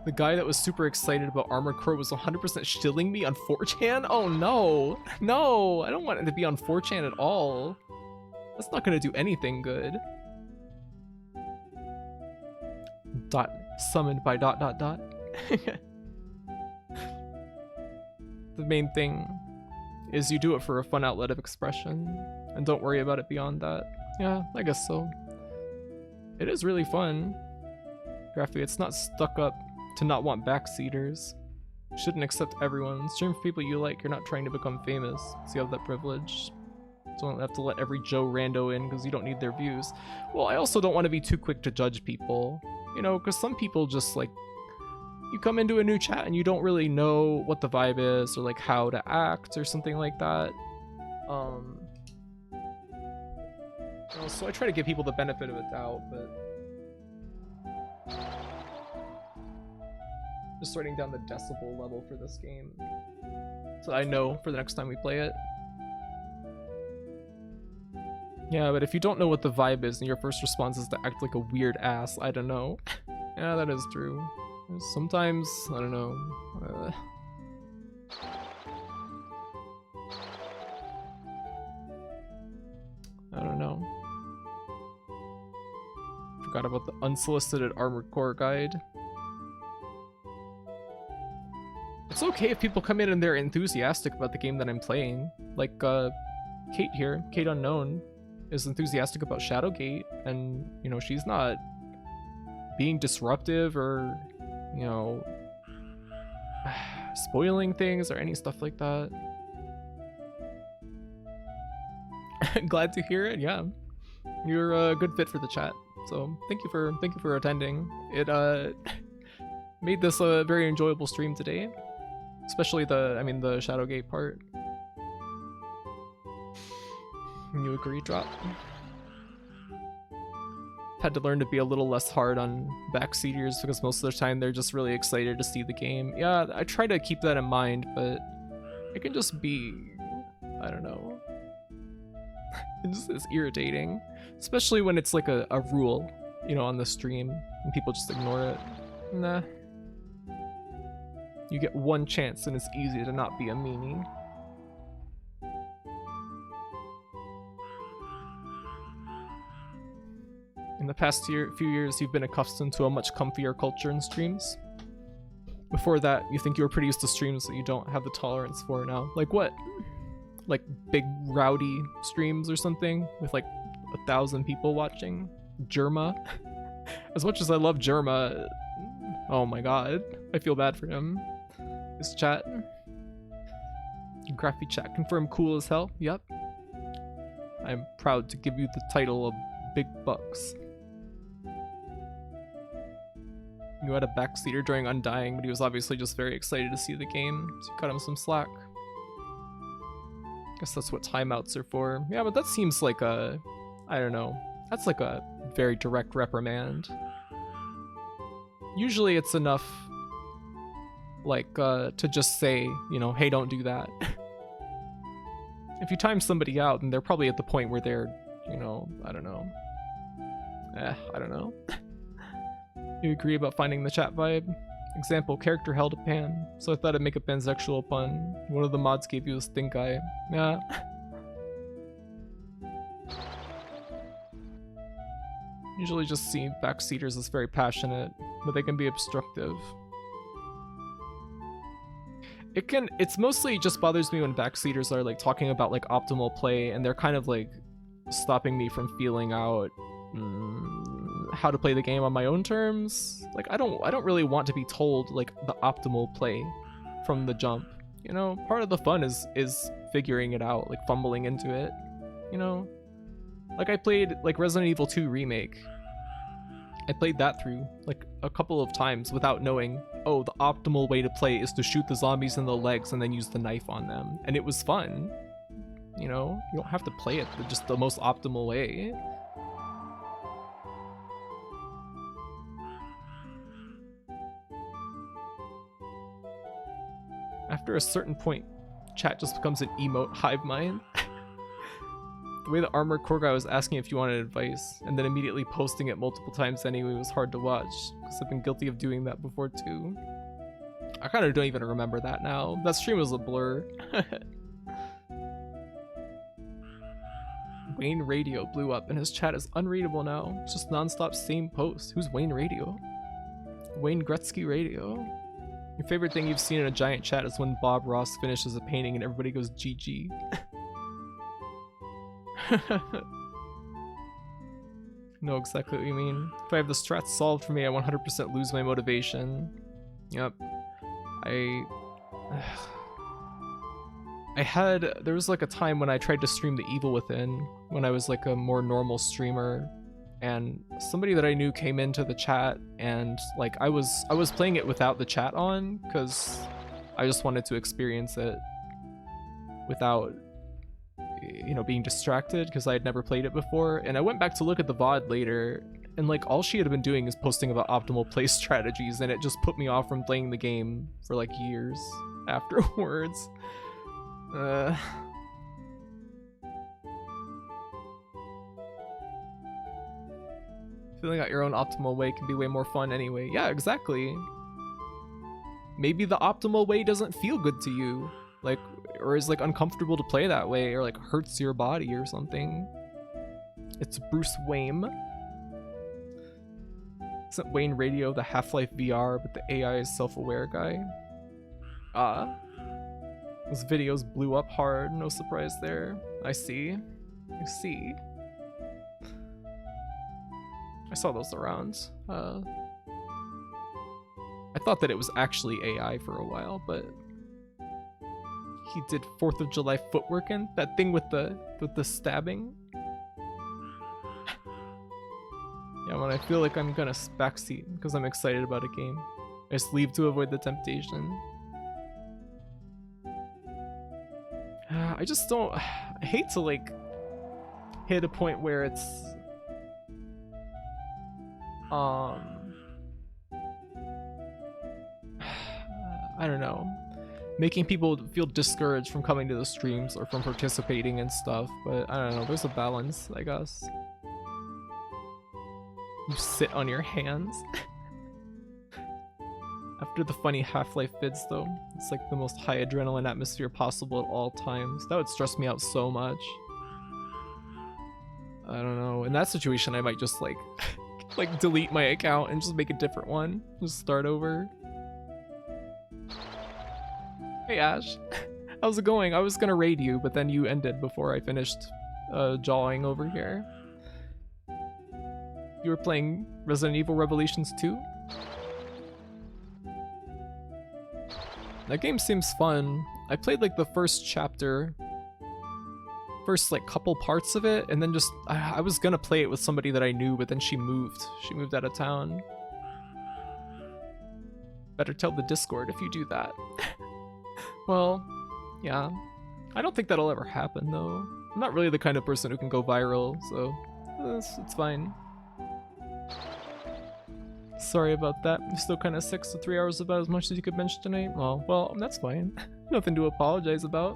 The guy that was super excited about Armored Core was 100% shilling me on 4chan? Oh no! No! I don't want it to be on 4chan at all. That's not gonna do anything good. Dot summoned by ... The main thing is you do it for a fun outlet of expression, and don't worry about it beyond that. Yeah, I guess so. It is really fun. Graphy, it's not stuck up to not want backseaters. You shouldn't accept everyone. Stream for people you like. You're not trying to become famous, so you have that privilege. Don't have to let every Joe Rando in because you don't need their views. Well, I also don't want to be too quick to judge people. You know, because some people just like... You come into a new chat and you don't really know what the vibe is or like how to act or something like that. You know, so I try to give people the benefit of a doubt, but just writing down the decibel level for this game so I know for the next time we play it. Yeah, but if you don't know what the vibe is and your first response is to act like a weird ass, I don't know. Yeah, that is true. Sometimes, I don't know. I don't know. Forgot about the unsolicited Armored Core guide. It's okay if people come in and they're enthusiastic about the game that I'm playing. Like, Kate here, Kate Unknown, is enthusiastic about Shadowgate, and, you know, she's not being disruptive or, you know, spoiling things or any stuff like that. Glad to hear it. Yeah, you're a good fit for the chat. So thank you for attending. It made this a very enjoyable stream today, especially the Shadowgate part. You agree, Drop? Had to learn to be a little less hard on backseaters because most of the time they're just really excited to see the game. Yeah, I try to keep that in mind, but it can just be, I don't know. It's irritating, especially when it's like a rule, you know, on the stream and people just ignore it. Nah. You get one chance and it's easy to not be a meanie. In the past few years, you've been accustomed to a much comfier culture in streams. Before that, you think you were pretty used to streams that you don't have the tolerance for now. Like what? Like big rowdy streams or something with like 1,000 people watching? Jerma? As much as I love Jerma, oh my god, I feel bad for him. His chat. Graphy chat confirmed cool as hell. Yep. I'm proud to give you the title of Big Bucks. You had a backseater during Undying, but he was obviously just very excited to see the game, so you cut him some slack. Guess that's what timeouts are for. Yeah, but that seems like a... I don't know. That's like a very direct reprimand. Usually it's enough, like, to just say, you know, hey, don't do that. If you time somebody out, then they're probably at the point where they're, you know, I don't know. I don't know. You agree about finding the chat vibe? Example, character held a pan, so I thought I'd make a pansexual pun. One of the mods gave you a stink eye. Yeah. Usually just see backseaters as very passionate, but they can be obstructive. It's mostly just bothers me when backseaters are like talking about like optimal play, and they're kind of like stopping me from feeling out how to play the game on my own terms. Like I don't really want to be told like the optimal play from the jump. You know, part of the fun is figuring it out, like fumbling into it. You know, like I played like Resident Evil 2 Remake. I played that through like a couple of times without knowing, oh, the optimal way to play is to shoot the zombies in the legs and then use the knife on them. And it was fun. You know, you don't have to play it just the most optimal way. After a certain point, chat just becomes an emote hive mind. The way the armored core guy was asking if you wanted advice, and then immediately posting it multiple times anyway was hard to watch, because I've been guilty of doing that before too. I kind of don't even remember that now. That stream was a blur. Wayne Radio blew up, and his chat is unreadable now. It's just non-stop same post. Who's Wayne Radio? Wayne Gretzky Radio. Your favorite thing you've seen in a giant chat is when Bob Ross finishes a painting and everybody goes GG. Know exactly what you mean. If I have the strats solved for me, I 100% lose my motivation. Yep. There was like a time when I tried to stream The Evil Within, when I was like a more normal streamer, and somebody that I knew came into the chat, and like I was playing it without the chat on, because I just wanted to experience it without, you know, being distracted, because I had never played it before. And I went back to look at the VOD later, and like all she had been doing is posting about optimal play strategies, and it just put me off from playing the game for like years afterwards. Feeling out your own optimal way can be way more fun anyway. Yeah, exactly. Maybe the optimal way doesn't feel good to you, like, or is like uncomfortable to play that way, or like hurts your body or something. It's Bruce Wayne. Isn't Wayne Radio the Half-Life VR, but the AI is self-aware guy? Those videos blew up hard, no surprise there. I see. I saw those around. I thought that it was actually AI for a while, but he did 4th of July footwork in that thing with the stabbing. Yeah, when I feel like I'm gonna backseat because I'm excited about a game, I just leave to avoid the temptation. I just don't. I hate to like hit a point where it's I don't know, making people feel discouraged from coming to the streams or from participating and stuff, but I don't know, there's a balance, I guess. You sit on your hands. After the funny Half-Life vids though, it's like the most high adrenaline atmosphere possible at all times. That would stress me out so much. I don't know, in that situation I might just like like delete my account and just make a different one. Just start over. Hey Ash, how's it going? I was gonna raid you, but then you ended before I finished jawing over here. You were playing Resident Evil Revelations 2? That game seems fun. I played like the first chapter, first like couple parts of it, and then just I was gonna play it with somebody that I knew, but then she moved out of town. Better tell the Discord if you do that. Well, yeah. I don't think that'll ever happen though. I'm not really the kind of person who can go viral, so it's fine. Sorry about that. I'm still kind of sick, so 3 hours is about as much as you could bench tonight. Well, that's fine. Nothing to apologize about.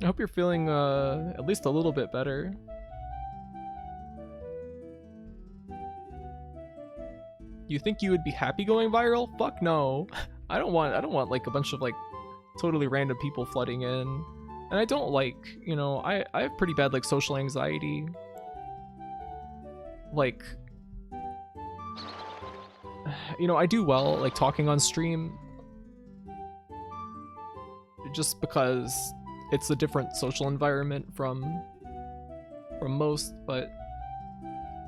I hope you're feeling at least a little bit better. You think you would be happy going viral? Fuck no. I don't want like a bunch of like totally random people flooding in. And I don't like, you know, I have pretty bad like social anxiety. Like, you know, I do well like talking on stream just because it's a different social environment from most, but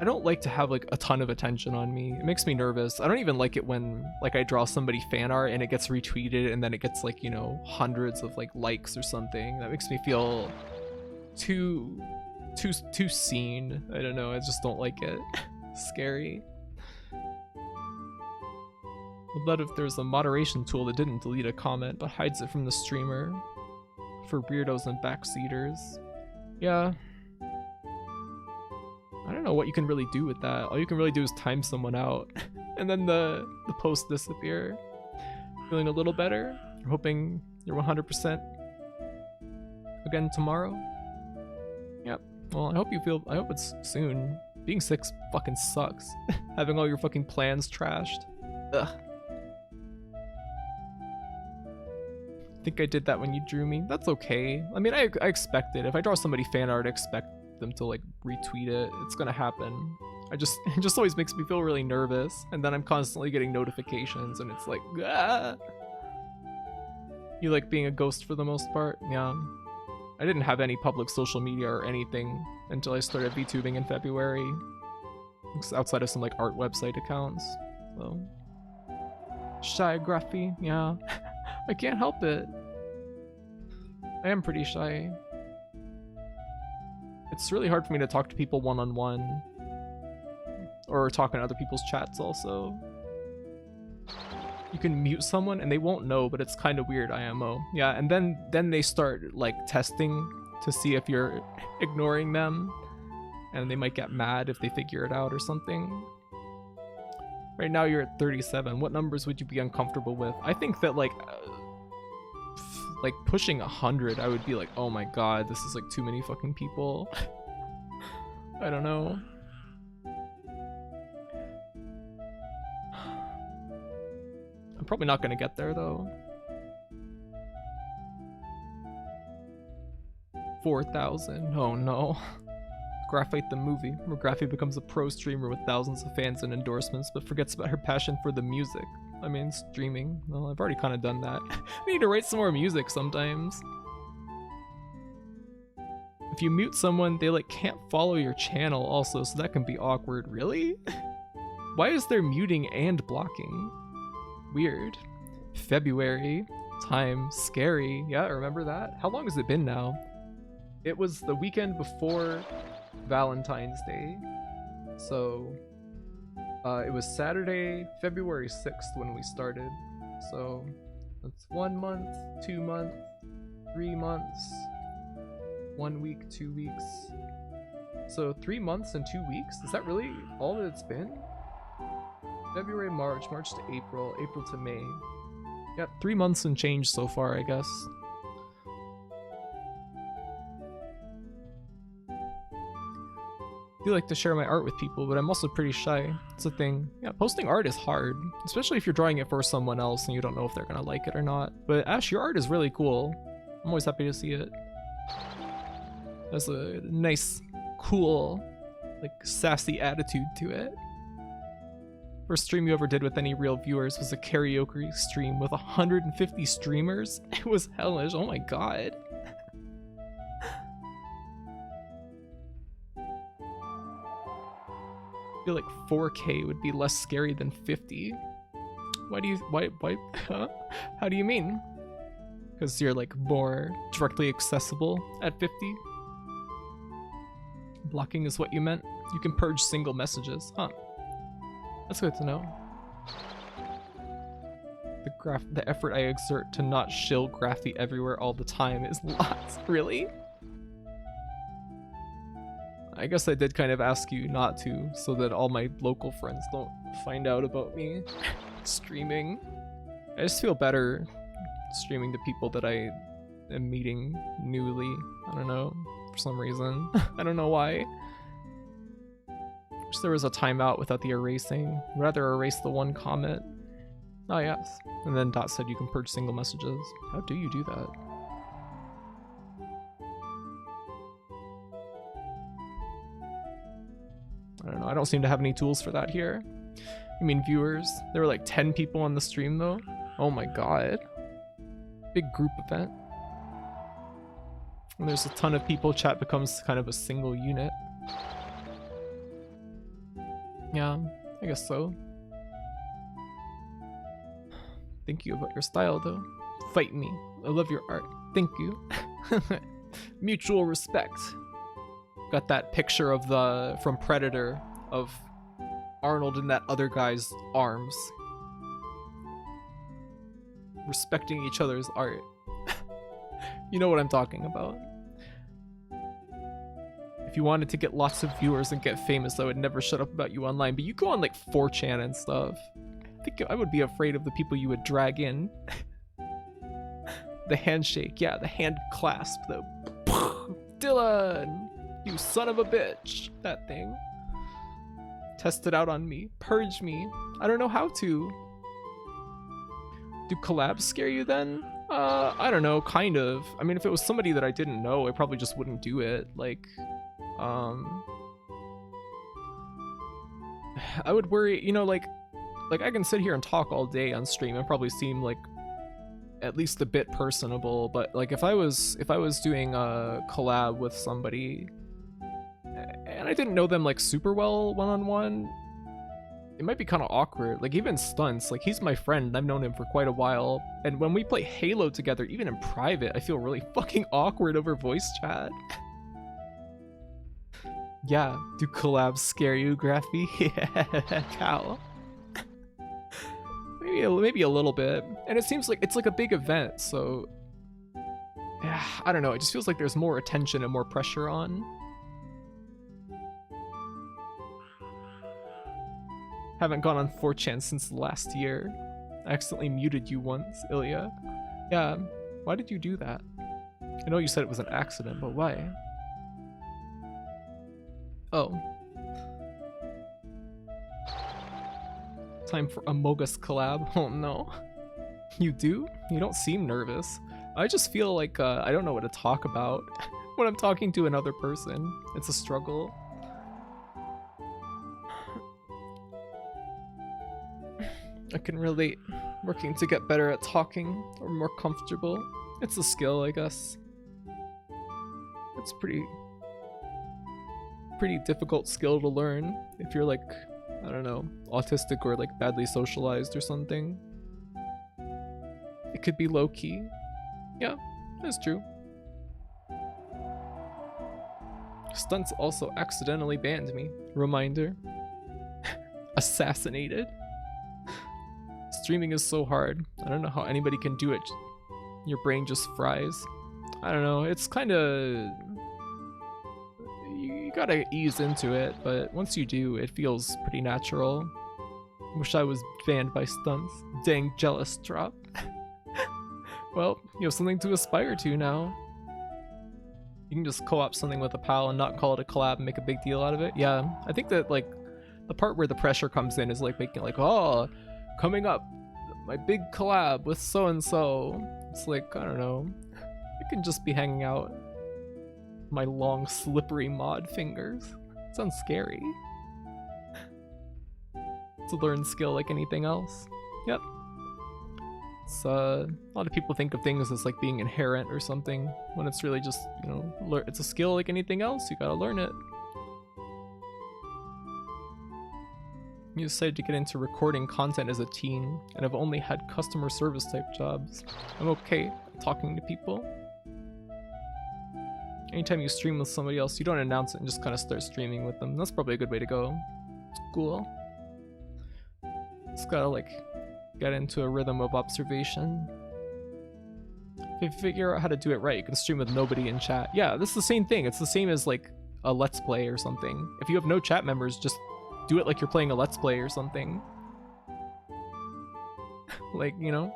I don't like to have like a ton of attention on me. It makes me nervous. I don't even like it when like I draw somebody fan art and it gets retweeted and then it gets like, you know, hundreds of like likes or something. That makes me feel too seen. I don't know. I just don't like it. Scary. Would love if there's a moderation tool that didn't delete a comment but hides it from the streamer for weirdos and backseaters. Yeah. I don't know what you can really do with that. All you can really do is time someone out and then the posts disappear. Feeling a little better? You're hoping you're 100% again tomorrow? Yep. Well, I hope it's soon. Being sick fucking sucks. Having all your fucking plans trashed. Ugh. I think I did that when you drew me. That's okay. I mean, I expect it. If I draw somebody fan art, I expect them to like retweet it. It's gonna happen. It just always makes me feel really nervous, and then I'm constantly getting notifications and it's like, ah! You like being a ghost for the most part? Yeah. I didn't have any public social media or anything until I started VTubing in February, outside of some like art website accounts. So shy graphy, yeah. I can't help it. I am pretty shy. It's really hard for me to talk to people one-on-one, or talk in other people's chats also. You can mute someone and they won't know, but it's kind of weird, IMO. Yeah, and then they start like testing to see if you're ignoring them, and they might get mad if they figure it out or something. Right now you're at 37. What numbers would you be uncomfortable with? I think that like pushing 100, I would be like, oh my god, this is like too many fucking people. I don't know. I'm probably not gonna get there though. 4,000. Oh no. Graphite the movie, where Graphite becomes a pro streamer with thousands of fans and endorsements, but forgets about her passion for the music. I mean, streaming. Well, I've already kind of done that. I need to write some more music sometimes. If you mute someone, they like can't follow your channel also, so that can be awkward. Really? Why is there muting and blocking? Weird. February. Time. Scary. Yeah, I remember that. How long has it been now? It was the weekend before Valentine's Day. So it was Saturday, February 6th when we started. So that's 1 month, 2 months, 3 months, 1 week, 2 weeks. So 3 months and 2 weeks? Is that really all that it's been? February, March, March to April, April to May. Yep, 3 months and change so far, I guess. I do like to share my art with people, but I'm also pretty shy. It's a thing. Yeah, posting art is hard, especially if you're drawing it for someone else and you don't know if they're gonna like it or not. But Ash, your art is really cool. I'm always happy to see it. Has a nice, cool, like sassy attitude to it. First stream you ever did with any real viewers was a karaoke stream with 150 streamers. It was hellish. Oh my god. I feel like 4K would be less scary than 50. Why, huh? How do you mean? Because you're like more directly accessible at 50? Blocking is what you meant? You can purge single messages, huh? That's good to know. The effort I exert to not shill Graphy everywhere all the time is lots. Really? I guess I did kind of ask you not to, so that all my local friends don't find out about me streaming. I just feel better streaming to people that I am meeting newly. I don't know, for some reason. I don't know why. Wish there was a timeout without the erasing. I'd rather erase the one comment. Oh yes. And then Dot said you can purge single messages. How do you do that? I don't know. I don't seem to have any tools for that here. I mean, viewers. There were like 10 people on the stream though. Oh my god. Big group event. When there's a ton of people, chat becomes kind of a single unit. Yeah, I guess so. Thank you about your style though. Fight me. I love your art. Thank you. Mutual respect. Got that picture of the from Predator of Arnold and that other guy's arms. Respecting each other's art. You know what I'm talking about. If you wanted to get lots of viewers and get famous, I would never shut up about you online. But you go on like 4chan and stuff. I think I would be afraid of the people you would drag in. The handshake, yeah, the hand clasp, the Dylan, you son of a bitch, that thing. Test it out on me, purge me. I don't know how to. Do collabs scare you then? I don't know, kind of. I mean, if it was somebody that I didn't know, I probably just wouldn't do it. Like, I would worry, you know, like I can sit here and talk all day on stream and probably seem like at least a bit personable, but like if I was doing a collab with somebody and I didn't know them like super well one-on-one, it might be kind of awkward. Like even Stunts, like he's my friend, I've known him for quite a while, and when we play Halo together, even in private, I feel really fucking awkward over voice chat. Yeah, do collabs scare you, Graphy? Yeah, cow. Maybe a little bit. And it seems like it's like a big event, so yeah, I don't know, it just feels like there's more attention and more pressure on. Haven't gone on 4chan since last year. I accidentally muted you once, Ilya. Yeah, why did you do that? I know you said it was an accident, but why? Oh. Time for a Mogus collab. Oh no. You do? You don't seem nervous. I just feel like I don't know what to talk about when I'm talking to another person. It's a struggle. I can relate. Working to get better at talking or more comfortable. It's a skill, I guess. It's pretty difficult skill to learn if you're like, I don't know, autistic or like badly socialized or something. It could be low-key. Yeah, that's true. Stunts also accidentally banned me. Reminder. Assassinated. Streaming is so hard. I don't know how anybody can do it. Your brain just fries. I don't know, it's kind of... You gotta ease into it, but once you do, it feels pretty natural. Wish I was banned by Stunts. Dang, jealous drop. Well, you have something to aspire to now. You can just co-op something with a pal and not call it a collab and make a big deal out of it. Yeah, I think that like the part where the pressure comes in is like making like, oh, coming up, my big collab with so-and-so. It's like, I don't know, I can just be hanging out. My long, slippery mod fingers. Sounds scary. It's a learned skill like anything else. Yep. It's, a lot of people think of things as like being inherent or something, when it's really just, you know, it's a skill like anything else, you gotta learn it. You decided to get into recording content as a teen, and have only had customer service type jobs. I'm okay talking to people. Anytime you stream with somebody else, you don't announce it and just kind of start streaming with them. That's probably a good way to go. It's cool. Just gotta like get into a rhythm of observation. If you figure out how to do it right, you can stream with nobody in chat. Yeah, this is the same thing. It's the same as like a Let's Play or something. If you have no chat members, just do it like you're playing a Let's Play or something. Like, you know?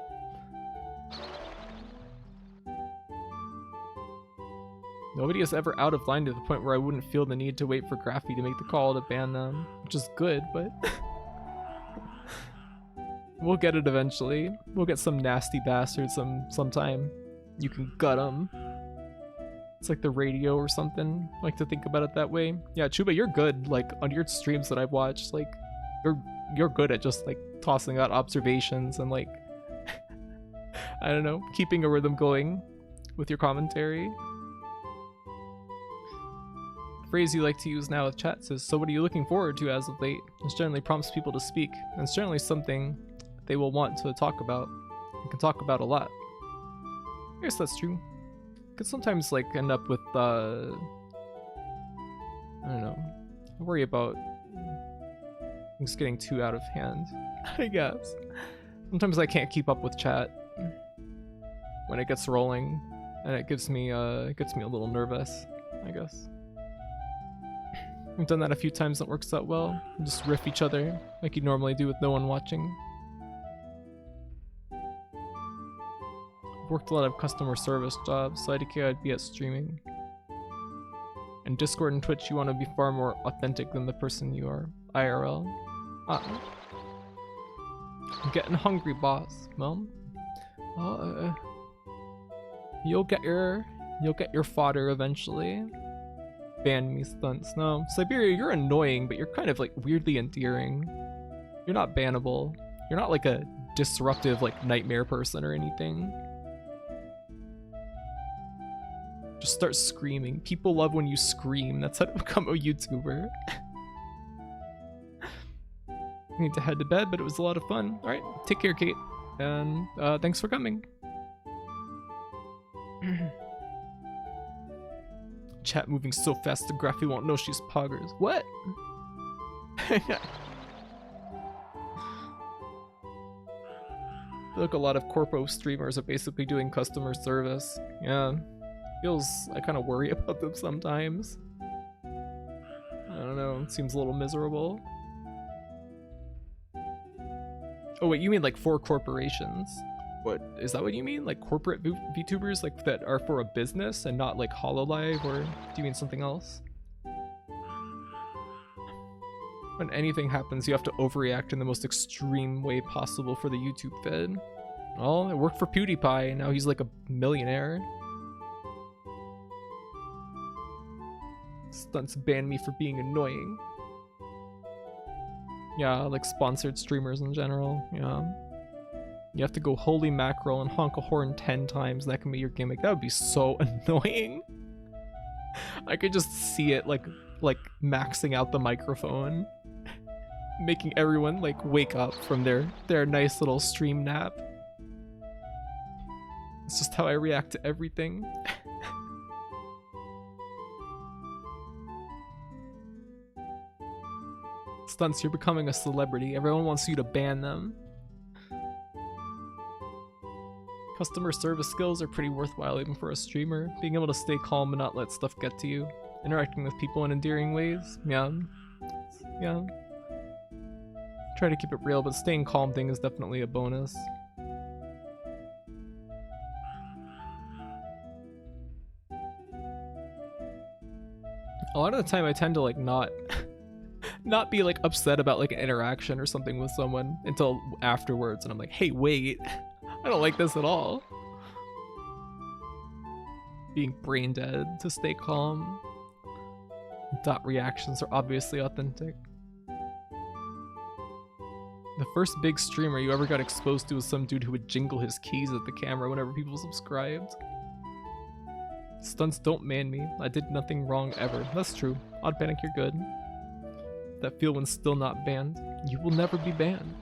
Nobody is ever out of line to the point where I wouldn't feel the need to wait for Graphy to make the call to ban them, which is good, but we'll get it eventually. We'll get some nasty bastard sometime. You can gut them. It's like the radio or something. I like to think about it that way. Yeah, Chuba, you're good. Like on your streams that I've watched, like you're good at just like tossing out observations and like I don't know, keeping a rhythm going with your commentary. Phrase you like to use now with chat says, so what are you looking forward to as of late? This generally prompts people to speak, and it's generally something they will want to talk about and can talk about a lot. I guess that's true. Could sometimes like end up with I don't know, I worry about things getting too out of hand, I guess. Sometimes I can't keep up with chat when it gets rolling, and it gets me a little nervous, I guess. We've done that a few times, that works out well. Just riff each other like you normally do with no one watching. I've worked a lot of customer service jobs, so I'd be at streaming. In Discord and Twitch, you want to be far more authentic than the person you are IRL. I'm getting hungry, boss. Well, you'll get your fodder eventually. Ban me, Stunts. No, Siberia, you're annoying, but you're kind of like weirdly endearing. You're not bannable. You're not like a disruptive like nightmare person or anything. Just start screaming. People love when you scream. That's how to become a YouTuber. I need to head to bed, but it was a lot of fun. All right, take care, Kate, and thanks for coming. Chat moving so fast the Graphy won't know she's poggers. What? I feel like a lot of corpo streamers are basically doing customer service. Yeah, I kind of worry about them sometimes. I don't know, it seems a little miserable. Oh wait, you mean like for corporations? What, is that what you mean? Like corporate VTubers like that are for a business and not like HoloLive, or do you mean something else? When anything happens, you have to overreact in the most extreme way possible for the YouTube feed. Well, it worked for PewDiePie, and now he's like a millionaire. Stunts banned me for being annoying. Yeah, like sponsored streamers in general, yeah. You have to go holy mackerel and honk a horn 10 times, and that can be your gimmick. That would be so annoying. I could just see it like maxing out the microphone, making everyone like wake up from their nice little stream nap. It's just how I react to everything. Stunts, you're becoming a celebrity. Everyone wants you to ban them. Customer service skills are pretty worthwhile even for a streamer. Being able to stay calm and not let stuff get to you. Interacting with people in endearing ways. Yeah. Yeah. Try to keep it real, but staying calm thing is definitely a bonus. A lot of the time I tend to like not be like upset about like an interaction or something with someone until afterwards, and I'm like, hey, wait. I don't like this at all. Being brain dead to stay calm. Dot reactions are obviously authentic. The first big streamer you ever got exposed to was some dude who would jingle his keys at the camera whenever people subscribed. Stunts don't man me. I did nothing wrong ever. That's true. Odd Panic, you're good. That feel when still not banned. You will never be banned.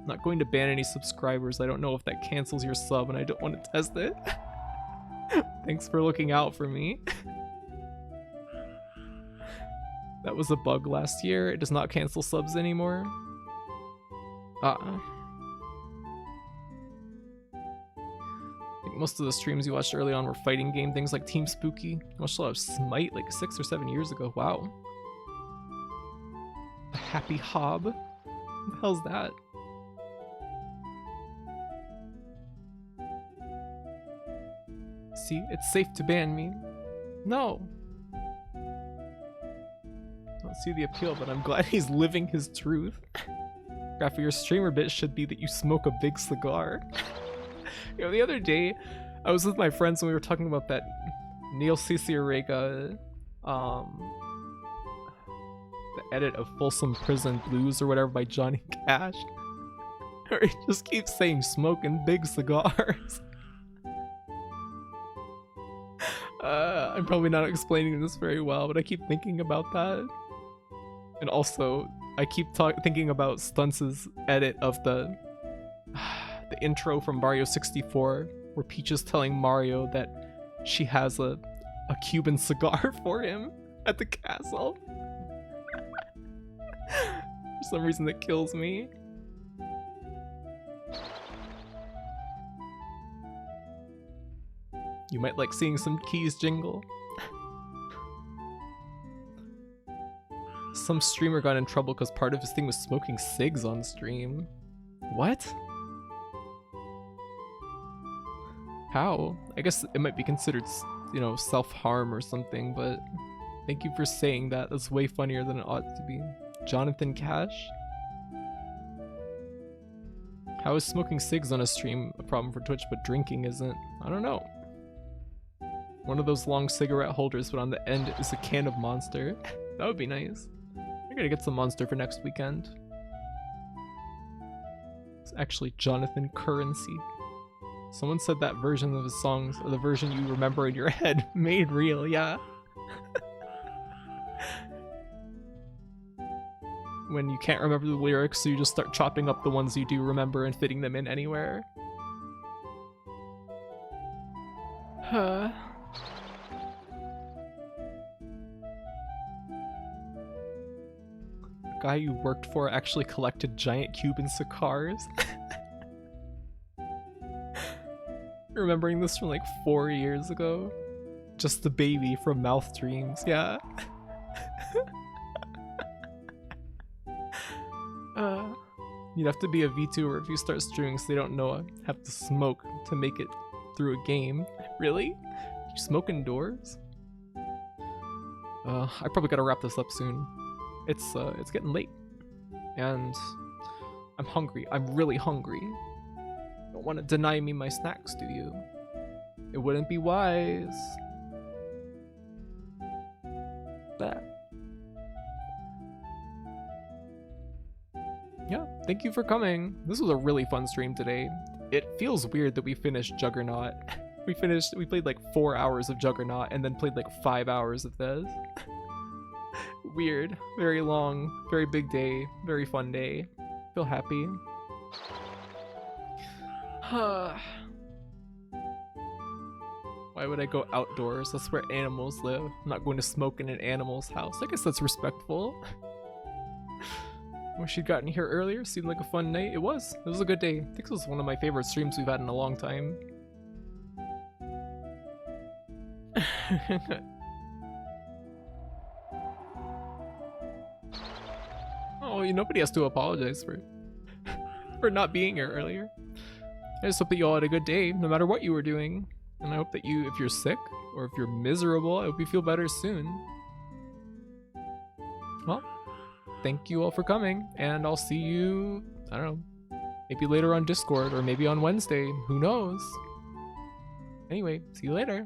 Not going to ban any subscribers. I don't know if that cancels your sub, and I don't want to test it. Thanks for looking out for me. That was a bug last year. It does not cancel subs anymore. most of the streams you watched early on were fighting game things like Team Spooky. I watched a lot of Smite like 6 or 7 years ago. Wow. A Happy Hob? What the hell's that? See, it's safe to ban me. No. I don't see the appeal, but I'm glad he's living his truth. Graph, your streamer bit should be that you smoke a big cigar. You know, the other day, I was with my friends and we were talking about that Neil Cicerega, the edit of Folsom Prison Blues or whatever by Johnny Cash. Where he just keeps saying smoking big cigars. I'm probably not explaining this very well, but I keep thinking about that. And also, I keep thinking about Stunts' edit of the intro from Mario 64, where Peach is telling Mario that she has a Cuban cigar for him at the castle. For some reason that kills me. You might like seeing some keys jingle. Some streamer got in trouble because part of his thing was smoking cigs on stream. What? How? I guess it might be considered, you know, self-harm or something, but thank you for saying that. That's way funnier than it ought to be. Jonathan Cash? How is smoking cigs on a stream a problem for Twitch, but drinking isn't? I don't know. One of those long cigarette holders, but on the end is a can of Monster. That would be nice. I'm gonna get some Monster for next weekend. It's actually Jonathan Currency. Someone said that version of his songs, or the version you remember in your head, made real, yeah. When you can't remember the lyrics, so you just start chopping up the ones you do remember and fitting them in anywhere. Huh. The guy you worked for actually collected giant Cuban cigars. Remembering this from like 4 years ago. Just the baby from Mouth Dreams, yeah. You'd have to be a VTuber if you start streaming so they don't know have to smoke to make it through a game. Really? You smoke indoors? I probably gotta wrap this up soon. It's getting late. And I'm hungry. I'm really hungry. Don't want to deny me my snacks, do you? It wouldn't be wise. That. Yeah, thank you for coming. This was a really fun stream today. It feels weird that we finished Juggernaut. We played like 4 hours of Juggernaut and then played like 5 hours of this. Weird. Very long, very big day, very fun day. Feel happy. Why would I go outdoors? That's where animals live. I'm not going to smoke in an animal's house. I guess that's respectful. Wish you'd gotten here earlier. Seemed like a fun night. It was a good day. I think this was one of my favorite streams we've had in a long time. Oh, nobody has to apologize for not being here earlier. I just hope that you all had a good day, no matter what you were doing. And I hope that if you're sick, or if you're miserable, I hope you feel better soon. Well, thank you all for coming, and I'll see you, I don't know, maybe later on Discord, or maybe on Wednesday, who knows? Anyway, see you later.